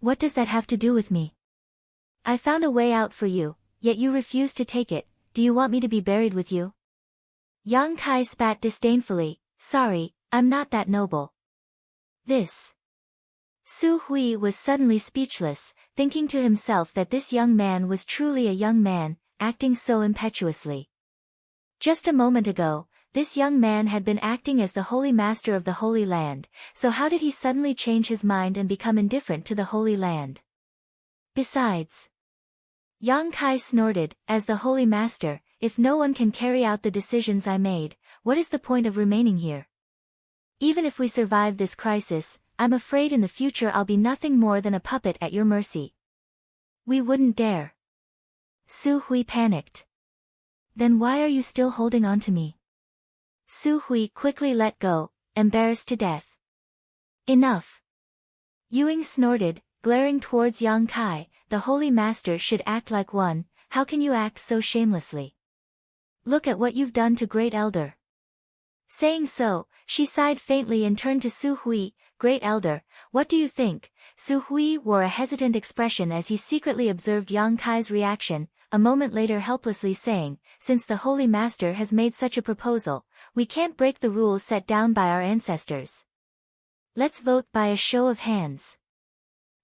What does that have to do with me? I found a way out for you, yet you refuse to take it. Do you want me to be buried with you? Yang Kai spat disdainfully. Sorry, I'm not that noble. This. Su Hui was suddenly speechless, thinking to himself that this young man was truly a young man, acting so impetuously. Just a moment ago, this young man had been acting as the Holy Master of the Holy Land, so how did he suddenly change his mind and become indifferent to the Holy Land? Besides, Yang Kai snorted, as the Holy Master, if no one can carry out the decisions I made, what is the point of remaining here? Even if we survive this crisis, I'm afraid in the future I'll be nothing more than a puppet at your mercy. We wouldn't dare. Su Hui panicked. Then why are you still holding on to me? Su Hui quickly let go, embarrassed to death. Enough. Ying snorted, glaring towards Yang Kai, the Holy Master should act like one, how can you act so shamelessly? Look at what you've done to Great Elder. Saying so, she sighed faintly and turned to Su Hui, Great Elder, what do you think? Su Hui wore a hesitant expression as he secretly observed Yang Kai's reaction, a moment later helplessly saying, since the Holy Master has made such a proposal, we can't break the rules set down by our ancestors. Let's vote by a show of hands.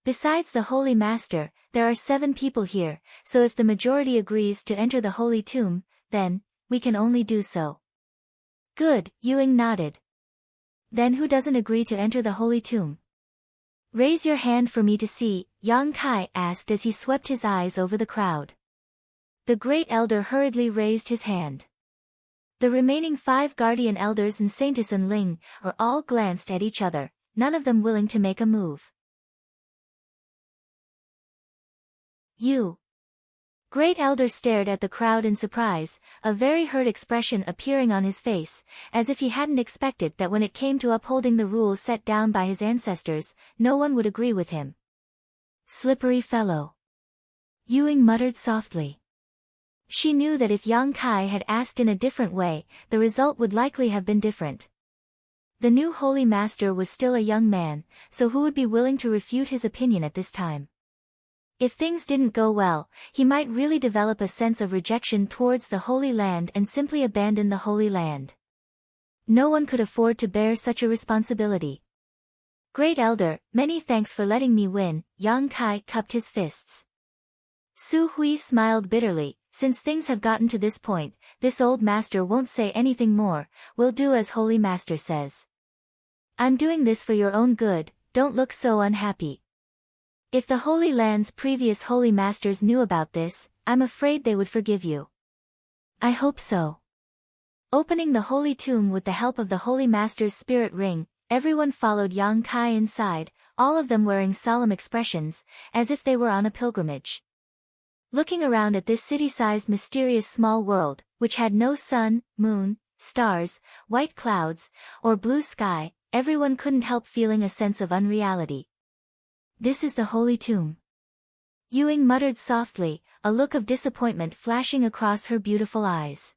Besides the Holy Master, there are 7 people here, so if the majority agrees to enter the Holy Tomb, then, we can only do so. Good, Ying nodded. Then who doesn't agree to enter the Holy Tomb? Raise your hand for me to see, Yang Kai asked as he swept his eyes over the crowd. The Great Elder hurriedly raised his hand. The remaining 5 Guardian Elders and Saintess and Ling all glanced at each other, none of them willing to make a move. You. Great Elder stared at the crowd in surprise, a very hurt expression appearing on his face, as if he hadn't expected that when it came to upholding the rules set down by his ancestors, no one would agree with him. Slippery fellow. Ying muttered softly. She knew that if Yang Kai had asked in a different way, the result would likely have been different. The new Holy Master was still a young man, so who would be willing to refute his opinion at this time? If things didn't go well, he might really develop a sense of rejection towards the Holy Land and simply abandon the Holy Land. No one could afford to bear such a responsibility. Great Elder, many thanks for letting me win, Yang Kai cupped his fists. Su Hui smiled bitterly, since things have gotten to this point, this old master won't say anything more, we'll do as Holy Master says. I'm doing this for your own good, don't look so unhappy. If the Holy Land's previous Holy Masters knew about this, I'm afraid they would forgive you. I hope so. Opening the Holy Tomb with the help of the Holy Master's spirit ring, everyone followed Yang Kai inside, all of them wearing solemn expressions, as if they were on a pilgrimage. Looking around at this city-sized mysterious small world, which had no sun, moon, stars, white clouds, or blue sky, everyone couldn't help feeling a sense of unreality. This is the Holy Tomb. Ying muttered softly, a look of disappointment flashing across her beautiful eyes.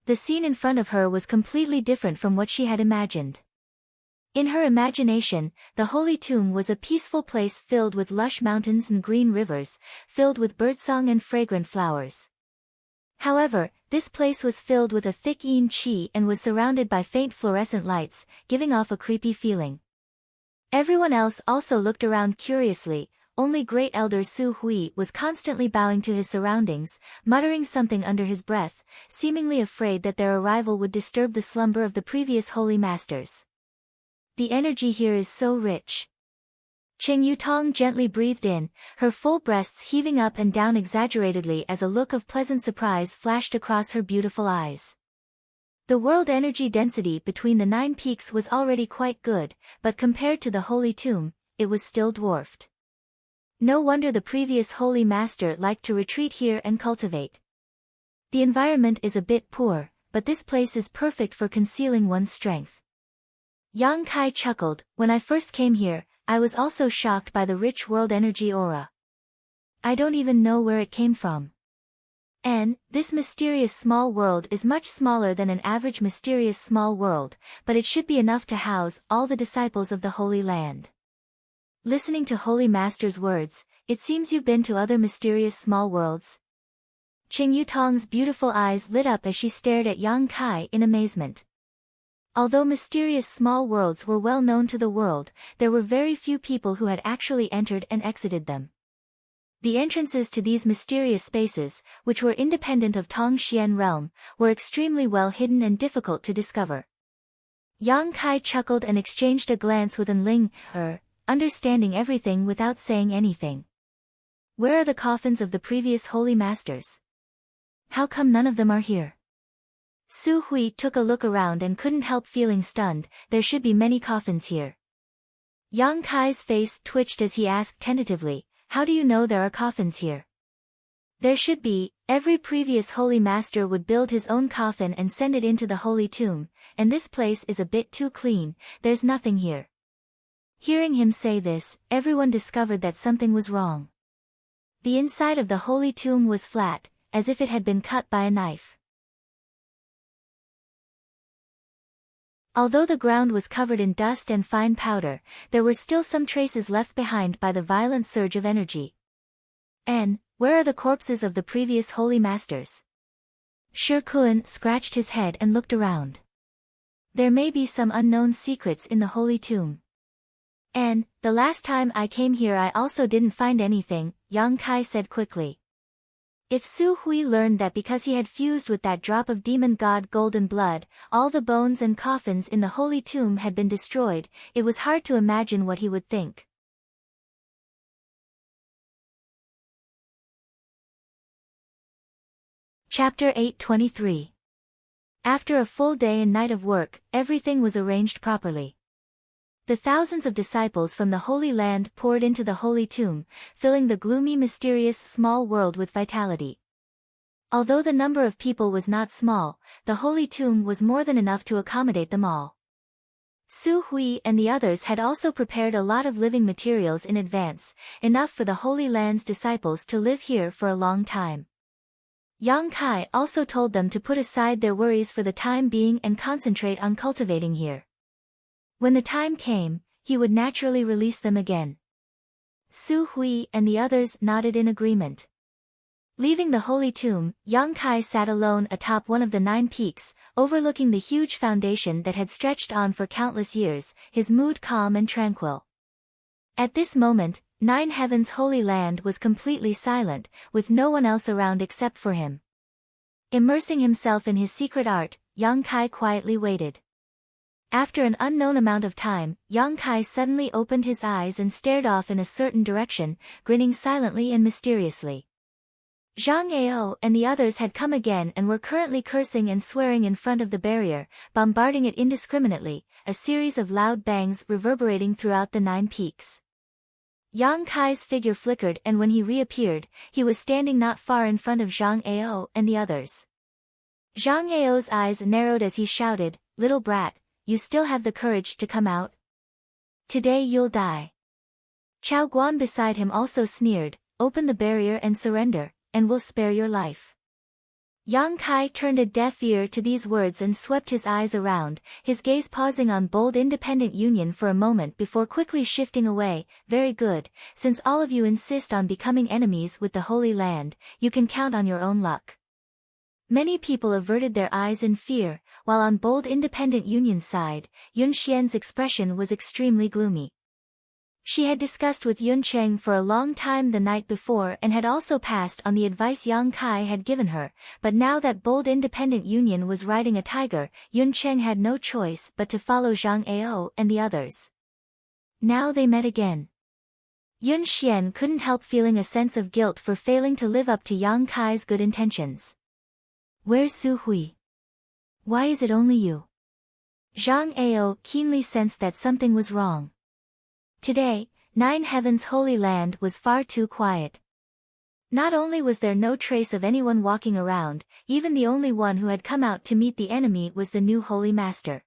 The scene in front of her was completely different from what she had imagined. In her imagination, the Holy Tomb was a peaceful place filled with lush mountains and green rivers, filled with birdsong and fragrant flowers. However, this place was filled with a thick yin qi and was surrounded by faint fluorescent lights, giving off a creepy feeling. Everyone else also looked around curiously, only Great Elder Su Hui was constantly bowing to his surroundings, muttering something under his breath, seemingly afraid that their arrival would disturb the slumber of the previous Holy Masters. The energy here is so rich. Cheng Yutong gently breathed in, her full breasts heaving up and down exaggeratedly as a look of pleasant surprise flashed across her beautiful eyes. The world energy density between the 9 peaks was already quite good, but compared to the Holy Tomb, it was still dwarfed. No wonder the previous Holy Master liked to retreat here and cultivate. The environment is a bit poor, but this place is perfect for concealing one's strength. Yang Kai chuckled. When I first came here, I was also shocked by the rich world energy aura. I don't even know where it came from. And this mysterious small world is much smaller than an average mysterious small world, but it should be enough to house all the disciples of the Holy Land. Listening to Holy Master's words, it seems you've been to other mysterious small worlds. Qing Yutong's beautiful eyes lit up as she stared at Yang Kai in amazement. Although mysterious small worlds were well known to the world, there were very few people who had actually entered and exited them. The entrances to these mysterious spaces, which were independent of Tongxian realm, were extremely well hidden and difficult to discover. Yang Kai chuckled and exchanged a glance with Enling, understanding everything without saying anything. Where are the coffins of the previous holy masters? How come none of them are here? Su Hui took a look around and couldn't help feeling stunned. There should be many coffins here. Yang Kai's face twitched as he asked tentatively, how do you know there are coffins here? There should be. Every previous holy master would build his own coffin and send it into the holy tomb, and this place is a bit too clean. There's nothing here. Hearing him say this, everyone discovered that something was wrong. The inside of the holy tomb was flat, as if it had been cut by a knife. Although the ground was covered in dust and fine powder, there were still some traces left behind by the violent surge of energy. And where are the corpses of the previous holy masters? Shi Kun scratched his head and looked around. There may be some unknown secrets in the holy tomb. And the last time I came here I also didn't find anything, Yang Kai said quickly. If Su Hui learned that because he had fused with that drop of demon god golden blood, all the bones and coffins in the holy tomb had been destroyed, it was hard to imagine what he would think. Chapter 823. After a full day and night of work, everything was arranged properly. The thousands of disciples from the Holy Land poured into the Holy Tomb, filling the gloomy mysterious small world with vitality. Although the number of people was not small, the Holy Tomb was more than enough to accommodate them all. Su Hui and the others had also prepared a lot of living materials in advance, enough for the Holy Land's disciples to live here for a long time. Yang Kai also told them to put aside their worries for the time being and concentrate on cultivating here. When the time came, he would naturally release them again. Su Hui and the others nodded in agreement. Leaving the Holy Tomb, Yang Kai sat alone atop one of the 9 peaks, overlooking the huge foundation that had stretched on for countless years, his mood calm and tranquil. At this moment, 9 Heaven's Holy Land was completely silent, with no one else around except for him. Immersing himself in his secret art, Yang Kai quietly waited. After an unknown amount of time, Yang Kai suddenly opened his eyes and stared off in a certain direction, grinning silently and mysteriously. Zhang Ao and the others had come again and were currently cursing and swearing in front of the barrier, bombarding it indiscriminately, a series of loud bangs reverberating throughout the 9 peaks. Yang Kai's figure flickered and when he reappeared, he was standing not far in front of Zhang Ao and the others. Zhang Ao's eyes narrowed as he shouted, "Little brat, you still have the courage to come out? Today you'll die." Chao Guan beside him also sneered, "Open the barrier and surrender, and we'll spare your life." Yang Kai turned a deaf ear to these words and swept his eyes around, his gaze pausing on bold independent union for a moment before quickly shifting away. "Very good, since all of you insist on becoming enemies with the Holy Land, you can count on your own luck." Many people averted their eyes in fear, while on bold independent union's side, Yun Xian's expression was extremely gloomy. She had discussed with Yun Cheng for a long time the night before and had also passed on the advice Yang Kai had given her, but now that bold independent union was riding a tiger, Yun Cheng had no choice but to follow Zhang Ao and the others. Now they met again. Yun Xian couldn't help feeling a sense of guilt for failing to live up to Yang Kai's good intentions. "Where's Su Hui? Why is it only you? Zhang Ao keenly sensed that something was wrong. Today, Nine Heaven's Holy Land was far too quiet. Not only was there no trace of anyone walking around, even the only one who had come out to meet the enemy was the new Holy Master.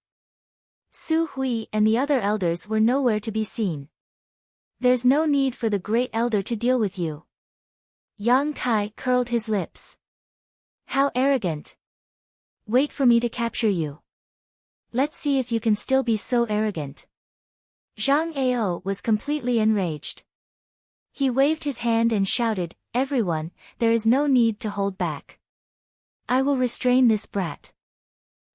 Su Hui and the other elders were nowhere to be seen. There's no need for the great elder to deal with you. Yang Kai curled his lips. How arrogant. Wait for me to capture you. Let's see if you can still be so arrogant. Zhang Ao was completely enraged. He waved his hand and shouted, Everyone, there is no need to hold back. I will restrain this brat.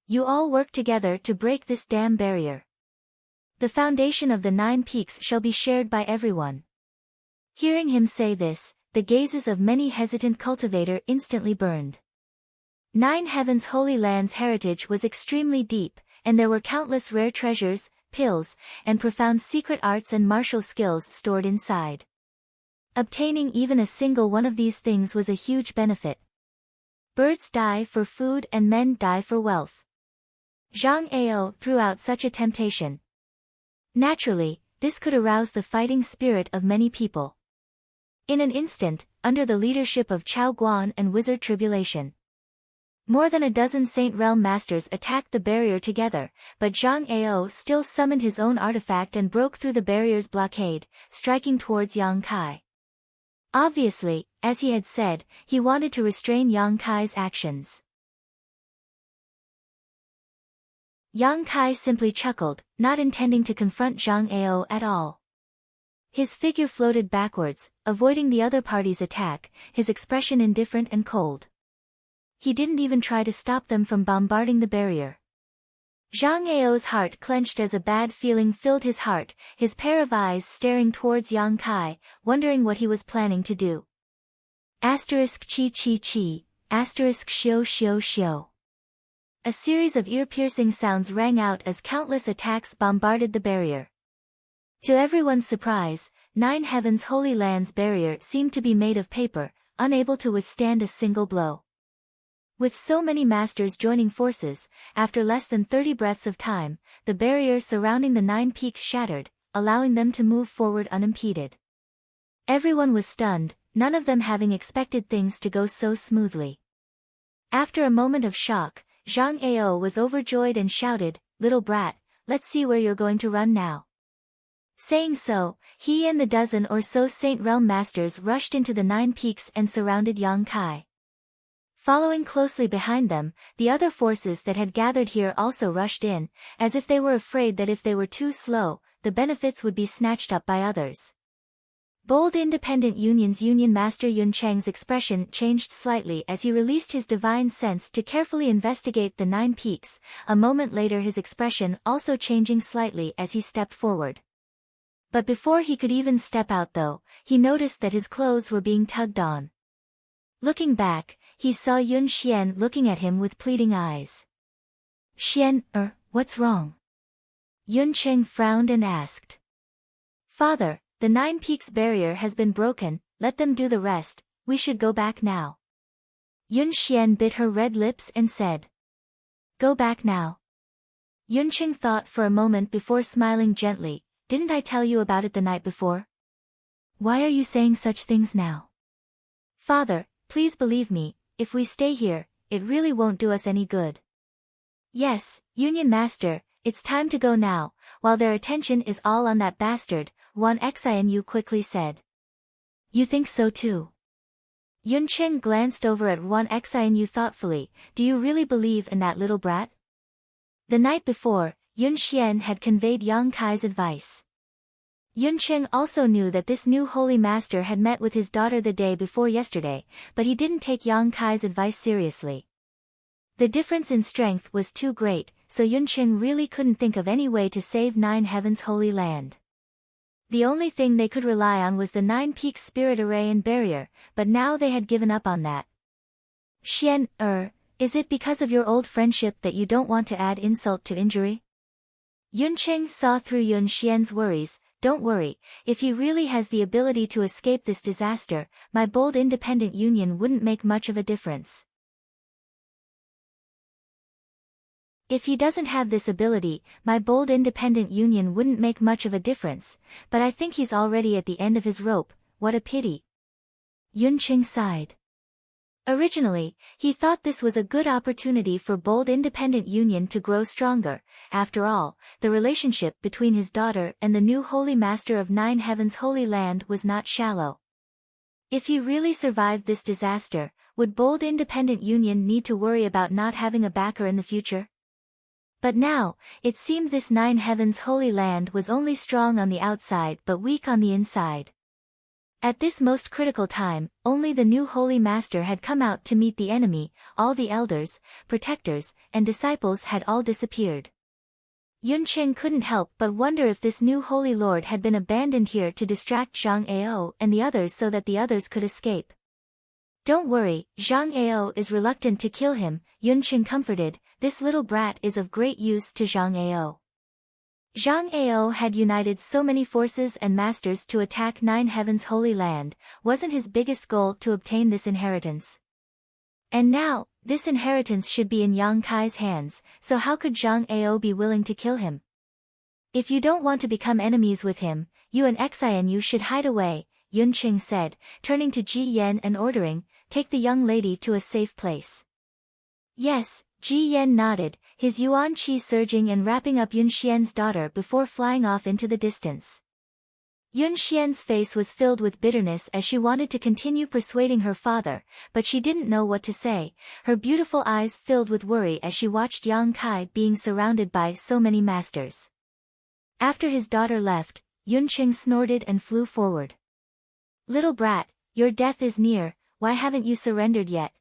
You all work together to break this damn barrier. The foundation of the 9 peaks shall be shared by everyone. Hearing him say this, the gazes of many hesitant cultivators instantly burned. 9 Heaven's Holy Land's heritage was extremely deep, and there were countless rare treasures, pills, and profound secret arts and martial skills stored inside. Obtaining even a single one of these things was a huge benefit. Birds die for food and men die for wealth. Zhang Ao threw out such a temptation. Naturally, this could arouse the fighting spirit of many people. In an instant, under the leadership of Chao Guan and Wizard Tribulation, more than a dozen Saint Realm Masters attacked the barrier together, but Zhang Ao still summoned his own artifact and broke through the barrier's blockade, striking towards Yang Kai. Obviously, as he had said, he wanted to restrain Yang Kai's actions. Yang Kai simply chuckled, not intending to confront Zhang Ao at all. His figure floated backwards, avoiding the other party's attack, his expression indifferent and cold. He didn't even try to stop them from bombarding the barrier. Zhang Ao's heart clenched as a bad feeling filled his heart, his pair of eyes staring towards Yang Kai, wondering what he was planning to do. Asterisk chi chi chi, asterisk shio shio shio. A series of ear-piercing sounds rang out as countless attacks bombarded the barrier. To everyone's surprise, 9 Heaven's Holy Land's barrier seemed to be made of paper, unable to withstand a single blow. With so many masters joining forces, after less than 30 breaths of time, the barrier surrounding the 9 peaks shattered, allowing them to move forward unimpeded. Everyone was stunned, none of them having expected things to go so smoothly. After a moment of shock, Zhang Ao was overjoyed and shouted, Little brat, let's see where you're going to run now. Saying so, he and the dozen or so Saint Realm Masters rushed into the 9 peaks and surrounded Yang Kai. Following closely behind them, the other forces that had gathered here also rushed in, as if they were afraid that if they were too slow, the benefits would be snatched up by others. Bold Independent Union's Union Master Yun Cheng's expression changed slightly as he released his divine sense to carefully investigate the 9 peaks, a moment later his expression also changing slightly as he stepped forward. But before he could even step out though, he noticed that his clothes were being tugged on. Looking back, he saw Yun Xian looking at him with pleading eyes. Xian, what's wrong? Yun Cheng frowned and asked. Father, the 9 peaks barrier has been broken, let them do the rest, we should go back now. Yun Xian bit her red lips and said. Go back now. Yun Cheng thought for a moment before smiling gently, didn't I tell you about it the night before? Why are you saying such things now? Father, please believe me, if we stay here, it really won't do us any good. Yes, Union Master, it's time to go now, while their attention is all on that bastard, Wan Xianyu quickly said. You think so too? Yun Cheng glanced over at Wan Xianyu thoughtfully, do you really believe in that little brat? The night before, Yun Xian had conveyed Yang Kai's advice. Yun Cheng also knew that this new holy master had met with his daughter the day before yesterday, but he didn't take Yang Kai's advice seriously. The difference in strength was too great, so Yun Cheng really couldn't think of any way to save 9 Heaven's Holy Land. The only thing they could rely on was the 9 Peaks Spirit Array and Barrier, but now they had given up on that. Xian, is it because of your old friendship that you don't want to add insult to injury? Yun Cheng saw through Yun Xian's worries. Don't worry, if he really has the ability to escape this disaster, my bold independent union wouldn't make much of a difference. If he doesn't have this ability, my bold independent union wouldn't make much of a difference, but I think he's already at the end of his rope, what a pity. Yunqing sighed. Originally, he thought this was a good opportunity for bold independent union to grow stronger. After all, the relationship between his daughter and the new Holy Master of Nine Heavens Holy Land was not shallow. If he really survived this disaster, would bold independent union need to worry about not having a backer in the future? But now, it seemed this Nine Heavens Holy Land was only strong on the outside but weak on the inside. At this most critical time, only the new Holy Master had come out to meet the enemy, all the elders, protectors, and disciples had all disappeared. Yunqing couldn't help but wonder if this new Holy Lord had been abandoned here to distract Zhang Ao and the others so that the others could escape. Don't worry, Zhang Ao is reluctant to kill him, Yunqing comforted, this little brat is of great use to Zhang Ao. Zhang Ao had united so many forces and masters to attack Nine Heavens Holy Land, wasn't his biggest goal to obtain this inheritance? And now, this inheritance should be in Yang Kai's hands, so how could Zhang Ao be willing to kill him? If you don't want to become enemies with him, you and Xian should hide away, Yunqing said, turning to Ji Yan and ordering, take the young lady to a safe place. Yes, Ji Yan nodded, his yuan qi surging and wrapping up Yun Xian's daughter before flying off into the distance. Yun Xian's face was filled with bitterness as she wanted to continue persuading her father, but she didn't know what to say, her beautiful eyes filled with worry as she watched Yang Kai being surrounded by so many masters. After his daughter left, Yunqing snorted and flew forward. Little brat, your death is near, why haven't you surrendered yet?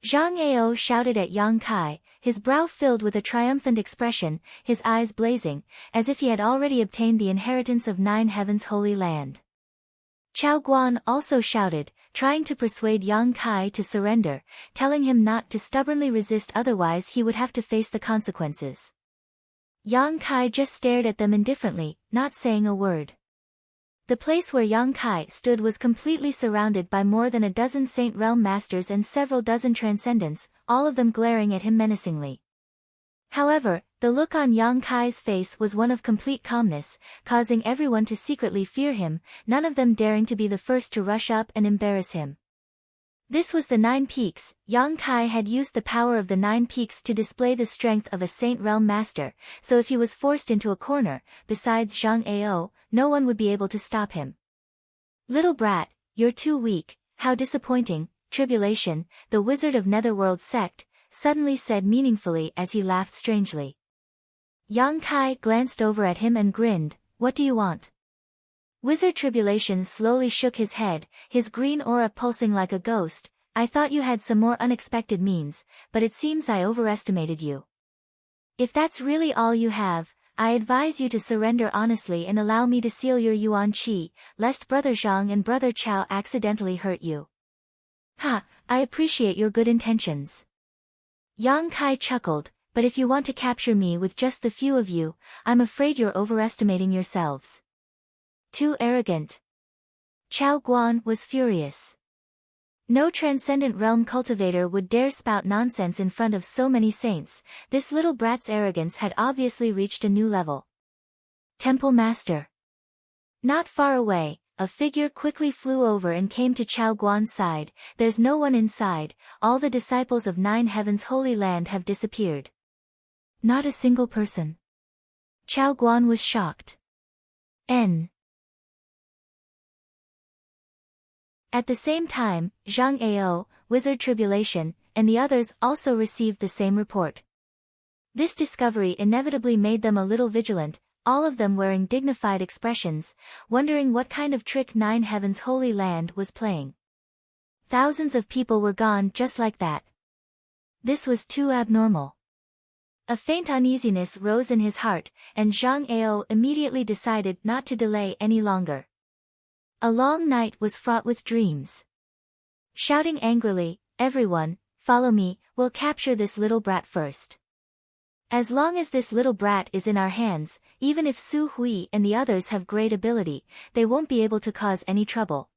Zhang Ao shouted at Yang Kai, his brow filled with a triumphant expression, his eyes blazing, as if he had already obtained the inheritance of Nine Heavens Holy Land. Chao Guan also shouted, trying to persuade Yang Kai to surrender, telling him not to stubbornly resist otherwise he would have to face the consequences. Yang Kai just stared at them indifferently, not saying a word. The place where Yang Kai stood was completely surrounded by more than a dozen Saint Realm Masters and several dozen Transcendents, all of them glaring at him menacingly. However, the look on Yang Kai's face was one of complete calmness, causing everyone to secretly fear him, none of them daring to be the first to rush up and embarrass him. This was the Nine Peaks. Yang Kai had used the power of the Nine Peaks to display the strength of a Saint Realm Master, so if he was forced into a corner, besides Zhang Ao, no one would be able to stop him. Little brat, you're too weak, how disappointing, Tribulation, the wizard of Netherworld sect, suddenly said meaningfully as he laughed strangely. Yang Kai glanced over at him and grinned, what do you want? Wizard Tribulation slowly shook his head, his green aura pulsing like a ghost, I thought you had some more unexpected means, but it seems I overestimated you. If that's really all you have, I advise you to surrender honestly and allow me to seal your yuan qi, lest Brother Zhang and Brother Chao accidentally hurt you. Ha, I appreciate your good intentions. Yang Kai chuckled, but if you want to capture me with just the few of you, I'm afraid you're overestimating yourselves. Too arrogant. Chao Guan was furious. No transcendent realm cultivator would dare spout nonsense in front of so many saints, this little brat's arrogance had obviously reached a new level. Temple Master. Not far away, a figure quickly flew over and came to Chao Guan's side, there's no one inside, all the disciples of Nine Heavens Holy Land have disappeared. Not a single person. Chao Guan was shocked. At the same time, Zhang Ao, Wizard Tribulation, and the others also received the same report. This discovery inevitably made them a little vigilant, all of them wearing dignified expressions, wondering what kind of trick Nine Heavens Holy Land was playing. Thousands of people were gone just like that. This was too abnormal. A faint uneasiness rose in his heart, and Zhang Ao immediately decided not to delay any longer. A long night was fraught with dreams. Shouting angrily, everyone, follow me, we'll capture this little brat first. As long as this little brat is in our hands, even if Su Hui and the others have great ability, they won't be able to cause any trouble.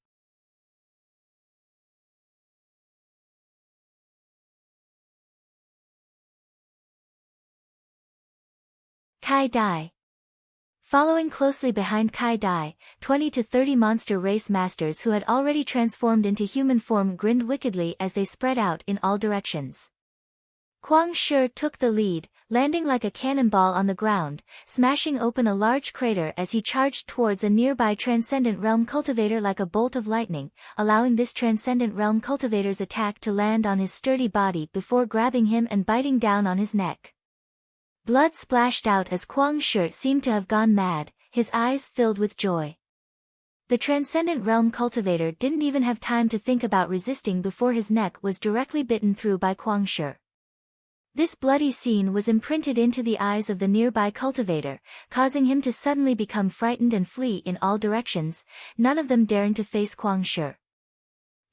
Kai Dai. Following closely behind Kai Dai, 20 to 30 monster race masters who had already transformed into human form grinned wickedly as they spread out in all directions. Kuang Shi took the lead, landing like a cannonball on the ground, smashing open a large crater as he charged towards a nearby Transcendent Realm cultivator like a bolt of lightning, allowing this Transcendent Realm cultivator's attack to land on his sturdy body before grabbing him and biting down on his neck. Blood splashed out as Kuang Shi seemed to have gone mad, his eyes filled with joy. The Transcendent Realm cultivator didn't even have time to think about resisting before his neck was directly bitten through by Kuang Shi. This bloody scene was imprinted into the eyes of the nearby cultivator, causing him to suddenly become frightened and flee in all directions, none of them daring to face Kuang Shi.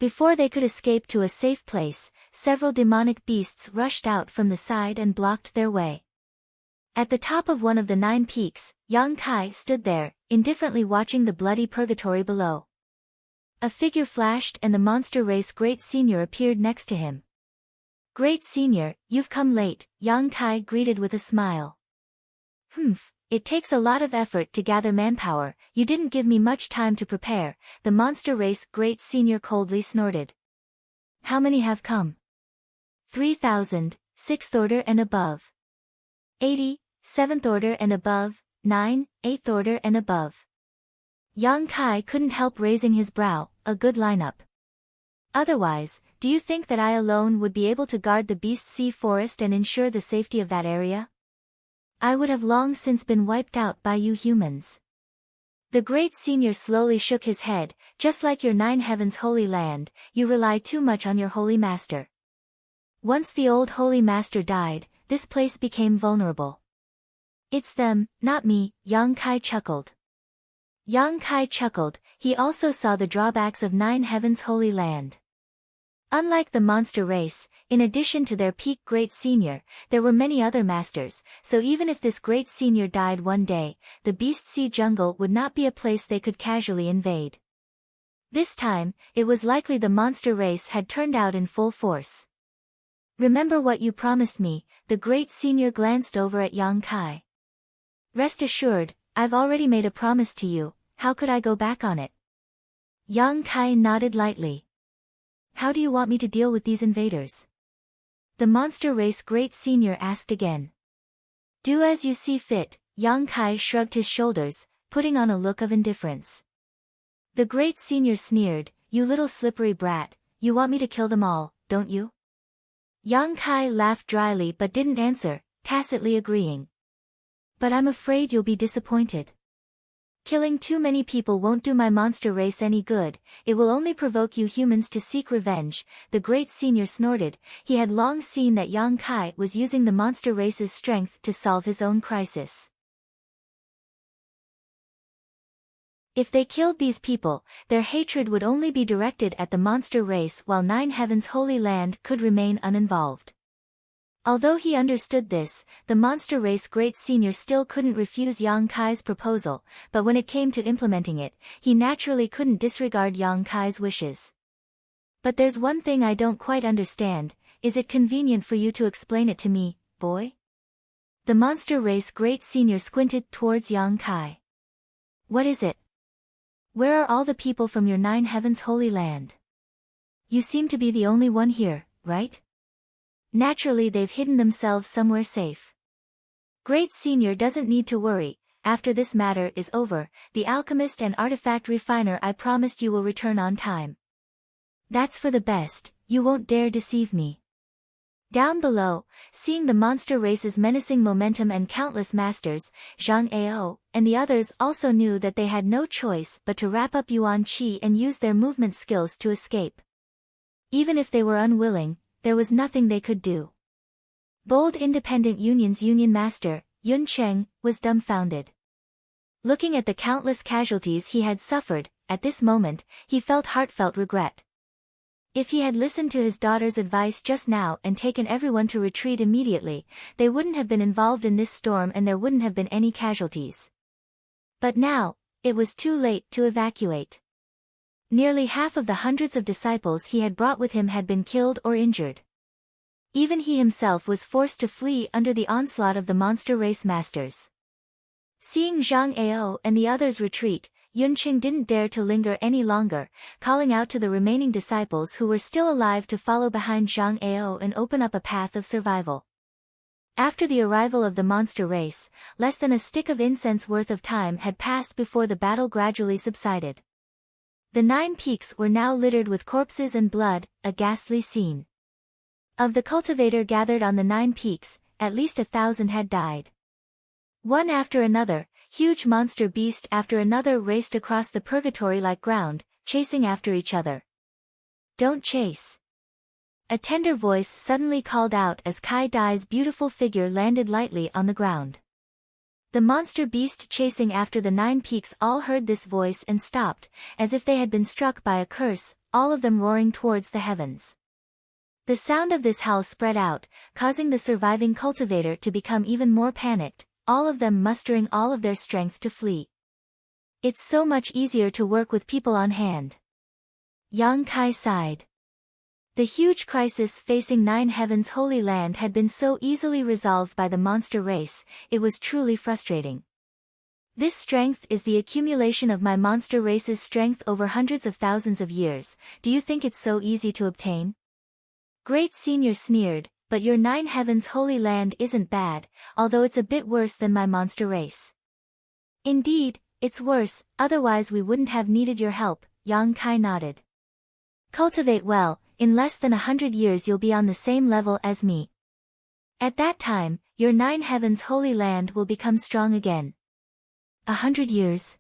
Before they could escape to a safe place, several demonic beasts rushed out from the side and blocked their way. At the top of one of the 9 peaks, Yang Kai stood there, indifferently watching the bloody purgatory below. A figure flashed and the monster race Great Senior appeared next to him. Great Senior, you've come late, Yang Kai greeted with a smile. It takes a lot of effort to gather manpower, you didn't give me much time to prepare, the monster race Great Senior coldly snorted. How many have come? 3,000, 6th order and above. 80, 7th order and above, 9, 8th order and above. Yang Kai couldn't help raising his brow, a good lineup. Otherwise, do you think that I alone would be able to guard the Beast Sea Forest and ensure the safety of that area? I would have long since been wiped out by you humans. The Great Senior slowly shook his head, just like your 9 heavens holy land, you rely too much on your holy master. Once the old holy master died, this place became vulnerable. It's them, not me, Yang Kai chuckled. Yang Kai chuckled, he also saw the drawbacks of 9 heavens holy land. Unlike the monster race, in addition to their peak Great Senior, there were many other masters, so even if this Great Senior died one day, the Beast Sea jungle would not be a place they could casually invade. This time, it was likely the monster race had turned out in full force. Remember what you promised me, the Great Senior glanced over at Yang Kai. Rest assured, I've already made a promise to you, how could I go back on it? Yang Kai nodded lightly. How do you want me to deal with these invaders? The monster race Great Senior asked again. Do as you see fit, Yang Kai shrugged his shoulders, putting on a look of indifference. The Great Senior sneered, you little slippery brat, you want me to kill them all, don't you? Yang Kai laughed dryly but didn't answer, tacitly agreeing. But I'm afraid you'll be disappointed. Killing too many people won't do my monster race any good, it will only provoke you humans to seek revenge, the Great Senior snorted, he had long seen that Yang Kai was using the monster race's strength to solve his own crisis. If they killed these people, their hatred would only be directed at the monster race while 9 heavens holy land could remain uninvolved. Although he understood this, the monster race Great Senior still couldn't refuse Yang Kai's proposal, but when it came to implementing it, he naturally couldn't disregard Yang Kai's wishes. But there's one thing I don't quite understand, is it convenient for you to explain it to me, boy? The monster race Great Senior squinted towards Yang Kai. What is it? Where are all the people from your 9 heavens holy land? You seem to be the only one here, right? Naturally they've hidden themselves somewhere safe. Great Senior doesn't need to worry, after this matter is over, the alchemist and artifact refiner I promised you will return on time. That's for the best, you won't dare deceive me. Down below, seeing the monster race's menacing momentum and countless masters, Zhang Ao, and the others also knew that they had no choice but to wrap up Yuan Qi and use their movement skills to escape. Even if they were unwilling, there was nothing they could do. Bold Independent Union's Union Master, Yun Cheng, was dumbfounded. Looking at the countless casualties he had suffered, at this moment, he felt heartfelt regret. If he had listened to his daughter's advice just now and taken everyone to retreat immediately, they wouldn't have been involved in this storm and there wouldn't have been any casualties. But now, it was too late to evacuate. Nearly half of the hundreds of disciples he had brought with him had been killed or injured. Even he himself was forced to flee under the onslaught of the monster race masters. Seeing Zhang Ao and the others retreat, Yunqing didn't dare to linger any longer, calling out to the remaining disciples who were still alive to follow behind Zhang Ao and open up a path of survival. After the arrival of the monster race, less than a stick of incense worth of time had passed before the battle gradually subsided. The 9 peaks were now littered with corpses and blood, a ghastly scene. Of the cultivator gathered on the 9 peaks, at least 1,000 had died. One after another, huge monster beast after another raced across the purgatory-like ground, chasing after each other. "Don't chase." A tender voice suddenly called out as Kai Dai's beautiful figure landed lightly on the ground. The monster beast chasing after the 9 peaks all heard this voice and stopped, as if they had been struck by a curse, all of them roaring towards the heavens. The sound of this howl spread out, causing the surviving cultivator to become even more panicked, all of them mustering all of their strength to flee. "It's so much easier to work with people on hand." Yang Kai sighed. The huge crisis facing 9 Heavens Holy Land had been so easily resolved by the monster race, it was truly frustrating. "This strength is the accumulation of my monster race's strength over hundreds of thousands of years. Do you think it's so easy to obtain?" Great Senior sneered, "But your 9 Heavens Holy Land isn't bad, although it's a bit worse than my monster race." "Indeed, it's worse, otherwise we wouldn't have needed your help," Yang Kai nodded. "Cultivate well. In less than 100 years you'll be on the same level as me. At that time, your 9 Heavens Holy Land will become strong again." 100 years?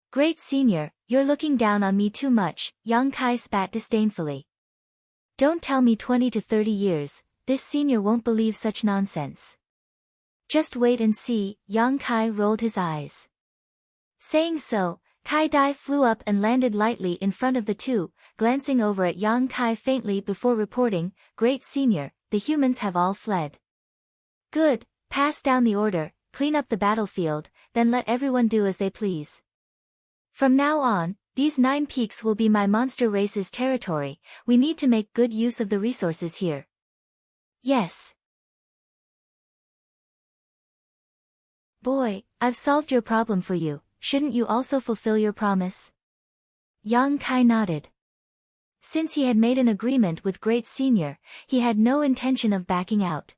"Great Senior, you're looking down on me too much," Yang Kai spat disdainfully. "Don't tell me 20 to 30 years, this senior won't believe such nonsense." "Just wait and see," Yang Kai rolled his eyes. Saying so, Kai Dai flew up and landed lightly in front of the two, glancing over at Yang Kai faintly before reporting, "Great Senior, the humans have all fled." "Good, pass down the order, clean up the battlefield, then let everyone do as they please. From now on, these 9 peaks will be my monster race's territory. We need to make good use of the resources here." "Yes." "Boy, I've solved your problem for you. Shouldn't you also fulfill your promise?" Yang Kai nodded. Since he had made an agreement with Great Senior, he had no intention of backing out.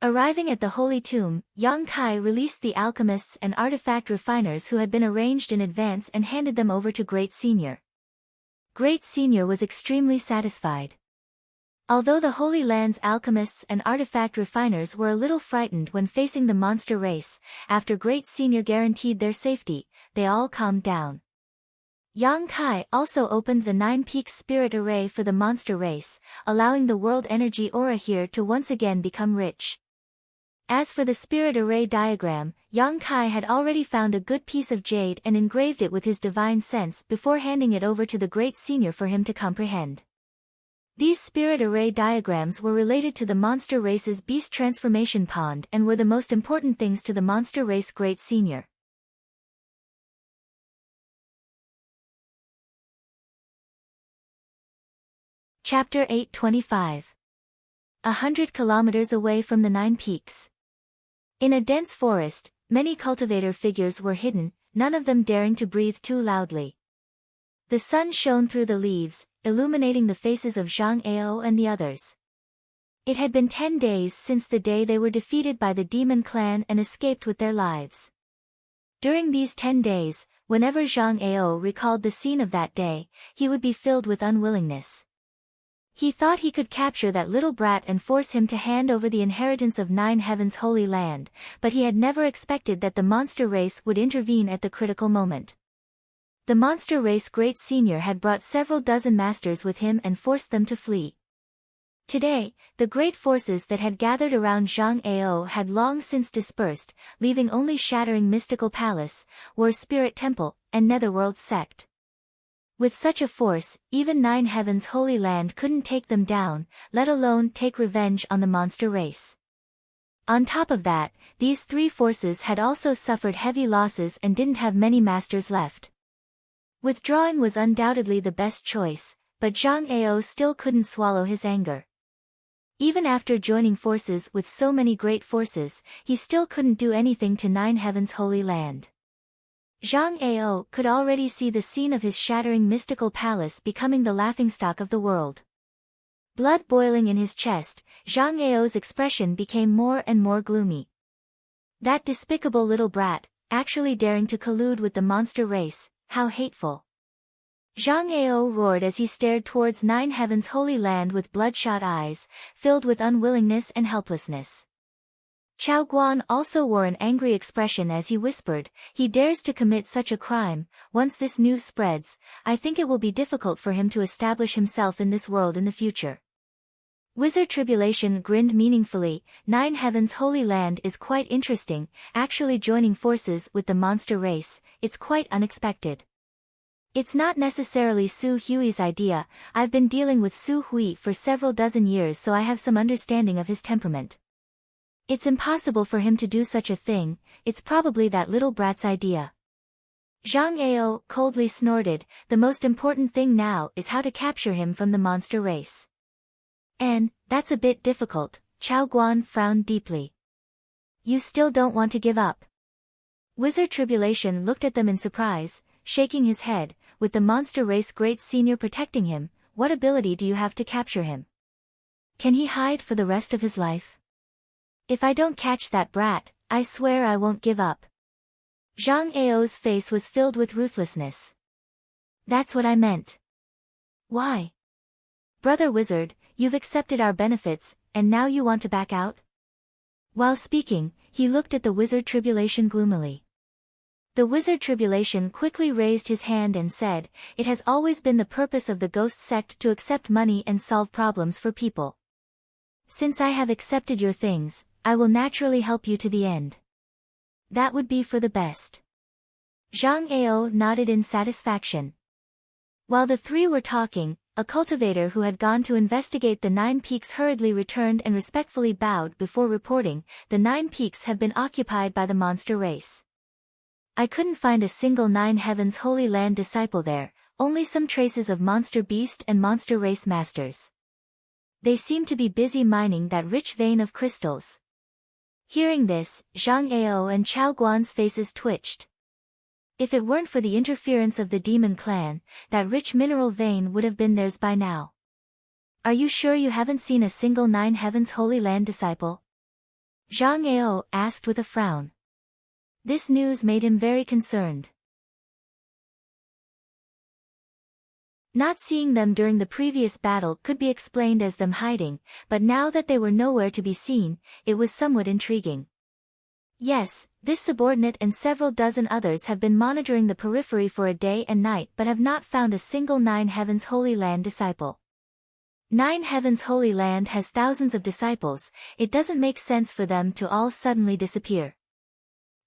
Arriving at the Holy Tomb, Yang Kai released the alchemists and artifact refiners who had been arranged in advance and handed them over to Great Senior. Great Senior was extremely satisfied. Although the Holy Land's alchemists and artifact refiners were a little frightened when facing the monster race, after Great Senior guaranteed their safety, they all calmed down. Yang Kai also opened the 9 Peaks Spirit Array for the monster race, allowing the world energy aura here to once again become rich. As for the Spirit Array diagram, Yang Kai had already found a good piece of jade and engraved it with his divine sense before handing it over to the Great Senior for him to comprehend. These Spirit Array diagrams were related to the monster race's beast transformation pond and were the most important things to the monster race Great Senior. Chapter 825. 100 kilometers away from the 9 peaks. In a dense forest, many cultivator figures were hidden, none of them daring to breathe too loudly. The sun shone through the leaves, illuminating the faces of Zhang Ao and the others. It had been 10 days since the day they were defeated by the demon clan and escaped with their lives. During these 10 days, whenever Zhang Ao recalled the scene of that day, he would be filled with unwillingness. He thought he could capture that little brat and force him to hand over the inheritance of 9 Heavens Holy Land, but he had never expected that the monster race would intervene at the critical moment. The monster race Great Senior had brought several dozen masters with him and forced them to flee. Today, the great forces that had gathered around Zhang Ao had long since dispersed, leaving only shattering mystical palace, war spirit temple, and netherworld sect. With such a force, even 9 Heavens Holy Land couldn't take them down, let alone take revenge on the monster race. On top of that, these 3 forces had also suffered heavy losses and didn't have many masters left. Withdrawing was undoubtedly the best choice, but Zhang Ao still couldn't swallow his anger. Even after joining forces with so many great forces, he still couldn't do anything to Nine Heavens' Holy Land. Zhang Ao could already see the scene of his shattering mystical palace becoming the laughingstock of the world. Blood boiling in his chest, Zhang Ao's expression became more and more gloomy. That despicable little brat, actually daring to collude with the monster race, how hateful. Zhang Ao roared as he stared towards Nine Heavens' Holy Land with bloodshot eyes, filled with unwillingness and helplessness. Chao Guan also wore an angry expression as he whispered, "He dares to commit such a crime. Once this news spreads, I think it will be difficult for him to establish himself in this world in the future." Wizard Tribulation grinned meaningfully. Nine Heavens' Holy Land is quite interesting, actually joining forces with the monster race, it's quite unexpected. It's not necessarily Su Hui's idea. I've been dealing with Su Hui for several dozen years, so I have some understanding of his temperament. It's impossible for him to do such a thing, it's probably that little brat's idea. Zhang Ao coldly snorted, "The most important thing now is how to capture him from the monster race." "And, that's a bit difficult," Chao Guan frowned deeply. "You still don't want to give up?" Wizard Tribulation looked at them in surprise, shaking his head. "With the monster race great senior protecting him, what ability do you have to capture him? Can he hide for the rest of his life? If I don't catch that brat, I swear I won't give up." Zhang Ao's face was filled with ruthlessness. "That's what I meant." "Why? Brother Wizard, you've accepted our benefits, and now you want to back out?" While speaking, he looked at the Wizard Tribulation gloomily. The Wizard Tribulation quickly raised his hand and said, "It has always been the purpose of the Ghost Sect to accept money and solve problems for people. Since I have accepted your things, I will naturally help you to the end. That would be for the best." Zhang Ao nodded in satisfaction. While the three were talking, a cultivator who had gone to investigate the 9 peaks hurriedly returned and respectfully bowed before reporting, "The 9 peaks have been occupied by the monster race. I couldn't find a single Nine Heavens Holy Land disciple there, only some traces of monster beast and monster race masters. They seem to be busy mining that rich vein of crystals." Hearing this, Zhang Ao and Chao Guan's faces twitched. If it weren't for the interference of the demon clan, that rich mineral vein would have been theirs by now. "Are you sure you haven't seen a single Nine Heavens Holy Land disciple?" Zhang Ao asked with a frown. This news made him very concerned. Not seeing them during the previous battle could be explained as them hiding, but now that they were nowhere to be seen, it was somewhat intriguing. Yes, this subordinate and several dozen others have been monitoring the periphery for a day and night but have not found a single Nine Heavens Holy Land disciple. Nine Heavens Holy Land has thousands of disciples, it doesn't make sense for them to all suddenly disappear.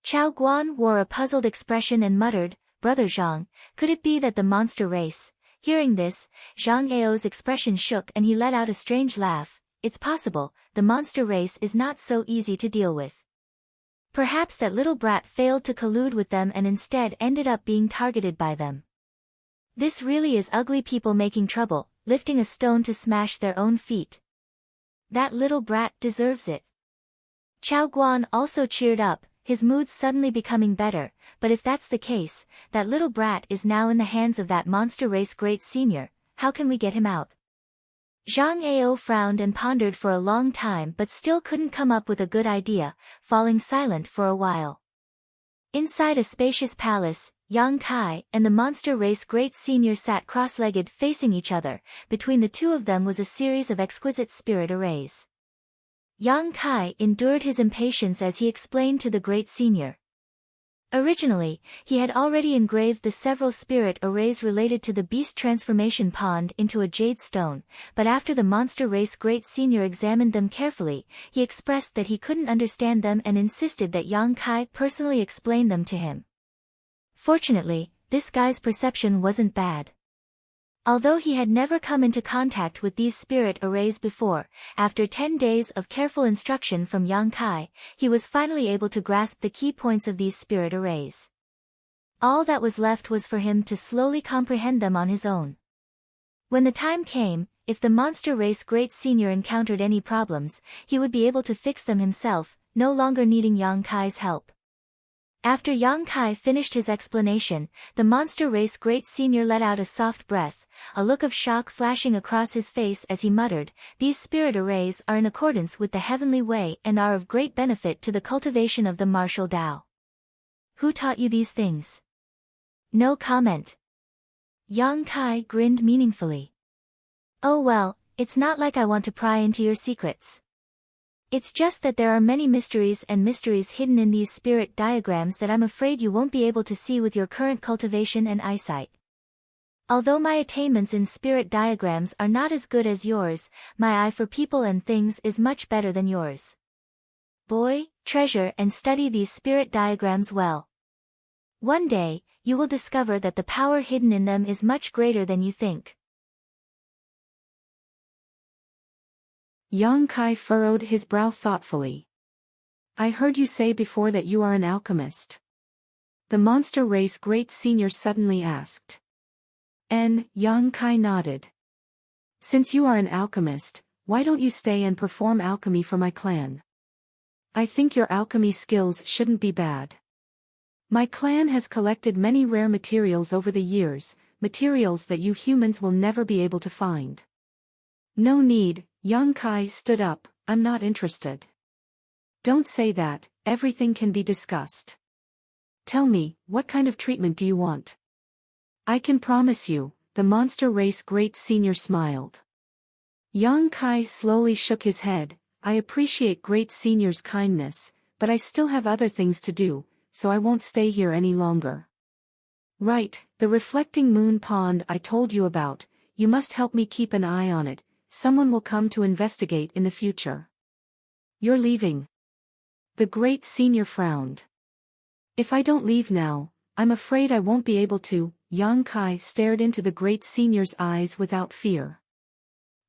Chao Guan wore a puzzled expression and muttered, "Brother Zhang, could it be that the monster race..." Hearing this, Zhang Ao's expression shook and he let out a strange laugh. "It's possible, the monster race is not so easy to deal with. Perhaps that little brat failed to collude with them and instead ended up being targeted by them. This really is ugly people making trouble, lifting a stone to smash their own feet. That little brat deserves it." Chao Guan also cheered up, his mood suddenly becoming better, "But if that's the case, that little brat is now in the hands of that monster race great senior, how can we get him out?" Zhang Ao frowned and pondered for a long time but still couldn't come up with a good idea, falling silent for a while. Inside a spacious palace, Yang Kai and the monster race great senior sat cross-legged facing each other. Between the two of them was a series of exquisite spirit arrays. Yang Kai endured his impatience as he explained to the great senior. Originally, he had already engraved the several spirit arrays related to the beast transformation pond into a jade stone, but after the monster race great senior examined them carefully, he expressed that he couldn't understand them and insisted that Yang Kai personally explain them to him. Fortunately, this guy's perception wasn't bad. Although he had never come into contact with these spirit arrays before, after 10 days of careful instruction from Yang Kai, he was finally able to grasp the key points of these spirit arrays. All that was left was for him to slowly comprehend them on his own. When the time came, if the monster race Great Senior encountered any problems, he would be able to fix them himself, no longer needing Yang Kai's help. After Yang Kai finished his explanation, the monster race Great Senior let out a soft breath, a look of shock flashing across his face as he muttered, "These spirit arrays are in accordance with the heavenly way and are of great benefit to the cultivation of the martial Tao. Who taught you these things?" No comment. Yang Kai grinned meaningfully. "Oh well, it's not like I want to pry into your secrets. It's just that there are many mysteries hidden in these spirit diagrams that I'm afraid you won't be able to see with your current cultivation and eyesight. Although my attainments in spirit diagrams are not as good as yours, my eye for people and things is much better than yours. Boy, treasure and study these spirit diagrams well. One day, you will discover that the power hidden in them is much greater than you think." Yang Kai furrowed his brow thoughtfully. "I heard you say before that you are an alchemist." The monster race Great Senior suddenly asked. And Yang Kai nodded. "Since you are an alchemist, why don't you stay and perform alchemy for my clan? I think your alchemy skills shouldn't be bad. My clan has collected many rare materials over the years, materials that you humans will never be able to find." "No need," Yang Kai stood up, "I'm not interested." "Don't say that, everything can be discussed. Tell me, what kind of treatment do you want?" "I can promise you," the monster race Great Senior smiled. Yang Kai slowly shook his head. "I appreciate Great Senior's kindness, but I still have other things to do, so I won't stay here any longer." "Right, the reflecting moon pond I told you about, you must help me keep an eye on it. Someone will come to investigate in the future." "You're leaving?" The Great Senior frowned. "If I don't leave now, I'm afraid I won't be able to." Yang Kai stared into the Great Senior's eyes without fear.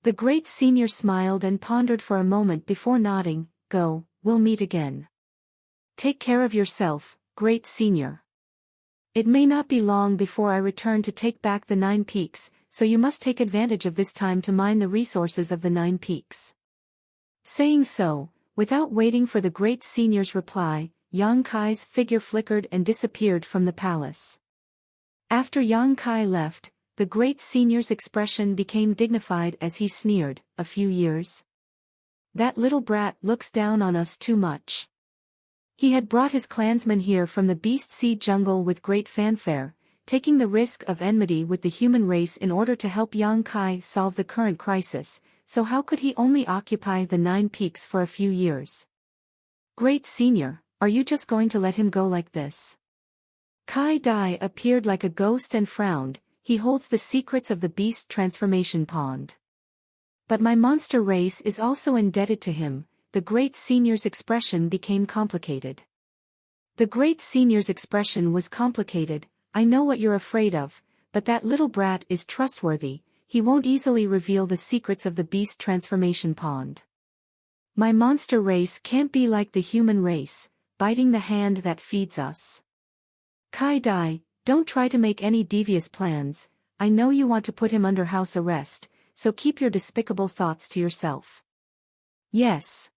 The Great Senior smiled and pondered for a moment before nodding. "Go, we'll meet again. Take care of yourself, Great Senior. It may not be long before I return to take back the 9 peaks, so you must take advantage of this time to mine the resources of the 9 peaks." Saying so, without waiting for the Great Senior's reply, Yang Kai's figure flickered and disappeared from the palace. After Yang Kai left, the Great Senior's expression became dignified as he sneered, "A few years? That little brat looks down on us too much." He had brought his clansmen here from the Beast Sea jungle with great fanfare, taking the risk of enmity with the human race in order to help Yang Kai solve the current crisis, so how could he only occupy the 9 peaks for a few years? "Great Senior, are you just going to let him go like this?" Kai Dai appeared like a ghost and frowned. "He holds the secrets of the beast transformation pond. But my monster race is also indebted to him." The Great Senior's expression became complicated. The Great Senior's expression was complicated. "I know what you're afraid of, but that little brat is trustworthy. He won't easily reveal the secrets of the beast transformation pond. My monster race can't be like the human race, biting the hand that feeds us." "Kai Dai, don't try to make any devious plans. I know you want to put him under house arrest, so keep your despicable thoughts to yourself." "Yes."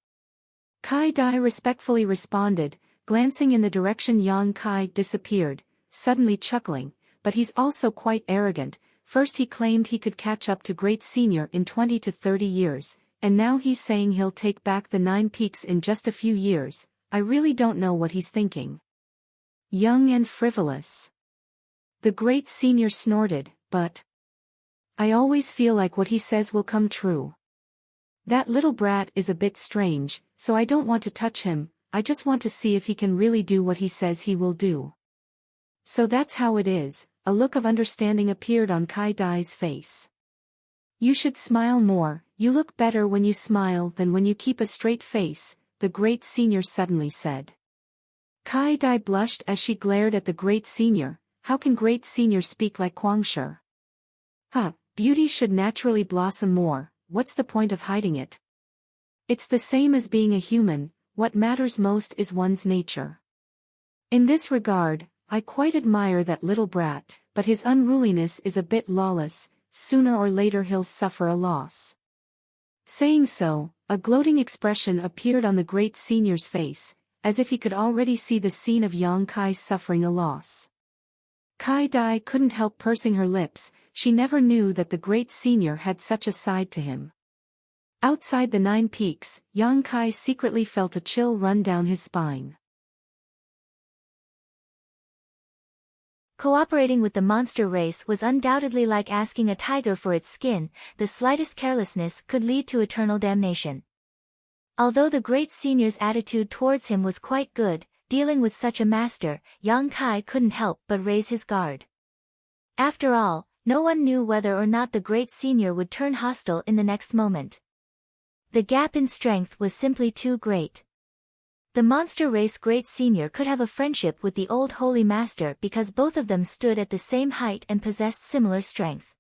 Kai Dai respectfully responded, glancing in the direction Yang Kai disappeared, suddenly chuckling, "But he's also quite arrogant. First he claimed he could catch up to Great Senior in 20 to 30 years, and now he's saying he'll take back the 9 peaks in just a few years. I really don't know what he's thinking. Young and frivolous." The Great Senior snorted, "But I always feel like what he says will come true. That little brat is a bit strange, so I don't want to touch him. I just want to see if he can really do what he says he will do." "So that's how it is." A look of understanding appeared on Kai Dai's face. "You should smile more. You look better when you smile than when you keep a straight face," the Great Senior suddenly said. Kai Dai blushed as she glared at the Great Senior. How can Great Senior speak like Guangshi? Beauty should naturally blossom more. What's the point of hiding it? It's the same as being a human. What matters most is one's nature. In this regard, I quite admire that little brat, but his unruliness is a bit lawless, sooner or later he'll suffer a loss. Saying so, a gloating expression appeared on the great senior's face, as if he could already see the scene of Yang Kai suffering a loss. Kai Dai couldn't help pursing her lips, she never knew that the great senior had such a side to him. Outside the 9 peaks, Yang Kai secretly felt a chill run down his spine. Cooperating with the monster race was undoubtedly like asking a tiger for its skin, the slightest carelessness could lead to eternal damnation. Although the great senior's attitude towards him was quite good, dealing with such a master, Yang Kai couldn't help but raise his guard. After all, no one knew whether or not the great senior would turn hostile in the next moment. The gap in strength was simply too great. The monster race great senior could have a friendship with the old holy master because both of them stood at the same height and possessed similar strength.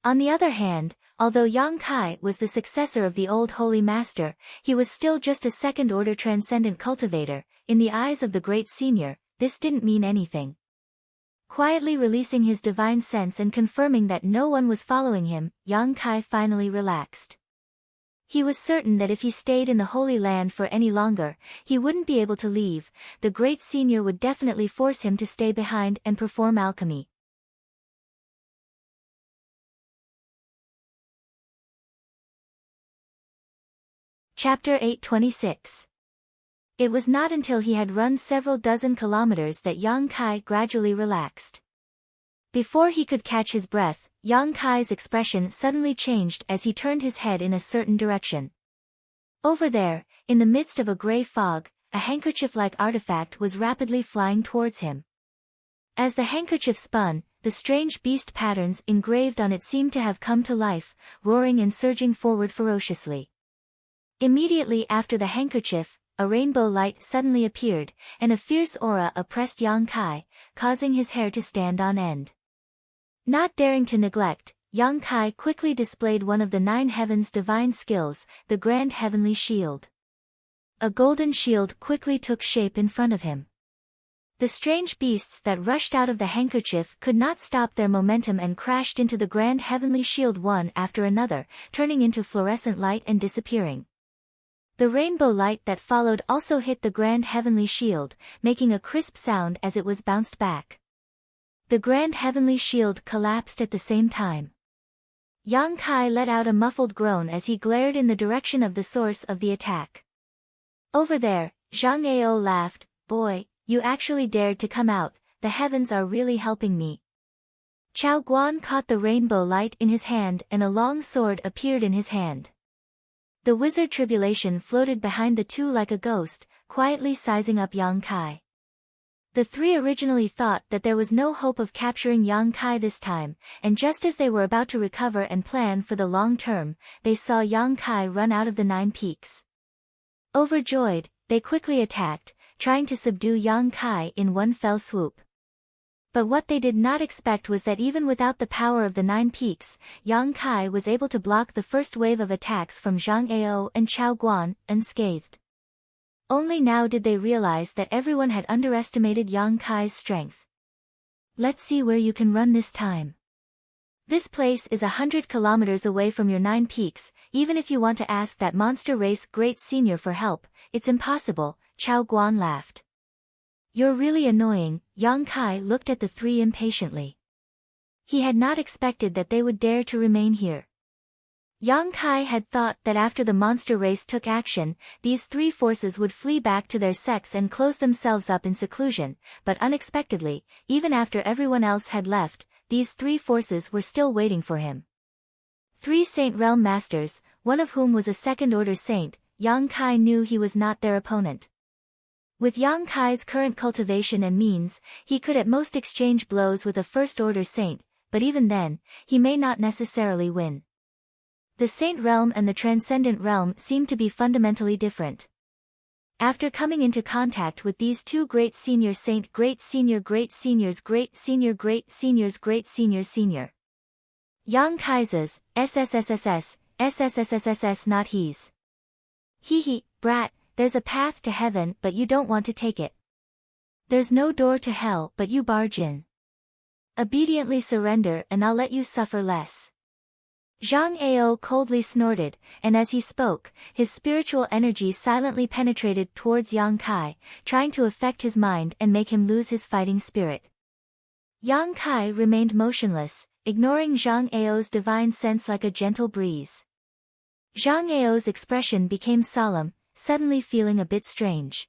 On the other hand, although Yang Kai was the successor of the old holy master, he was still just a second-order transcendent cultivator. In the eyes of the great senior, this didn't mean anything. Quietly releasing his divine sense and confirming that no one was following him, Yang Kai finally relaxed. He was certain that if he stayed in the Holy Land for any longer, he wouldn't be able to leave. The great senior would definitely force him to stay behind and perform alchemy. Chapter 826. It was not until he had run several dozen kilometers that Yang Kai gradually relaxed. Before he could catch his breath, Yang Kai's expression suddenly changed as he turned his head in a certain direction. Over there, in the midst of a gray fog, a handkerchief-like artifact was rapidly flying towards him. As the handkerchief spun, the strange beast patterns engraved on it seemed to have come to life, roaring and surging forward ferociously. Immediately after the handkerchief, a rainbow light suddenly appeared, and a fierce aura oppressed Yang Kai, causing his hair to stand on end. Not daring to neglect, Yang Kai quickly displayed one of the 9 heavens' divine skills, the Grand Heavenly Shield. A golden shield quickly took shape in front of him. The strange beasts that rushed out of the handkerchief could not stop their momentum and crashed into the Grand Heavenly Shield one after another, turning into fluorescent light and disappearing. The rainbow light that followed also hit the Grand Heavenly Shield, making a crisp sound as it was bounced back. The Grand Heavenly Shield collapsed at the same time. Yang Kai let out a muffled groan as he glared in the direction of the source of the attack. Over there, Zhang Ao laughed, "Boy, you actually dared to come out, the heavens are really helping me." Chao Guan caught the rainbow light in his hand and a long sword appeared in his hand. The wizard Tribulation floated behind the two like a ghost, quietly sizing up Yang Kai. The 3 originally thought that there was no hope of capturing Yang Kai this time, and just as they were about to recover and plan for the long term, they saw Yang Kai run out of the 9 peaks. Overjoyed, they quickly attacked, trying to subdue Yang Kai in one fell swoop. But what they did not expect was that even without the power of the 9 peaks, Yang Kai was able to block the first wave of attacks from Zhang Ao and Chao Guan, unscathed. Only now did they realize that everyone had underestimated Yang Kai's strength. "Let's see where you can run this time. This place is 100 kilometers away from your 9 peaks, even if you want to ask that monster race great senior for help, it's impossible," Chao Guan laughed. "You're really annoying," Yang Kai looked at the 3 impatiently. He had not expected that they would dare to remain here. Yang Kai had thought that after the monster race took action, these 3 forces would flee back to their sects and close themselves up in seclusion, but unexpectedly, even after everyone else had left, these 3 forces were still waiting for him. 3 Saint Realm Masters, one of whom was a second-order saint, Yang Kai knew he was not their opponent. With Yang Kai's current cultivation and means, he could at most exchange blows with a first-order saint, but even then, he may not necessarily win. The Saint Realm and the Transcendent Realm seemed to be fundamentally different. After coming into contact with these 2 great senior saint great senior great seniors great senior great seniors great senior senior. Yang Kai's, SSSSS, not his. Hee, brat, there's a path to heaven but you don't want to take it. There's no door to hell but you barge in. Obediently surrender and I'll let you suffer less. Zhang Ao coldly snorted, and as he spoke, his spiritual energy silently penetrated towards Yang Kai, trying to affect his mind and make him lose his fighting spirit. Yang Kai remained motionless, ignoring Zhang Ao's divine sense like a gentle breeze. Zhang Ao's expression became solemn, suddenly feeling a bit strange.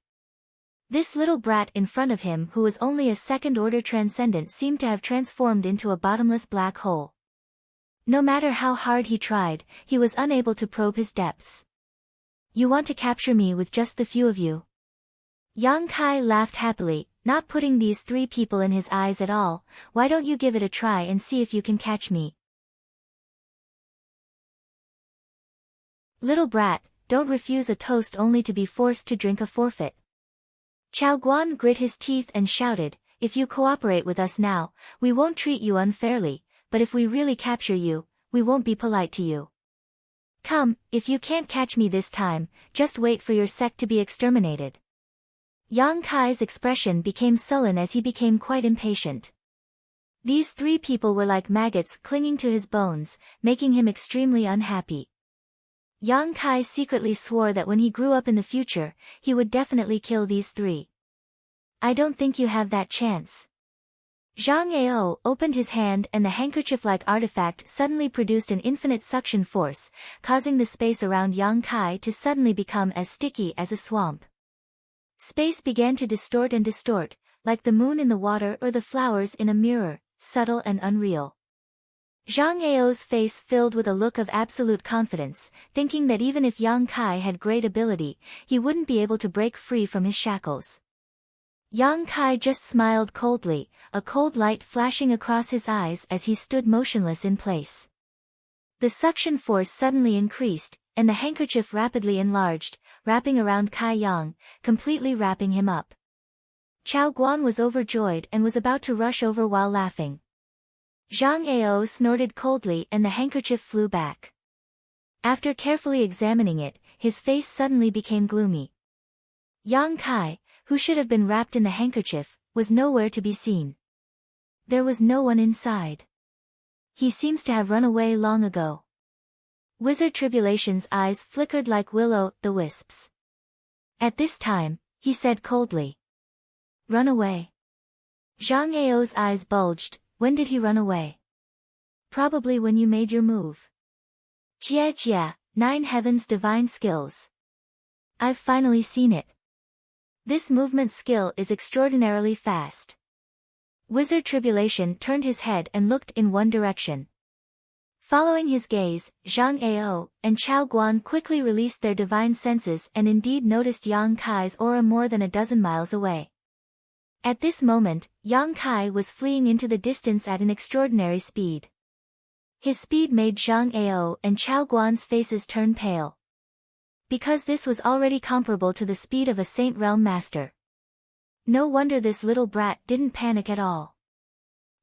This little brat in front of him who was only a second-order transcendent seemed to have transformed into a bottomless black hole. No matter how hard he tried, he was unable to probe his depths. You want to capture me with just the few of you? Yang Kai laughed happily, not putting these three people in his eyes at all. Why don't you give it a try and see if you can catch me? Little brat, don't refuse a toast only to be forced to drink a forfeit. Chao Guan grit his teeth and shouted, if you cooperate with us now, we won't treat you unfairly, but if we really capture you, we won't be polite to you. Come, if you can't catch me this time, just wait for your sect to be exterminated. Yang Kai's expression became sullen as he became quite impatient. These three people were like maggots clinging to his bones, making him extremely unhappy. Yang Kai secretly swore that when he grew up in the future, he would definitely kill these three. I don't think you have that chance. Zhang Ao opened his hand and the handkerchief-like artifact suddenly produced an infinite suction force, causing the space around Yang Kai to suddenly become as sticky as a swamp. Space began to distort and distort, like the moon in the water or the flowers in a mirror, subtle and unreal. Zhang Ao's face filled with a look of absolute confidence, thinking that even if Yang Kai had great ability, he wouldn't be able to break free from his shackles. Yang Kai just smiled coldly, a cold light flashing across his eyes as he stood motionless in place. The suction force suddenly increased, and the handkerchief rapidly enlarged, wrapping around Kai Yang, completely wrapping him up. Chao Guan was overjoyed and was about to rush over while laughing. Zhang Ao snorted coldly and the handkerchief flew back. After carefully examining it, his face suddenly became gloomy. Yang Kai, who should have been wrapped in the handkerchief, was nowhere to be seen. There was no one inside. He seems to have run away long ago. Wizard Tribulation's eyes flickered like will-o'-the-wisps. At this time, he said coldly. Run away. Zhang Ao's eyes bulged. When did he run away? Probably when you made your move. Jia, 9 Heavens Divine Skills. I've finally seen it. This movement skill is extraordinarily fast. Wizard Tribulation turned his head and looked in one direction. Following his gaze, Zhang Ao and Chao Guan quickly released their divine senses and indeed noticed Yang Kai's aura more than a dozen miles away. At this moment, Yang Kai was fleeing into the distance at an extraordinary speed. His speed made Zhang Ao and Chao Guan's faces turn pale. Because this was already comparable to the speed of a Saint Realm Master. No wonder this little brat didn't panic at all.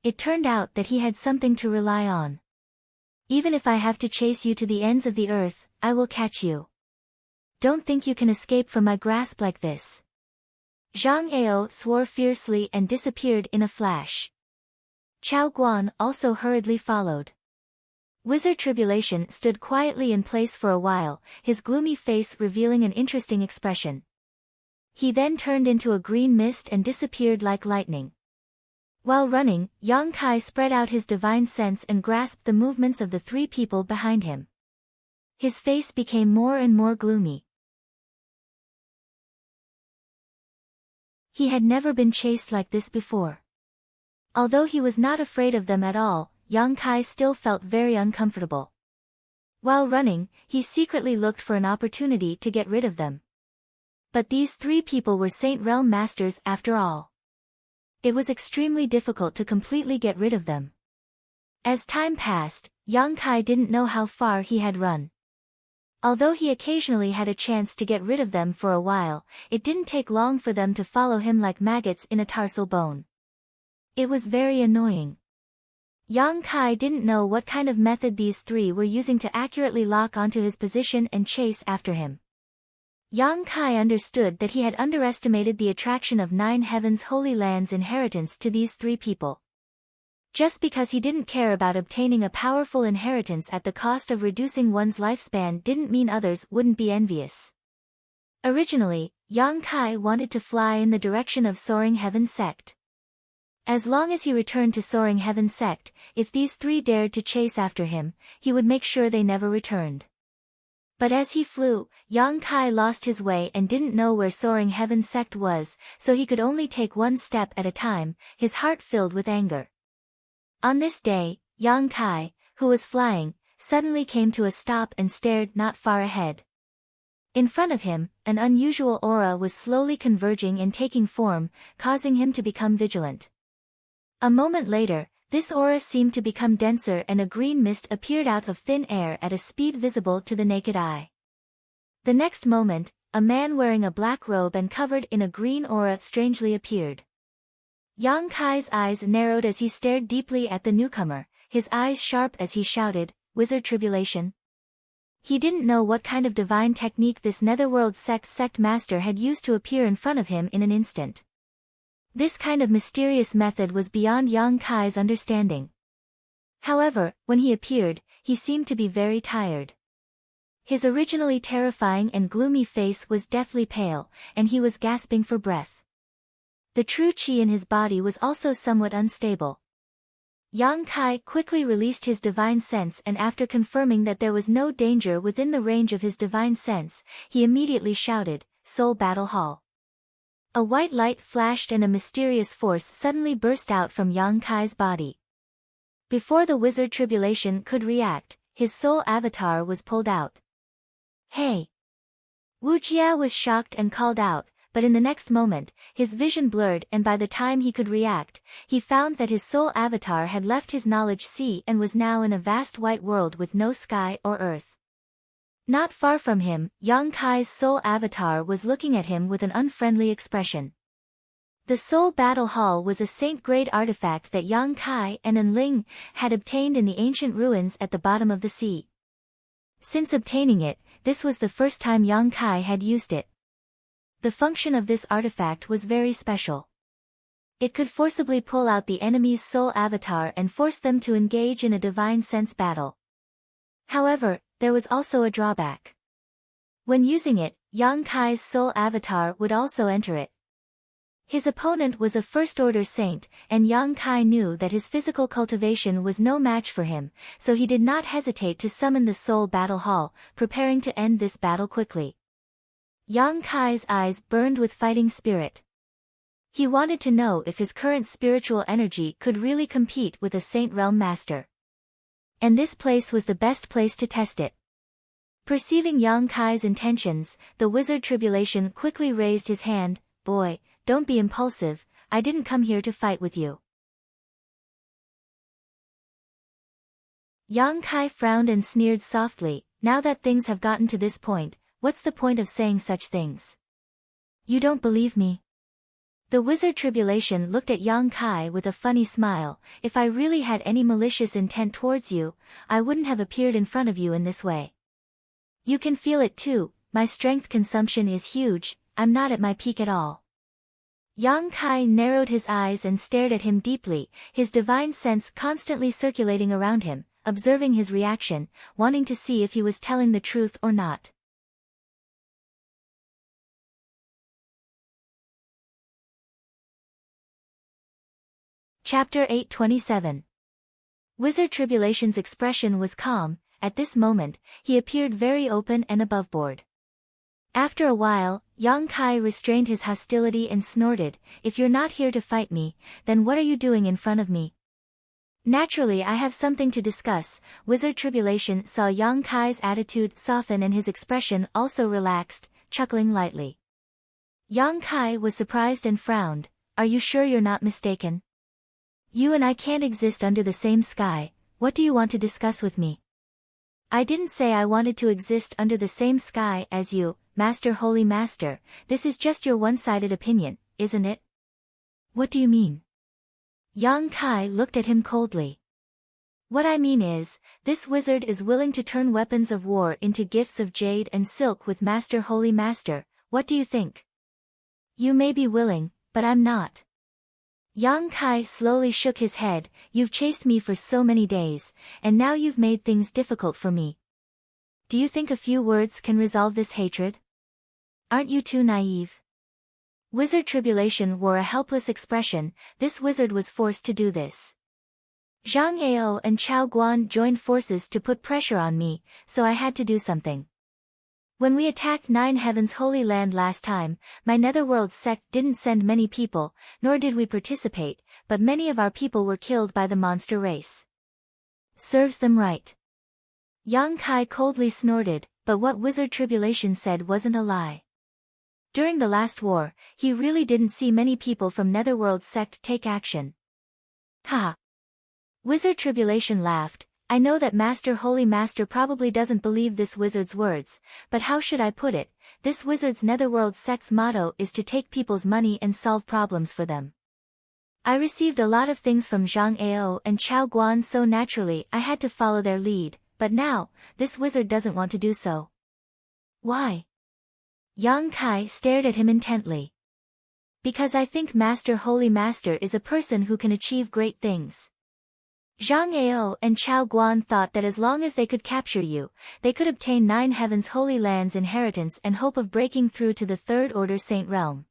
It turned out that he had something to rely on. Even if I have to chase you to the ends of the earth, I will catch you. Don't think you can escape from my grasp like this. Zhang Ao swore fiercely and disappeared in a flash. Chao Guan also hurriedly followed. Wizard Tribulation stood quietly in place for a while, his gloomy face revealing an interesting expression. He then turned into a green mist and disappeared like lightning. While running, Yang Kai spread out his divine sense and grasped the movements of the three people behind him. His face became more and more gloomy. He had never been chased like this before. Although he was not afraid of them at all, Yang Kai still felt very uncomfortable. While running, he secretly looked for an opportunity to get rid of them. But these three people were Saint Realm Masters after all. It was extremely difficult to completely get rid of them. As time passed, Yang Kai didn't know how far he had run. Although he occasionally had a chance to get rid of them for a while, it didn't take long for them to follow him like maggots in a tarsal bone. It was very annoying. Yang Kai didn't know what kind of method these three were using to accurately lock onto his position and chase after him. Yang Kai understood that he had underestimated the attraction of 9 Heavens Holy Land's inheritance to these three people. Just because he didn't care about obtaining a powerful inheritance at the cost of reducing one's lifespan didn't mean others wouldn't be envious. Originally, Yang Kai wanted to fly in the direction of Soaring Heaven Sect. As long as he returned to Soaring Heaven Sect, if these three dared to chase after him, he would make sure they never returned. But as he flew, Yang Kai lost his way and didn't know where Soaring Heaven Sect was, so he could only take one step at a time, his heart filled with anger. On this day, Yang Kai, who was flying, suddenly came to a stop and stared not far ahead. In front of him, an unusual aura was slowly converging and taking form, causing him to become vigilant. A moment later, this aura seemed to become denser and a green mist appeared out of thin air at a speed visible to the naked eye. The next moment, a man wearing a black robe and covered in a green aura strangely appeared. Yang Kai's eyes narrowed as he stared deeply at the newcomer, his eyes sharp as he shouted, "Wizard Tribulation." He didn't know what kind of divine technique this netherworld sect master had used to appear in front of him in an instant. This kind of mysterious method was beyond Yang Kai's understanding. However, when he appeared, he seemed to be very tired. His originally terrifying and gloomy face was deathly pale, and he was gasping for breath. The true qi in his body was also somewhat unstable. Yang Kai quickly released his divine sense, and after confirming that there was no danger within the range of his divine sense, he immediately shouted, "Soul Battle Hall." A white light flashed and a mysterious force suddenly burst out from Yang Kai's body. Before the Wizard Tribulation could react, his soul avatar was pulled out. "Hey!" Wu Jia was shocked and called out, but in the next moment, his vision blurred, and by the time he could react, he found that his soul avatar had left his knowledge sea and was now in a vast white world with no sky or earth. Not far from him, Yang Kai's soul avatar was looking at him with an unfriendly expression. The Soul Battle Hall was a saint-grade artifact that Yang Kai and An Ling had obtained in the ancient ruins at the bottom of the sea. Since obtaining it, this was the first time Yang Kai had used it. The function of this artifact was very special. It could forcibly pull out the enemy's soul avatar and force them to engage in a divine sense battle. However, there was also a drawback. When using it, Yang Kai's soul avatar would also enter it. His opponent was a first-order saint, and Yang Kai knew that his physical cultivation was no match for him, so he did not hesitate to summon the Soul Battle Hall, preparing to end this battle quickly. Yang Kai's eyes burned with fighting spirit. He wanted to know if his current spiritual energy could really compete with a Saint Realm Master. And this place was the best place to test it. Perceiving Yang Kai's intentions, the Wizard Tribulation quickly raised his hand. "Boy, don't be impulsive, I didn't come here to fight with you." Yang Kai frowned and sneered softly. "Now that things have gotten to this point, what's the point of saying such things? You don't believe me?" The Wizard Tribulation looked at Yang Kai with a funny smile. "If I really had any malicious intent towards you, I wouldn't have appeared in front of you in this way. You can feel it too, my strength consumption is huge, I'm not at my peak at all." Yang Kai narrowed his eyes and stared at him deeply, his divine sense constantly circulating around him, observing his reaction, wanting to see if he was telling the truth or not. Chapter 827. Wizard Tribulation's expression was calm. At this moment, he appeared very open and aboveboard. After a while, Yang Kai restrained his hostility and snorted, "If you're not here to fight me, then what are you doing in front of me?" "Naturally, I have something to discuss." Wizard Tribulation saw Yang Kai's attitude soften and his expression also relaxed, chuckling lightly. Yang Kai was surprised and frowned. "Are you sure you're not mistaken? You and I can't exist under the same sky, what do you want to discuss with me?" "I didn't say I wanted to exist under the same sky as you, Master Holy Master, this is just your one-sided opinion, isn't it?" "What do you mean?" Yang Kai looked at him coldly. "What I mean is, this wizard is willing to turn weapons of war into gifts of jade and silk with Master Holy Master, what do you think?" "You may be willing, but I'm not." Yang Kai slowly shook his head. You've chased me for so many days, and now you've made things difficult for me. Do you think a few words can resolve this hatred? Aren't you too naive? Wizard Tribulation wore a helpless expression. This wizard was forced to do this. Zhang Ao and Chao Guan joined forces to put pressure on me, so I had to do something. When we attacked Nine Heavens Holy Land last time, my Netherworld sect didn't send many people, nor did we participate, but many of our people were killed by the monster race. Serves them right. Yang Kai coldly snorted, but what Wizard Tribulation said wasn't a lie. During the last war, he really didn't see many people from Netherworld sect take action. Ha! Wizard Tribulation laughed. I know that Holy Master probably doesn't believe this wizard's words, but how should I put it, this wizard's Netherworld sect's motto is to take people's money and solve problems for them. I received a lot of things from Zhang Ao and Chao Guan, so naturally I had to follow their lead, but now, this wizard doesn't want to do so. Why? Yang Kai stared at him intently. Because I think Holy Master is a person who can achieve great things. Zhang Ao and Chao Guan thought that as long as they could capture you, they could obtain Nine Heavens Holy Land's inheritance and hope of breaking through to the Third Order Saint Realm.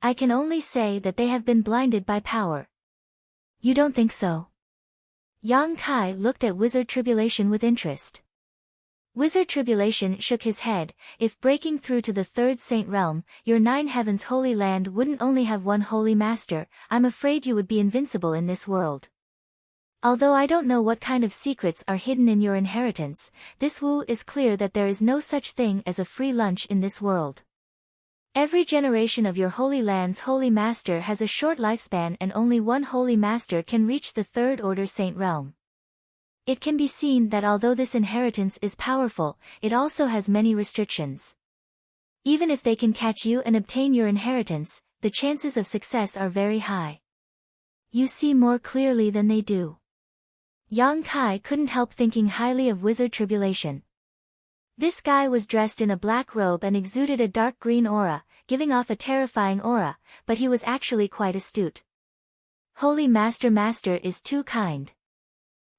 I can only say that they have been blinded by power. You don't think so? Yang Kai looked at Wizard Tribulation with interest. Wizard Tribulation shook his head. If breaking through to the Third Saint Realm, your Nine Heavens Holy Land wouldn't only have one Holy Master, I'm afraid you would be invincible in this world. Although I don't know what kind of secrets are hidden in your inheritance, this Wu is clear that there is no such thing as a free lunch in this world. Every generation of your Holy Land's Holy Master has a short lifespan, and only one Holy Master can reach the Third Order Saint Realm. It can be seen that although this inheritance is powerful, it also has many restrictions. Even if they can catch you and obtain your inheritance, the chances of success are very high. You see more clearly than they do. Yang Kai couldn't help thinking highly of Wizard Tribulation. This guy was dressed in a black robe and exuded a dark green aura, giving off a terrifying aura, but he was actually quite astute. Holy Master is too kind.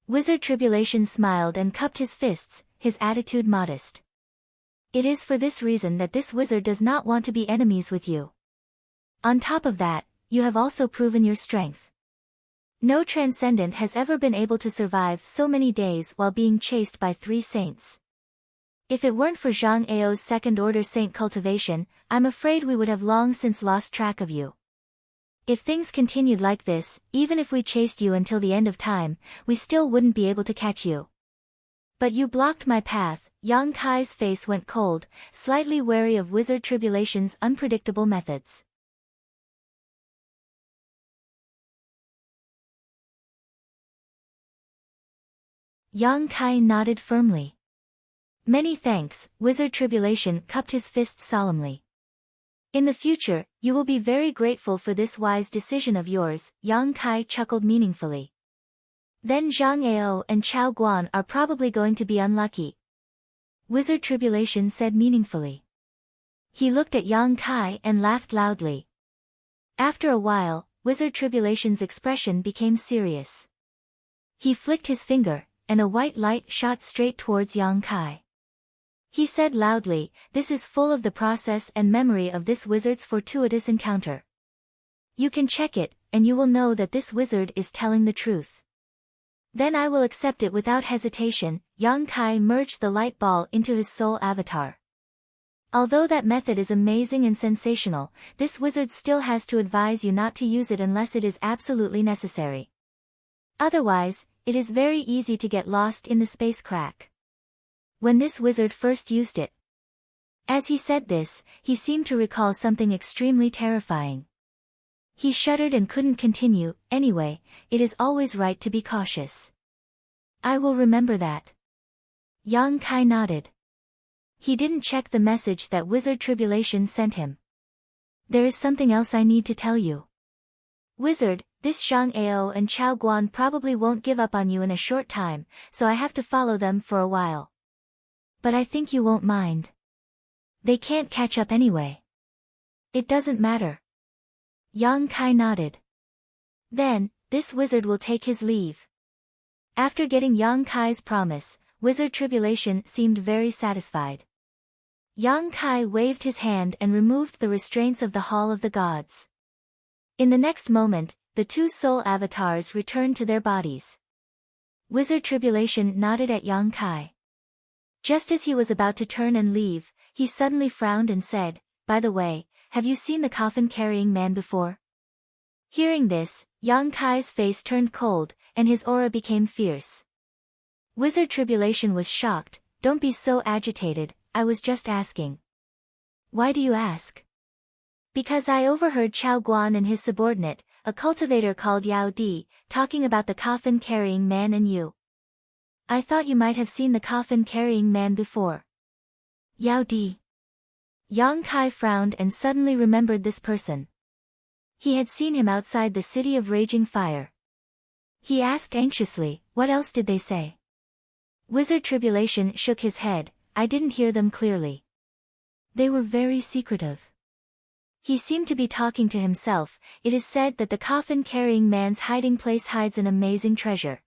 Wizard Tribulation smiled and cupped his fists, his attitude modest. It is for this reason that this wizard does not want to be enemies with you. On top of that, you have also proven your strength. No transcendent has ever been able to survive so many days while being chased by 3 saints. If it weren't for Zhang Ao's second order saint cultivation, I'm afraid we would have long since lost track of you. If things continued like this, even if we chased you until the end of time, we still wouldn't be able to catch you. But you blocked my path. Yang Kai's face went cold, slightly wary of Wizard Tribulation's unpredictable methods. Yang Kai nodded firmly. Many thanks. Wizard Tribulation cupped his fists solemnly. In the future, you will be very grateful for this wise decision of yours. Yang Kai chuckled meaningfully. Then Zhang Ao and Chao Guan are probably going to be unlucky. Wizard Tribulation said meaningfully. He looked at Yang Kai and laughed loudly. After a while, Wizard Tribulation's expression became serious. He flicked his finger, and a white light shot straight towards Yang Kai. He said loudly, "This is full of the process and memory of this wizard's fortuitous encounter. You can check it, and you will know that this wizard is telling the truth. Then I will accept it without hesitation." Yang Kai merged the light ball into his soul avatar. Although that method is amazing and sensational, this wizard still has to advise you not to use it unless it is absolutely necessary. Otherwise, it is very easy to get lost in the space crack. When this wizard first used it. As he said this, he seemed to recall something extremely terrifying. He shuddered and couldn't continue. Anyway, it is always right to be cautious. I will remember that. Yang Kai nodded. He didn't check the message that Wizard Tribulation sent him. There is something else I need to tell you. Wizard, this Zhang Ao and Chao Guan probably won't give up on you in a short time, so I have to follow them for a while. But I think you won't mind. They can't catch up anyway. It doesn't matter. Yang Kai nodded. Then, this wizard will take his leave. After getting Yang Kai's promise, Wizard Tribulation seemed very satisfied. Yang Kai waved his hand and removed the restraints of the Hall of the Gods. In the next moment, the two soul avatars returned to their bodies. Wizard Tribulation nodded at Yang Kai. Just as he was about to turn and leave, he suddenly frowned and said, "By the way, have you seen the coffin-carrying man before?" Hearing this, Yang Kai's face turned cold, and his aura became fierce. Wizard Tribulation was shocked. "Don't be so agitated, I was just asking." "Why do you ask?" "Because I overheard Chao Guan and his subordinate, a cultivator called Yao Di, talking about the coffin-carrying man and you. I thought you might have seen the coffin-carrying man before." "Yao Di?" Yang Kai frowned and suddenly remembered this person. He had seen him outside the City of Raging Fire. He asked anxiously, "What else did they say?" Wizard Tribulation shook his head. "I didn't hear them clearly. They were very secretive." He seemed to be talking to himself. "It is said that the coffin-carrying man's hiding place hides an amazing treasure.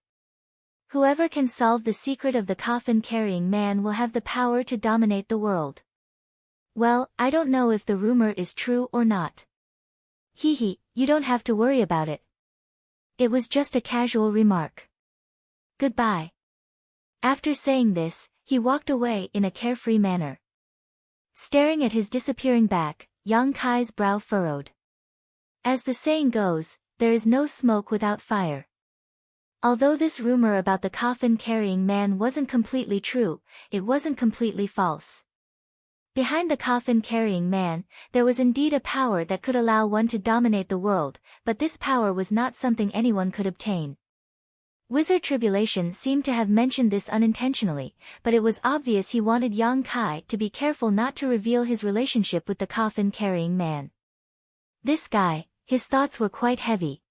Whoever can solve the secret of the coffin-carrying man will have the power to dominate the world." "Well, I don't know if the rumor is true or not." "Hee, you don't have to worry about it. It was just a casual remark. Goodbye." After saying this, he walked away in a carefree manner. Staring at his disappearing back, Yang Kai's brow furrowed. As the saying goes, there is no smoke without fire. Although this rumor about the coffin-carrying man wasn't completely true, it wasn't completely false. Behind the coffin-carrying man, there was indeed a power that could allow one to dominate the world, but this power was not something anyone could obtain. Wizard Tribulation seemed to have mentioned this unintentionally, but it was obvious he wanted Yang Kai to be careful not to reveal his relationship with the coffin-carrying man. This guy, his thoughts were quite heavy.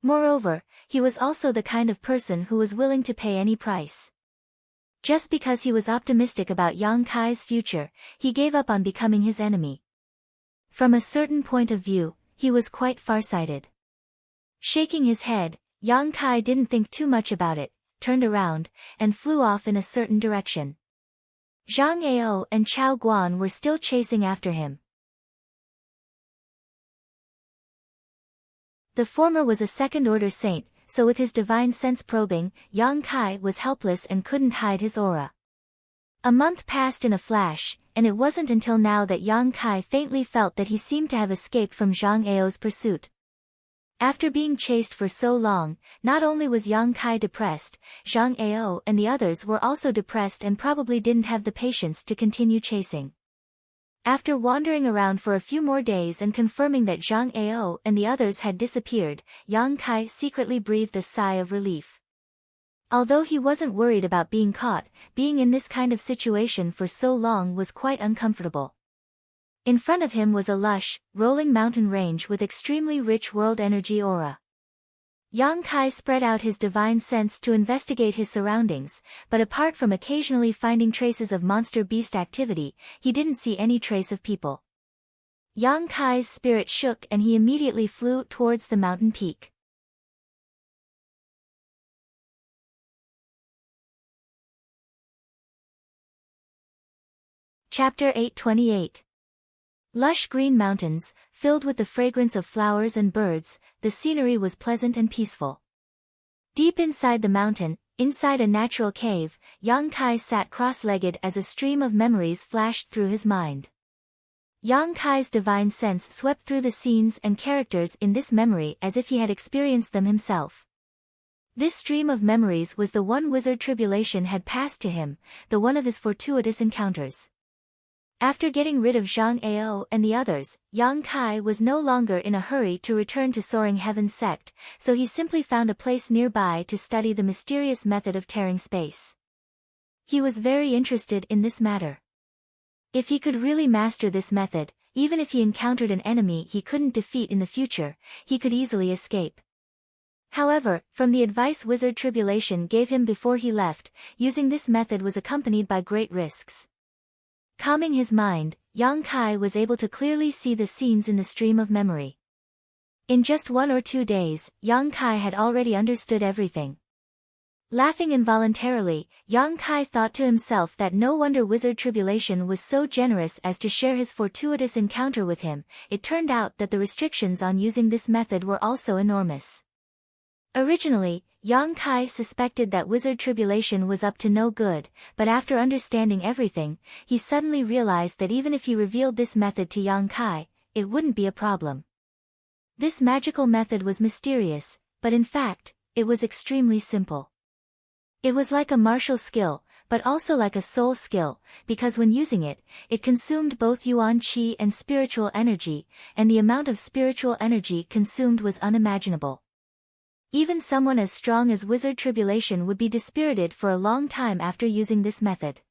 Moreover, he was also the kind of person who was willing to pay any price. Just because he was optimistic about Yang Kai's future, he gave up on becoming his enemy. From a certain point of view, he was quite farsighted. Shaking his head, Yang Kai didn't think too much about it, turned around, and flew off in a certain direction. Zhang Ao and Chao Guan were still chasing after him. The former was a second-order saint, so with his divine sense probing, Yang Kai was helpless and couldn't hide his aura. A month passed in a flash, and it wasn't until now that Yang Kai faintly felt that he seemed to have escaped from Zhang Ao's pursuit. After being chased for so long, not only was Yang Kai depressed, Zhang Ao and the others were also depressed and probably didn't have the patience to continue chasing. After wandering around for a few more days and confirming that Zhang Ao and the others had disappeared, Yang Kai secretly breathed a sigh of relief. Although he wasn't worried about being caught, being in this kind of situation for so long was quite uncomfortable. In front of him was a lush, rolling mountain range with extremely rich world energy aura. Yang Kai spread out his divine sense to investigate his surroundings, but apart from occasionally finding traces of monster-beast activity, he didn't see any trace of people. Yang Kai's spirit shook and he immediately flew towards the mountain peak. Chapter 828. Lush green mountains, filled with the fragrance of flowers and birds, the scenery was pleasant and peaceful. Deep inside the mountain, inside a natural cave, Yang Kai sat cross-legged as a stream of memories flashed through his mind. Yang Kai's divine sense swept through the scenes and characters in this memory as if he had experienced them himself. This stream of memories was the one Wizard Tribulation had passed to him, the one of his fortuitous encounters. After getting rid of Zhang Ao and the others, Yang Kai was no longer in a hurry to return to Soaring Heaven's sect, so he simply found a place nearby to study the mysterious method of tearing space. He was very interested in this matter. If he could really master this method, even if he encountered an enemy he couldn't defeat in the future, he could easily escape. However, from the advice Wizard Tribulation gave him before he left, using this method was accompanied by great risks. Calming his mind, Yang Kai was able to clearly see the scenes in the stream of memory. In just 1 or 2 days, Yang Kai had already understood everything. Laughing involuntarily, Yang Kai thought to himself that no wonder Wizard Tribulation was so generous as to share his fortuitous encounter with him. It turned out that the restrictions on using this method were also enormous. Originally, Yang Kai suspected that Wizard Tribulation was up to no good, but after understanding everything, he suddenly realized that even if he revealed this method to Yang Kai, it wouldn't be a problem. This magical method was mysterious, but in fact, it was extremely simple. It was like a martial skill, but also like a soul skill, because when using it, it consumed both yuan qi and spiritual energy, and the amount of spiritual energy consumed was unimaginable. Even someone as strong as Wizard Tribulation would be dispirited for a long time after using this method.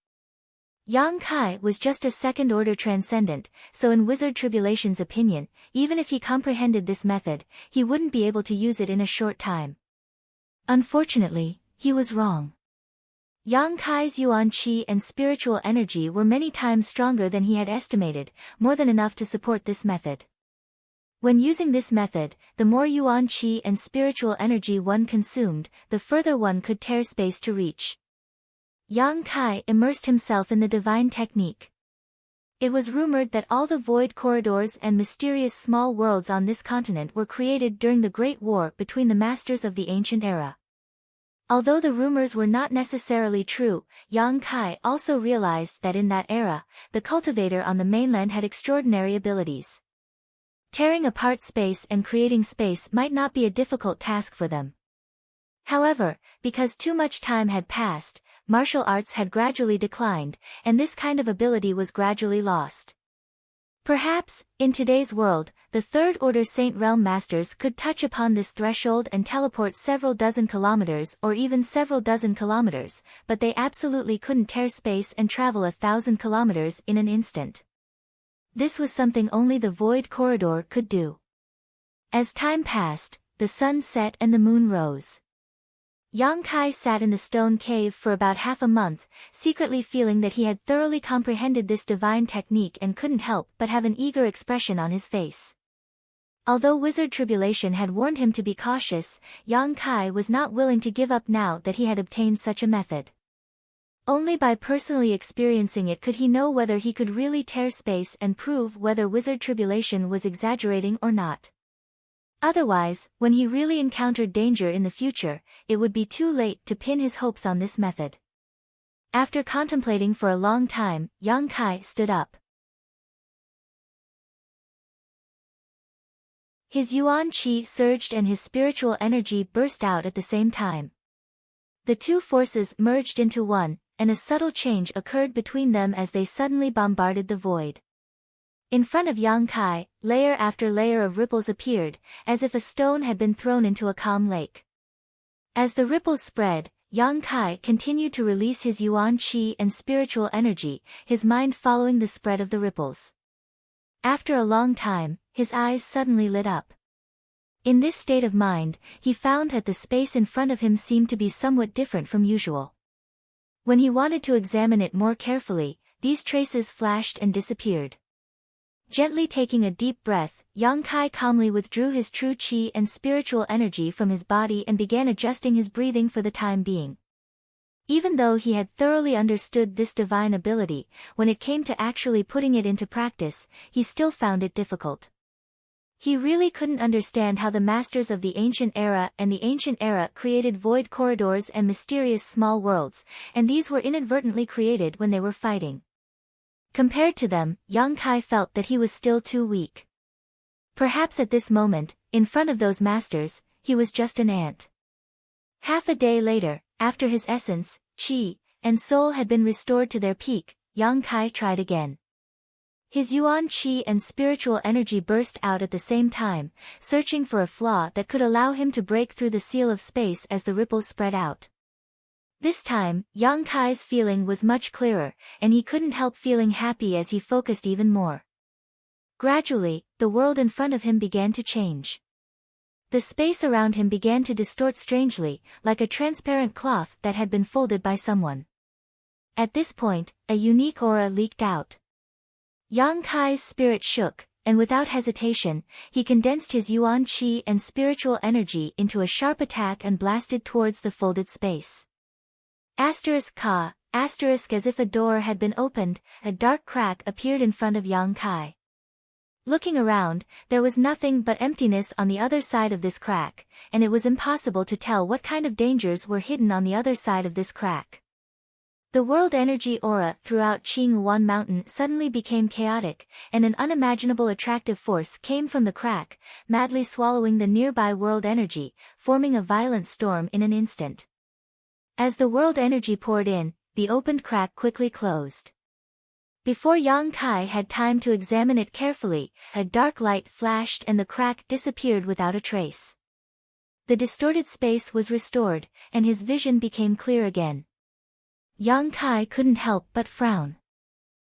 Yang Kai was just a second-order transcendent, so in Wizard Tribulation's opinion, even if he comprehended this method, he wouldn't be able to use it in a short time. Unfortunately, he was wrong. Yang Kai's yuan qi and spiritual energy were many times stronger than he had estimated, more than enough to support this method. When using this method, the more yuan qi and spiritual energy one consumed, the further one could tear space to reach. Yang Kai immersed himself in the divine technique. It was rumored that all the void corridors and mysterious small worlds on this continent were created during the Great War between the masters of the ancient era. Although the rumors were not necessarily true, Yang Kai also realized that in that era, the cultivator on the mainland had extraordinary abilities. Tearing apart space and creating space might not be a difficult task for them. However, because too much time had passed, martial arts had gradually declined, and this kind of ability was gradually lost. Perhaps, in today's world, the Third-Order Saint Realm Masters could touch upon this threshold and teleport several dozen kilometers or even several dozen kilometers, but they absolutely couldn't tear space and travel 1,000 kilometers in an instant. This was something only the Void Corridor could do. As time passed, the sun set and the moon rose. Yang Kai sat in the stone cave for about half a month, secretly feeling that he had thoroughly comprehended this divine technique and couldn't help but have an eager expression on his face. Although Wizard Tribulation had warned him to be cautious, Yang Kai was not willing to give up now that he had obtained such a method. Only by personally experiencing it could he know whether he could really tear space and prove whether Wizard Tribulation was exaggerating or not. Otherwise, when he really encountered danger in the future, it would be too late to pin his hopes on this method. After contemplating for a long time, Yang Kai stood up. His yuan qi surged and his spiritual energy burst out at the same time. The two forces merged into one, and a subtle change occurred between them as they suddenly bombarded the void. In front of Yang Kai, layer after layer of ripples appeared, as if a stone had been thrown into a calm lake. As the ripples spread, Yang Kai continued to release his yuan qi and spiritual energy, his mind following the spread of the ripples. After a long time, his eyes suddenly lit up. In this state of mind, he found that the space in front of him seemed to be somewhat different from usual. When he wanted to examine it more carefully, these traces flashed and disappeared. Gently taking a deep breath, Yang Kai calmly withdrew his true qi and spiritual energy from his body and began adjusting his breathing for the time being. Even though he had thoroughly understood this divine ability, when it came to actually putting it into practice, he still found it difficult. He really couldn't understand how the masters of the ancient era and the ancient era created void corridors and mysterious small worlds, and these were inadvertently created when they were fighting. Compared to them, Yang Kai felt that he was still too weak. Perhaps at this moment, in front of those masters, he was just an ant. Half a day later, after his essence, qi, and soul had been restored to their peak, Yang Kai tried again. His yuan qi and spiritual energy burst out at the same time, searching for a flaw that could allow him to break through the seal of space as the ripples spread out. This time, Yang Kai's feeling was much clearer, and he couldn't help feeling happy as he focused even more. Gradually, the world in front of him began to change. The space around him began to distort strangely, like a transparent cloth that had been folded by someone. At this point, a unique aura leaked out. Yang Kai's spirit shook, and without hesitation, he condensed his yuan qi and spiritual energy into a sharp attack and blasted towards the folded space. Asterisk ka, asterisk as if a door had been opened, a dark crack appeared in front of Yang Kai. Looking around, there was nothing but emptiness on the other side of this crack, and it was impossible to tell what kind of dangers were hidden on the other side of this crack. The world energy aura throughout Qingyuan Mountain suddenly became chaotic, and an unimaginable attractive force came from the crack, madly swallowing the nearby world energy, forming a violent storm in an instant. As the world energy poured in, the opened crack quickly closed. Before Yang Kai had time to examine it carefully, a dark light flashed and the crack disappeared without a trace. The distorted space was restored, and his vision became clear again. Yang Kai couldn't help but frown.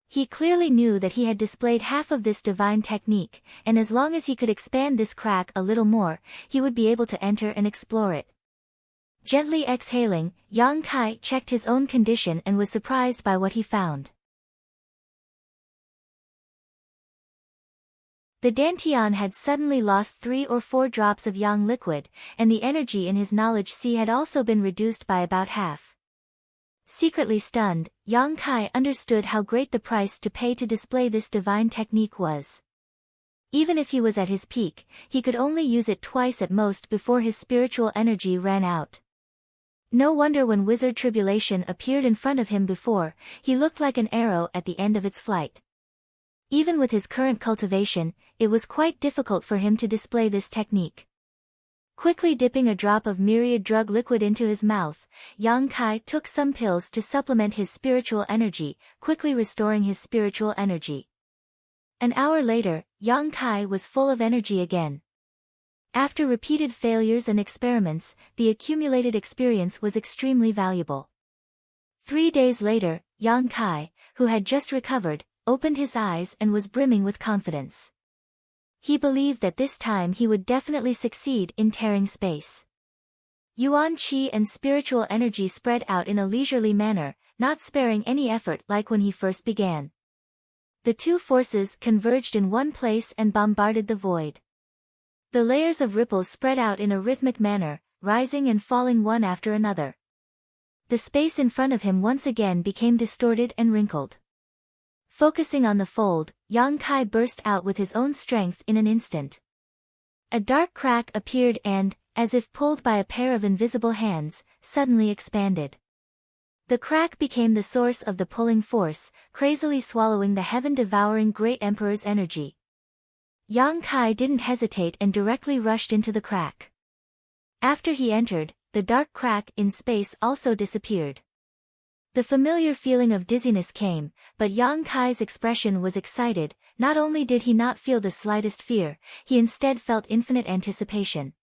He clearly knew that he had displayed half of this divine technique, and as long as he could expand this crack a little more, he would be able to enter and explore it. Gently exhaling, Yang Kai checked his own condition and was surprised by what he found. The Dantian had suddenly lost 3 or 4 drops of yang liquid, and the energy in his knowledge sea had also been reduced by about half. Secretly stunned, Yang Kai understood how great the price to pay to display this divine technique was. Even if he was at his peak, he could only use it twice at most before his spiritual energy ran out. No wonder when Wizard Tribulation appeared in front of him before, he looked like an arrow at the end of its flight. Even with his current cultivation, it was quite difficult for him to display this technique. Quickly dipping a drop of myriad drug liquid into his mouth, Yang Kai took some pills to supplement his spiritual energy, quickly restoring his spiritual energy. An hour later, Yang Kai was full of energy again. After repeated failures and experiments, the accumulated experience was extremely valuable. 3 days later, Yang Kai, who had just recovered, opened his eyes and was brimming with confidence. He believed that this time he would definitely succeed in tearing space. Yuan Qi and spiritual energy spread out in a leisurely manner, not sparing any effort like when he first began. The two forces converged in one place and bombarded the void. The layers of ripples spread out in a rhythmic manner, rising and falling one after another. The space in front of him once again became distorted and wrinkled. Focusing on the fold, Yang Kai burst out with his own strength in an instant. A dark crack appeared and, as if pulled by a pair of invisible hands, suddenly expanded. The crack became the source of the pulling force, crazily swallowing the heaven-devouring Great Emperor's energy. Yang Kai didn't hesitate and directly rushed into the crack. After he entered, the dark crack in space also disappeared. The familiar feeling of dizziness came, but Yang Kai's expression was excited. Not only did he not feel the slightest fear, he instead felt infinite anticipation.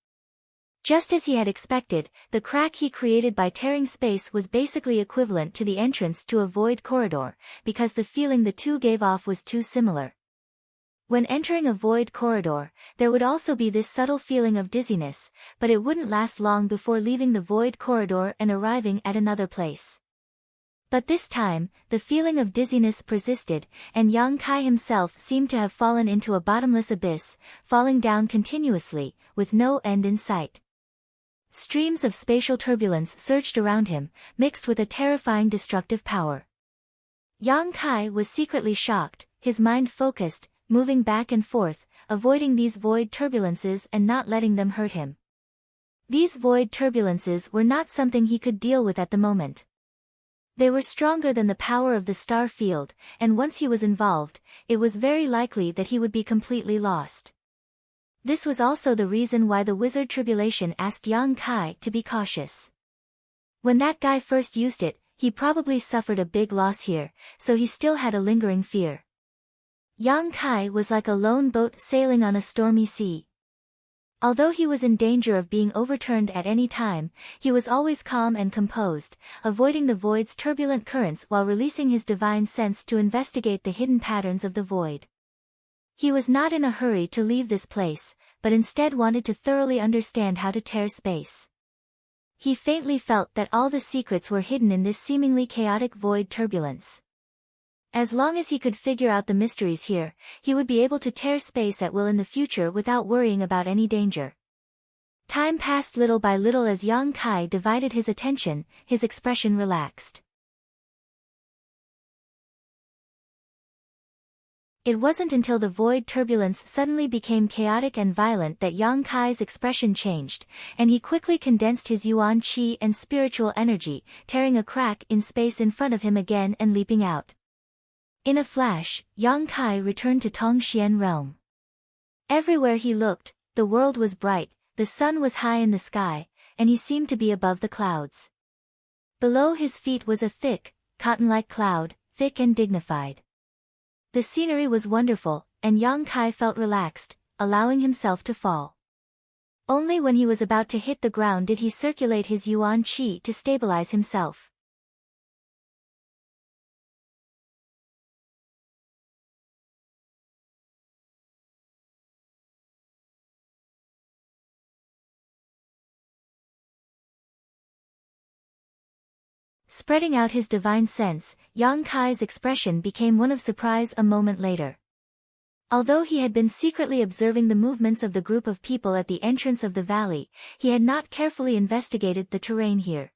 Just as he had expected, the crack he created by tearing space was basically equivalent to the entrance to a void corridor, because the feeling the two gave off was too similar. When entering a void corridor, there would also be this subtle feeling of dizziness, but it wouldn't last long before leaving the void corridor and arriving at another place. But this time, the feeling of dizziness persisted, and Yang Kai himself seemed to have fallen into a bottomless abyss, falling down continuously, with no end in sight. Streams of spatial turbulence surged around him, mixed with a terrifying destructive power. Yang Kai was secretly shocked, his mind focused, moving back and forth, avoiding these void turbulences and not letting them hurt him. These void turbulences were not something he could deal with at the moment. They were stronger than the power of the star field, and once he was involved, it was very likely that he would be completely lost. This was also the reason why the Wizard Tribulation asked Yang Kai to be cautious. When that guy first used it, he probably suffered a big loss here, so he still had a lingering fear. Yang Kai was like a lone boat sailing on a stormy sea. Although he was in danger of being overturned at any time, he was always calm and composed, avoiding the void's turbulent currents while releasing his divine sense to investigate the hidden patterns of the void. He was not in a hurry to leave this place, but instead wanted to thoroughly understand how to tear space. He faintly felt that all the secrets were hidden in this seemingly chaotic void turbulence. As long as he could figure out the mysteries here, he would be able to tear space at will in the future without worrying about any danger. Time passed little by little as Yang Kai divided his attention, his expression relaxed. It wasn't until the void turbulence suddenly became chaotic and violent that Yang Kai's expression changed, and he quickly condensed his yuan qi and spiritual energy, tearing a crack in space in front of him again and leaping out. In a flash, Yang Kai returned to Tongxian realm. Everywhere he looked, the world was bright, the sun was high in the sky, and he seemed to be above the clouds. Below his feet was a thick, cotton-like cloud, thick and dignified. The scenery was wonderful, and Yang Kai felt relaxed, allowing himself to fall. Only when he was about to hit the ground did he circulate his yuan qi to stabilize himself. Spreading out his divine sense, Yang Kai's expression became one of surprise a moment later. Although he had been secretly observing the movements of the group of people at the entrance of the valley, he had not carefully investigated the terrain here.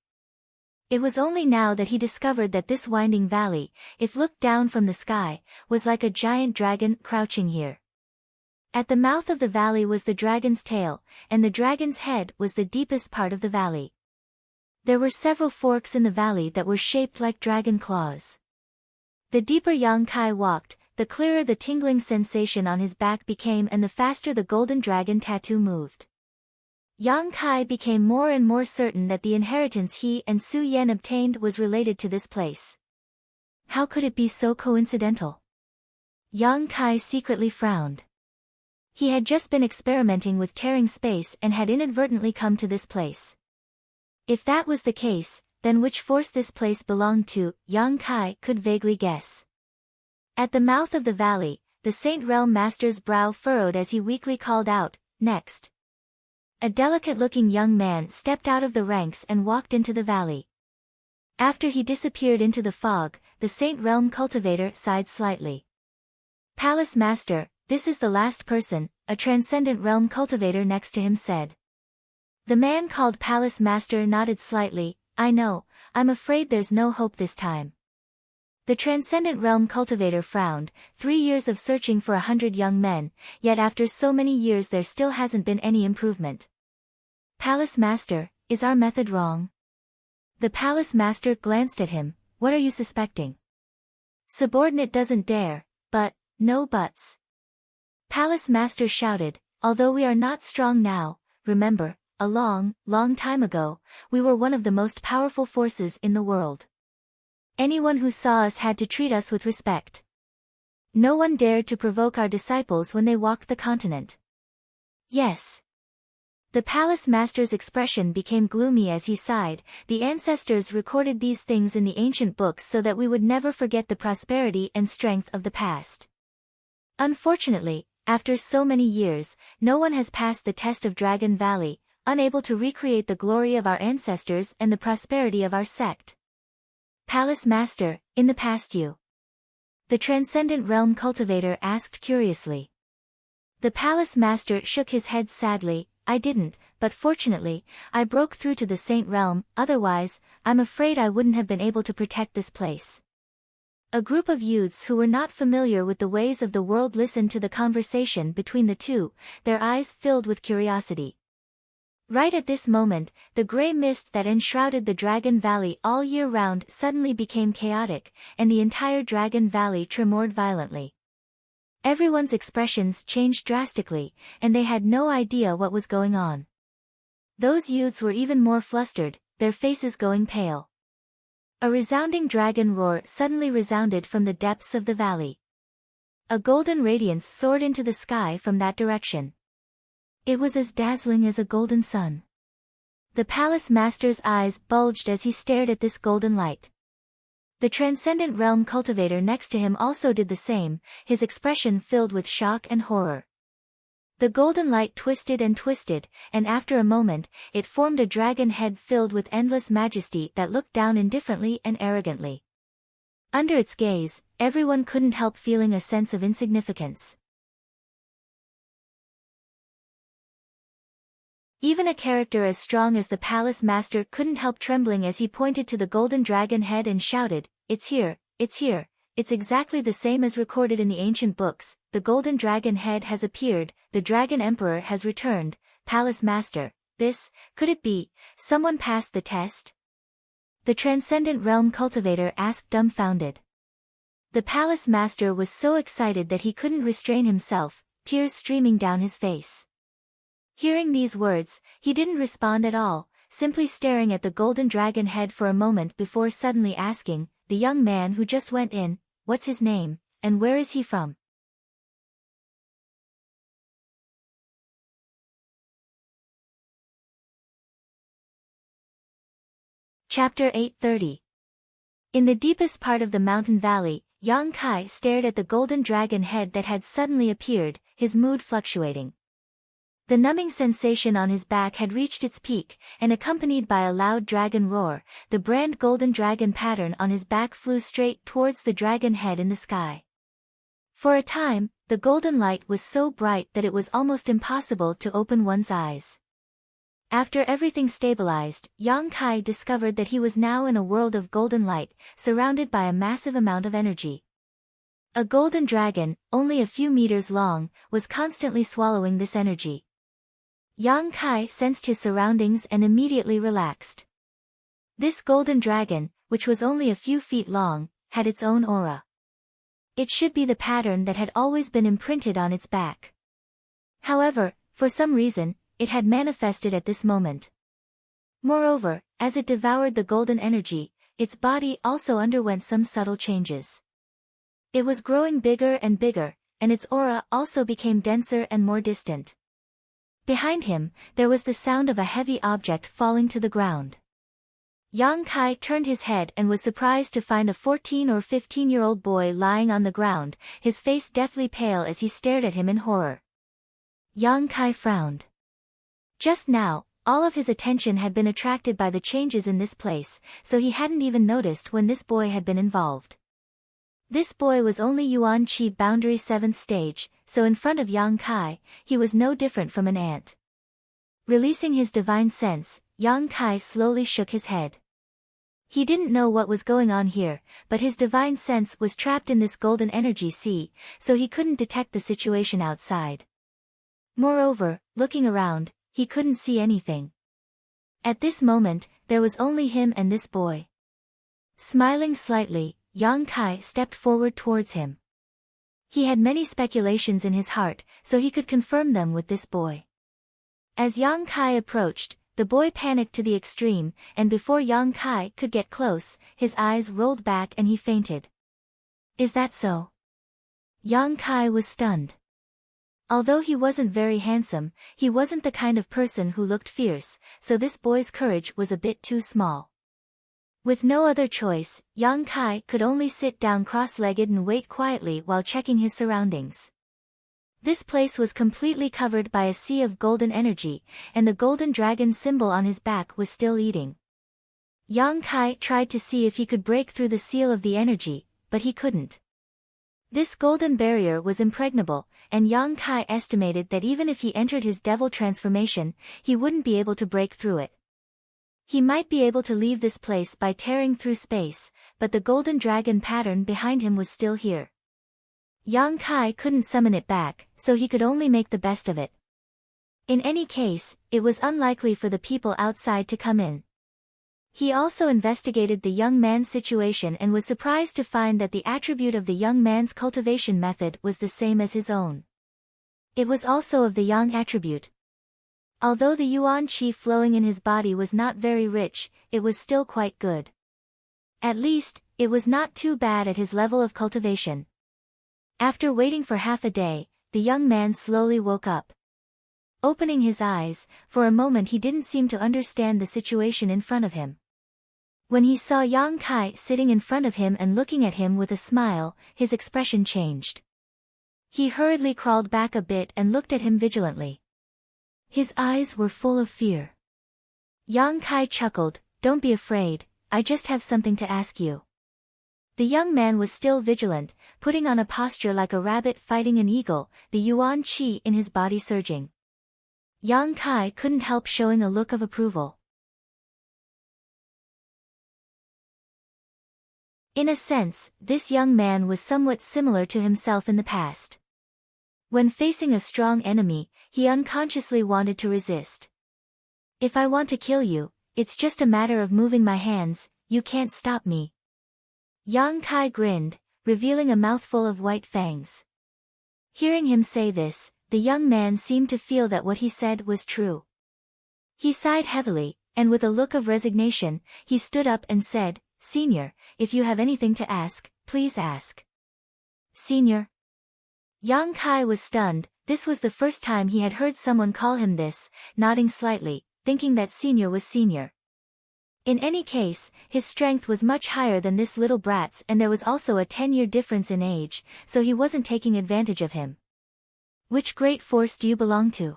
It was only now that he discovered that this winding valley, if looked down from the sky, was like a giant dragon crouching here. At the mouth of the valley was the dragon's tail, and the dragon's head was the deepest part of the valley. There were several forks in the valley that were shaped like dragon claws. The deeper Yang Kai walked, the clearer the tingling sensation on his back became and the faster the golden dragon tattoo moved. Yang Kai became more and more certain that the inheritance he and Su Yan obtained was related to this place. How could it be so coincidental? Yang Kai secretly frowned. He had just been experimenting with tearing space and had inadvertently come to this place. If that was the case, then which force this place belonged to, Yang Kai could vaguely guess. At the mouth of the valley, the Saint Realm Master's brow furrowed as he weakly called out, "Next." A delicate-looking young man stepped out of the ranks and walked into the valley. After he disappeared into the fog, the Saint Realm cultivator sighed slightly. "Palace Master, this is the last person," a Transcendent Realm cultivator next to him said. The man called Palace Master nodded slightly. "I know, I'm afraid there's no hope this time." The Transcendent Realm cultivator frowned. 3 years of searching for 100 young men, yet after so many years there still hasn't been any improvement. "Palace Master, is our method wrong?" The Palace Master glanced at him. "What are you suspecting?" "Subordinate doesn't dare, but, no buts." Palace Master shouted, "Although we are not strong now, remember, a long, long time ago, we were one of the most powerful forces in the world. Anyone who saw us had to treat us with respect. No one dared to provoke our disciples when they walked the continent." "Yes." The Palace Master's expression became gloomy as he sighed. "The ancestors recorded these things in the ancient books so that we would never forget the prosperity and strength of the past. Unfortunately, after so many years, no one has passed the test of Dragon Valley, unable to recreate the glory of our ancestors and the prosperity of our sect." "Palace Master, in the past you?" the Transcendent Realm cultivator asked curiously. The Palace Master shook his head sadly. "I didn't, but fortunately, I broke through to the Saint Realm, otherwise, I'm afraid I wouldn't have been able to protect this place." A group of youths who were not familiar with the ways of the world listened to the conversation between the two, their eyes filled with curiosity. Right at this moment, the gray mist that enshrouded the Dragon Valley all year round suddenly became chaotic, and the entire Dragon Valley tremored violently. Everyone's expressions changed drastically, and they had no idea what was going on. Those youths were even more flustered, their faces going pale. A resounding dragon roar suddenly resounded from the depths of the valley. A golden radiance soared into the sky from that direction. It was as dazzling as a golden sun. The Palace Master's eyes bulged as he stared at this golden light. The Transcendent Realm cultivator next to him also did the same, his expression filled with shock and horror. The golden light twisted and twisted, and after a moment, it formed a dragon head filled with endless majesty that looked down indifferently and arrogantly. Under its gaze, everyone couldn't help feeling a sense of insignificance. Even a character as strong as the palace master couldn't help trembling as he pointed to the golden dragon head and shouted, "It's here, it's here, it's exactly the same as recorded in the ancient books, the golden dragon head has appeared, the dragon emperor has returned, palace master, could it be, someone passed the test?" The transcendent realm cultivator asked dumbfounded. The palace master was so excited that he couldn't restrain himself, tears streaming down his face. Hearing these words, he didn't respond at all, simply staring at the golden dragon head for a moment before suddenly asking, "The young man who just went in, what's his name, and where is he from?" Chapter 830. In the deepest part of the mountain valley, Yang Kai stared at the golden dragon head that had suddenly appeared, his mood fluctuating. The numbing sensation on his back had reached its peak, and accompanied by a loud dragon roar, the brand golden dragon pattern on his back flew straight towards the dragon head in the sky. For a time, the golden light was so bright that it was almost impossible to open one's eyes. After everything stabilized, Yang Kai discovered that he was now in a world of golden light, surrounded by a massive amount of energy. A golden dragon, only a few meters long, was constantly swallowing this energy. Yang Kai sensed his surroundings and immediately relaxed. This golden dragon, which was only a few feet long, had its own aura. It should be the pattern that had always been imprinted on its back. However, for some reason, it had manifested at this moment. Moreover, as it devoured the golden energy, its body also underwent some subtle changes. It was growing bigger and bigger, and its aura also became denser and more distant. Behind him, there was the sound of a heavy object falling to the ground. Yang Kai turned his head and was surprised to find a 14 or 15-year-old boy lying on the ground, his face deathly pale as he stared at him in horror. Yang Kai frowned. Just now, all of his attention had been attracted by the changes in this place, so he hadn't even noticed when this boy had been involved. This boy was only Yuan Qi Boundary 7th stage, so in front of Yang Kai, he was no different from an ant. Releasing his divine sense, Yang Kai slowly shook his head. He didn't know what was going on here, but his divine sense was trapped in this golden energy sea, so he couldn't detect the situation outside. Moreover, looking around, he couldn't see anything. At this moment, there was only him and this boy. Smiling slightly, Yang Kai stepped forward towards him. He had many speculations in his heart, so he could confirm them with this boy. As Yang Kai approached, the boy panicked to the extreme, and before Yang Kai could get close, his eyes rolled back and he fainted. "Is that so?" Yang Kai was stunned. Although he wasn't very handsome, he wasn't the kind of person who looked fierce, so this boy's courage was a bit too small. With no other choice, Yang Kai could only sit down cross-legged and wait quietly while checking his surroundings. This place was completely covered by a sea of golden energy, and the golden dragon symbol on his back was still eating. Yang Kai tried to see if he could break through the seal of the energy, but he couldn't. This golden barrier was impregnable, and Yang Kai estimated that even if he entered his devil transformation, he wouldn't be able to break through it. He might be able to leave this place by tearing through space, but the golden dragon pattern behind him was still here. Yang Kai couldn't summon it back, so he could only make the best of it. In any case, it was unlikely for the people outside to come in. He also investigated the young man's situation and was surprised to find that the attribute of the young man's cultivation method was the same as his own. It was also of the yang attribute. Although the yuan qi flowing in his body was not very rich, it was still quite good. At least, it was not too bad at his level of cultivation. After waiting for half a day, the young man slowly woke up. Opening his eyes, for a moment he didn't seem to understand the situation in front of him. When he saw Yang Kai sitting in front of him and looking at him with a smile, his expression changed. He hurriedly crawled back a bit and looked at him vigilantly. His eyes were full of fear. Yang Kai chuckled, "Don't be afraid, I just have something to ask you." The young man was still vigilant, putting on a posture like a rabbit fighting an eagle, the yuan qi in his body surging. Yang Kai couldn't help showing a look of approval. In a sense, this young man was somewhat similar to himself in the past. When facing a strong enemy, he unconsciously wanted to resist. If I want to kill you, it's just a matter of moving my hands, you can't stop me. Yang Kai grinned, revealing a mouthful of white fangs. Hearing him say this, the young man seemed to feel that what he said was true. He sighed heavily, and with a look of resignation, he stood up and said, "Senior, if you have anything to ask, please ask." Senior? Yang Kai was stunned. This was the first time he had heard someone call him this, nodding slightly, thinking that senior was senior. In any case, his strength was much higher than this little brat's, and there was also a 10-year difference in age, so he wasn't taking advantage of him. Which great force do you belong to?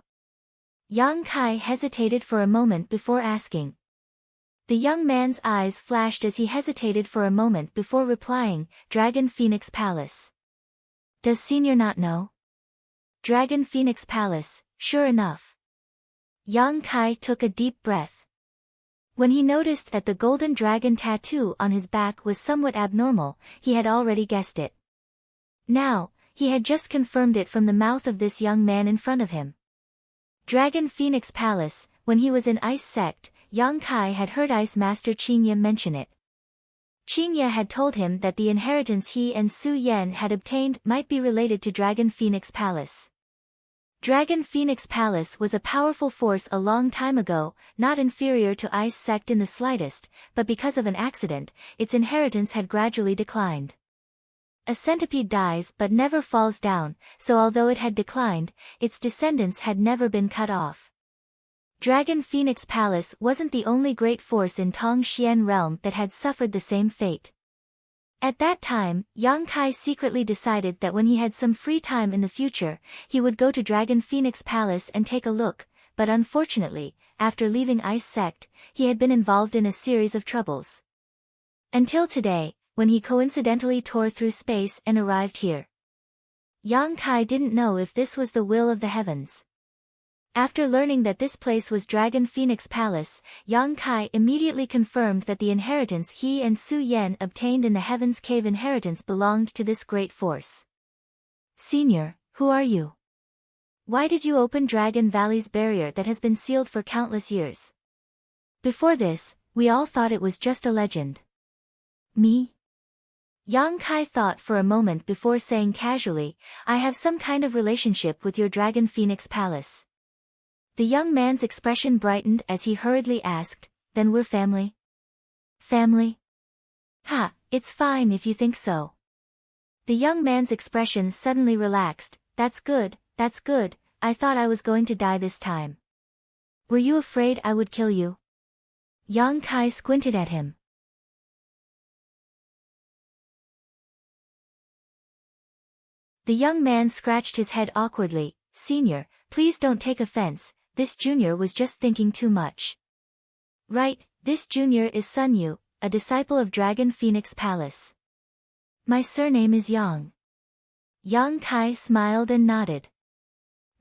Yang Kai hesitated for a moment before asking. The young man's eyes flashed as he hesitated for a moment before replying, Dragon Phoenix Palace. Does senior not know? Dragon Phoenix Palace, sure enough. Yang Kai took a deep breath. When he noticed that the golden dragon tattoo on his back was somewhat abnormal, he had already guessed it. Now, he had just confirmed it from the mouth of this young man in front of him. Dragon Phoenix Palace, when he was in Ice Sect, Yang Kai had heard Ice Master Qingye mention it. Qingye had told him that the inheritance he and Su Yan had obtained might be related to Dragon Phoenix Palace. Dragon Phoenix Palace was a powerful force a long time ago, not inferior to Ice Sect in the slightest, but because of an accident, its inheritance had gradually declined. A centipede dies but never falls down, so although it had declined, its descendants had never been cut off. Dragon Phoenix Palace wasn't the only great force in Tongxian realm that had suffered the same fate. At that time, Yang Kai secretly decided that when he had some free time in the future, he would go to Dragon Phoenix Palace and take a look, but unfortunately, after leaving Ice Sect, he had been involved in a series of troubles. Until today, when he coincidentally tore through space and arrived here. Yang Kai didn't know if this was the will of the heavens. After learning that this place was Dragon Phoenix Palace, Yang Kai immediately confirmed that the inheritance he and Su Yan obtained in the Heaven's Cave inheritance belonged to this great force. Senior, who are you? Why did you open Dragon Valley's barrier that has been sealed for countless years? Before this, we all thought it was just a legend. Me? Yang Kai thought for a moment before saying casually, I have some kind of relationship with your Dragon Phoenix Palace. The young man's expression brightened as he hurriedly asked, then we're family? Family? Ha, it's fine if you think so. The young man's expression suddenly relaxed, that's good, I thought I was going to die this time. Were you afraid I would kill you? Yang Kai squinted at him. The young man scratched his head awkwardly, Senior, please don't take offense, this junior was just thinking too much. Right, this junior is Sun Yu, a disciple of Dragon Phoenix Palace. My surname is Yang. Yang Kai smiled and nodded.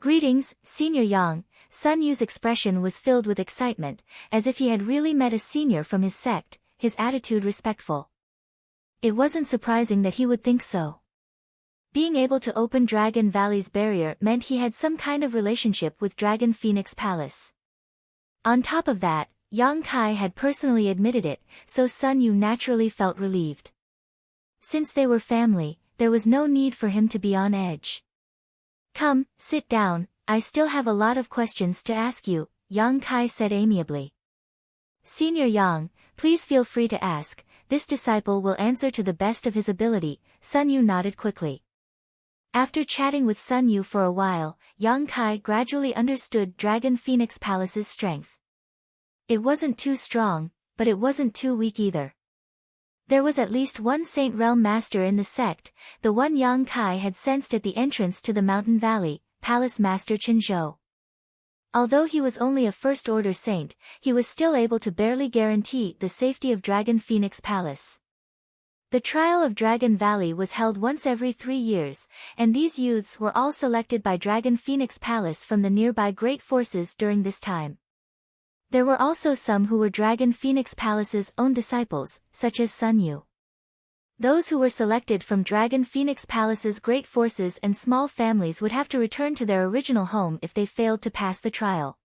Greetings, Senior Yang. Sun Yu's expression was filled with excitement, as if he had really met a senior from his sect, his attitude respectful. It wasn't surprising that he would think so. Being able to open Dragon Valley's barrier meant he had some kind of relationship with Dragon Phoenix Palace. On top of that, Yang Kai had personally admitted it, so Sun Yu naturally felt relieved. Since they were family, there was no need for him to be on edge. Come, sit down, I still have a lot of questions to ask you, Yang Kai said amiably. Senior Yang, please feel free to ask, this disciple will answer to the best of his ability, Sun Yu nodded quickly. After chatting with Sun Yu for a while, Yang Kai gradually understood Dragon Phoenix Palace's strength. It wasn't too strong, but it wasn't too weak either. There was at least one Saint Realm Master in the sect, the one Yang Kai had sensed at the entrance to the mountain valley, Palace Master Chenzhou. Although he was only a first-order saint, he was still able to barely guarantee the safety of Dragon Phoenix Palace. The trial of Dragon Valley was held once every 3 years, and these youths were all selected by Dragon Phoenix Palace from the nearby great forces during this time. There were also some who were Dragon Phoenix Palace's own disciples, such as Sun Yu. Those who were selected from Dragon Phoenix Palace's great forces and small families would have to return to their original home if they failed to pass the trial.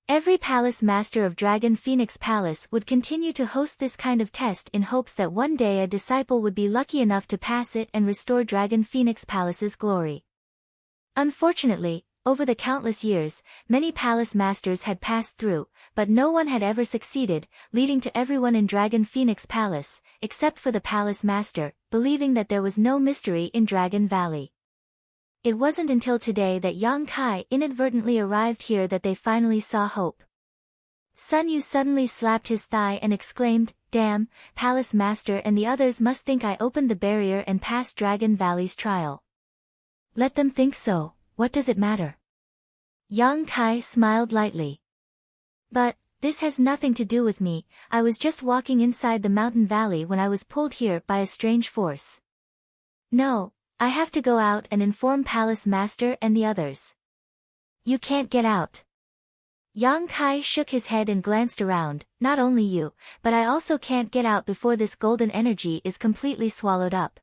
Every palace master of Dragon Phoenix Palace would continue to host this kind of test in hopes that one day a disciple would be lucky enough to pass it and restore Dragon Phoenix Palace's glory. Unfortunately, over the countless years, many palace masters had passed through, but no one had ever succeeded, leading to everyone in Dragon Phoenix Palace, except for the palace master, believing that there was no mystery in Dragon Valley. It wasn't until today that Yang Kai inadvertently arrived here that they finally saw hope. Sun Yu suddenly slapped his thigh and exclaimed, "Damn, Palace Master and the others must think I opened the barrier and passed Dragon Valley's trial. Let them think so, what does it matter?" Yang Kai smiled lightly. "But, this has nothing to do with me, I was just walking inside the mountain valley when I was pulled here by a strange force. No, I have to go out and inform Palace Master and the others." "You can't get out." Yang Kai shook his head and glanced around, "Not only you, but I also can't get out before this golden energy is completely swallowed up."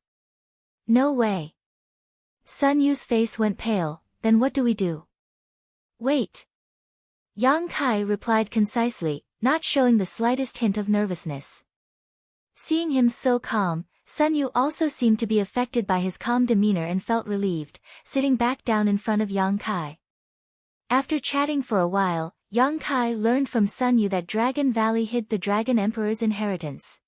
"No way." Sun Yu's face went pale, "Then what do we do?" "Wait." Yang Kai replied concisely, not showing the slightest hint of nervousness. Seeing him so calm, Sun Yu also seemed to be affected by his calm demeanor and felt relieved, sitting back down in front of Yang Kai. After chatting for a while, Yang Kai learned from Sun Yu that Dragon Valley hid the Dragon Emperor's inheritance.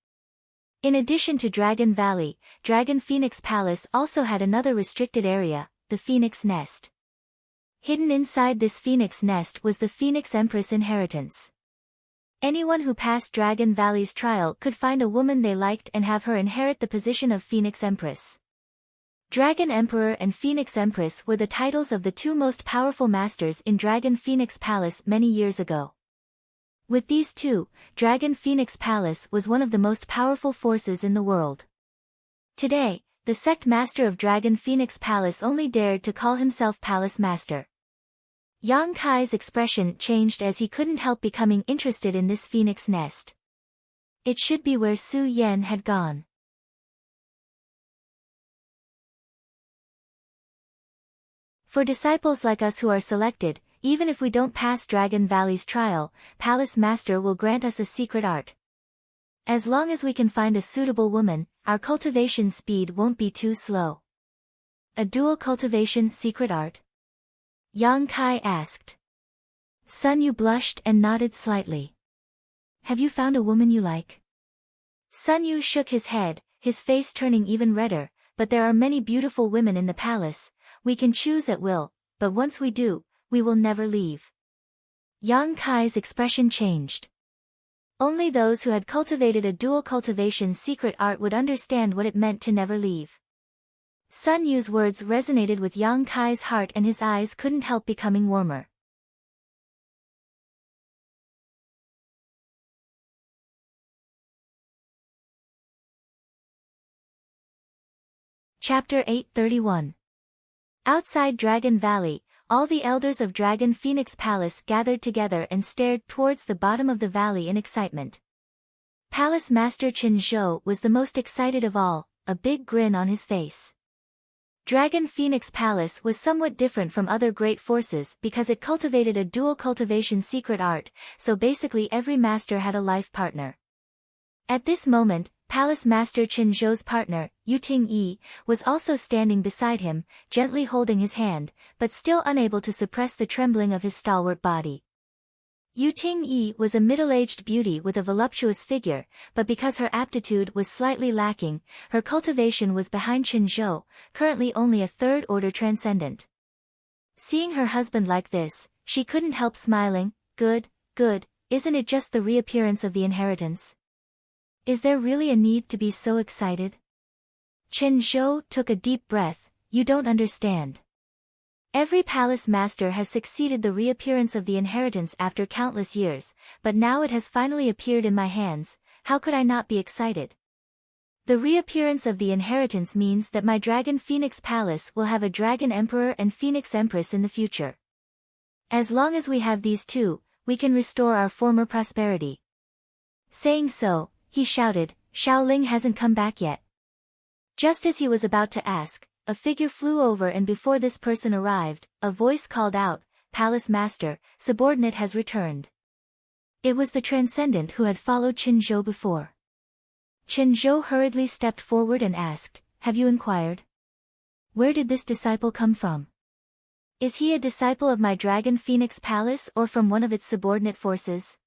In addition to Dragon Valley, Dragon Phoenix Palace also had another restricted area, the Phoenix Nest. Hidden inside this Phoenix Nest was the Phoenix Empress inheritance. Anyone who passed Dragon Valley's trial could find a woman they liked and have her inherit the position of Phoenix Empress. Dragon Emperor and Phoenix Empress were the titles of the two most powerful masters in Dragon Phoenix Palace many years ago. With these two, Dragon Phoenix Palace was one of the most powerful forces in the world. Today, the sect master of Dragon Phoenix Palace only dared to call himself Palace Master. Yang Kai's expression changed as he couldn't help becoming interested in this phoenix nest. It should be where Su Yan had gone. For disciples like us who are selected, even if we don't pass Dragon Valley's trial, Palace Master will grant us a secret art. As long as we can find a suitable woman, our cultivation speed won't be too slow. A dual cultivation secret art? Yang Kai asked. Sun Yu blushed and nodded slightly. Have you found a woman you like? Sun Yu shook his head, his face turning even redder, but there are many beautiful women in the palace, we can choose at will, but once we do, we will never leave. Yang Kai's expression changed. Only those who had cultivated a dual cultivation secret art would understand what it meant to never leave. Sun Yu's words resonated with Yang Kai's heart and his eyes couldn't help becoming warmer. Chapter 831. Outside Dragon Valley, all the elders of Dragon Phoenix Palace gathered together and stared towards the bottom of the valley in excitement. Palace Master Qin Zhou was the most excited of all, a big grin on his face. Dragon Phoenix Palace was somewhat different from other great forces because it cultivated a dual cultivation secret art, so basically every master had a life partner. At this moment, Palace Master Qin Zhou's partner, Yu Ting-yi, was also standing beside him, gently holding his hand, but still unable to suppress the trembling of his stalwart body. Yu Ting-yi was a middle-aged beauty with a voluptuous figure, but because her aptitude was slightly lacking, her cultivation was behind Qin Zhou, currently only a third-order transcendent. Seeing her husband like this, she couldn't help smiling. Good, isn't it just the reappearance of the inheritance? Is there really a need to be so excited? Qin Zhou took a deep breath. You don't understand. Every palace master has succeeded the reappearance of the inheritance after countless years, but now it has finally appeared in my hands, how could I not be excited? The reappearance of the inheritance means that my Dragon Phoenix Palace will have a Dragon Emperor and Phoenix Empress in the future. As long as we have these two, we can restore our former prosperity." Saying so, he shouted, "Xiaoling hasn't come back yet." Just as he was about to ask, a figure flew over, and before this person arrived, a voice called out, "Palace Master, subordinate has returned." It was the Transcendent who had followed Qin Zhou before. Qin Zhou hurriedly stepped forward and asked, "Have you inquired? Where did this disciple come from? Is he a disciple of my Dragon Phoenix Palace or from one of its subordinate forces?"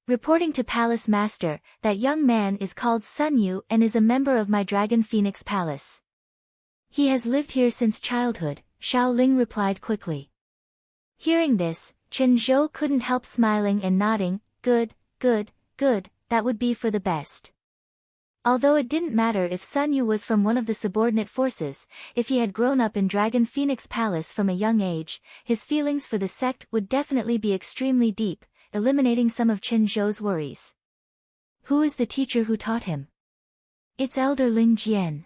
Reporting to Palace Master, "That young man is called Sun Yu and is a member of my Dragon Phoenix Palace. He has lived here since childhood," Xiaoling replied quickly. Hearing this, Qin Zhou couldn't help smiling and nodding, "Good, good, good, that would be for the best." Although it didn't matter if Sun Yu was from one of the subordinate forces, if he had grown up in Dragon Phoenix Palace from a young age, his feelings for the sect would definitely be extremely deep, eliminating some of Qin Zhou's worries. "Who is the teacher who taught him?" "It's Elder Ling Jian."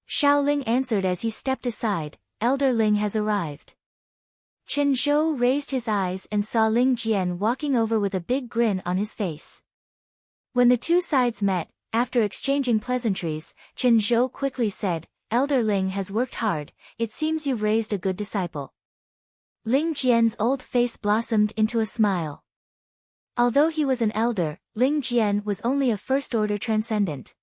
Xiaoling answered as he stepped aside, "Elder Ling has arrived." Qin Zhou raised his eyes and saw Ling Jian walking over with a big grin on his face. When the two sides met, after exchanging pleasantries, Qin Zhou quickly said, "Elder Ling has worked hard, it seems you've raised a good disciple." Ling Jian's old face blossomed into a smile. Although he was an elder, Ling Jian was only a first-order transcendent.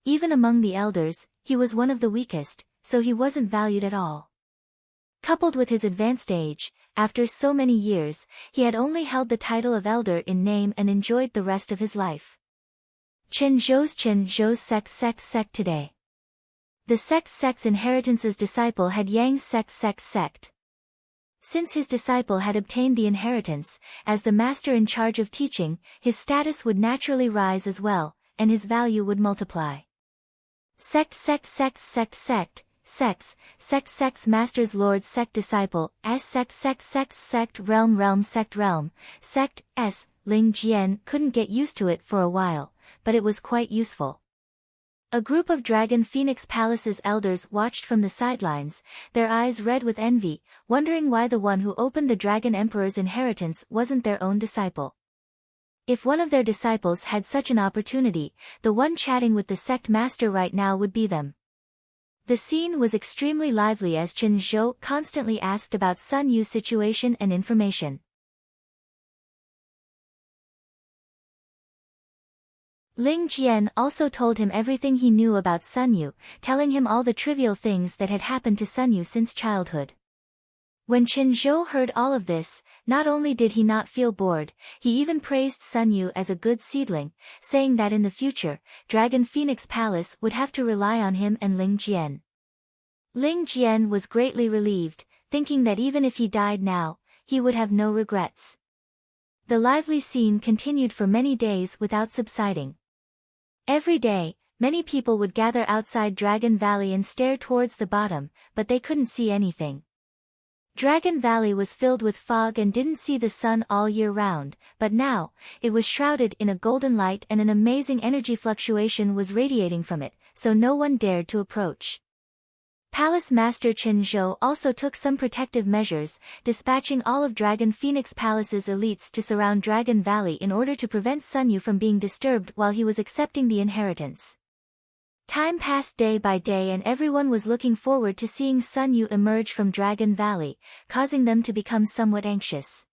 Even among the elders, he was one of the weakest, so he wasn't valued at all. Coupled with his advanced age, after so many years, he had only held the title of elder in name and enjoyed the rest of his life. Qin Zhou's sect today. The sect's inheritance's disciple had Yang's sect. Since his disciple had obtained the inheritance, as the master in charge of teaching, his status would naturally rise as well, and his value would multiply. Sect masters lords sect disciple, s sect realm sect s. Ling Jian couldn't get used to it for a while, but it was quite useful. A group of Dragon Phoenix Palace's elders watched from the sidelines, their eyes red with envy, wondering why the one who opened the Dragon Emperor's inheritance wasn't their own disciple. If one of their disciples had such an opportunity, the one chatting with the sect master right now would be them. The scene was extremely lively as Qin Zhou constantly asked about Sun Yu's situation and information. Ling Jian also told him everything he knew about Sun Yu, telling him all the trivial things that had happened to Sun Yu since childhood. When Qin Zhou heard all of this, not only did he not feel bored, he even praised Sun Yu as a good seedling, saying that in the future, Dragon Phoenix Palace would have to rely on him and Ling Jian. Ling Jian was greatly relieved, thinking that even if he died now, he would have no regrets. The lively scene continued for many days without subsiding. Every day, many people would gather outside Dragon Valley and stare towards the bottom, but they couldn't see anything. Dragon Valley was filled with fog and didn't see the sun all year round, but now, it was shrouded in a golden light and an amazing energy fluctuation was radiating from it, so no one dared to approach. Palace Master Qin Zhou also took some protective measures, dispatching all of Dragon Phoenix Palace's elites to surround Dragon Valley in order to prevent Sun Yu from being disturbed while he was accepting the inheritance. Time passed day by day and everyone was looking forward to seeing Sun Yu emerge from Dragon Valley, causing them to become somewhat anxious.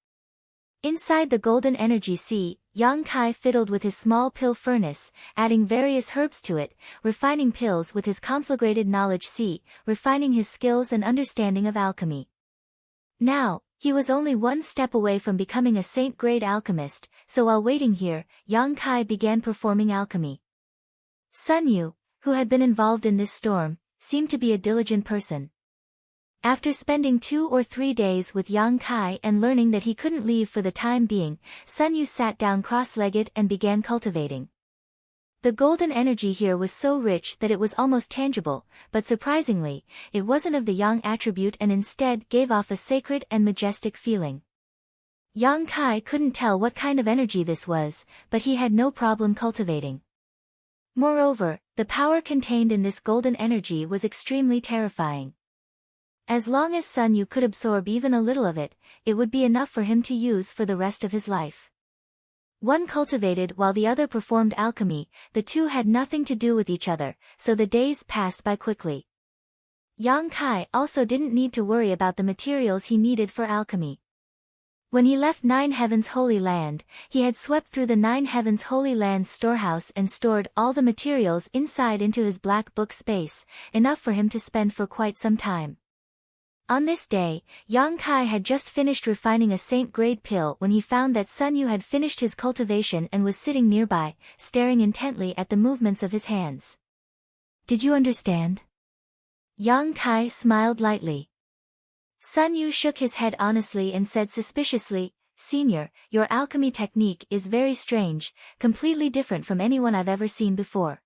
Inside the Golden Energy Sea, Yang Kai fiddled with his small pill furnace, adding various herbs to it, refining pills with his conflagrated knowledge sea, refining his skills and understanding of alchemy. Now, he was only one step away from becoming a saint-grade alchemist, so while waiting here, Yang Kai began performing alchemy. Sun Yu, who had been involved in this storm, seemed to be a diligent person. After spending 2 or 3 days with Yang Kai and learning that he couldn't leave for the time being, Sun Yu sat down cross-legged and began cultivating. The golden energy here was so rich that it was almost tangible, but surprisingly, it wasn't of the yang attribute and instead gave off a sacred and majestic feeling. Yang Kai couldn't tell what kind of energy this was, but he had no problem cultivating. Moreover, the power contained in this golden energy was extremely terrifying. As long as Sun Yu could absorb even a little of it, it would be enough for him to use for the rest of his life. One cultivated while the other performed alchemy, the two had nothing to do with each other, so the days passed by quickly. Yang Kai also didn't need to worry about the materials he needed for alchemy. When he left Nine Heavens Holy Land, he had swept through the Nine Heavens Holy Land's storehouse and stored all the materials inside into his black book space, enough for him to spend for quite some time. On this day, Yang Kai had just finished refining a saint-grade pill when he found that Sun Yu had finished his cultivation and was sitting nearby, staring intently at the movements of his hands. "Did you understand?" Yang Kai smiled lightly. Sun Yu shook his head honestly and said suspiciously, "Senior, your alchemy technique is very strange, completely different from anyone I've ever seen before."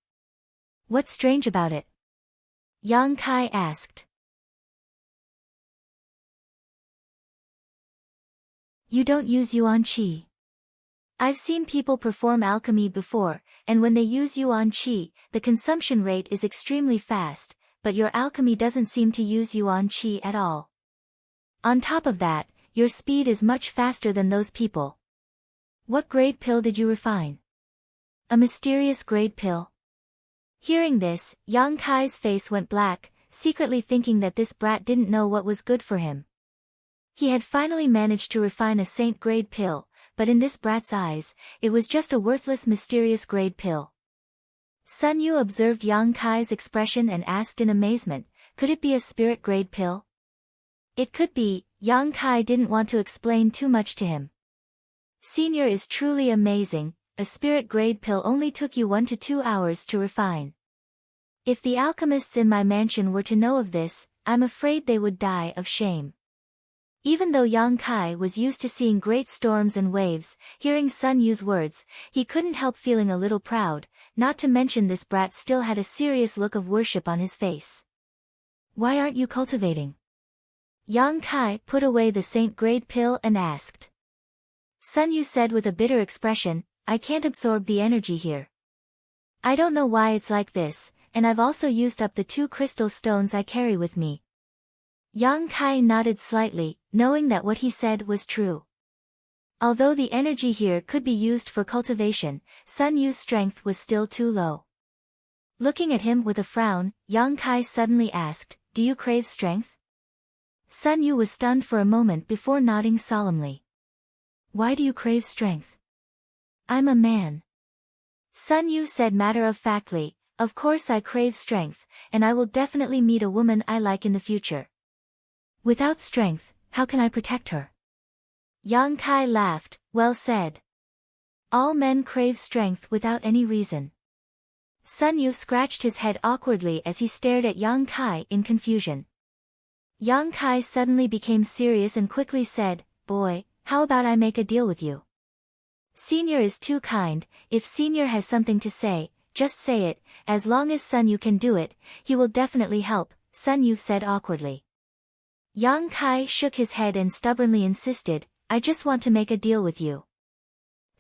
"What's strange about it?" Yang Kai asked. "You don't use yuan qi. I've seen people perform alchemy before, and when they use yuan qi, the consumption rate is extremely fast, but your alchemy doesn't seem to use yuan qi at all. On top of that, your speed is much faster than those people. What grade pill did you refine?" "A mysterious grade pill." Hearing this, Yang Kai's face went black, secretly thinking that this brat didn't know what was good for him. He had finally managed to refine a saint-grade pill, but in this brat's eyes, it was just a worthless mysterious grade pill. Sun Yu observed Yang Kai's expression and asked in amazement, "Could it be a spirit-grade pill?" "It could be." Yang Kai didn't want to explain too much to him. "Senior is truly amazing, a spirit-grade pill only took you 1 to 2 hours to refine. If the alchemists in my mansion were to know of this, I'm afraid they would die of shame." Even though Yang Kai was used to seeing great storms and waves, hearing Sun Yu's words, he couldn't help feeling a little proud, not to mention this brat still had a serious look of worship on his face. "Why aren't you cultivating?" Yang Kai put away the saint-grade pill and asked. Sun Yu said with a bitter expression, "I can't absorb the energy here. I don't know why it's like this, and I've also used up the 2 crystal stones I carry with me." Yang Kai nodded slightly, knowing that what he said was true. Although the energy here could be used for cultivation, Sun Yu's strength was still too low. Looking at him with a frown, Yang Kai suddenly asked, "Do you crave strength?" Sun Yu was stunned for a moment before nodding solemnly. "Why do you crave strength?" "I'm a man." Sun Yu said matter-of-factly, "Of course I crave strength, and I will definitely meet a woman I like in the future. Without strength, how can I protect her?" Yang Kai laughed, "Well said. All men crave strength without any reason." Sun Yu scratched his head awkwardly as he stared at Yang Kai in confusion. Yang Kai suddenly became serious and quickly said, "Boy, how about I make a deal with you? Senior is too kind, if Senior has something to say, just say it, as long as Sun Yu can do it, he will definitely help," Sun Yu said awkwardly. Yang Kai shook his head and stubbornly insisted, "I just want to make a deal with you."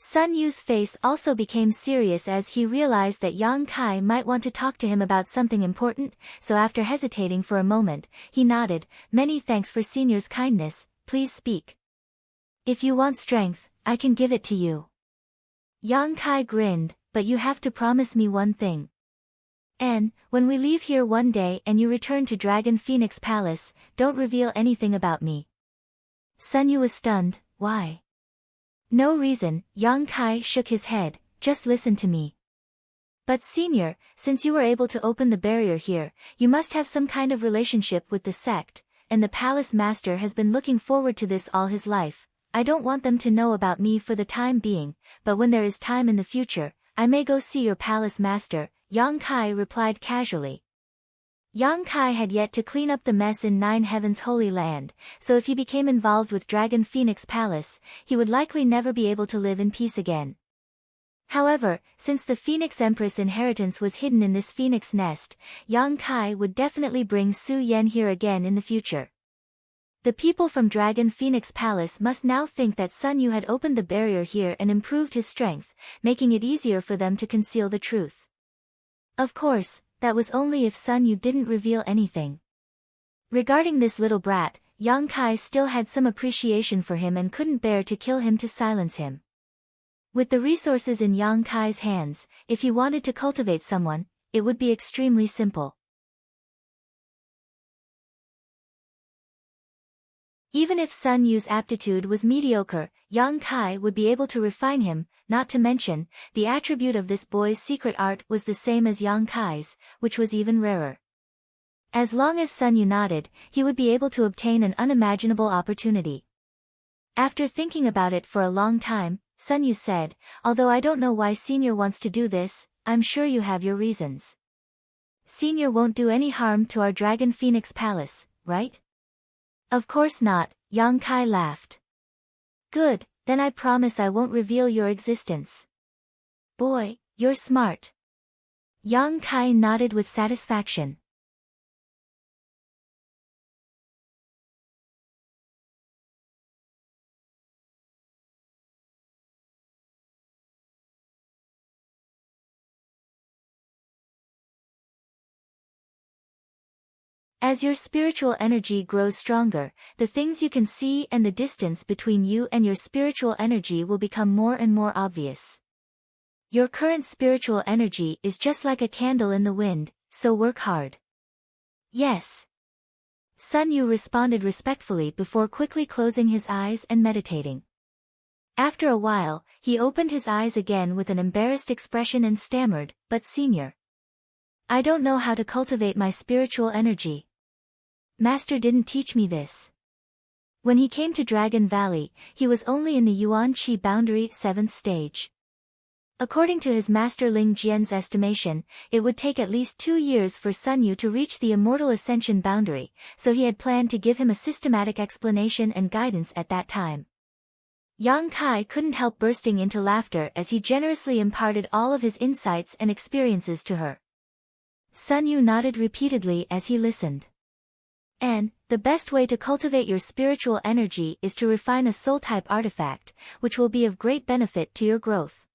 Sun Yu's face also became serious as he realized that Yang Kai might want to talk to him about something important, so after hesitating for a moment, he nodded, "Many thanks for Senior's kindness, please speak." "If you want strength, I can give it to you." Yang Kai grinned, "But you have to promise me one thing. And, when we leave here one day and you return to Dragon Phoenix Palace, don't reveal anything about me." Sun Yu was stunned, "Why?" "No reason," Yang Kai shook his head, "just listen to me. But Senior, since you were able to open the barrier here, you must have some kind of relationship with the sect, and the palace master has been looking forward to this all his life. I don't want them to know about me for the time being, but when there is time in the future, I may go see your palace master," Yang Kai replied casually. Yang Kai had yet to clean up the mess in Nine Heavens Holy Land, so if he became involved with Dragon Phoenix Palace, he would likely never be able to live in peace again. However, since the Phoenix Empress inheritance was hidden in this phoenix nest, Yang Kai would definitely bring Su Yan here again in the future. The people from Dragon Phoenix Palace must now think that Sun Yu had opened the barrier here and improved his strength, making it easier for them to conceal the truth. Of course, that was only if Sun Yu didn't reveal anything. Regarding this little brat, Yang Kai still had some appreciation for him and couldn't bear to kill him to silence him. With the resources in Yang Kai's hands, if he wanted to cultivate someone, it would be extremely simple. Even if Sun Yu's aptitude was mediocre, Yang Kai would be able to refine him, not to mention, the attribute of this boy's secret art was the same as Yang Kai's, which was even rarer. As long as Sun Yu nodded, he would be able to obtain an unimaginable opportunity. After thinking about it for a long time, Sun Yu said, "Although I don't know why Senior wants to do this, I'm sure you have your reasons. Senior won't do any harm to our Dragon Phoenix Palace, right?" "Of course not," Yang Kai laughed. "Good, then I promise I won't reveal your existence." "Boy, you're smart." Yang Kai nodded with satisfaction. As your spiritual energy grows stronger, the things you can see and the distance between you and your spiritual energy will become more and more obvious. Your current spiritual energy is just like a candle in the wind, so work hard. Yes. Sun Yu responded respectfully before quickly closing his eyes and meditating. After a while, he opened his eyes again with an embarrassed expression and stammered, "But Senior, I don't know how to cultivate my spiritual energy. Master didn't teach me this." When he came to Dragon Valley, he was only in the Yuan Qi boundary 7th stage. According to his master Ling Jian's estimation, it would take at least 2 years for Sun Yu to reach the Immortal Ascension boundary, so he had planned to give him a systematic explanation and guidance at that time. Yang Kai couldn't help bursting into laughter as he generously imparted all of his insights and experiences to her. Sun Yu nodded repeatedly as he listened. "And, the best way to cultivate your spiritual energy is to refine a soul-type artifact, which will be of great benefit to your growth."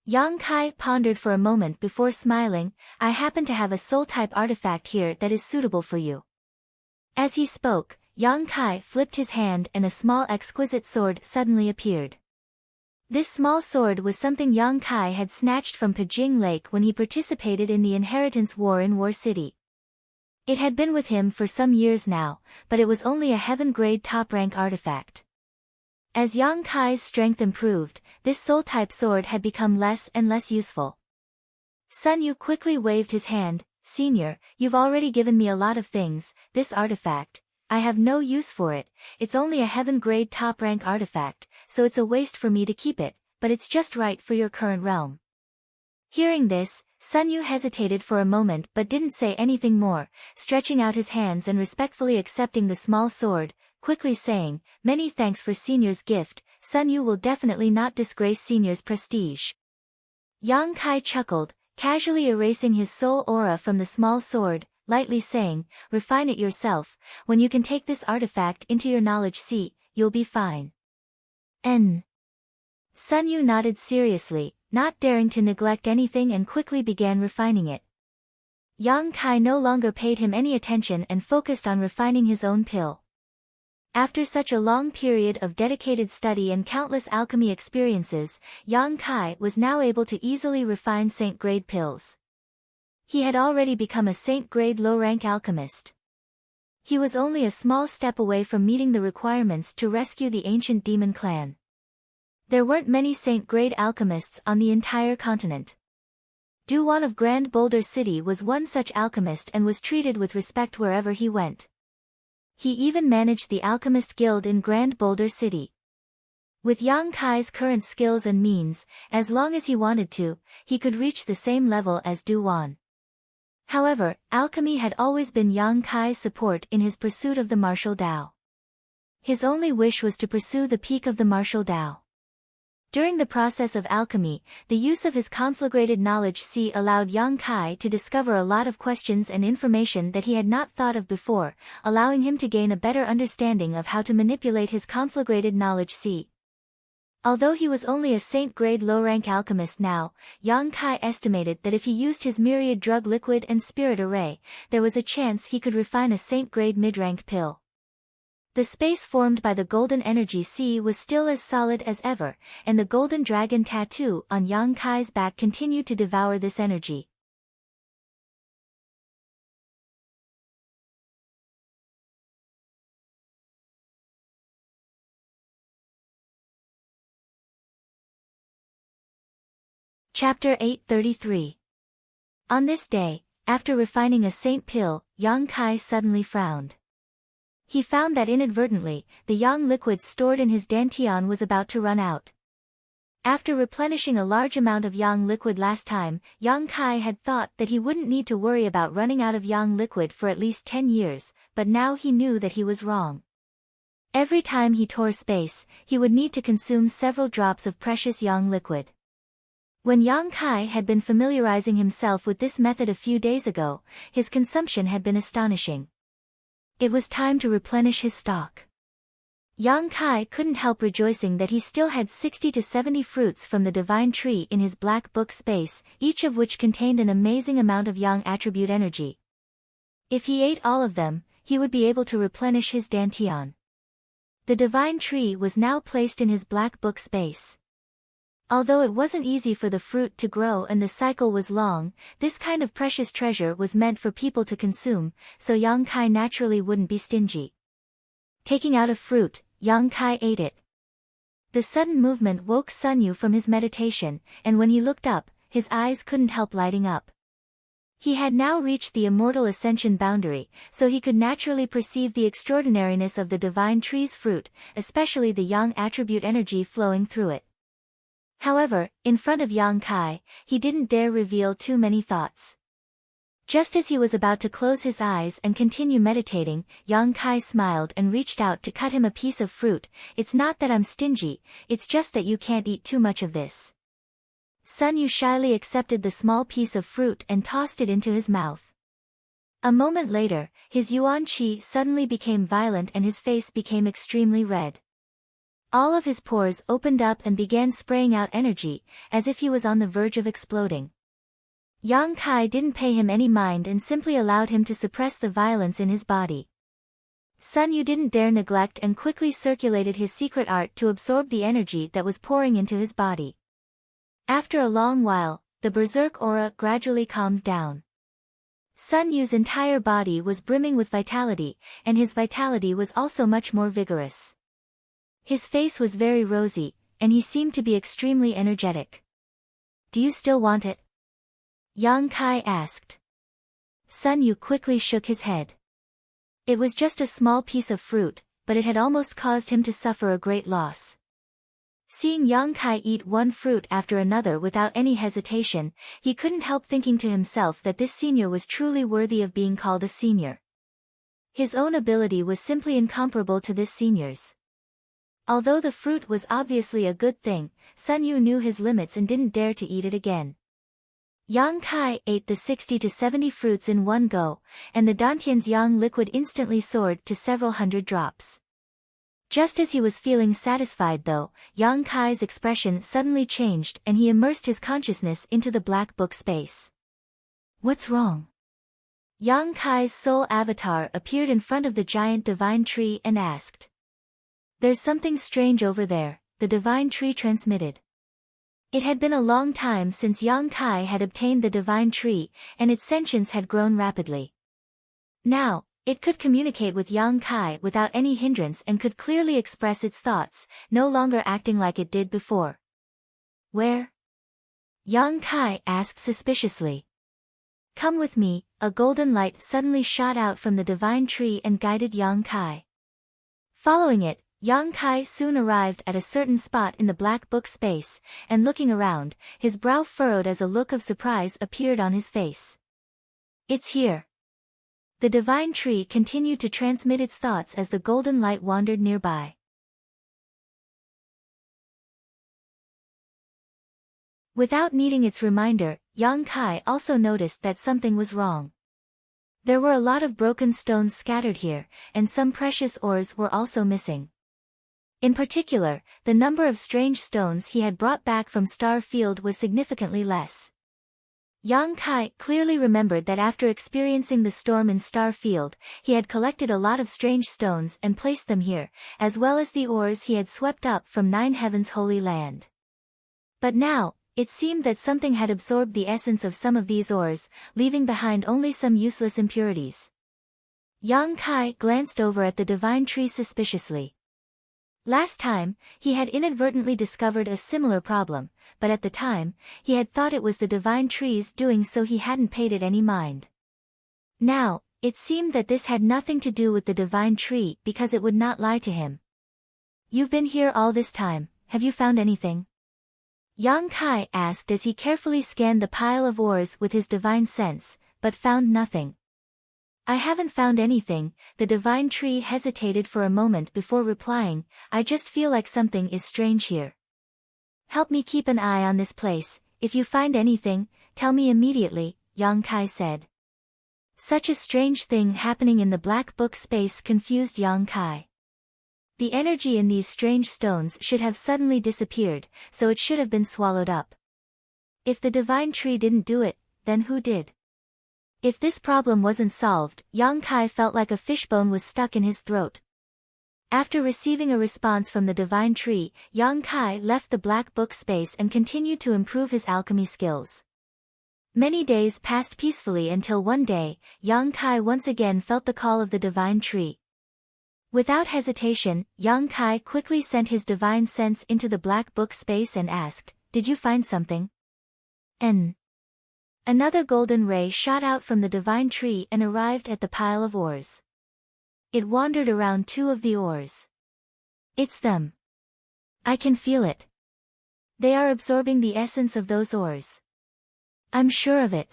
Yang Kai pondered for a moment before smiling, "I happen to have a soul-type artifact here that is suitable for you." As he spoke, Yang Kai flipped his hand and a small exquisite sword suddenly appeared. This small sword was something Yang Kai had snatched from Pajing Lake when he participated in the Inheritance War in War City. It had been with him for some years now, but it was only a heaven-grade top-rank artifact. As Yang Kai's strength improved, this soul-type sword had become less and less useful. Sun Yu quickly waved his hand, "Senior, you've already given me a lot of things, this artifact, I have no use for it, it's only a heaven-grade top-rank artifact, so it's a waste for me to keep it, but it's just right for your current realm." Hearing this, Sun Yu hesitated for a moment but didn't say anything more, stretching out his hands and respectfully accepting the small sword, quickly saying, "Many thanks for Senior's gift, Sun Yu will definitely not disgrace Senior's prestige." Yang Kai chuckled, casually erasing his soul aura from the small sword, lightly saying, "Refine it yourself, when you can take this artifact into your knowledge sea, you'll be fine." Sun Yu nodded seriously, not daring to neglect anything, and quickly began refining it. Yang Kai no longer paid him any attention and focused on refining his own pill. After such a long period of dedicated study and countless alchemy experiences, Yang Kai was now able to easily refine saint-grade pills. He had already become a saint-grade low-rank alchemist. He was only a small step away from meeting the requirements to rescue the ancient demon clan. There weren't many saint-grade alchemists on the entire continent. Duwan of Grand Boulder City was one such alchemist and was treated with respect wherever he went. He even managed the Alchemist Guild in Grand Boulder City. With Yang Kai's current skills and means, as long as he wanted to, he could reach the same level as Duwan. However, alchemy had always been Yang Kai's support in his pursuit of the martial Tao. His only wish was to pursue the peak of the martial Tao. During the process of alchemy, the use of his conflagrated knowledge sea allowed Yang Kai to discover a lot of questions and information that he had not thought of before, allowing him to gain a better understanding of how to manipulate his conflagrated knowledge sea. Although he was only a saint-grade low-rank alchemist now, Yang Kai estimated that if he used his myriad drug liquid and spirit array, there was a chance he could refine a saint-grade mid-rank pill. The space formed by the golden energy sea was still as solid as ever, and the golden dragon tattoo on Yang Kai's back continued to devour this energy. Chapter 833. On this day, after refining a saint pill, Yang Kai suddenly frowned. He found that inadvertently, the yang liquid stored in his dantian was about to run out. After replenishing a large amount of yang liquid last time, Yang Kai had thought that he wouldn't need to worry about running out of yang liquid for at least 10 years, but now he knew that he was wrong. Every time he tore space, he would need to consume several drops of precious yang liquid. When Yang Kai had been familiarizing himself with this method a few days ago, his consumption had been astonishing. It was time to replenish his stock. Yang Kai couldn't help rejoicing that he still had 60 to 70 fruits from the divine tree in his black book space, each of which contained an amazing amount of yang attribute energy. If he ate all of them, he would be able to replenish his dantian. The divine tree was now placed in his black book space. Although it wasn't easy for the fruit to grow and the cycle was long, this kind of precious treasure was meant for people to consume, so Yang Kai naturally wouldn't be stingy. Taking out a fruit, Yang Kai ate it. The sudden movement woke Sun Yu from his meditation, and when he looked up, his eyes couldn't help lighting up. He had now reached the immortal ascension boundary, so he could naturally perceive the extraordinariness of the divine tree's fruit, especially the yang attribute energy flowing through it. However, in front of Yang Kai, he didn't dare reveal too many thoughts. Just as he was about to close his eyes and continue meditating, Yang Kai smiled and reached out to cut him a piece of fruit. "It's not that I'm stingy, it's just that you can't eat too much of this." Sun Yu shyly accepted the small piece of fruit and tossed it into his mouth. A moment later, his yuan qi suddenly became violent and his face became extremely red. All of his pores opened up and began spraying out energy, as if he was on the verge of exploding. Yang Kai didn't pay him any mind and simply allowed him to suppress the violence in his body. Sun Yu didn't dare neglect and quickly circulated his secret art to absorb the energy that was pouring into his body. After a long while, the berserk aura gradually calmed down. Sun Yu's entire body was brimming with vitality, and his vitality was also much more vigorous. His face was very rosy, and he seemed to be extremely energetic. "Do you still want it?" Yang Kai asked. Sun Yu quickly shook his head. It was just a small piece of fruit, but it had almost caused him to suffer a great loss. Seeing Yang Kai eat one fruit after another without any hesitation, he couldn't help thinking to himself that this senior was truly worthy of being called a senior. His own ability was simply incomparable to this senior's. Although the fruit was obviously a good thing, Sun Yu knew his limits and didn't dare to eat it again. Yang Kai ate the 60 to 70 fruits in one go, and the dantian's yang liquid instantly soared to several hundred drops. Just as he was feeling satisfied though, Yang Kai's expression suddenly changed and he immersed his consciousness into the black book space. "What's wrong?" Yang Kai's soul avatar appeared in front of the giant divine tree and asked. "There's something strange over there," the divine tree transmitted. It had been a long time since Yang Kai had obtained the divine tree, and its sentience had grown rapidly. Now, it could communicate with Yang Kai without any hindrance and could clearly express its thoughts, no longer acting like it did before. "Where?" Yang Kai asked suspiciously. "Come with me." A golden light suddenly shot out from the divine tree and guided Yang Kai. Following it, Yang Kai soon arrived at a certain spot in the black book space, and looking around, his brow furrowed as a look of surprise appeared on his face. "It's here." The divine tree continued to transmit its thoughts as the golden light wandered nearby. Without needing its reminder, Yang Kai also noticed that something was wrong. There were a lot of broken stones scattered here, and some precious ores were also missing. In particular, the number of strange stones he had brought back from Star Field was significantly less. Yang Kai clearly remembered that after experiencing the storm in Star Field, he had collected a lot of strange stones and placed them here, as well as the ores he had swept up from Nine Heaven's Holy Land. But now, it seemed that something had absorbed the essence of some of these ores, leaving behind only some useless impurities. Yang Kai glanced over at the divine tree suspiciously. Last time, he had inadvertently discovered a similar problem, but at the time, he had thought it was the divine trees doing so he hadn't paid it any mind. Now, it seemed that this had nothing to do with the divine tree because it would not lie to him. "You've been here all this time, have you found anything?" Yang Kai asked as he carefully scanned the pile of ores with his divine sense, but found nothing. "I haven't found anything," the divine tree hesitated for a moment before replying, "I just feel like something is strange here. Help me keep an eye on this place, if you find anything, tell me immediately," Yang Kai said. Such a strange thing happening in the black book space confused Yang Kai. The energy in these strange stones should have suddenly disappeared, so it should have been swallowed up. If the divine tree didn't do it, then who did? If this problem wasn't solved, Yang Kai felt like a fishbone was stuck in his throat. After receiving a response from the divine tree, Yang Kai left the black book space and continued to improve his alchemy skills. Many days passed peacefully until one day, Yang Kai once again felt the call of the divine tree. Without hesitation, Yang Kai quickly sent his divine sense into the black book space and asked, "Did you find something?" Another golden ray shot out from the divine tree and arrived at the pile of ores. It wandered around two of the ores. "It's them. I can feel it. They are absorbing the essence of those ores. I'm sure of it."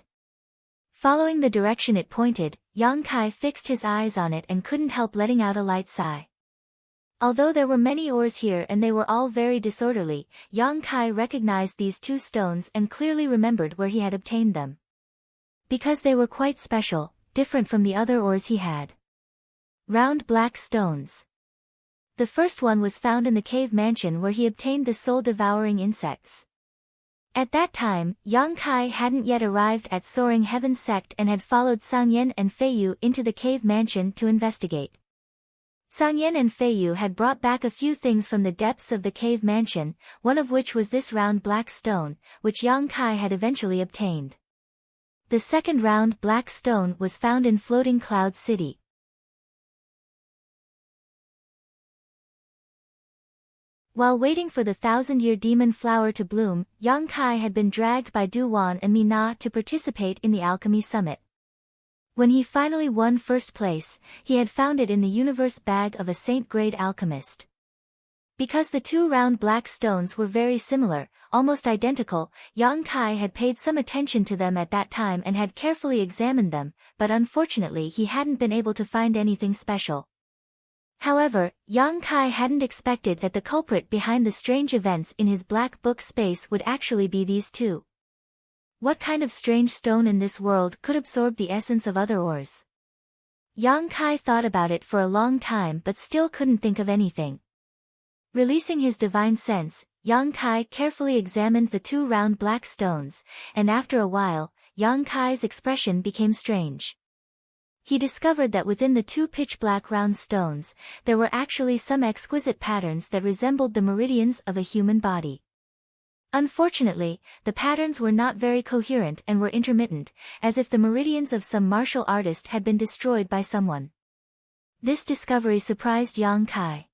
Following the direction it pointed, Yang Kai fixed his eyes on it and couldn't help letting out a light sigh. Although there were many ores here and they were all very disorderly, Yang Kai recognized these two stones and clearly remembered where he had obtained them. Because they were quite special, different from the other ores he had. Round black stones. The first one was found in the cave mansion where he obtained the soul-devouring insects. At that time, Yang Kai hadn't yet arrived at Soaring Heaven Sect and had followed Sangyan and Feiyu into the cave mansion to investigate. Sangyan and Feiyu had brought back a few things from the depths of the cave mansion, one of which was this round black stone, which Yang Kai had eventually obtained. The second round black stone was found in Floating Cloud City. While waiting for the 1,000-year demon flower to bloom, Yang Kai had been dragged by Du Wan and Mina to participate in the alchemy summit. When he finally won first place, he had found it in the universe bag of a saint-grade alchemist. Because the two round black stones were very similar, almost identical, Yang Kai had paid some attention to them at that time and had carefully examined them, but unfortunately he hadn't been able to find anything special. However, Yang Kai hadn't expected that the culprit behind the strange events in his black book space would actually be these two. What kind of strange stone in this world could absorb the essence of other ores? Yang Kai thought about it for a long time but still couldn't think of anything. Releasing his divine sense, Yang Kai carefully examined the two round black stones, and after a while, Yang Kai's expression became strange. He discovered that within the two pitch-black round stones, there were actually some exquisite patterns that resembled the meridians of a human body. Unfortunately, the patterns were not very coherent and were intermittent, as if the meridians of some martial artist had been destroyed by someone. This discovery surprised Yang Kai.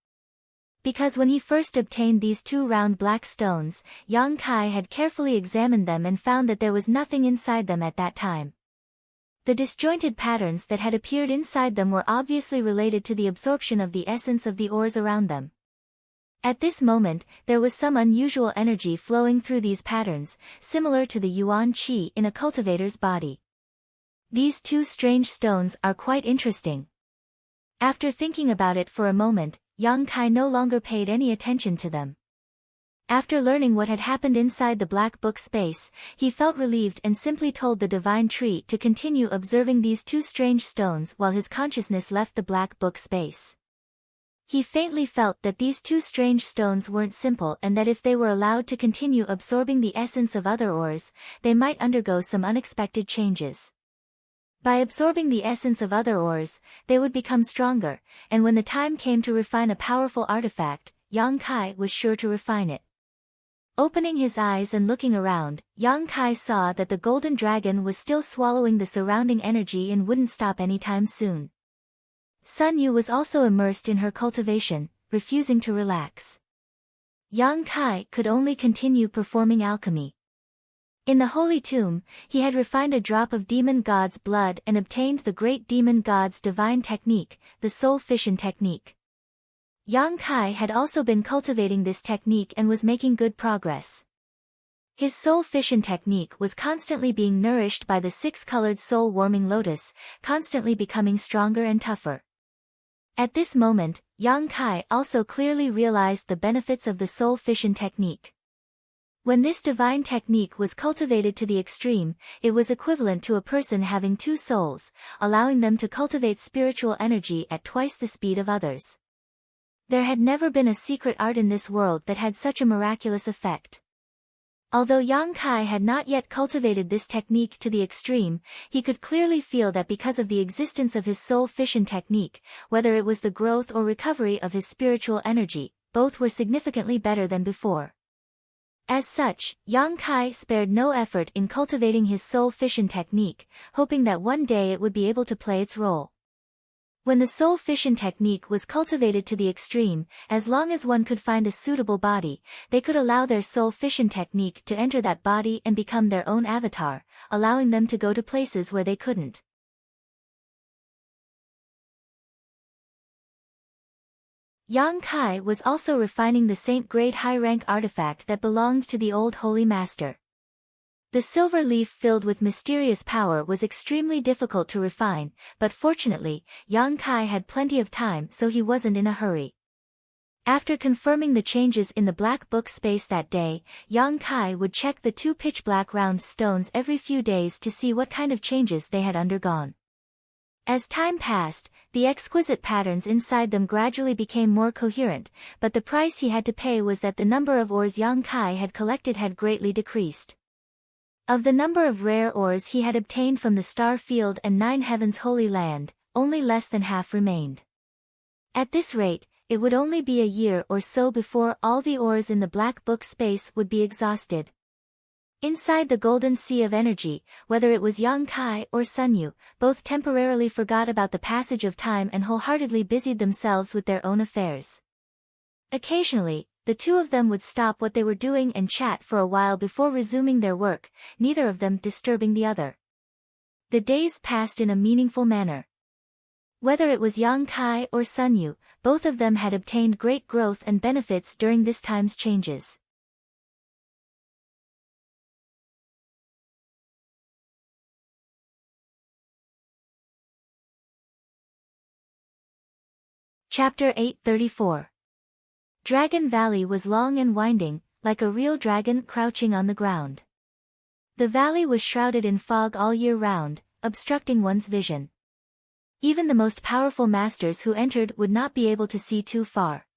Because when he first obtained these two round black stones, Yang Kai had carefully examined them and found that there was nothing inside them at that time. The disjointed patterns that had appeared inside them were obviously related to the absorption of the essence of the ores around them. At this moment, there was some unusual energy flowing through these patterns, similar to the yuan qi in a cultivator's body. These two strange stones are quite interesting. After thinking about it for a moment, Yang Kai no longer paid any attention to them. After learning what had happened inside the black book space, he felt relieved and simply told the divine tree to continue observing these two strange stones while his consciousness left the black book space. He faintly felt that these two strange stones weren't simple and that if they were allowed to continue absorbing the essence of other ores, they might undergo some unexpected changes. By absorbing the essence of other ores, they would become stronger, and when the time came to refine a powerful artifact, Yang Kai was sure to refine it. Opening his eyes and looking around, Yang Kai saw that the golden dragon was still swallowing the surrounding energy and wouldn't stop anytime soon. Sun Yu was also immersed in her cultivation, refusing to relax. Yang Kai could only continue performing alchemy. In the holy tomb, he had refined a drop of demon god's blood and obtained the great demon god's divine technique, the soul fission technique. Yang Kai had also been cultivating this technique and was making good progress. His soul fission technique was constantly being nourished by the six-colored soul-warming lotus, constantly becoming stronger and tougher. At this moment, Yang Kai also clearly realized the benefits of the soul fission technique. When this divine technique was cultivated to the extreme, it was equivalent to a person having two souls, allowing them to cultivate spiritual energy at twice the speed of others. There had never been a secret art in this world that had such a miraculous effect. Although Yang Kai had not yet cultivated this technique to the extreme, he could clearly feel that because of the existence of his soul fission technique, whether it was the growth or recovery of his spiritual energy, both were significantly better than before. As such, Yang Kai spared no effort in cultivating his soul fission technique, hoping that one day it would be able to play its role. When the soul fission technique was cultivated to the extreme, as long as one could find a suitable body, they could allow their soul fission technique to enter that body and become their own avatar, allowing them to go to places where they couldn't. Yang Kai was also refining the Saint-grade high-rank artifact that belonged to the old Holy Master. The silver leaf filled with mysterious power was extremely difficult to refine, but fortunately, Yang Kai had plenty of time so he wasn't in a hurry. After confirming the changes in the black book space that day, Yang Kai would check the two pitch-black round stones every few days to see what kind of changes they had undergone. As time passed, the exquisite patterns inside them gradually became more coherent, but the price he had to pay was that the number of ores Yang Kai had collected had greatly decreased. Of the number of rare ores he had obtained from the Star Field and Nine Heavens Holy Land, only less than half remained. At this rate, it would only be a year or so before all the ores in the black book space would be exhausted. Inside the golden sea of energy, whether it was Yang Kai or Sun Yu, both temporarily forgot about the passage of time and wholeheartedly busied themselves with their own affairs. Occasionally, the two of them would stop what they were doing and chat for a while before resuming their work, neither of them disturbing the other. The days passed in a meaningful manner. Whether it was Yang Kai or Sun Yu, both of them had obtained great growth and benefits during this time's changes. Chapter 834. Dragon Valley was long and winding, like a real dragon crouching on the ground. The valley was shrouded in fog all year round, obstructing one's vision. Even the most powerful masters who entered would not be able to see too far.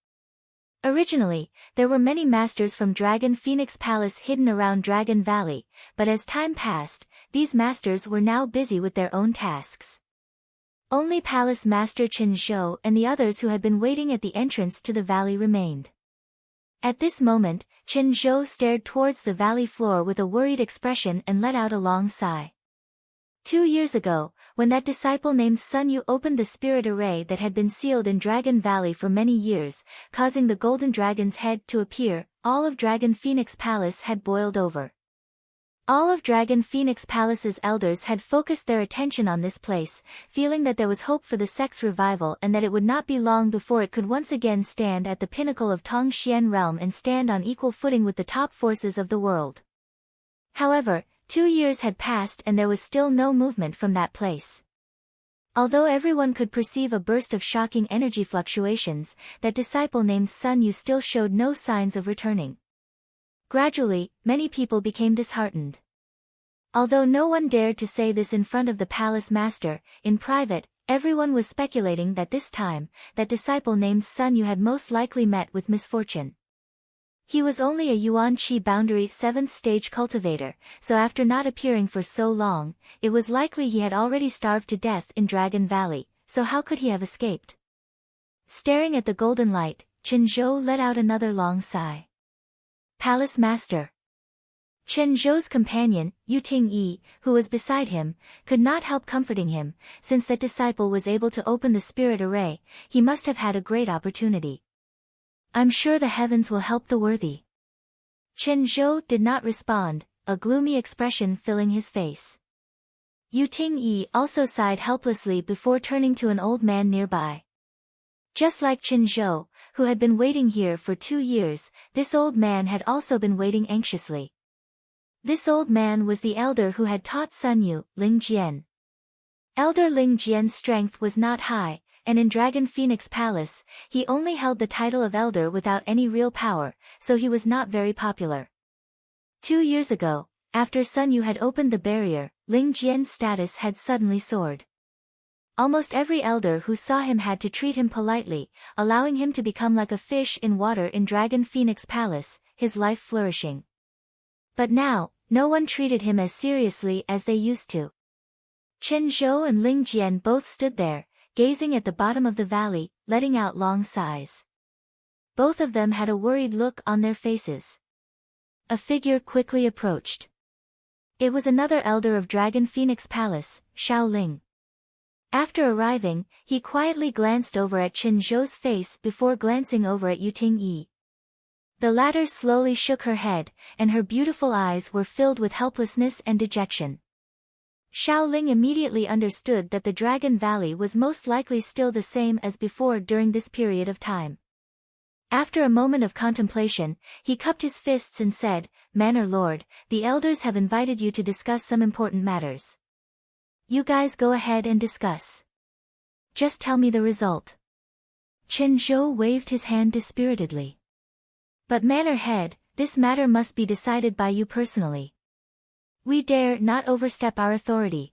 Originally, there were many masters from Dragon Phoenix Palace hidden around Dragon Valley, but as time passed, these masters were now busy with their own tasks. Only Palace Master Qin Zhou and the others who had been waiting at the entrance to the valley remained. At this moment, Qin Zhou stared towards the valley floor with a worried expression and let out a long sigh. 2 years ago, when that disciple named Sun Yu opened the spirit array that had been sealed in Dragon Valley for many years, causing the golden dragon's head to appear, all of Dragon Phoenix Palace had boiled over. All of Dragon Phoenix Palace's elders had focused their attention on this place, feeling that there was hope for the sect's revival and that it would not be long before it could once again stand at the pinnacle of Tongxian realm and stand on equal footing with the top forces of the world. However, 2 years had passed and there was still no movement from that place. Although everyone could perceive a burst of shocking energy fluctuations, that disciple named Sun Yu still showed no signs of returning. Gradually, many people became disheartened. Although no one dared to say this in front of the palace master, in private, Everyone was speculating that this time, that disciple named Sun Yu had most likely met with misfortune. He was only a Yuan Qi boundary 7th stage cultivator, so after not appearing for so long, it was likely he had already starved to death in Dragon Valley, so how could he have escaped? Staring at the golden light, Chen Zhou let out another long sigh. Palace Master. Chen Zhou's companion, Yu Ting-yi, who was beside him, could not help comforting him. Since that disciple was able to open the spirit array, he must have had a great opportunity. I'm sure the heavens will help the worthy. Chen Zhou did not respond, a gloomy expression filling his face. Yu Ting-yi also sighed helplessly before turning to an old man nearby. Just like Chen Zhou, who had been waiting here for 2 years, this old man had also been waiting anxiously. This old man was the elder who had taught Sun Yu, Ling Jian. Elder Ling Jian's strength was not high, and in Dragon Phoenix Palace, he only held the title of elder without any real power, so he was not very popular. 2 years ago, after Sun Yu had opened the barrier, Ling Jian's status had suddenly soared. Almost every elder who saw him had to treat him politely, allowing him to become like a fish in water in Dragon Phoenix Palace, his life flourishing. But now, no one treated him as seriously as they used to. Chen Zhou and Ling Jian both stood there, gazing at the bottom of the valley, letting out long sighs. Both of them had a worried look on their faces. A figure quickly approached. It was another elder of Dragon Phoenix Palace, Xiao Ling. After arriving, he quietly glanced over at Chen Zhou's face before glancing over at Yu Ting-yi. The latter slowly shook her head, and her beautiful eyes were filled with helplessness and dejection. Xiao Ling immediately understood that the Dragon Valley was most likely still the same as before during this period of time. After a moment of contemplation, he cupped his fists and said, "Manor Lord, the elders have invited you to discuss some important matters. You guys go ahead and discuss. Just tell me the result." Chen Zhou waved his hand dispiritedly. "But Manor Head, this matter must be decided by you personally. We dare not overstep our authority."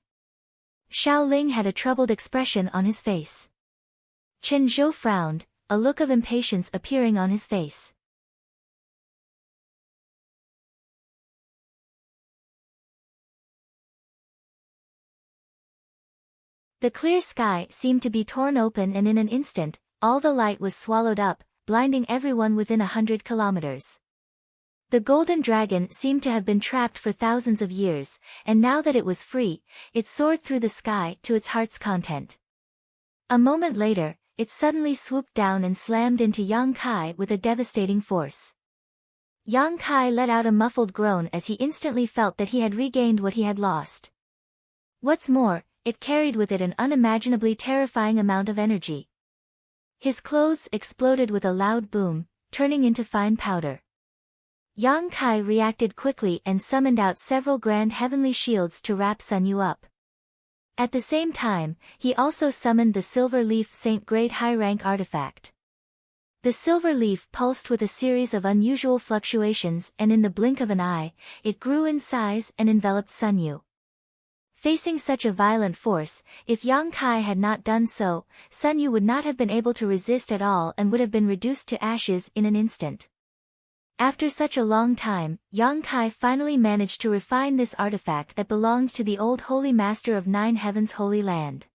Xiao Ling had a troubled expression on his face. Chen Zhou frowned, a look of impatience appearing on his face. The clear sky seemed to be torn open, and in an instant, all the light was swallowed up, blinding everyone within 100 kilometers. The golden dragon seemed to have been trapped for thousands of years, and now that it was free, it soared through the sky to its heart's content. A moment later, it suddenly swooped down and slammed into Yang Kai with a devastating force. Yang Kai let out a muffled groan as he instantly felt that he had regained what he had lost. What's more, it carried with it an unimaginably terrifying amount of energy. His clothes exploded with a loud boom, turning into fine powder. Yang Kai reacted quickly and summoned out several grand heavenly shields to wrap Sun Yu up. At the same time, he also summoned the Silver Leaf Saint Grade High Rank artifact. The silver leaf pulsed with a series of unusual fluctuations, and in the blink of an eye, it grew in size and enveloped Sun Yu. Facing such a violent force, if Yang Kai had not done so, Sun Yu would not have been able to resist at all and would have been reduced to ashes in an instant. After such a long time, Yang Kai finally managed to refine this artifact that belonged to the old Holy Master of Nine Heavens' Holy Land.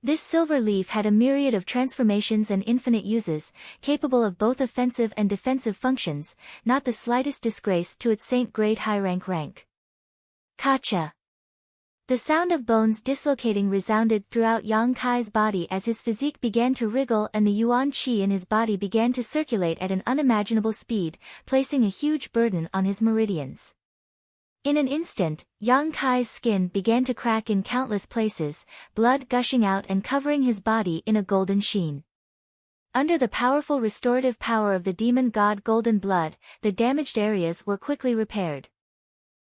This silver leaf had a myriad of transformations and infinite uses, capable of both offensive and defensive functions, not the slightest disgrace to its Saint Grade High rank. Kacha! The sound of bones dislocating resounded throughout Yang Kai's body as his physique began to wriggle and the Yuan Qi in his body began to circulate at an unimaginable speed, placing a huge burden on his meridians. In an instant, Yang Kai's skin began to crack in countless places, blood gushing out and covering his body in a golden sheen. Under the powerful restorative power of the demon god Golden Blood, the damaged areas were quickly repaired.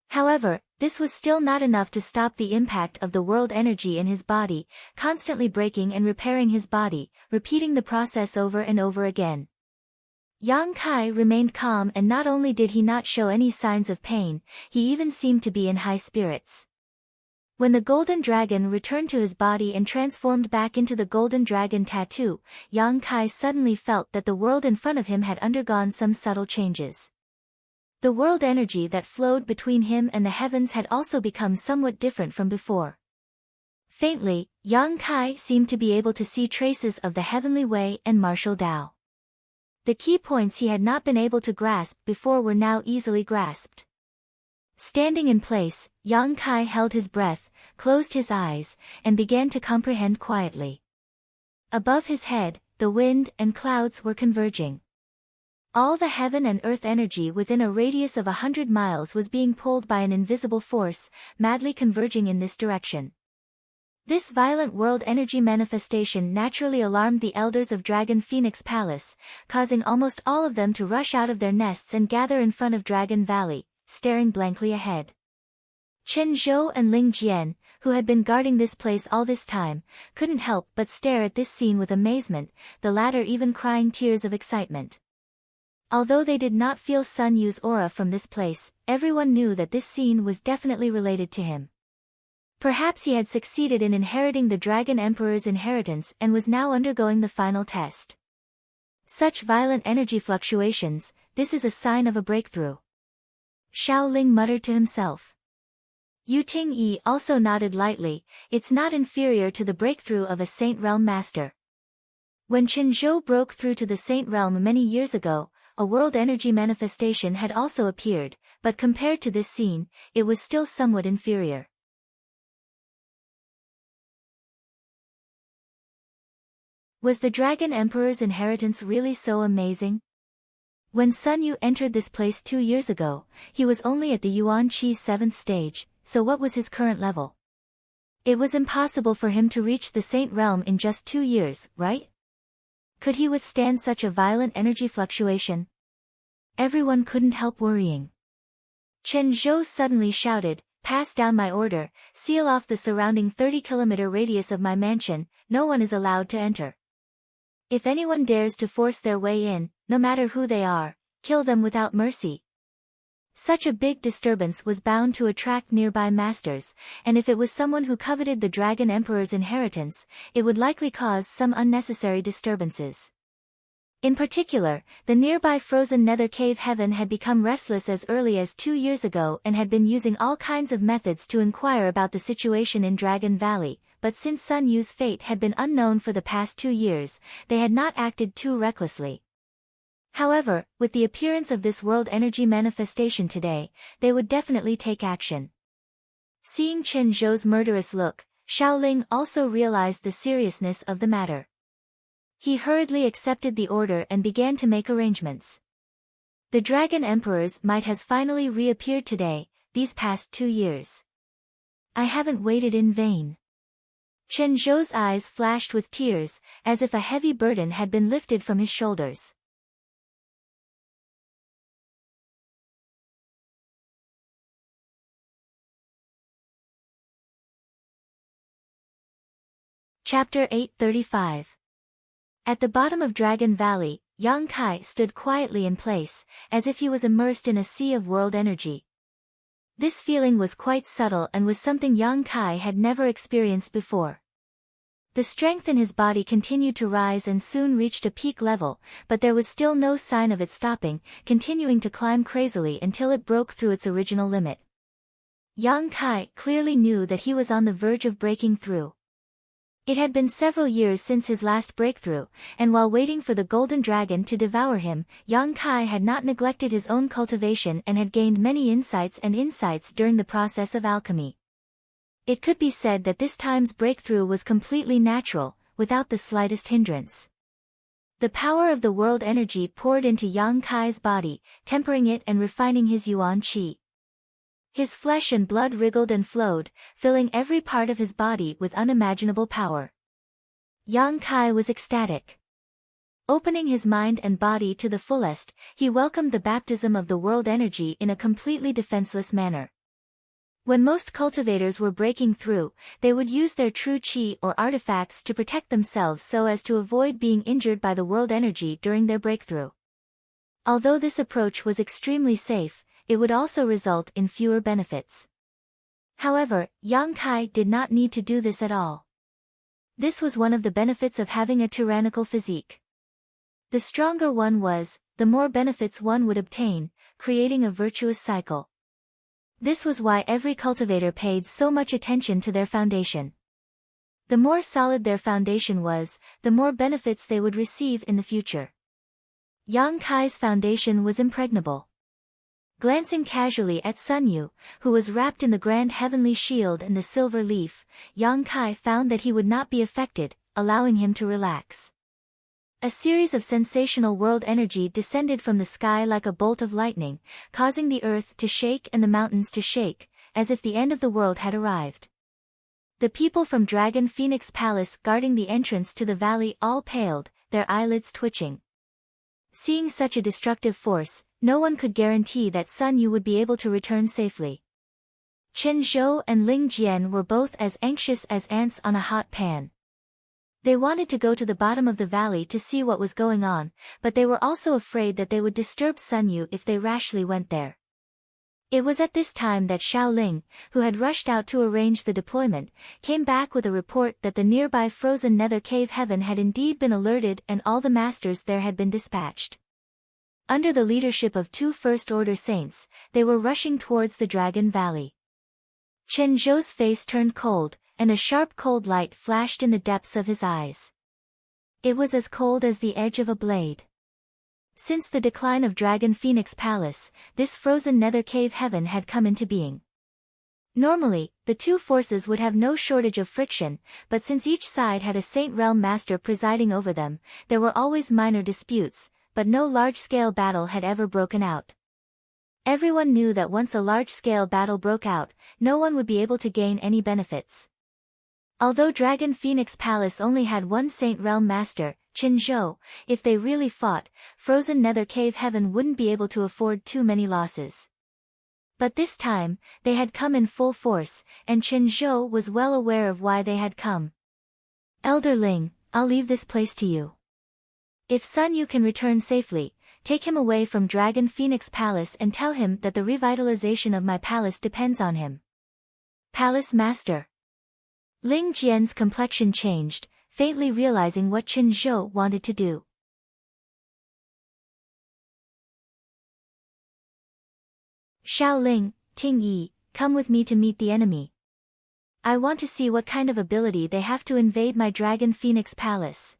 However, this was still not enough to stop the impact of the world energy in his body, constantly breaking and repairing his body, repeating the process over and over again. Yang Kai remained calm, and not only did he not show any signs of pain, he even seemed to be in high spirits. When the golden dragon returned to his body and transformed back into the golden dragon tattoo, Yang Kai suddenly felt that the world in front of him had undergone some subtle changes. The world energy that flowed between him and the heavens had also become somewhat different from before. Faintly, Yang Kai seemed to be able to see traces of the heavenly way and martial Tao. The key points he had not been able to grasp before were now easily grasped. Standing in place, Yang Kai held his breath, closed his eyes, and began to comprehend quietly. Above his head, the wind and clouds were converging. All the heaven and earth energy within a radius of 100 miles was being pulled by an invisible force, madly converging in this direction. This violent world energy manifestation naturally alarmed the elders of Dragon Phoenix Palace, causing almost all of them to rush out of their nests and gather in front of Dragon Valley, staring blankly ahead. Chen Zhou and Ling Jian, who had been guarding this place all this time, couldn't help but stare at this scene with amazement, the latter even crying tears of excitement. Although they did not feel Sun Yu's aura from this place, everyone knew that this scene was definitely related to him. Perhaps he had succeeded in inheriting the Dragon Emperor's inheritance and was now undergoing the final test. Such violent energy fluctuations, this is a sign of a breakthrough. Xiao Ling muttered to himself. Yu Ting-yi also nodded lightly, it's not inferior to the breakthrough of a Saint Realm master. When Chen Zhou broke through to the Saint Realm many years ago, a world energy manifestation had also appeared, but compared to this scene, it was still somewhat inferior. Was the Dragon Emperor's inheritance really so amazing? When Sun Yu entered this place 2 years ago, he was only at the Yuan Qi 7th stage, so what was his current level? It was impossible for him to reach the Saint Realm in just 2 years, right? Could he withstand such a violent energy fluctuation? Everyone couldn't help worrying. Chen Zhou suddenly shouted, "Pass down my order, seal off the surrounding 30-kilometer radius of my mansion, no one is allowed to enter. If anyone dares to force their way in, no matter who they are, kill them without mercy." Such a big disturbance was bound to attract nearby masters, and if it was someone who coveted the Dragon Emperor's inheritance, it would likely cause some unnecessary disturbances. In particular, the nearby frozen nether cave heaven had become restless as early as 2 years ago and had been using all kinds of methods to inquire about the situation in Dragon Valley, but since Sun Yu's fate had been unknown for the past 2 years, they had not acted too recklessly. However, with the appearance of this world energy manifestation today, they would definitely take action. Seeing Chen Zhou's murderous look, Xiao Ling also realized the seriousness of the matter. He hurriedly accepted the order and began to make arrangements. The Dragon Emperor's might has finally reappeared today, these past 2 years. I haven't waited in vain. Chen Zhou's eyes flashed with tears, as if a heavy burden had been lifted from his shoulders. Chapter 835. At the bottom of Dragon Valley, Yang Kai stood quietly in place, as if he was immersed in a sea of world energy. This feeling was quite subtle and was something Yang Kai had never experienced before. The strength in his body continued to rise and soon reached a peak level, but there was still no sign of it stopping, continuing to climb crazily until it broke through its original limit. Yang Kai clearly knew that he was on the verge of breaking through. It had been several years since his last breakthrough, and while waiting for the golden dragon to devour him, Yang Kai had not neglected his own cultivation and had gained many insights during the process of alchemy. It could be said that this time's breakthrough was completely natural, without the slightest hindrance. The power of the world energy poured into Yang Kai's body, tempering it and refining his Yuan Qi. His flesh and blood wriggled and flowed, filling every part of his body with unimaginable power. Yang Kai was ecstatic. Opening his mind and body to the fullest, he welcomed the baptism of the world energy in a completely defenseless manner. When most cultivators were breaking through, they would use their true qi or artifacts to protect themselves so as to avoid being injured by the world energy during their breakthrough. Although this approach was extremely safe, it would also result in fewer benefits. However, Yang Kai did not need to do this at all. This was one of the benefits of having a tyrannical physique. The stronger one was, the more benefits one would obtain, creating a virtuous cycle. This was why every cultivator paid so much attention to their foundation. The more solid their foundation was, the more benefits they would receive in the future. Yang Kai's foundation was impregnable. Glancing casually at Sun Yu, who was wrapped in the grand heavenly shield and the silver leaf, Yang Kai found that he would not be affected, allowing him to relax. A series of sensational world energy descended from the sky like a bolt of lightning, causing the earth to shake and the mountains to shake, as if the end of the world had arrived. The people from Dragon Phoenix Palace guarding the entrance to the valley all paled, their eyelids twitching. Seeing such a destructive force, no one could guarantee that Sun Yu would be able to return safely. Chen Zhou and Ling Jian were both as anxious as ants on a hot pan. They wanted to go to the bottom of the valley to see what was going on, but they were also afraid that they would disturb Sun Yu if they rashly went there. It was at this time that Xiao Ling, who had rushed out to arrange the deployment, came back with a report that the nearby frozen nether cave heaven had indeed been alerted and all the masters there had been dispatched. Under the leadership of 2 first-order saints, they were rushing towards the Dragon Valley. Chen Zhou's face turned cold, and a sharp cold light flashed in the depths of his eyes. It was as cold as the edge of a blade. Since the decline of Dragon Phoenix Palace, this frozen nether cave heaven had come into being. Normally, the 2 forces would have no shortage of friction, but since each side had a Saint Realm Master presiding over them, there were always minor disputes, but no large-scale battle had ever broken out. Everyone knew that once a large-scale battle broke out, no one would be able to gain any benefits. Although Dragon Phoenix Palace only had one Saint Realm Master, Qin Zhou, if they really fought, frozen nether cave heaven wouldn't be able to afford too many losses. But this time, they had come in full force, and Qin Zhou was well aware of why they had come. Elder Ling, I'll leave this place to you. If Sun Yu can return safely, take him away from Dragon Phoenix Palace and tell him that the revitalization of my palace depends on him. Palace Master. Ling Jian's complexion changed, faintly realizing what Qin Zhou wanted to do. Xiao Ling, Ting Yi, come with me to meet the enemy. I want to see what kind of ability they have to invade my Dragon Phoenix Palace.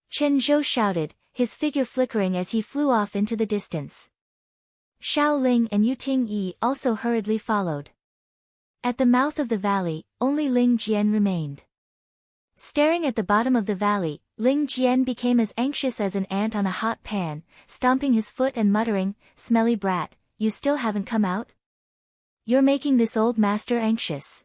Chen Zhou shouted, his figure flickering as he flew off into the distance. Xiao Ling and Yu Ting Yi also hurriedly followed. At the mouth of the valley, only Ling Jian remained. Staring at the bottom of the valley, Ling Jian became as anxious as an ant on a hot pan, stomping his foot and muttering, "Smelly brat, you still haven't come out? You're making this old master anxious."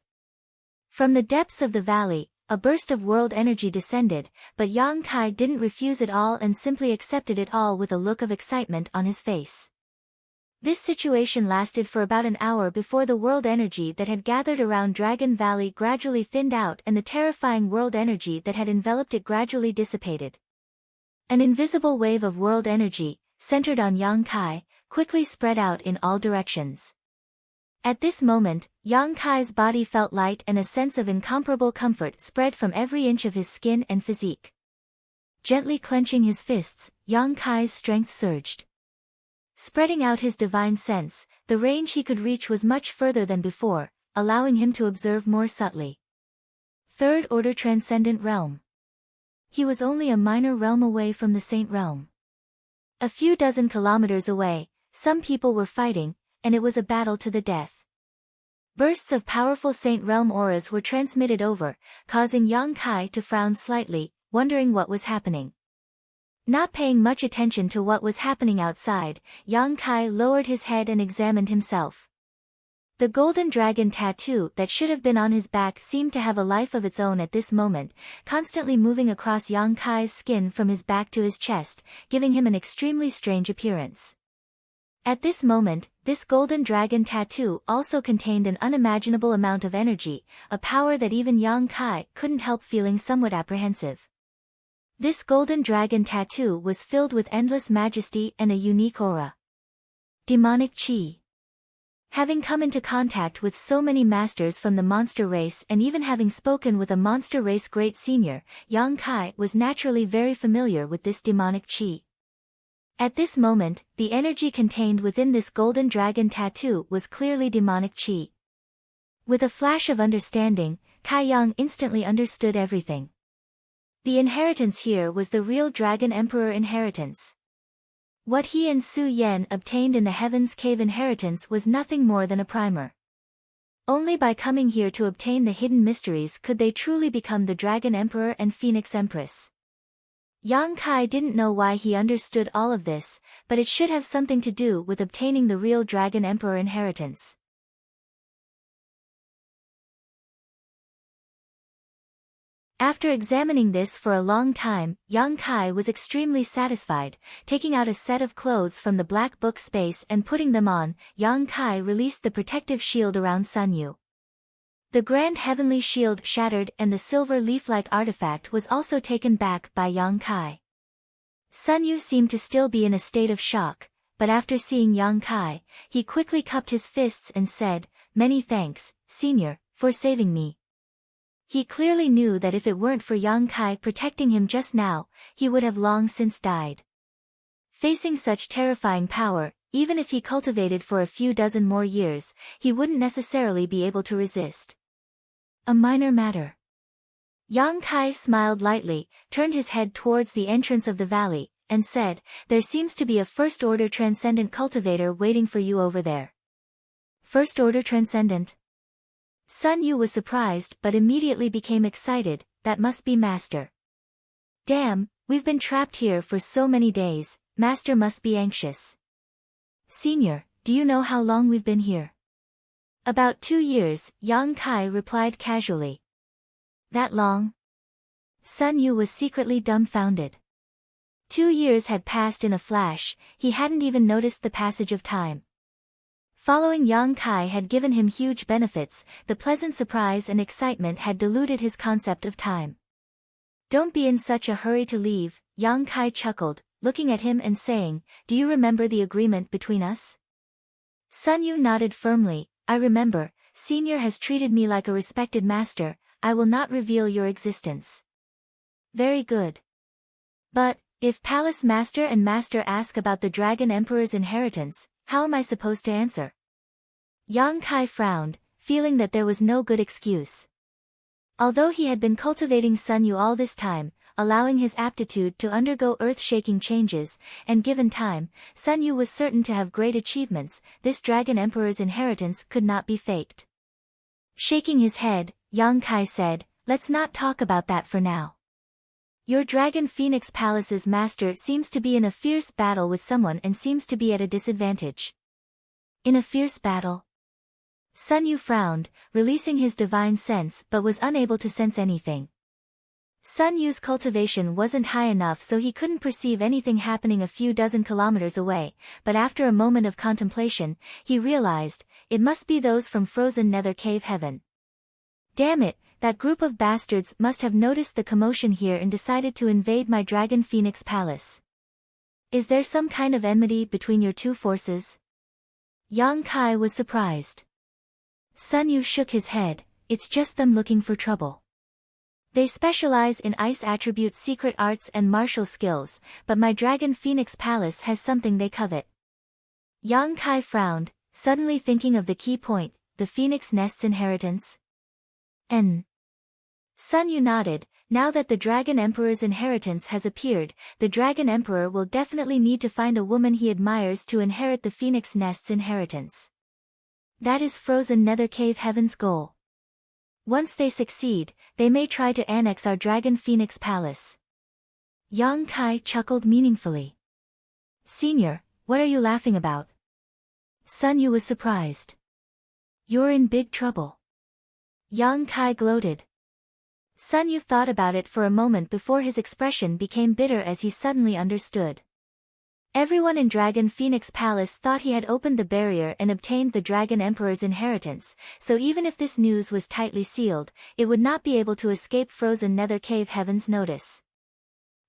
From the depths of the valley, a burst of world energy descended, but Yang Kai didn't refuse it all and simply accepted it all with a look of excitement on his face. This situation lasted for about an hour before the world energy that had gathered around Dragon Valley gradually thinned out and the terrifying world energy that had enveloped it gradually dissipated. An invisible wave of world energy, centered on Yang Kai, quickly spread out in all directions. At this moment, Yang Kai's body felt light and a sense of incomparable comfort spread from every inch of his skin and physique. Gently clenching his fists, Yang Kai's strength surged. Spreading out his divine sense, the range he could reach was much further than before, allowing him to observe more subtly. Third-order transcendent realm. He was only a minor realm away from the Saint Realm. A few dozen kilometers away, some people were fighting, and it was a battle to the death. Bursts of powerful Saint Realm auras were transmitted over, causing Yang Kai to frown slightly, wondering what was happening. Not paying much attention to what was happening outside, Yang Kai lowered his head and examined himself. The golden dragon tattoo that should have been on his back seemed to have a life of its own at this moment, constantly moving across Yang Kai's skin from his back to his chest, giving him an extremely strange appearance. At this moment, this golden dragon tattoo also contained an unimaginable amount of energy, a power that even Yang Kai couldn't help feeling somewhat apprehensive. This golden dragon tattoo was filled with endless majesty and a unique aura. Demonic Qi. Having come into contact with so many masters from the monster race and even having spoken with a monster race great senior, Yang Kai was naturally very familiar with this demonic qi. At this moment, the energy contained within this golden dragon tattoo was clearly demonic qi. With a flash of understanding, Kai Yang instantly understood everything. The inheritance here was the real Dragon Emperor inheritance. What he and Su Yan obtained in the Heaven's Cave inheritance was nothing more than a primer. Only by coming here to obtain the hidden mysteries could they truly become the Dragon Emperor and Phoenix Empress. Yang Kai didn't know why he understood all of this, but it should have something to do with obtaining the real Dragon Emperor inheritance. After examining this for a long time, Yang Kai was extremely satisfied. Taking out a set of clothes from the black book space and putting them on, Yang Kai released the protective shield around Sun Yu. The grand heavenly shield shattered and the silver leaf-like artifact was also taken back by Yang Kai. Sun Yu seemed to still be in a state of shock, but after seeing Yang Kai, he quickly cupped his fists and said, "Many thanks, Senior, for saving me." He clearly knew that if it weren't for Yang Kai protecting him just now, he would have long since died. Facing such terrifying power, even if he cultivated for a few dozen more years, he wouldn't necessarily be able to resist. A minor matter. Yang Kai smiled lightly, turned his head towards the entrance of the valley, and said, "There seems to be a first-order transcendent cultivator waiting for you over there." First-order transcendent? Sun Yu was surprised but immediately became excited. That must be Master. Damn, we've been trapped here for so many days, Master must be anxious. Senior, do you know how long we've been here? About 2 years, Yang Kai replied casually. That long? Sun Yu was secretly dumbfounded. 2 years had passed in a flash, he hadn't even noticed the passage of time. Following Yang Kai had given him huge benefits, the pleasant surprise and excitement had diluted his concept of time. Don't be in such a hurry to leave, Yang Kai chuckled, looking at him and saying, "Do you remember the agreement between us?" Sun Yu nodded firmly, "I remember, Senior has treated me like a respected master, I will not reveal your existence." Very good. But, if Palace Master and Master ask about the Dragon Emperor's inheritance, how am I supposed to answer? Yang Kai frowned, feeling that there was no good excuse. Although he had been cultivating Sun Yu all this time, allowing his aptitude to undergo earth-shaking changes, and given time, Sun Yu was certain to have great achievements, this Dragon Emperor's inheritance could not be faked. Shaking his head, Yang Kai said, "Let's not talk about that for now. Your Dragon Phoenix Palace's master seems to be in a fierce battle with someone and seems to be at a disadvantage." In a fierce battle? Sun Yu frowned, releasing his divine sense but was unable to sense anything. Sun Yu's cultivation wasn't high enough so he couldn't perceive anything happening a few dozen kilometers away, but after a moment of contemplation, he realized, it must be those from frozen nether cave heaven. Damn it, that group of bastards must have noticed the commotion here and decided to invade my Dragon Phoenix Palace. Is there some kind of enmity between your two forces? Yang Kai was surprised. Sun Yu shook his head, "It's just them looking for trouble. They specialize in ice attribute secret arts and martial skills, but my Dragon Phoenix Palace has something they covet." Yang Kai frowned, suddenly thinking of the key point, the Phoenix Nest's inheritance. Sun Yu nodded, now that the Dragon Emperor's inheritance has appeared, the Dragon Emperor will definitely need to find a woman he admires to inherit the Phoenix Nest's inheritance. That is frozen nether cave heaven's goal. Once they succeed, they may try to annex our Dragon Phoenix Palace. Yang Kai chuckled meaningfully. "Senior, what are you laughing about?" Sun Yu was surprised. "You're in big trouble." Yang Kai gloated. Sun Yu thought about it for a moment before his expression became bitter as he suddenly understood. Everyone in Dragon Phoenix Palace thought he had opened the barrier and obtained the Dragon Emperor's inheritance, so even if this news was tightly sealed, it would not be able to escape frozen nether cave heaven's notice.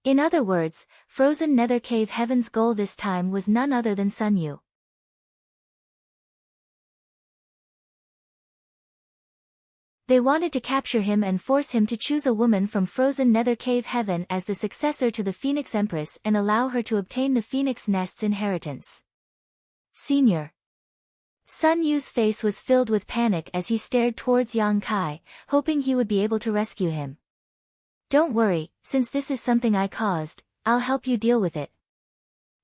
In other words, frozen nether cave heaven's goal this time was none other than Sun Yu. They wanted to capture him and force him to choose a woman from frozen nether cave heaven as the successor to the Phoenix Empress and allow her to obtain the Phoenix Nest's inheritance. Senior. Sun Yu's face was filled with panic as he stared towards Yang Kai, hoping he would be able to rescue him. Don't worry, since this is something I caused, I'll help you deal with it.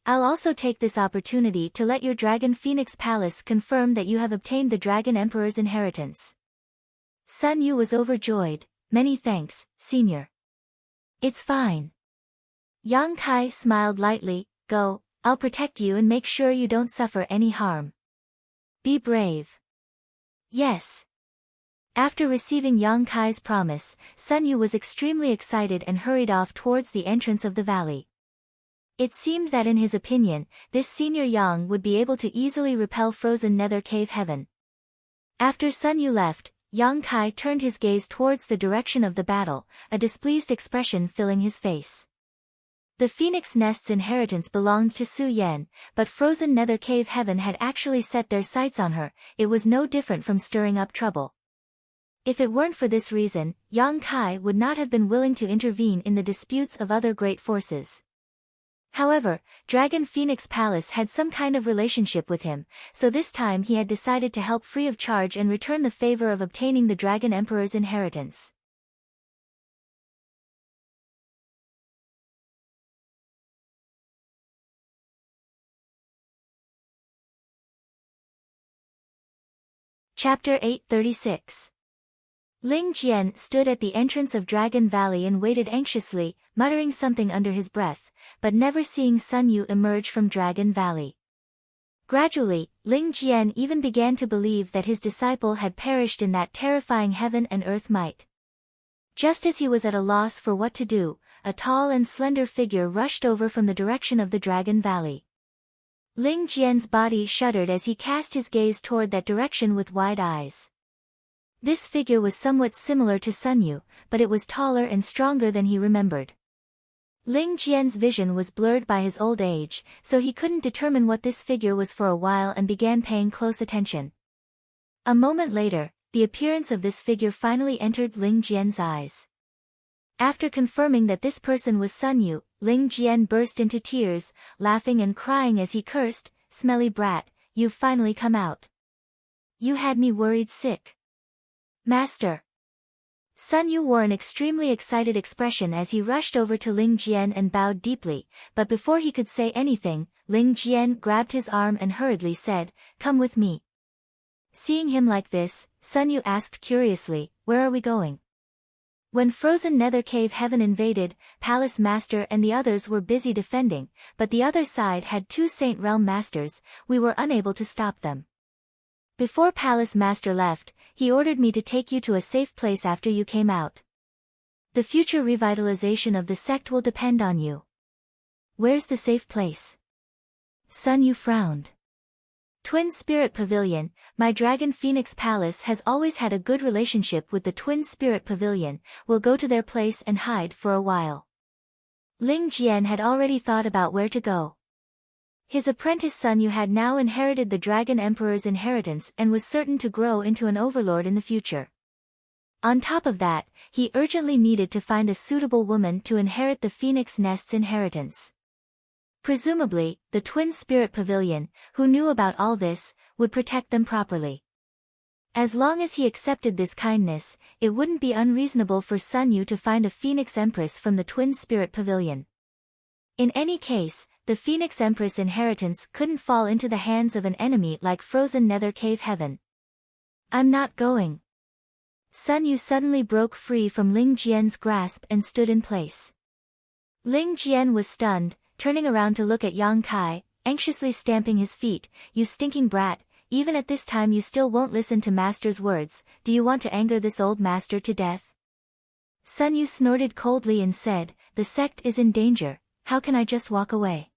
I'll also take this opportunity to let your Dragon Phoenix Palace confirm that you have obtained the Dragon Emperor's inheritance. Sun Yu was overjoyed. Many thanks, Senior. It's fine. Yang Kai smiled lightly. Go, I'll protect you and make sure you don't suffer any harm. Be brave. Yes. After receiving Yang Kai's promise, Sun Yu was extremely excited and hurried off towards the entrance of the valley. It seemed that in his opinion, this Senior Yang would be able to easily repel frozen nether cave heaven. After Sun Yu left, Yang Kai turned his gaze towards the direction of the battle, a displeased expression filling his face. The Phoenix Nest's inheritance belonged to Su Yan, but frozen nether cave heaven had actually set their sights on her. It was no different from stirring up trouble. If it weren't for this reason, Yang Kai would not have been willing to intervene in the disputes of other great forces. However, Dragon Phoenix Palace had some kind of relationship with him, so this time he had decided to help free of charge and return the favor of obtaining the Dragon Emperor's inheritance. Chapter 836. Ling Jian stood at the entrance of Dragon Valley and waited anxiously, muttering something under his breath, but never seeing Sun Yu emerge from Dragon Valley. Gradually, Ling Jian even began to believe that his disciple had perished in that terrifying heaven and earth might. Just as he was at a loss for what to do, a tall and slender figure rushed over from the direction of the Dragon Valley. Ling Jian's body shuddered as he cast his gaze toward that direction with wide eyes. This figure was somewhat similar to Sun Yu, but it was taller and stronger than he remembered. Ling Jian's vision was blurred by his old age, so he couldn't determine what this figure was for a while and began paying close attention. A moment later, the appearance of this figure finally entered Ling Jian's eyes. After confirming that this person was Sun Yu, Ling Jian burst into tears, laughing and crying as he cursed, "Smelly brat, you've finally come out. You had me worried sick." Master. Sun Yu wore an extremely excited expression as he rushed over to Ling Jian and bowed deeply, but before he could say anything, Ling Jian grabbed his arm and hurriedly said, "Come with me." Seeing him like this, Sun Yu asked curiously, "Where are we going?" When frozen nether cave heaven invaded, Palace Master and the others were busy defending, but the other side had 2 Saint Realm Masters. We were unable to stop them. Before Palace Master left, he ordered me to take you to a safe place after you came out. The future revitalization of the sect will depend on you. Where's the safe place? Sun Yu frowned. Twin Spirit Pavilion. My Dragon Phoenix Palace has always had a good relationship with the Twin Spirit Pavilion. We'll go to their place and hide for a while. Ling Jian had already thought about where to go. His apprentice Sun Yu had now inherited the Dragon Emperor's inheritance and was certain to grow into an overlord in the future. On top of that, he urgently needed to find a suitable woman to inherit the Phoenix Nest's inheritance. Presumably, the Twin Spirit Pavilion, who knew about all this, would protect them properly. As long as he accepted this kindness, it wouldn't be unreasonable for Sun Yu to find a Phoenix Empress from the Twin Spirit Pavilion. In any case, the Phoenix Empress inheritance couldn't fall into the hands of an enemy like frozen nether cave heaven. I'm not going. Sun Yu suddenly broke free from Ling Jian's grasp and stood in place. Ling Jian was stunned, turning around to look at Yang Kai, anxiously stamping his feet. "You stinking brat, even at this time you still won't listen to Master's words. Do you want to anger this old master to death?" Sun Yu snorted coldly and said, "The sect is in danger, how can I just walk away?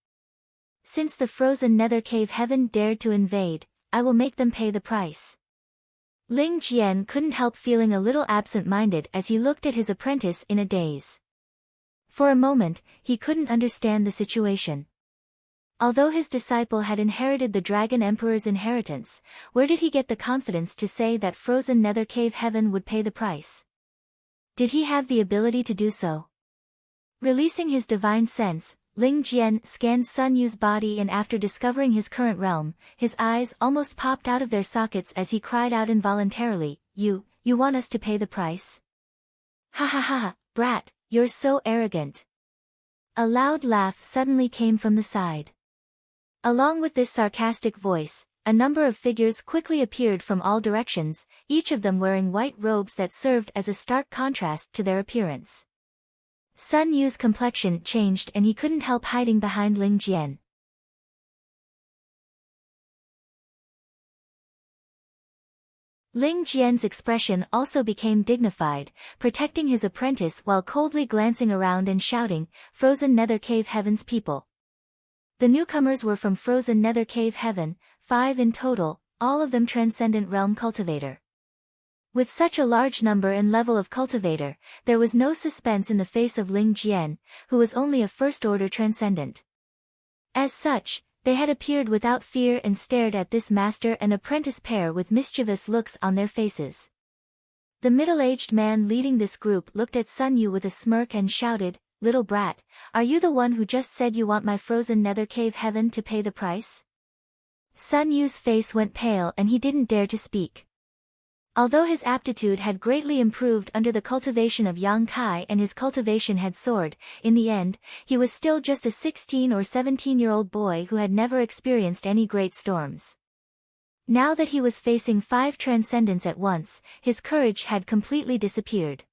Since the frozen nether cave heaven dared to invade, I will make them pay the price." Ling Jian couldn't help feeling a little absent-minded as he looked at his apprentice in a daze. For a moment, he couldn't understand the situation. Although his disciple had inherited the Dragon Emperor's inheritance, where did he get the confidence to say that frozen nether cave heaven would pay the price? Did he have the ability to do so? Releasing his divine sense, Ling Jian scanned Sun Yu's body, and after discovering his current realm, his eyes almost popped out of their sockets as he cried out involuntarily, You want us to pay the price? Ha ha ha, brat, you're so arrogant. A loud laugh suddenly came from the side. Along with this sarcastic voice, a number of figures quickly appeared from all directions, each of them wearing white robes that served as a stark contrast to their appearance. Sun Yu's complexion changed and he couldn't help hiding behind Ling Jian. Ling Jian's expression also became dignified, protecting his apprentice while coldly glancing around and shouting, Frozen Nether Cave Heaven's people. The newcomers were from Frozen Nether Cave Heaven, 5 in total, all of them Transcendent Realm Cultivator. With such a large number and level of cultivator, there was no suspense in the face of Ling Jian, who was only a first-order transcendent. As such, they had appeared without fear and stared at this master and apprentice pair with mischievous looks on their faces. The middle-aged man leading this group looked at Sun Yu with a smirk and shouted, Little brat, are you the one who just said you want my frozen nether cave heaven to pay the price? Sun Yu's face went pale and he didn't dare to speak. Although his aptitude had greatly improved under the cultivation of Yang Kai and his cultivation had soared, in the end, he was still just a 16 or 17-year-old boy who had never experienced any great storms. Now that he was facing 5 transcendents at once, his courage had completely disappeared.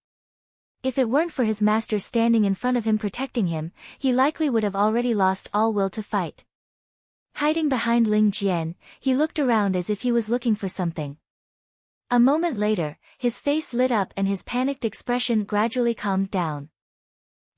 If it weren't for his master standing in front of him protecting him, he likely would have already lost all will to fight. Hiding behind Ling Jian, he looked around as if he was looking for something. A moment later, his face lit up and his panicked expression gradually calmed down.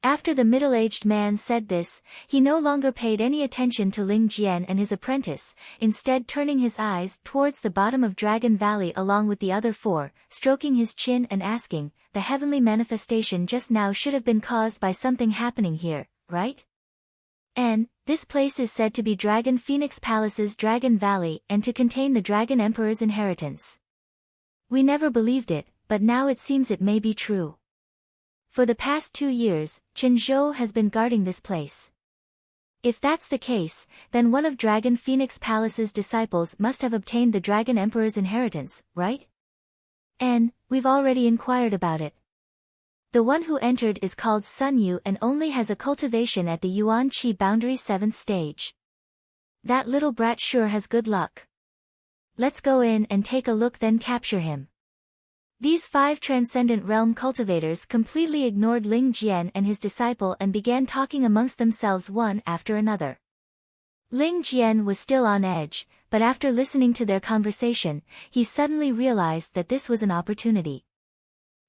After the middle-aged man said this, he no longer paid any attention to Ling Jian and his apprentice, instead turning his eyes towards the bottom of Dragon Valley along with the other 4, stroking his chin and asking, the heavenly manifestation just now should have been caused by something happening here, right? And, this place is said to be Dragon Phoenix Palace's Dragon Valley and to contain the Dragon Emperor's inheritance. We never believed it, but now it seems it may be true. For the past 2 years, Chen Zhou has been guarding this place. If that's the case, then one of Dragon Phoenix Palace's disciples must have obtained the Dragon Emperor's inheritance, right? And, we've already inquired about it. The one who entered is called Sun Yu and only has a cultivation at the Yuan Qi boundary 7th stage. That little brat sure has good luck. Let's go in and take a look then capture him. These 5 Transcendent Realm cultivators completely ignored Ling Jian and his disciple and began talking amongst themselves one after another. Ling Jian was still on edge, but after listening to their conversation, he suddenly realized that this was an opportunity.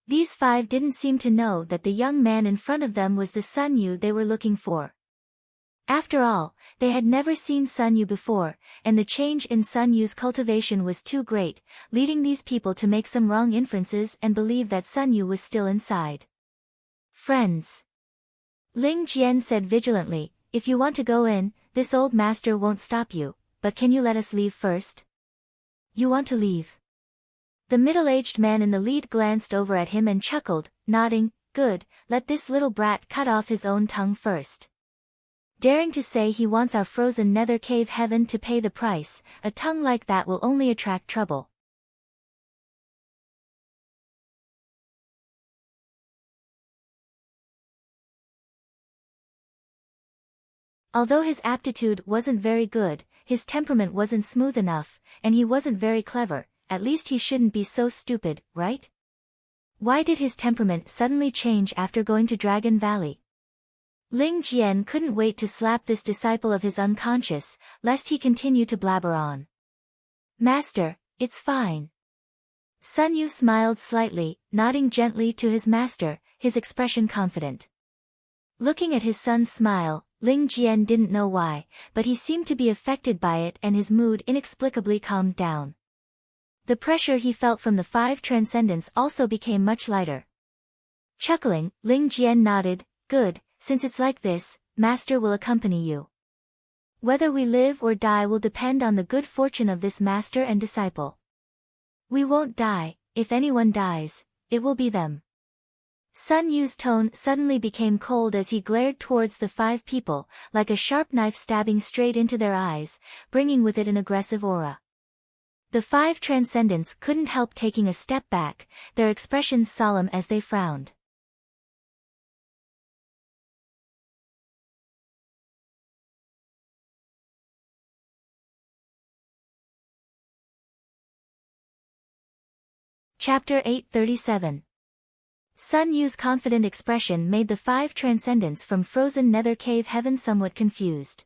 These 5 didn't seem to know that the young man in front of them was the Sun Yu they were looking for. After all, they had never seen Sun Yu before, and the change in Sun Yu's cultivation was too great, leading these people to make some wrong inferences and believe that Sun Yu was still inside. Friends, Ling Jian said vigilantly, if you want to go in, this old master won't stop you, but can you let us leave first? You want to leave? The middle-aged man in the lead glanced over at him and chuckled, nodding, good, let this little brat cut off his own tongue first. Daring to say he wants our frozen nether cave heaven to pay the price, a tongue like that will only attract trouble. Although his aptitude wasn't very good, his temperament wasn't smooth enough, and he wasn't very clever, at least he shouldn't be so stupid, right? Why did his temperament suddenly change after going to Dragon Valley? Ling Jian couldn't wait to slap this disciple of his unconscious, lest he continue to blabber on. Master, it's fine. Sun Yu smiled slightly, nodding gently to his master, his expression confident. Looking at his son's smile, Ling Jian didn't know why, but he seemed to be affected by it and his mood inexplicably calmed down. The pressure he felt from the 5 transcendents also became much lighter. Chuckling, Ling Jian nodded, good. Since it's like this, Master will accompany you. Whether we live or die will depend on the good fortune of this master and disciple. We won't die. If anyone dies, it will be them. Sun Yu's tone suddenly became cold as he glared towards the 5 people, like a sharp knife stabbing straight into their eyes, bringing with it an aggressive aura. The 5 transcendents couldn't help taking a step back, their expressions solemn as they frowned. Chapter 837. Sun Yu's confident expression made the 5 transcendents from frozen nether cave heaven somewhat confused.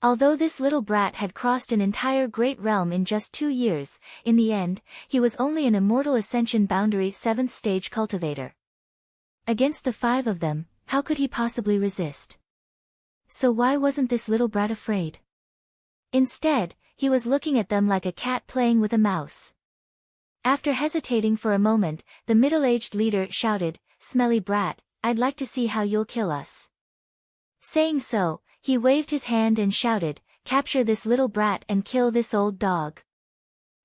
Although this little brat had crossed an entire great realm in just 2 years, in the end, he was only an immortal ascension boundary 7th stage cultivator. Against the 5 of them, how could he possibly resist? So why wasn't this little brat afraid? Instead, he was looking at them like a cat playing with a mouse. After hesitating for a moment, the middle-aged leader shouted, "Smelly brat, I'd like to see how you'll kill us." Saying so, he waved his hand and shouted, "Capture this little brat and kill this old dog."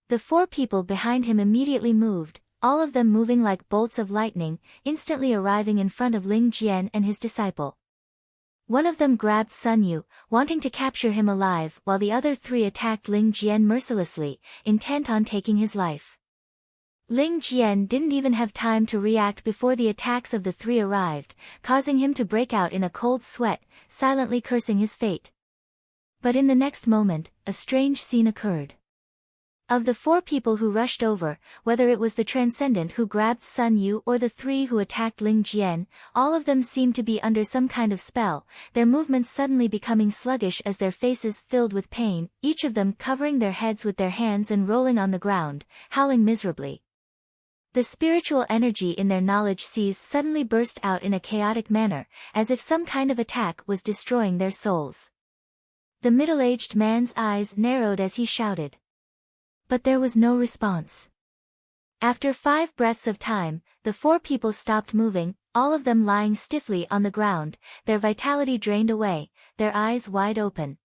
The 4 people behind him immediately moved, all of them moving like bolts of lightning, instantly arriving in front of Ling Jian and his disciple. One of them grabbed Sun Yu, wanting to capture him alive, while the other 3 attacked Ling Jian mercilessly, intent on taking his life. Ling Jian didn't even have time to react before the attacks of the 3 arrived, causing him to break out in a cold sweat, silently cursing his fate. But in the next moment, a strange scene occurred. Of the 4 people who rushed over, whether it was the transcendent who grabbed Sun Yu or the 3 who attacked Ling Jian, all of them seemed to be under some kind of spell, their movements suddenly becoming sluggish as their faces filled with pain, each of them covering their heads with their hands and rolling on the ground, howling miserably. The spiritual energy in their knowledge seas suddenly burst out in a chaotic manner, as if some kind of attack was destroying their souls. The middle-aged man's eyes narrowed as he shouted. But there was no response. After 5 breaths of time, the 4 people stopped moving, all of them lying stiffly on the ground, their vitality drained away, their eyes wide open.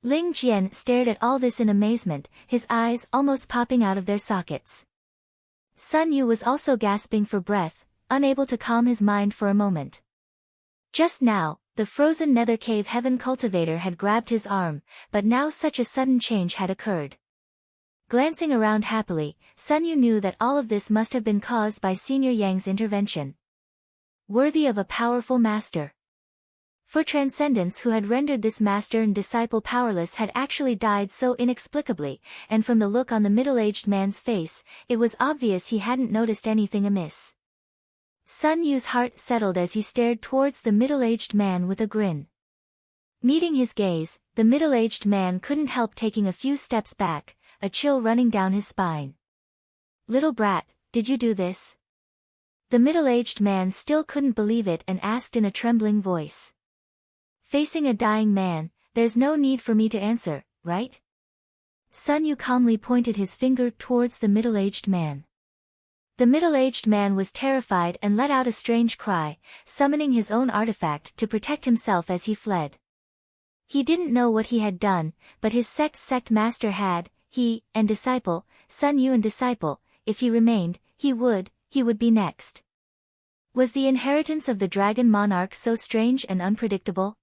Ling Jian stared at all this in amazement, his eyes almost popping out of their sockets. Sun Yu was also gasping for breath, unable to calm his mind for a moment. Just now, the frozen nether cave heaven cultivator had grabbed his arm, but now such a sudden change had occurred. Glancing around happily, Sun Yu knew that all of this must have been caused by Senior Yang's intervention. Worthy of a powerful master. For transcendents who had rendered this master and disciple powerless had actually died so inexplicably, and from the look on the middle-aged man's face, it was obvious he hadn't noticed anything amiss. Sun Yu's heart settled as he stared towards the middle-aged man with a grin. Meeting his gaze, the middle-aged man couldn't help taking a few steps back, a chill running down his spine. "Little brat, did you do this?" The middle-aged man still couldn't believe it and asked in a trembling voice. "Facing a dying man, there's no need for me to answer, right?" Sun Yu calmly pointed his finger towards the middle-aged man. The middle-aged man was terrified and let out a strange cry, summoning his own artifact to protect himself as he fled. He didn't know what he had done, but his sect master had, he, and disciple, Sun Yu and disciple, if he remained, he would be next. Was the inheritance of the dragon monarch so strange and unpredictable?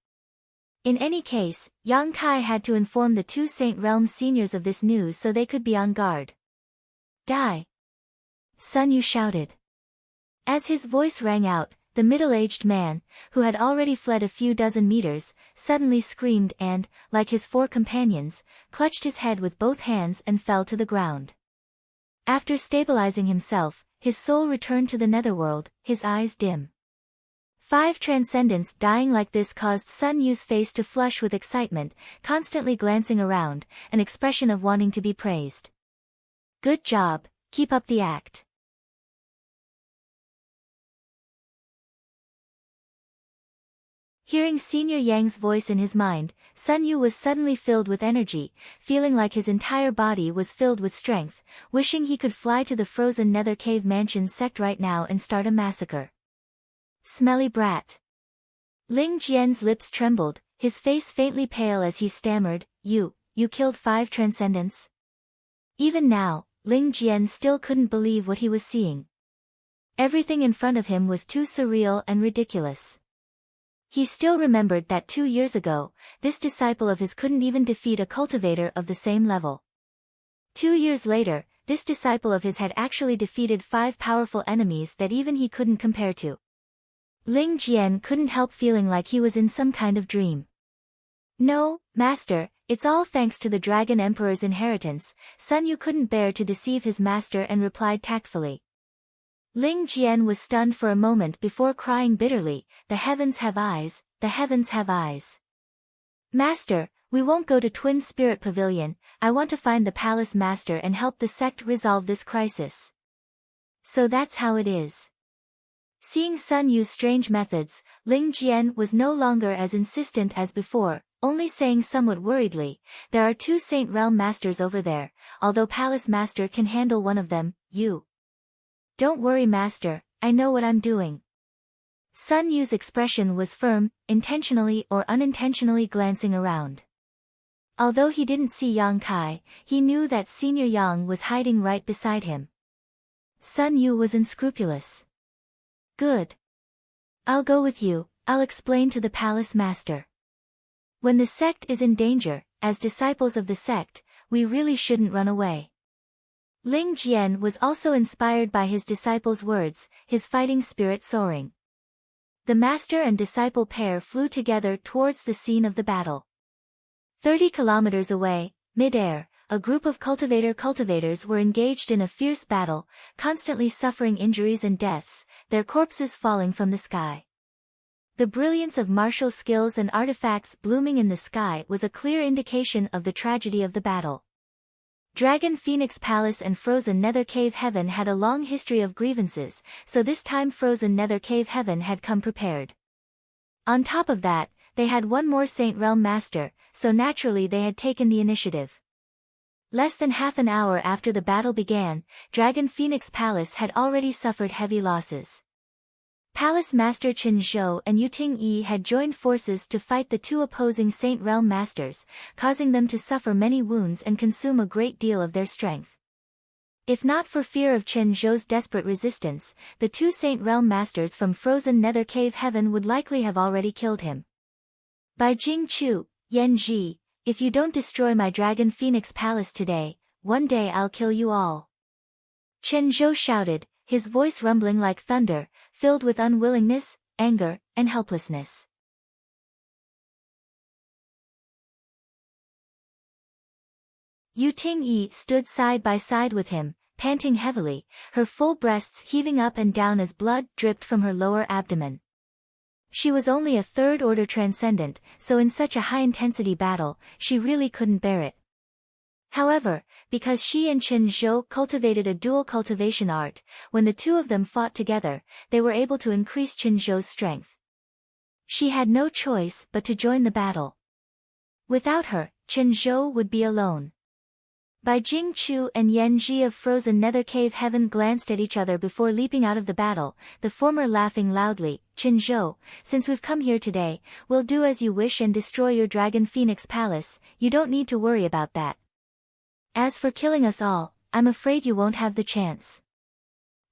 In any case, Yang Kai had to inform the 2 Saint Realm seniors of this news so they could be on guard. "Die!" Sun Yu shouted. As his voice rang out, the middle-aged man, who had already fled a few dozen meters, suddenly screamed and, like his 4 companions, clutched his head with both hands and fell to the ground. After stabilizing himself, his soul returned to the netherworld, his eyes dim. 5 transcendents dying like this caused Sun Yu's face to flush with excitement, constantly glancing around, an expression of wanting to be praised. "Good job, keep up the act." Hearing Senior Yang's voice in his mind, Sun Yu was suddenly filled with energy, feeling like his entire body was filled with strength, wishing he could fly to the frozen nether cave mansion sect right now and start a massacre. "Smelly brat." Ling Jian's lips trembled, his face faintly pale as he stammered, You killed 5 transcendents? Even now, Ling Jian still couldn't believe what he was seeing. Everything in front of him was too surreal and ridiculous. He still remembered that 2 years ago, this disciple of his couldn't even defeat a cultivator of the same level. 2 years later, this disciple of his had actually defeated 5 powerful enemies that even he couldn't compare to. Ling Jian couldn't help feeling like he was in some kind of dream. No, master, it's all thanks to the Dragon Emperor's inheritance. Sun Yu couldn't bear to deceive his master and replied tactfully. Ling Jian was stunned for a moment before crying bitterly, The heavens have eyes, the heavens have eyes. Master, we won't go to Twin Spirit Pavilion, I want to find the palace master and help the sect resolve this crisis. So that's how it is. Seeing Sun Yu's strange methods, Ling Jian was no longer as insistent as before, only saying somewhat worriedly, There are 2 Saint Realm Masters over there, although Palace Master can handle one of them, you. Don't worry master, I know what I'm doing. Sun Yu's expression was firm, intentionally or unintentionally glancing around. Although he didn't see Yang Kai, he knew that Senior Yang was hiding right beside him. Sun Yu was unscrupulous. Good. I'll go with you, I'll explain to the palace master. When the sect is in danger, as disciples of the sect, we really shouldn't run away. Ling Jian was also inspired by his disciple's words, his fighting spirit soaring. The master and disciple pair flew together towards the scene of the battle. 30 kilometers away, mid-air, a group of cultivators were engaged in a fierce battle, constantly suffering injuries and deaths, their corpses falling from the sky. The brilliance of martial skills and artifacts blooming in the sky was a clear indication of the tragedy of the battle. Dragon Phoenix Palace and Frozen Nether Cave Heaven had a long history of grievances, so this time Frozen Nether Cave Heaven had come prepared. On top of that, they had one more Saint Realm Master, so naturally they had taken the initiative. Less than half an hour after the battle began, Dragon Phoenix Palace had already suffered heavy losses. Palace Master Qin Zhou and Yu Ting-yi had joined forces to fight the 2 opposing Saint Realm Masters, causing them to suffer many wounds and consume a great deal of their strength. If not for fear of Qin Zhou's desperate resistance, the 2 Saint Realm Masters from Frozen Nether Cave Heaven would likely have already killed him. By Jing Chu, Yan Ji, if you don't destroy my Dragon Phoenix Palace today, one day I'll kill you all. Qin Zhou shouted, his voice rumbling like thunder, filled with unwillingness, anger, and helplessness. Yu Ting-yi stood side by side with him, panting heavily, her full breasts heaving up and down as blood dripped from her lower abdomen. She was only a 3rd-order transcendent, so in such a high-intensity battle, she really couldn't bear it. However, because she and Qin Zhou cultivated a dual cultivation art, when the 2 of them fought together, they were able to increase Qin Zhou's strength. She had no choice but to join the battle. Without her, Qin Zhou would be alone. Bai Jing Chu and Yan Ji of Frozen Nether Cave Heaven glanced at each other before leaping out of the battle, the former laughing loudly, Qin Zhou, since we've come here today, we'll do as you wish and destroy your Dragon Phoenix Palace, you don't need to worry about that. As for killing us all, I'm afraid you won't have the chance.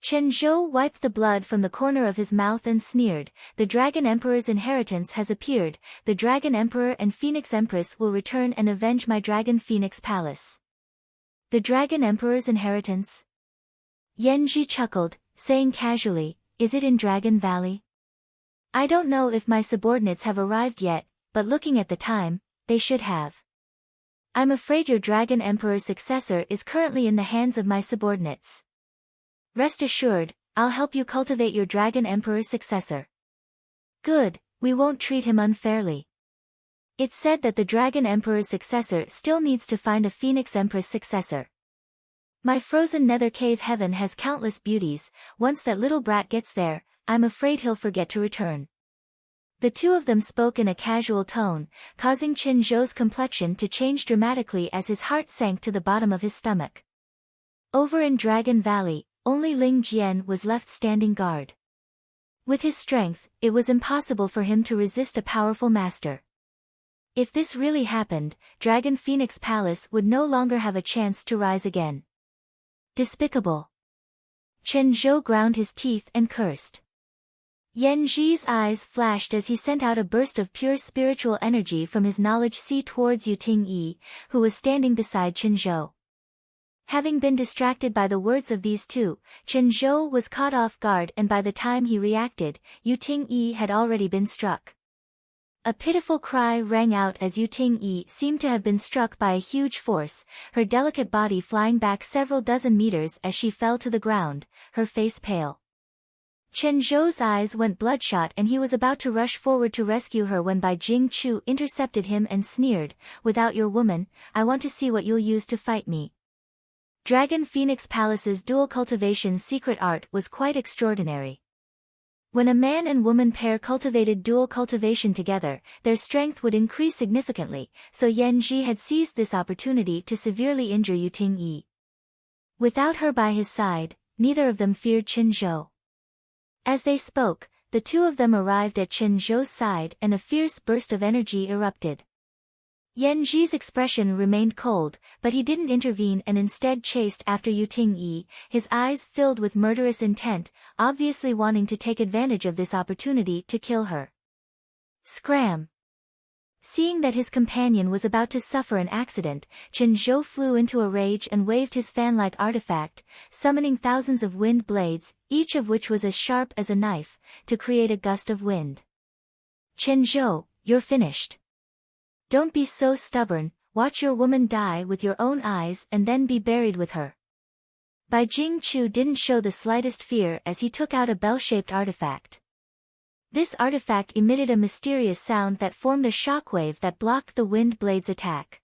Qin Zhou wiped the blood from the corner of his mouth and sneered, the Dragon Emperor's inheritance has appeared, the Dragon Emperor and Phoenix Empress will return and avenge my Dragon Phoenix Palace. The Dragon Emperor's inheritance? Yan Ji chuckled, saying casually, is it in Dragon Valley? I don't know if my subordinates have arrived yet, but looking at the time, they should have. I'm afraid your Dragon Emperor's successor is currently in the hands of my subordinates. Rest assured, I'll help you cultivate your Dragon Emperor's successor. Good, we won't treat him unfairly. It's said that the Dragon Emperor's successor still needs to find a Phoenix Empress successor. My Frozen Nether Cave Heaven has countless beauties, once that little brat gets there, I'm afraid he'll forget to return. The 2 of them spoke in a casual tone, causing Qin Zhou's complexion to change dramatically as his heart sank to the bottom of his stomach. Over in Dragon Valley, only Ling Jian was left standing guard. With his strength, it was impossible for him to resist a powerful master. If this really happened, Dragon Phoenix Palace would no longer have a chance to rise again. Despicable. Chen Zhou ground his teeth and cursed. Yan Zhi's eyes flashed as he sent out a burst of pure spiritual energy from his knowledge sea towards Yu Ting-yi, who was standing beside Chen Zhou. Having been distracted by the words of these two, Chen Zhou was caught off guard, and by the time he reacted, Yu Ting-yi had already been struck. A pitiful cry rang out as Yu Ting-yi seemed to have been struck by a huge force, her delicate body flying back several dozen meters as she fell to the ground, her face pale. Chen Zhou's eyes went bloodshot and he was about to rush forward to rescue her when Bai Jing-chu intercepted him and sneered, "Without your woman, I want to see what you'll use to fight me." Dragon Phoenix Palace's dual cultivation secret art was quite extraordinary. When a man and woman pair cultivated dual cultivation together, their strength would increase significantly, so Yan Zhi had seized this opportunity to severely injure Yu Ting-yi. Without her by his side, neither of them feared Chen Zhou. As they spoke, the two of them arrived at Chen Zhou's side and a fierce burst of energy erupted. Yan Zhi's expression remained cold, but he didn't intervene and instead chased after Yu Ting-yi, his eyes filled with murderous intent, obviously wanting to take advantage of this opportunity to kill her. Scram! Seeing that his companion was about to suffer an accident, Chen Zhou flew into a rage and waved his fan-like artifact, summoning thousands of wind blades, each of which was as sharp as a knife, to create a gust of wind. "Chen Zhou, you're finished. Don't be so stubborn, watch your woman die with your own eyes and then be buried with her." Bai Jing-chu didn't show the slightest fear as he took out a bell-shaped artifact. This artifact emitted a mysterious sound that formed a shockwave that blocked the wind blade's attack.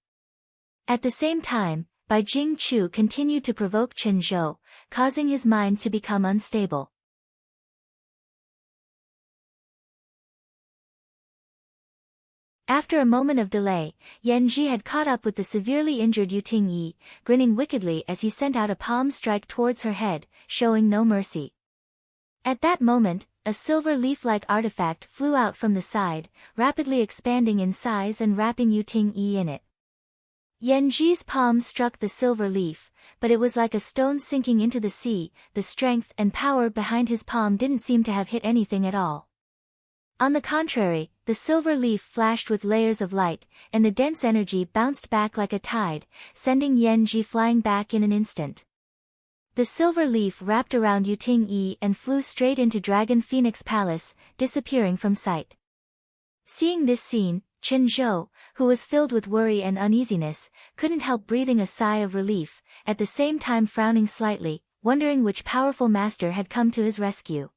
At the same time, Bai Jing-chu continued to provoke Chen Zhou, causing his mind to become unstable. After a moment of delay, Yan Zhi had caught up with the severely injured Yu Ting-yi, grinning wickedly as he sent out a palm strike towards her head, showing no mercy. At that moment, a silver leaf-like artifact flew out from the side, rapidly expanding in size and wrapping Yu Ting-yi in it. Yan Zhi's palm struck the silver leaf, but it was like a stone sinking into the sea. The strength and power behind his palm didn't seem to have hit anything at all. On the contrary, the silver leaf flashed with layers of light, and the dense energy bounced back like a tide, sending Yan Zhi flying back in an instant. The silver leaf wrapped around Yu Ting-yi and flew straight into Dragon Phoenix Palace, disappearing from sight. Seeing this scene, Chen Zhou, who was filled with worry and uneasiness, couldn't help breathing a sigh of relief, at the same time frowning slightly, wondering which powerful master had come to his rescue.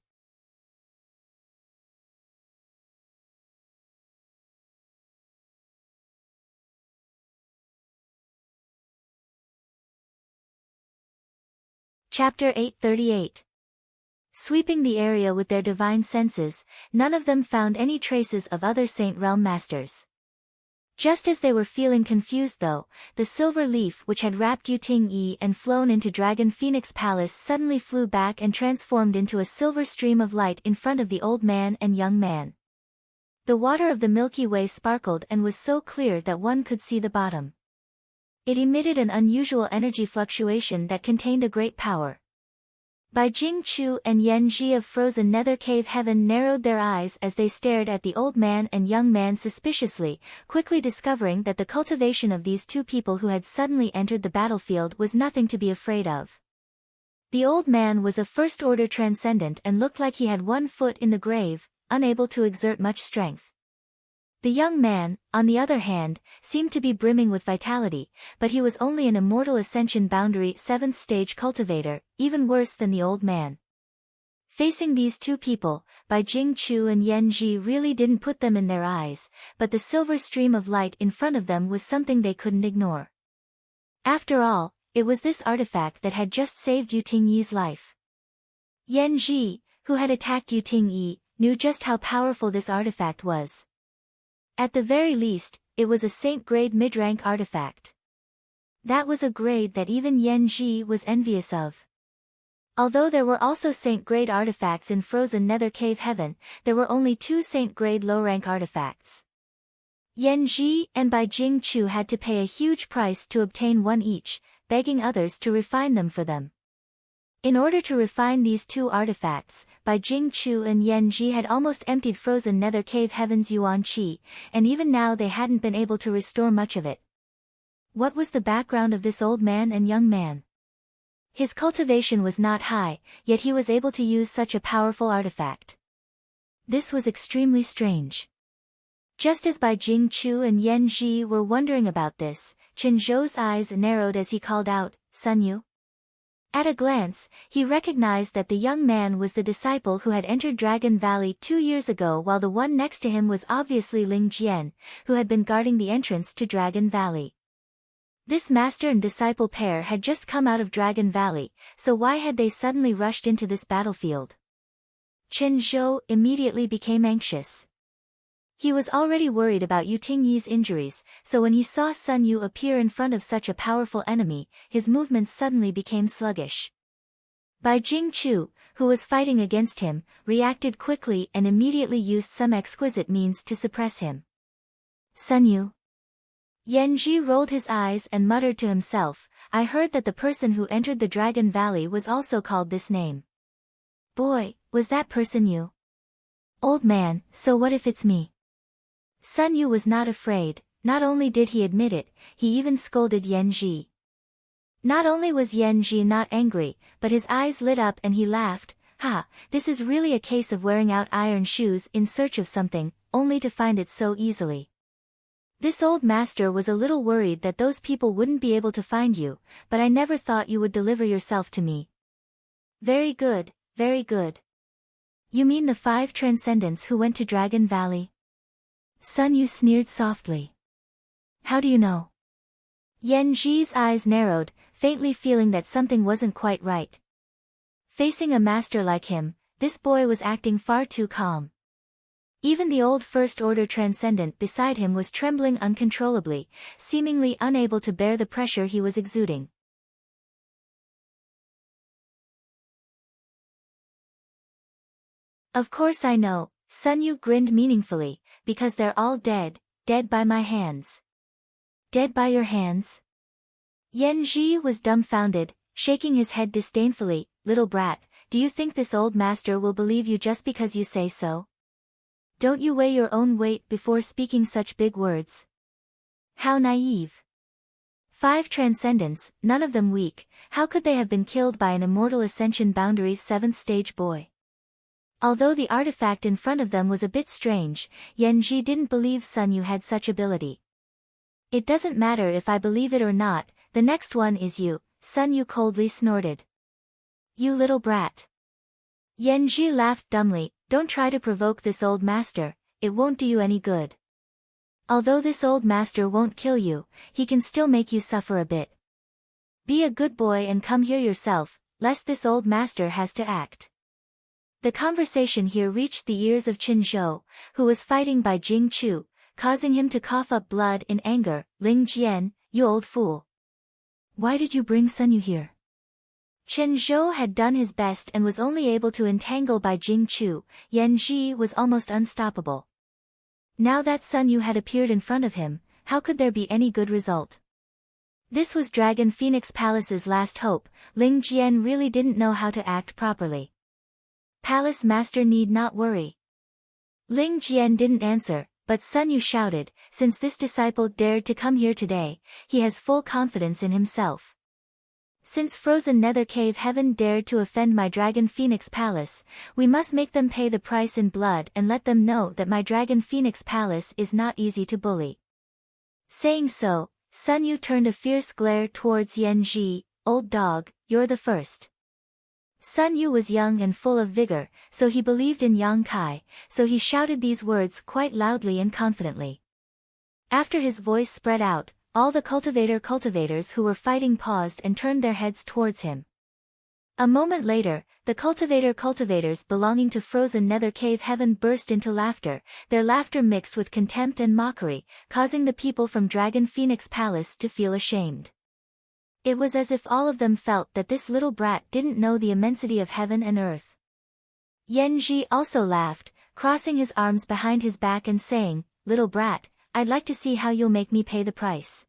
Chapter 838. Sweeping the area with their divine senses, none of them found any traces of other Saint Realm masters. Just as they were feeling confused though, the silver leaf which had wrapped Yu Ting-yi and flown into Dragon Phoenix Palace suddenly flew back and transformed into a silver stream of light in front of the old man and young man. The water of the Milky Way sparkled and was so clear that one could see the bottom. It emitted an unusual energy fluctuation that contained a great power. Bai Jing-chu and Yan Zhi of Frozen Nether Cave Heaven narrowed their eyes as they stared at the old man and young man suspiciously, quickly discovering that the cultivation of these two people who had suddenly entered the battlefield was nothing to be afraid of. The old man was a first-order transcendent and looked like he had one foot in the grave, unable to exert much strength. The young man, on the other hand, seemed to be brimming with vitality, but he was only an immortal ascension boundary 7th stage cultivator, even worse than the old man. Facing these two people, Bai Jing-chu and Yan Zhi really didn't put them in their eyes, but the silver stream of light in front of them was something they couldn't ignore. After all, it was this artifact that had just saved Yu Ting-yi's life. Yan Zhi, who had attacked Yu Ting-yi, knew just how powerful this artifact was. At the very least, it was a Saint-grade mid-rank artifact. That was a grade that even Yan Zhi was envious of. Although there were also Saint-grade artifacts in Frozen Nether Cave Heaven, there were only 2 Saint-grade low-rank artifacts. Yan Ji and Bai Jing Chu had to pay a huge price to obtain one each, begging others to refine them for them. In order to refine these two artifacts, Bai Jing Chu and Yan Ji had almost emptied frozen nether cave heaven's yuan qi, and even now they hadn't been able to restore much of it. What was the background of this old man and young man? His cultivation was not high, yet he was able to use such a powerful artifact. This was extremely strange. Just as Bai Jing Chu and Yan Ji were wondering about this, Chen Zhou's eyes narrowed as he called out, "Sun Yu?" At a glance, he recognized that the young man was the disciple who had entered Dragon Valley 2 years ago, while the one next to him was obviously Ling Jian, who had been guarding the entrance to Dragon Valley. This master and disciple pair had just come out of Dragon Valley, so why had they suddenly rushed into this battlefield? Chen Zhou immediately became anxious. He was already worried about Yu Tingyi's injuries, so when he saw Sun Yu appear in front of such a powerful enemy, his movements suddenly became sluggish. Bai Jing Chu, who was fighting against him, reacted quickly and immediately used some exquisite means to suppress him. "Sun Yu?" Yan Ji rolled his eyes and muttered to himself, "I heard that the person who entered the Dragon Valley was also called this name. Boy, was that person you? Old man, so what if it's me?" Sun Yu was not afraid. Not only did he admit it, he even scolded Yan Ji. Not only was Yan Ji not angry, but his eyes lit up and he laughed, "Ha, this is really a case of wearing out iron shoes in search of something, only to find it so easily." This old master was a little worried that those people wouldn't be able to find you, but I never thought you would deliver yourself to me. Very good, very good. You mean the 5 transcendents who went to Dragon Valley? Sun Yu sneered softly. How do you know? Yan Ji's eyes narrowed, faintly feeling that something wasn't quite right. Facing a master like him, this boy was acting far too calm. Even the old First Order Transcendent beside him was trembling uncontrollably, seemingly unable to bear the pressure he was exuding. Of course I know, Sun Yu grinned meaningfully, because they're all dead, dead by my hands. Dead by your hands? Yan Ji was dumbfounded, shaking his head disdainfully. "Little brat, do you think this old master will believe you just because you say so? Don't you weigh your own weight before speaking such big words? How naive. 5 transcendents, none of them weak, how could they have been killed by an immortal ascension boundary 7th stage boy?" Although the artifact in front of them was a bit strange, Yan Ji didn't believe Sun Yu had such ability. "It doesn't matter if I believe it or not, the next one is you," Sun Yu coldly snorted. "You little brat." Yan Ji laughed dumbly. "Don't try to provoke this old master, it won't do you any good. Although this old master won't kill you, he can still make you suffer a bit. Be a good boy and come here yourself, lest this old master has to act." The conversation here reached the ears of Chen Zhou, who was fighting Bai Jing Chu, causing him to cough up blood in anger. "Ling Jian, you old fool. Why did you bring Sun Yu here?" Chen Zhou had done his best and was only able to entangle Bai Jing Chu. Yan Ji was almost unstoppable. Now that Sun Yu had appeared in front of him, how could there be any good result? This was Dragon Phoenix Palace's last hope. Ling Jian really didn't know how to act properly. "Palace Master need not worry." Ling Jian didn't answer, but Sun Yu shouted, "Since this disciple dared to come here today, he has full confidence in himself. Since Frozen Nether Cave Heaven dared to offend my Dragon Phoenix Palace, we must make them pay the price in blood and let them know that my Dragon Phoenix Palace is not easy to bully." Saying so, Sun Yu turned a fierce glare towards Yan Ji. "Old dog, you're the first." Sun Yu was young and full of vigor, so he believed in Yang Kai, so he shouted these words quite loudly and confidently. After his voice spread out, all the cultivators who were fighting paused and turned their heads towards him. A moment later, the cultivators belonging to Frozen Nether Cave Heaven burst into laughter, their laughter mixed with contempt and mockery, causing the people from Dragon Phoenix Palace to feel ashamed. It was as if all of them felt that this little brat didn't know the immensity of heaven and earth. Yan Ji also laughed, crossing his arms behind his back and saying, "Little brat, I'd like to see how you'll make me pay the price.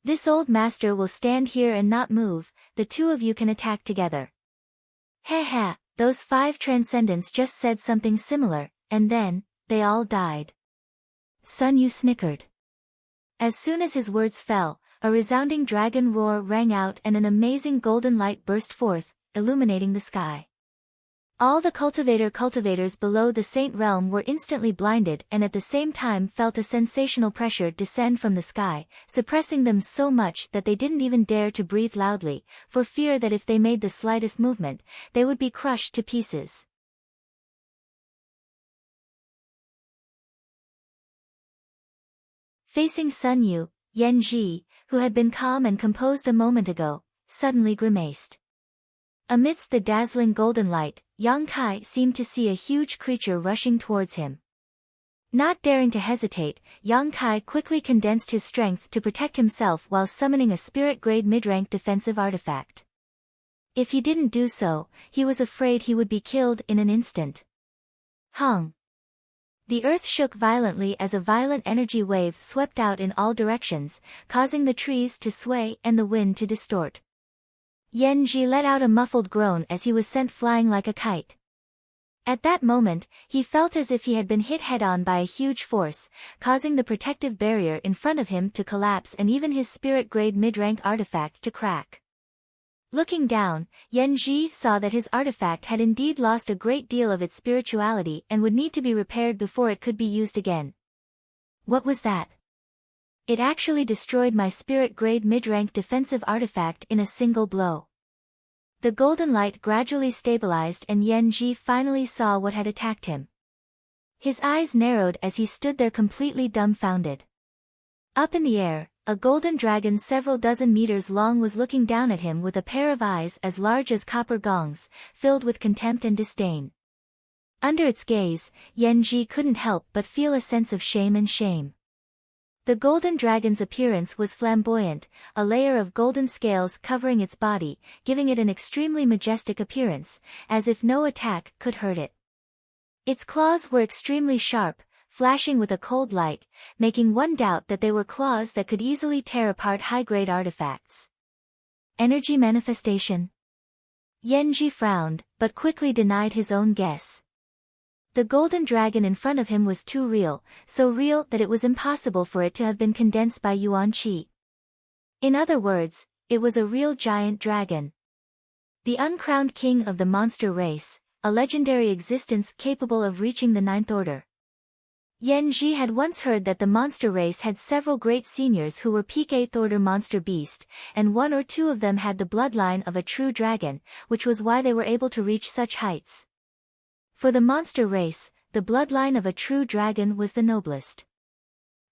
This old master will stand here and not move, the two of you can attack together. Heh, those 5 transcendents just said something similar, and then, they all died. Sun Yu snickered. As soon as his words fell, a resounding dragon roar rang out and an amazing golden light burst forth, illuminating the sky. All the cultivators below the Saint Realm were instantly blinded and at the same time felt a sensational pressure descend from the sky, suppressing them so much that they didn't even dare to breathe loudly, for fear that if they made the slightest movement, they would be crushed to pieces. Facing Sun Yu, Yan Ji, who had been calm and composed a moment ago, suddenly grimaced. Amidst the dazzling golden light, Yang Kai seemed to see a huge creature rushing towards him. Not daring to hesitate, Yang Kai quickly condensed his strength to protect himself while summoning a spirit-grade mid-rank defensive artifact. If he didn't do so, he was afraid he would be killed in an instant. Hung! The earth shook violently as a violent energy wave swept out in all directions, causing the trees to sway and the wind to distort. Yan Ji let out a muffled groan as he was sent flying like a kite. At that moment, he felt as if he had been hit head-on by a huge force, causing the protective barrier in front of him to collapse and even his spirit-grade mid-rank artifact to crack. Looking down, Yan Ji saw that his artifact had indeed lost a great deal of its spirituality and would need to be repaired before it could be used again. What was that? It actually destroyed my spirit-grade mid-rank defensive artifact in a single blow. The golden light gradually stabilized and Yan Ji finally saw what had attacked him. His eyes narrowed as he stood there completely dumbfounded. Up in the air, a golden dragon several dozen meters long was looking down at him with a pair of eyes as large as copper gongs, filled with contempt and disdain. Under its gaze, Yan Ji couldn't help but feel a sense of shame. The golden dragon's appearance was flamboyant, a layer of golden scales covering its body, giving it an extremely majestic appearance, as if no attack could hurt it. Its claws were extremely sharp, flashing with a cold light, making one doubt that they were claws that could easily tear apart high-grade artifacts. Energy manifestation? Yan Ji frowned, but quickly denied his own guess. The golden dragon in front of him was too real, so real that it was impossible for it to have been condensed by Yuan Qi. In other words, it was a real giant dragon. The uncrowned king of the monster race, a legendary existence capable of reaching the Ninth Order. Yan Ji had once heard that the monster race had several great seniors who were peak 8th Order monster beast, and 1 or 2 of them had the bloodline of a true dragon, which was why they were able to reach such heights. For the monster race, the bloodline of a true dragon was the noblest.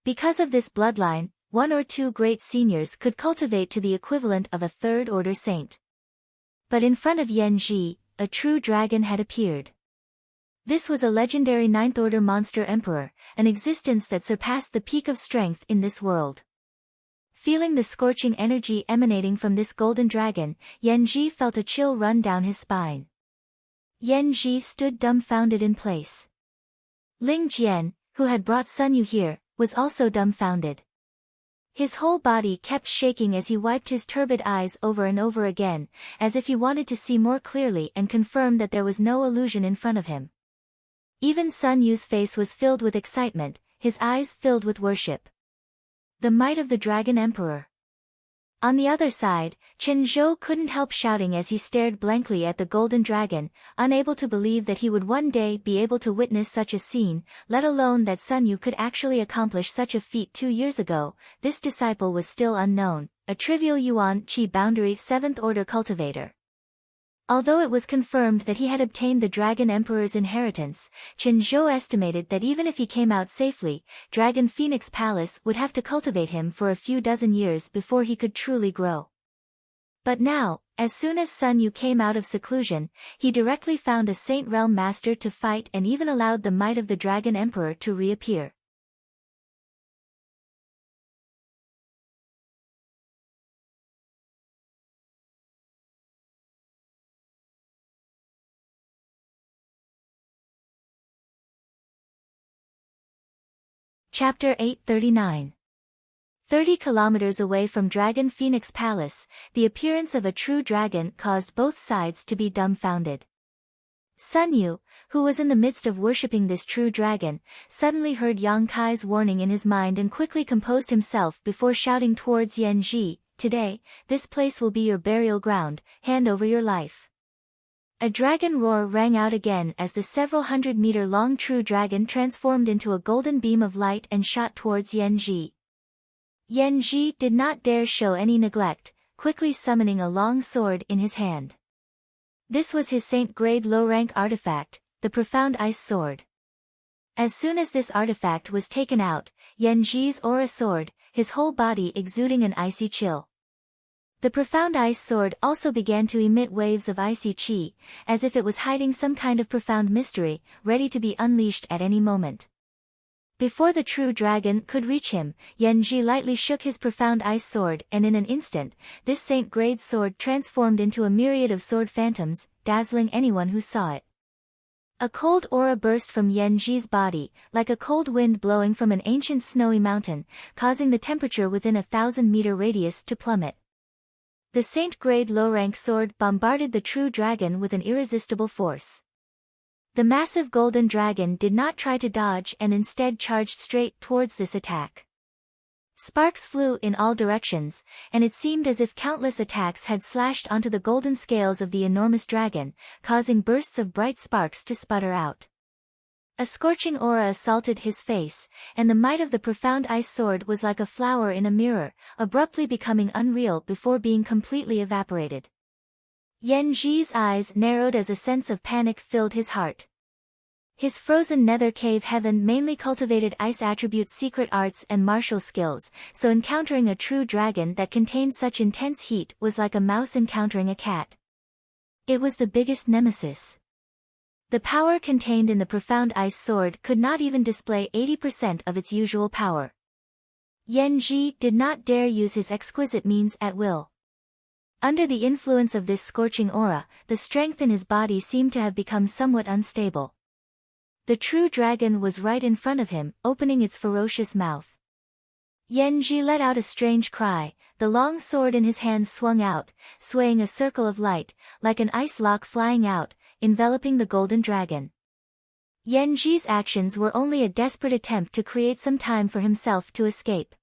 Because of this bloodline, 1 or 2 great seniors could cultivate to the equivalent of a 3rd Order saint. But in front of Yan Ji, a true dragon had appeared. This was a legendary 9th Order monster emperor, an existence that surpassed the peak of strength in this world. Feeling the scorching energy emanating from this golden dragon, Yan Ji felt a chill run down his spine. Yan Ji stood dumbfounded in place. Ling Jian, who had brought Sun Yu here, was also dumbfounded. His whole body kept shaking as he wiped his turbid eyes over and over again, as if he wanted to see more clearly and confirm that there was no illusion in front of him. Even Sun Yu's face was filled with excitement, his eyes filled with worship. The might of the Dragon Emperor. On the other side, Chen Zhou couldn't help shouting as he stared blankly at the golden dragon, unable to believe that he would one day be able to witness such a scene, let alone that Sun Yu could actually accomplish such a feat 2 years ago. This disciple was still unknown, a trivial Yuan Qi boundary 7th Order cultivator. Although it was confirmed that he had obtained the Dragon Emperor's inheritance, Chen Zhou estimated that even if he came out safely, Dragon Phoenix Palace would have to cultivate him for a few dozen years before he could truly grow. But now, as soon as Sun Yu came out of seclusion, he directly found a Saint Realm master to fight and even allowed the might of the Dragon Emperor to reappear. Chapter 839. 30 kilometers away from Dragon Phoenix Palace, the appearance of a true dragon caused both sides to be dumbfounded. Sun Yu, who was in the midst of worshipping this true dragon, suddenly heard Yang Kai's warning in his mind and quickly composed himself before shouting towards Yan Ji, "Today, this place will be your burial ground, hand over your life." A dragon roar rang out again as the several hundred-meter-long true dragon transformed into a golden beam of light and shot towards Yan Ji. Yan Ji did not dare show any neglect, quickly summoning a long sword in his hand. This was his Saint-grade low-rank artifact, the Profound Ice Sword. As soon as this artifact was taken out, Yan Ji's aura soared, his whole body exuding an icy chill. The Profound Ice Sword also began to emit waves of icy chi, as if it was hiding some kind of profound mystery, ready to be unleashed at any moment. Before the true dragon could reach him, Yan Ji lightly shook his Profound Ice Sword and in an instant, this Saint-grade sword transformed into a myriad of sword phantoms, dazzling anyone who saw it. A cold aura burst from Yan Ji's body, like a cold wind blowing from an ancient snowy mountain, causing the temperature within a 1,000-meter radius to plummet. The Saint-grade low-rank sword bombarded the true dragon with an irresistible force. The massive golden dragon did not try to dodge and instead charged straight towards this attack. Sparks flew in all directions, and it seemed as if countless attacks had slashed onto the golden scales of the enormous dragon, causing bursts of bright sparks to sputter out. A scorching aura assaulted his face, and the might of the Profound Ice Sword was like a flower in a mirror, abruptly becoming unreal before being completely evaporated. Yan Ji's eyes narrowed as a sense of panic filled his heart. His frozen nether cave heaven mainly cultivated ice attributes, secret arts and martial skills, so encountering a true dragon that contained such intense heat was like a mouse encountering a cat. It was the biggest nemesis. The power contained in the Profound Ice Sword could not even display 80% of its usual power. Yan Ji did not dare use his exquisite means at will. Under the influence of this scorching aura, the strength in his body seemed to have become somewhat unstable. The true dragon was right in front of him, opening its ferocious mouth. Yan Ji let out a strange cry, the long sword in his hand swung out, swaying a circle of light, like an ice lock flying out, enveloping the golden dragon. Yan Ji's actions were only a desperate attempt to create some time for himself to escape.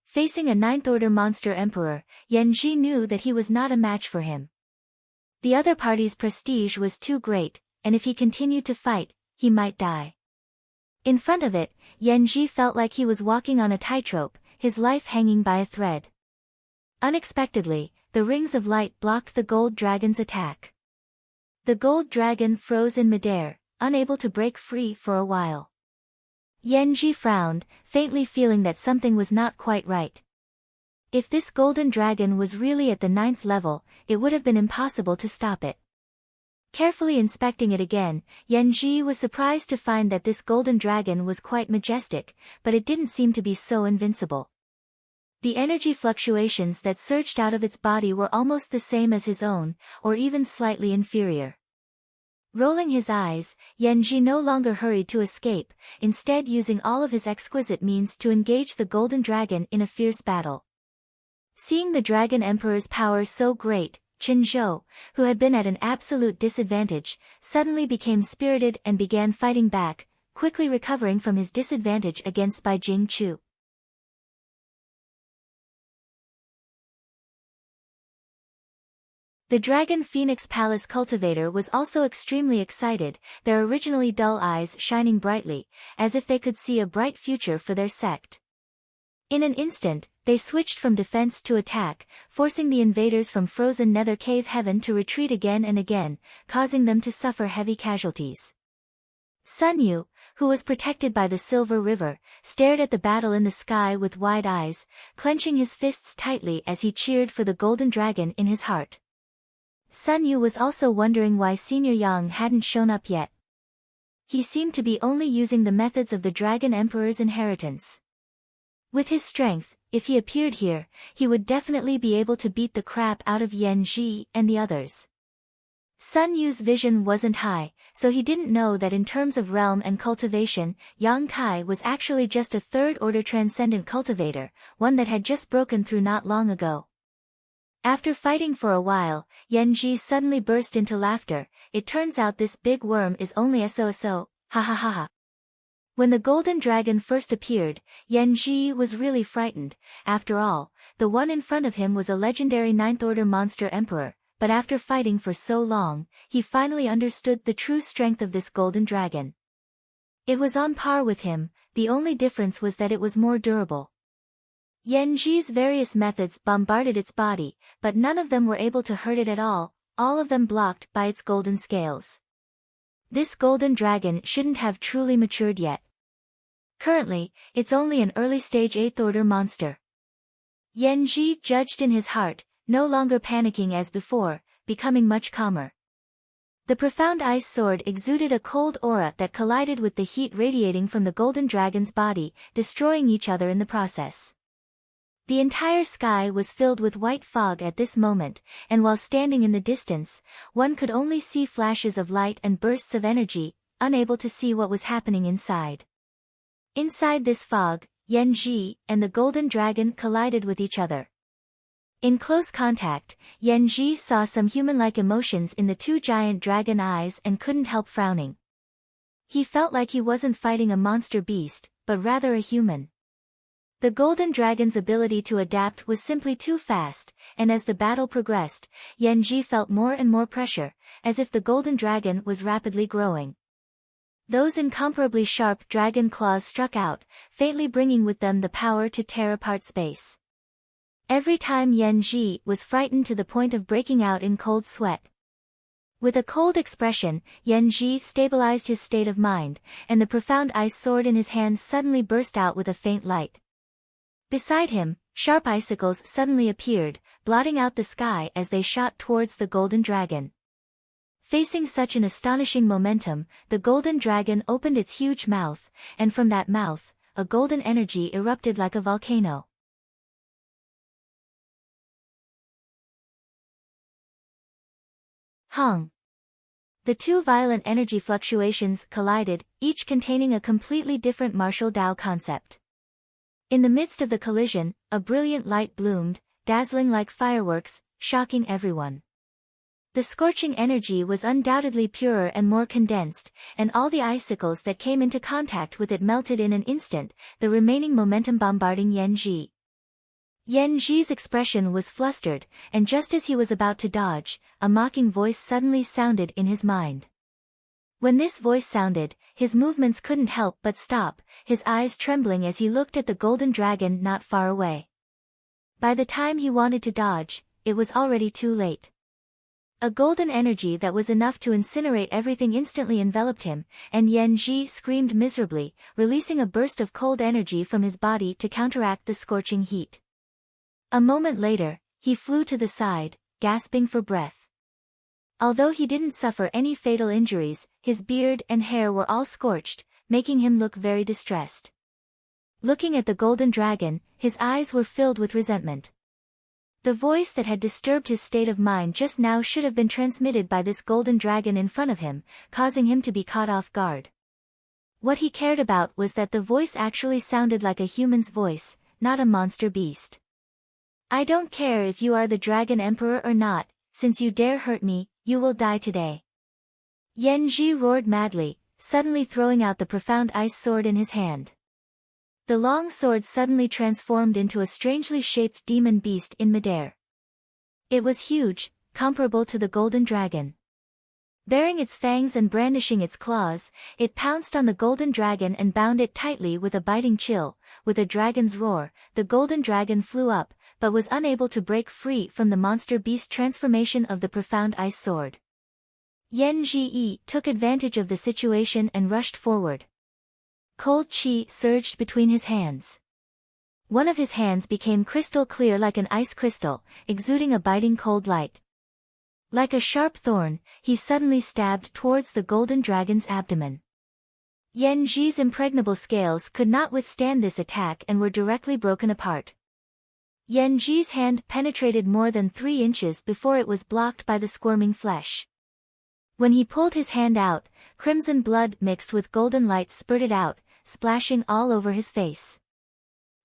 Facing a ninth-order monster emperor, Yan Ji knew that he was not a match for him. The other party's prestige was too great, and if he continued to fight, he might die. In front of it, Yan Ji felt like he was walking on a tightrope, his life hanging by a thread. Unexpectedly, the rings of light blocked the gold dragon's attack. The gold dragon froze in midair, unable to break free for a while. Yan Ji frowned, faintly feeling that something was not quite right. If this golden dragon was really at the 9th level, it would have been impossible to stop it. Carefully inspecting it again, Yan Ji was surprised to find that this golden dragon was quite majestic, but it didn't seem to be so invincible. The energy fluctuations that surged out of its body were almost the same as his own, or even slightly inferior. Rolling his eyes, Yan Ji no longer hurried to escape, instead using all of his exquisite means to engage the golden dragon in a fierce battle. Seeing the Dragon Emperor's power so great, Qin Zhou, who had been at an absolute disadvantage, suddenly became spirited and began fighting back, quickly recovering from his disadvantage against Bai Jing Chu. The Dragon Phoenix Palace cultivator was also extremely excited, their originally dull eyes shining brightly, as if they could see a bright future for their sect. In an instant, they switched from defense to attack, forcing the invaders from frozen nether cave heaven to retreat again and again, causing them to suffer heavy casualties. Sun Yu, who was protected by the Silver River, stared at the battle in the sky with wide eyes, clenching his fists tightly as he cheered for the golden dragon in his heart. Sun Yu was also wondering why Senior Yang hadn't shown up yet. He seemed to be only using the methods of the Dragon Emperor's inheritance. With his strength, if he appeared here, he would definitely be able to beat the crap out of Yan Ji and the others. Sun Yu's vision wasn't high, so he didn't know that in terms of realm and cultivation, Yang Kai was actually just a third-order transcendent cultivator, one that had just broken through not long ago. After fighting for a while, Yan Ji suddenly burst into laughter. It turns out this big worm is only so, ha ha ha ha. When the golden dragon first appeared, Yan Ji was really frightened. After all, the one in front of him was a legendary ninth-order monster emperor, but after fighting for so long, he finally understood the true strength of this golden dragon. It was on par with him, the only difference was that it was more durable. Yan Ji's various methods bombarded its body, but none of them were able to hurt it at all of them blocked by its golden scales. This golden dragon shouldn't have truly matured yet. Currently, it's only an early-stage 8th-order monster. Yan Ji judged in his heart, no longer panicking as before, becoming much calmer. The profound ice sword exuded a cold aura that collided with the heat radiating from the golden dragon's body, destroying each other in the process. The entire sky was filled with white fog at this moment, and while standing in the distance, one could only see flashes of light and bursts of energy, unable to see what was happening inside. Inside this fog, Yan Ji and the golden dragon collided with each other. In close contact, Yan Ji saw some human-like emotions in the two giant dragon eyes and couldn't help frowning. He felt like he wasn't fighting a monster beast, but rather a human. The golden dragon's ability to adapt was simply too fast, and as the battle progressed, Yan Ji felt more and more pressure, as if the golden dragon was rapidly growing. Those incomparably sharp dragon claws struck out, faintly bringing with them the power to tear apart space. Every time Yan Ji was frightened to the point of breaking out in cold sweat. With a cold expression, Yan Ji stabilized his state of mind, and the profound ice sword in his hand suddenly burst out with a faint light. Beside him, sharp icicles suddenly appeared, blotting out the sky as they shot towards the golden dragon. Facing such an astonishing momentum, the golden dragon opened its huge mouth, and from that mouth, a golden energy erupted like a volcano. Hong. The two violent energy fluctuations collided, each containing a completely different martial Tao concept. In the midst of the collision, a brilliant light bloomed, dazzling like fireworks, shocking everyone. The scorching energy was undoubtedly purer and more condensed, and all the icicles that came into contact with it melted in an instant, the remaining momentum bombarding Yan Ji. Yan Ji's expression was flustered, and just as he was about to dodge, a mocking voice suddenly sounded in his mind. When this voice sounded, his movements couldn't help but stop, his eyes trembling as he looked at the golden dragon not far away. By the time he wanted to dodge, it was already too late. A golden energy that was enough to incinerate everything instantly enveloped him, and Yan Ji screamed miserably, releasing a burst of cold energy from his body to counteract the scorching heat. A moment later, he flew to the side, gasping for breath. Although he didn't suffer any fatal injuries, his beard and hair were all scorched, making him look very distressed. Looking at the golden dragon, his eyes were filled with resentment. The voice that had disturbed his state of mind just now should have been transmitted by this golden dragon in front of him, causing him to be caught off guard. What he cared about was that the voice actually sounded like a human's voice, not a monster beast. I don't care if you are the Dragon Emperor or not, since you dare hurt me, you will die today. Yan Ji roared madly, suddenly throwing out the profound ice sword in his hand. The long sword suddenly transformed into a strangely shaped demon beast in midair. It was huge, comparable to the golden dragon. Bearing its fangs and brandishing its claws, it pounced on the golden dragon and bound it tightly with a biting chill. With a dragon's roar, the golden dragon flew up, but was unable to break free from the monster beast transformation of the profound ice sword. Yan Ji took advantage of the situation and rushed forward. Cold qi surged between his hands. One of his hands became crystal clear like an ice crystal, exuding a biting cold light. Like a sharp thorn, he suddenly stabbed towards the golden dragon's abdomen. Yan Ji's impregnable scales could not withstand this attack and were directly broken apart. Yan Ji's hand penetrated more than 3 inches before it was blocked by the squirming flesh. When he pulled his hand out, crimson blood mixed with golden light spurted out, splashing all over his face.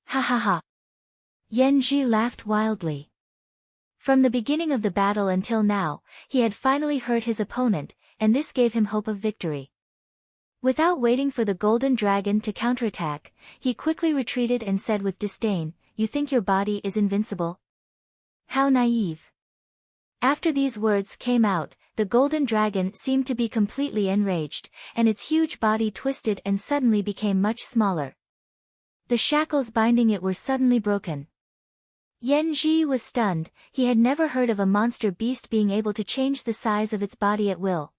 Ha ha ha! Yanji laughed wildly. From the beginning of the battle until now, he had finally hurt his opponent, and this gave him hope of victory. Without waiting for the golden dragon to counterattack, he quickly retreated and said with disdain, "You think your body is invincible? How naive." After these words came out, the golden dragon seemed to be completely enraged, and its huge body twisted and suddenly became much smaller. The shackles binding it were suddenly broken. Yanji was stunned. He had never heard of a monster beast being able to change the size of its body at will.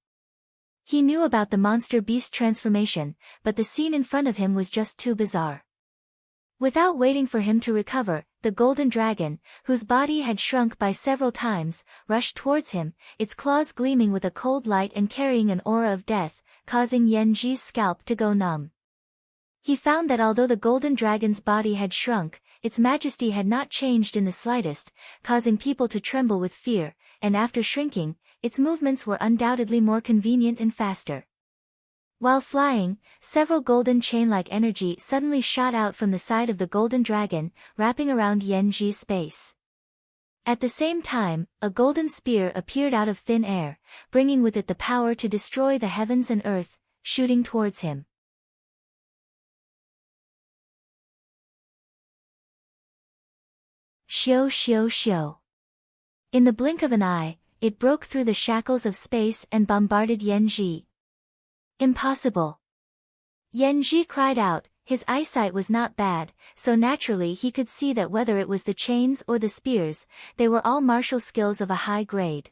He knew about the monster beast transformation, but the scene in front of him was just too bizarre. Without waiting for him to recover, the golden dragon, whose body had shrunk by several times, rushed towards him, its claws gleaming with a cold light and carrying an aura of death, causing Yanji's scalp to go numb. He found that although the golden dragon's body had shrunk, its majesty had not changed in the slightest, causing people to tremble with fear, and after shrinking, its movements were undoubtedly more convenient and faster. While flying, several golden chain-like energy suddenly shot out from the side of the golden dragon, wrapping around Yanji's space. At the same time, a golden spear appeared out of thin air, bringing with it the power to destroy the heavens and earth, shooting towards him. Shio shio shio. In the blink of an eye, it broke through the shackles of space and bombarded Yanji. Impossible! Yanji cried out. His eyesight was not bad, so naturally he could see that whether it was the chains or the spears, they were all martial skills of a high grade.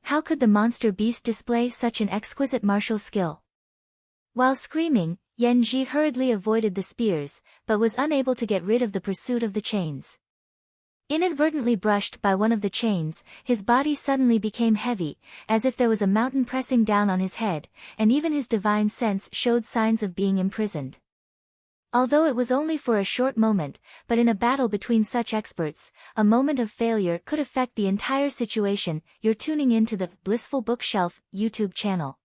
How could the monster beast display such an exquisite martial skill? While screaming, Yanji hurriedly avoided the spears, but was unable to get rid of the pursuit of the chains. Inadvertently brushed by one of the chains, his body suddenly became heavy, as if there was a mountain pressing down on his head, and even his divine sense showed signs of being imprisoned. Although it was only for a short moment, but in a battle between such experts, a moment of failure could affect the entire situation. You're tuning in to the Blissful Bookshelf YouTube channel.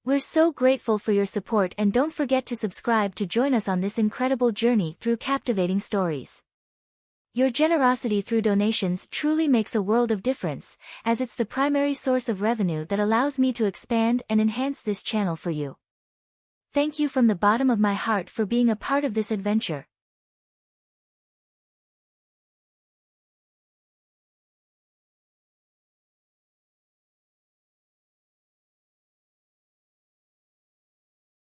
We're so grateful for your support, and don't forget to subscribe to join us on this incredible journey through captivating stories. Your generosity through donations truly makes a world of difference, as it's the primary source of revenue that allows me to expand and enhance this channel for you. Thank you from the bottom of my heart for being a part of this adventure.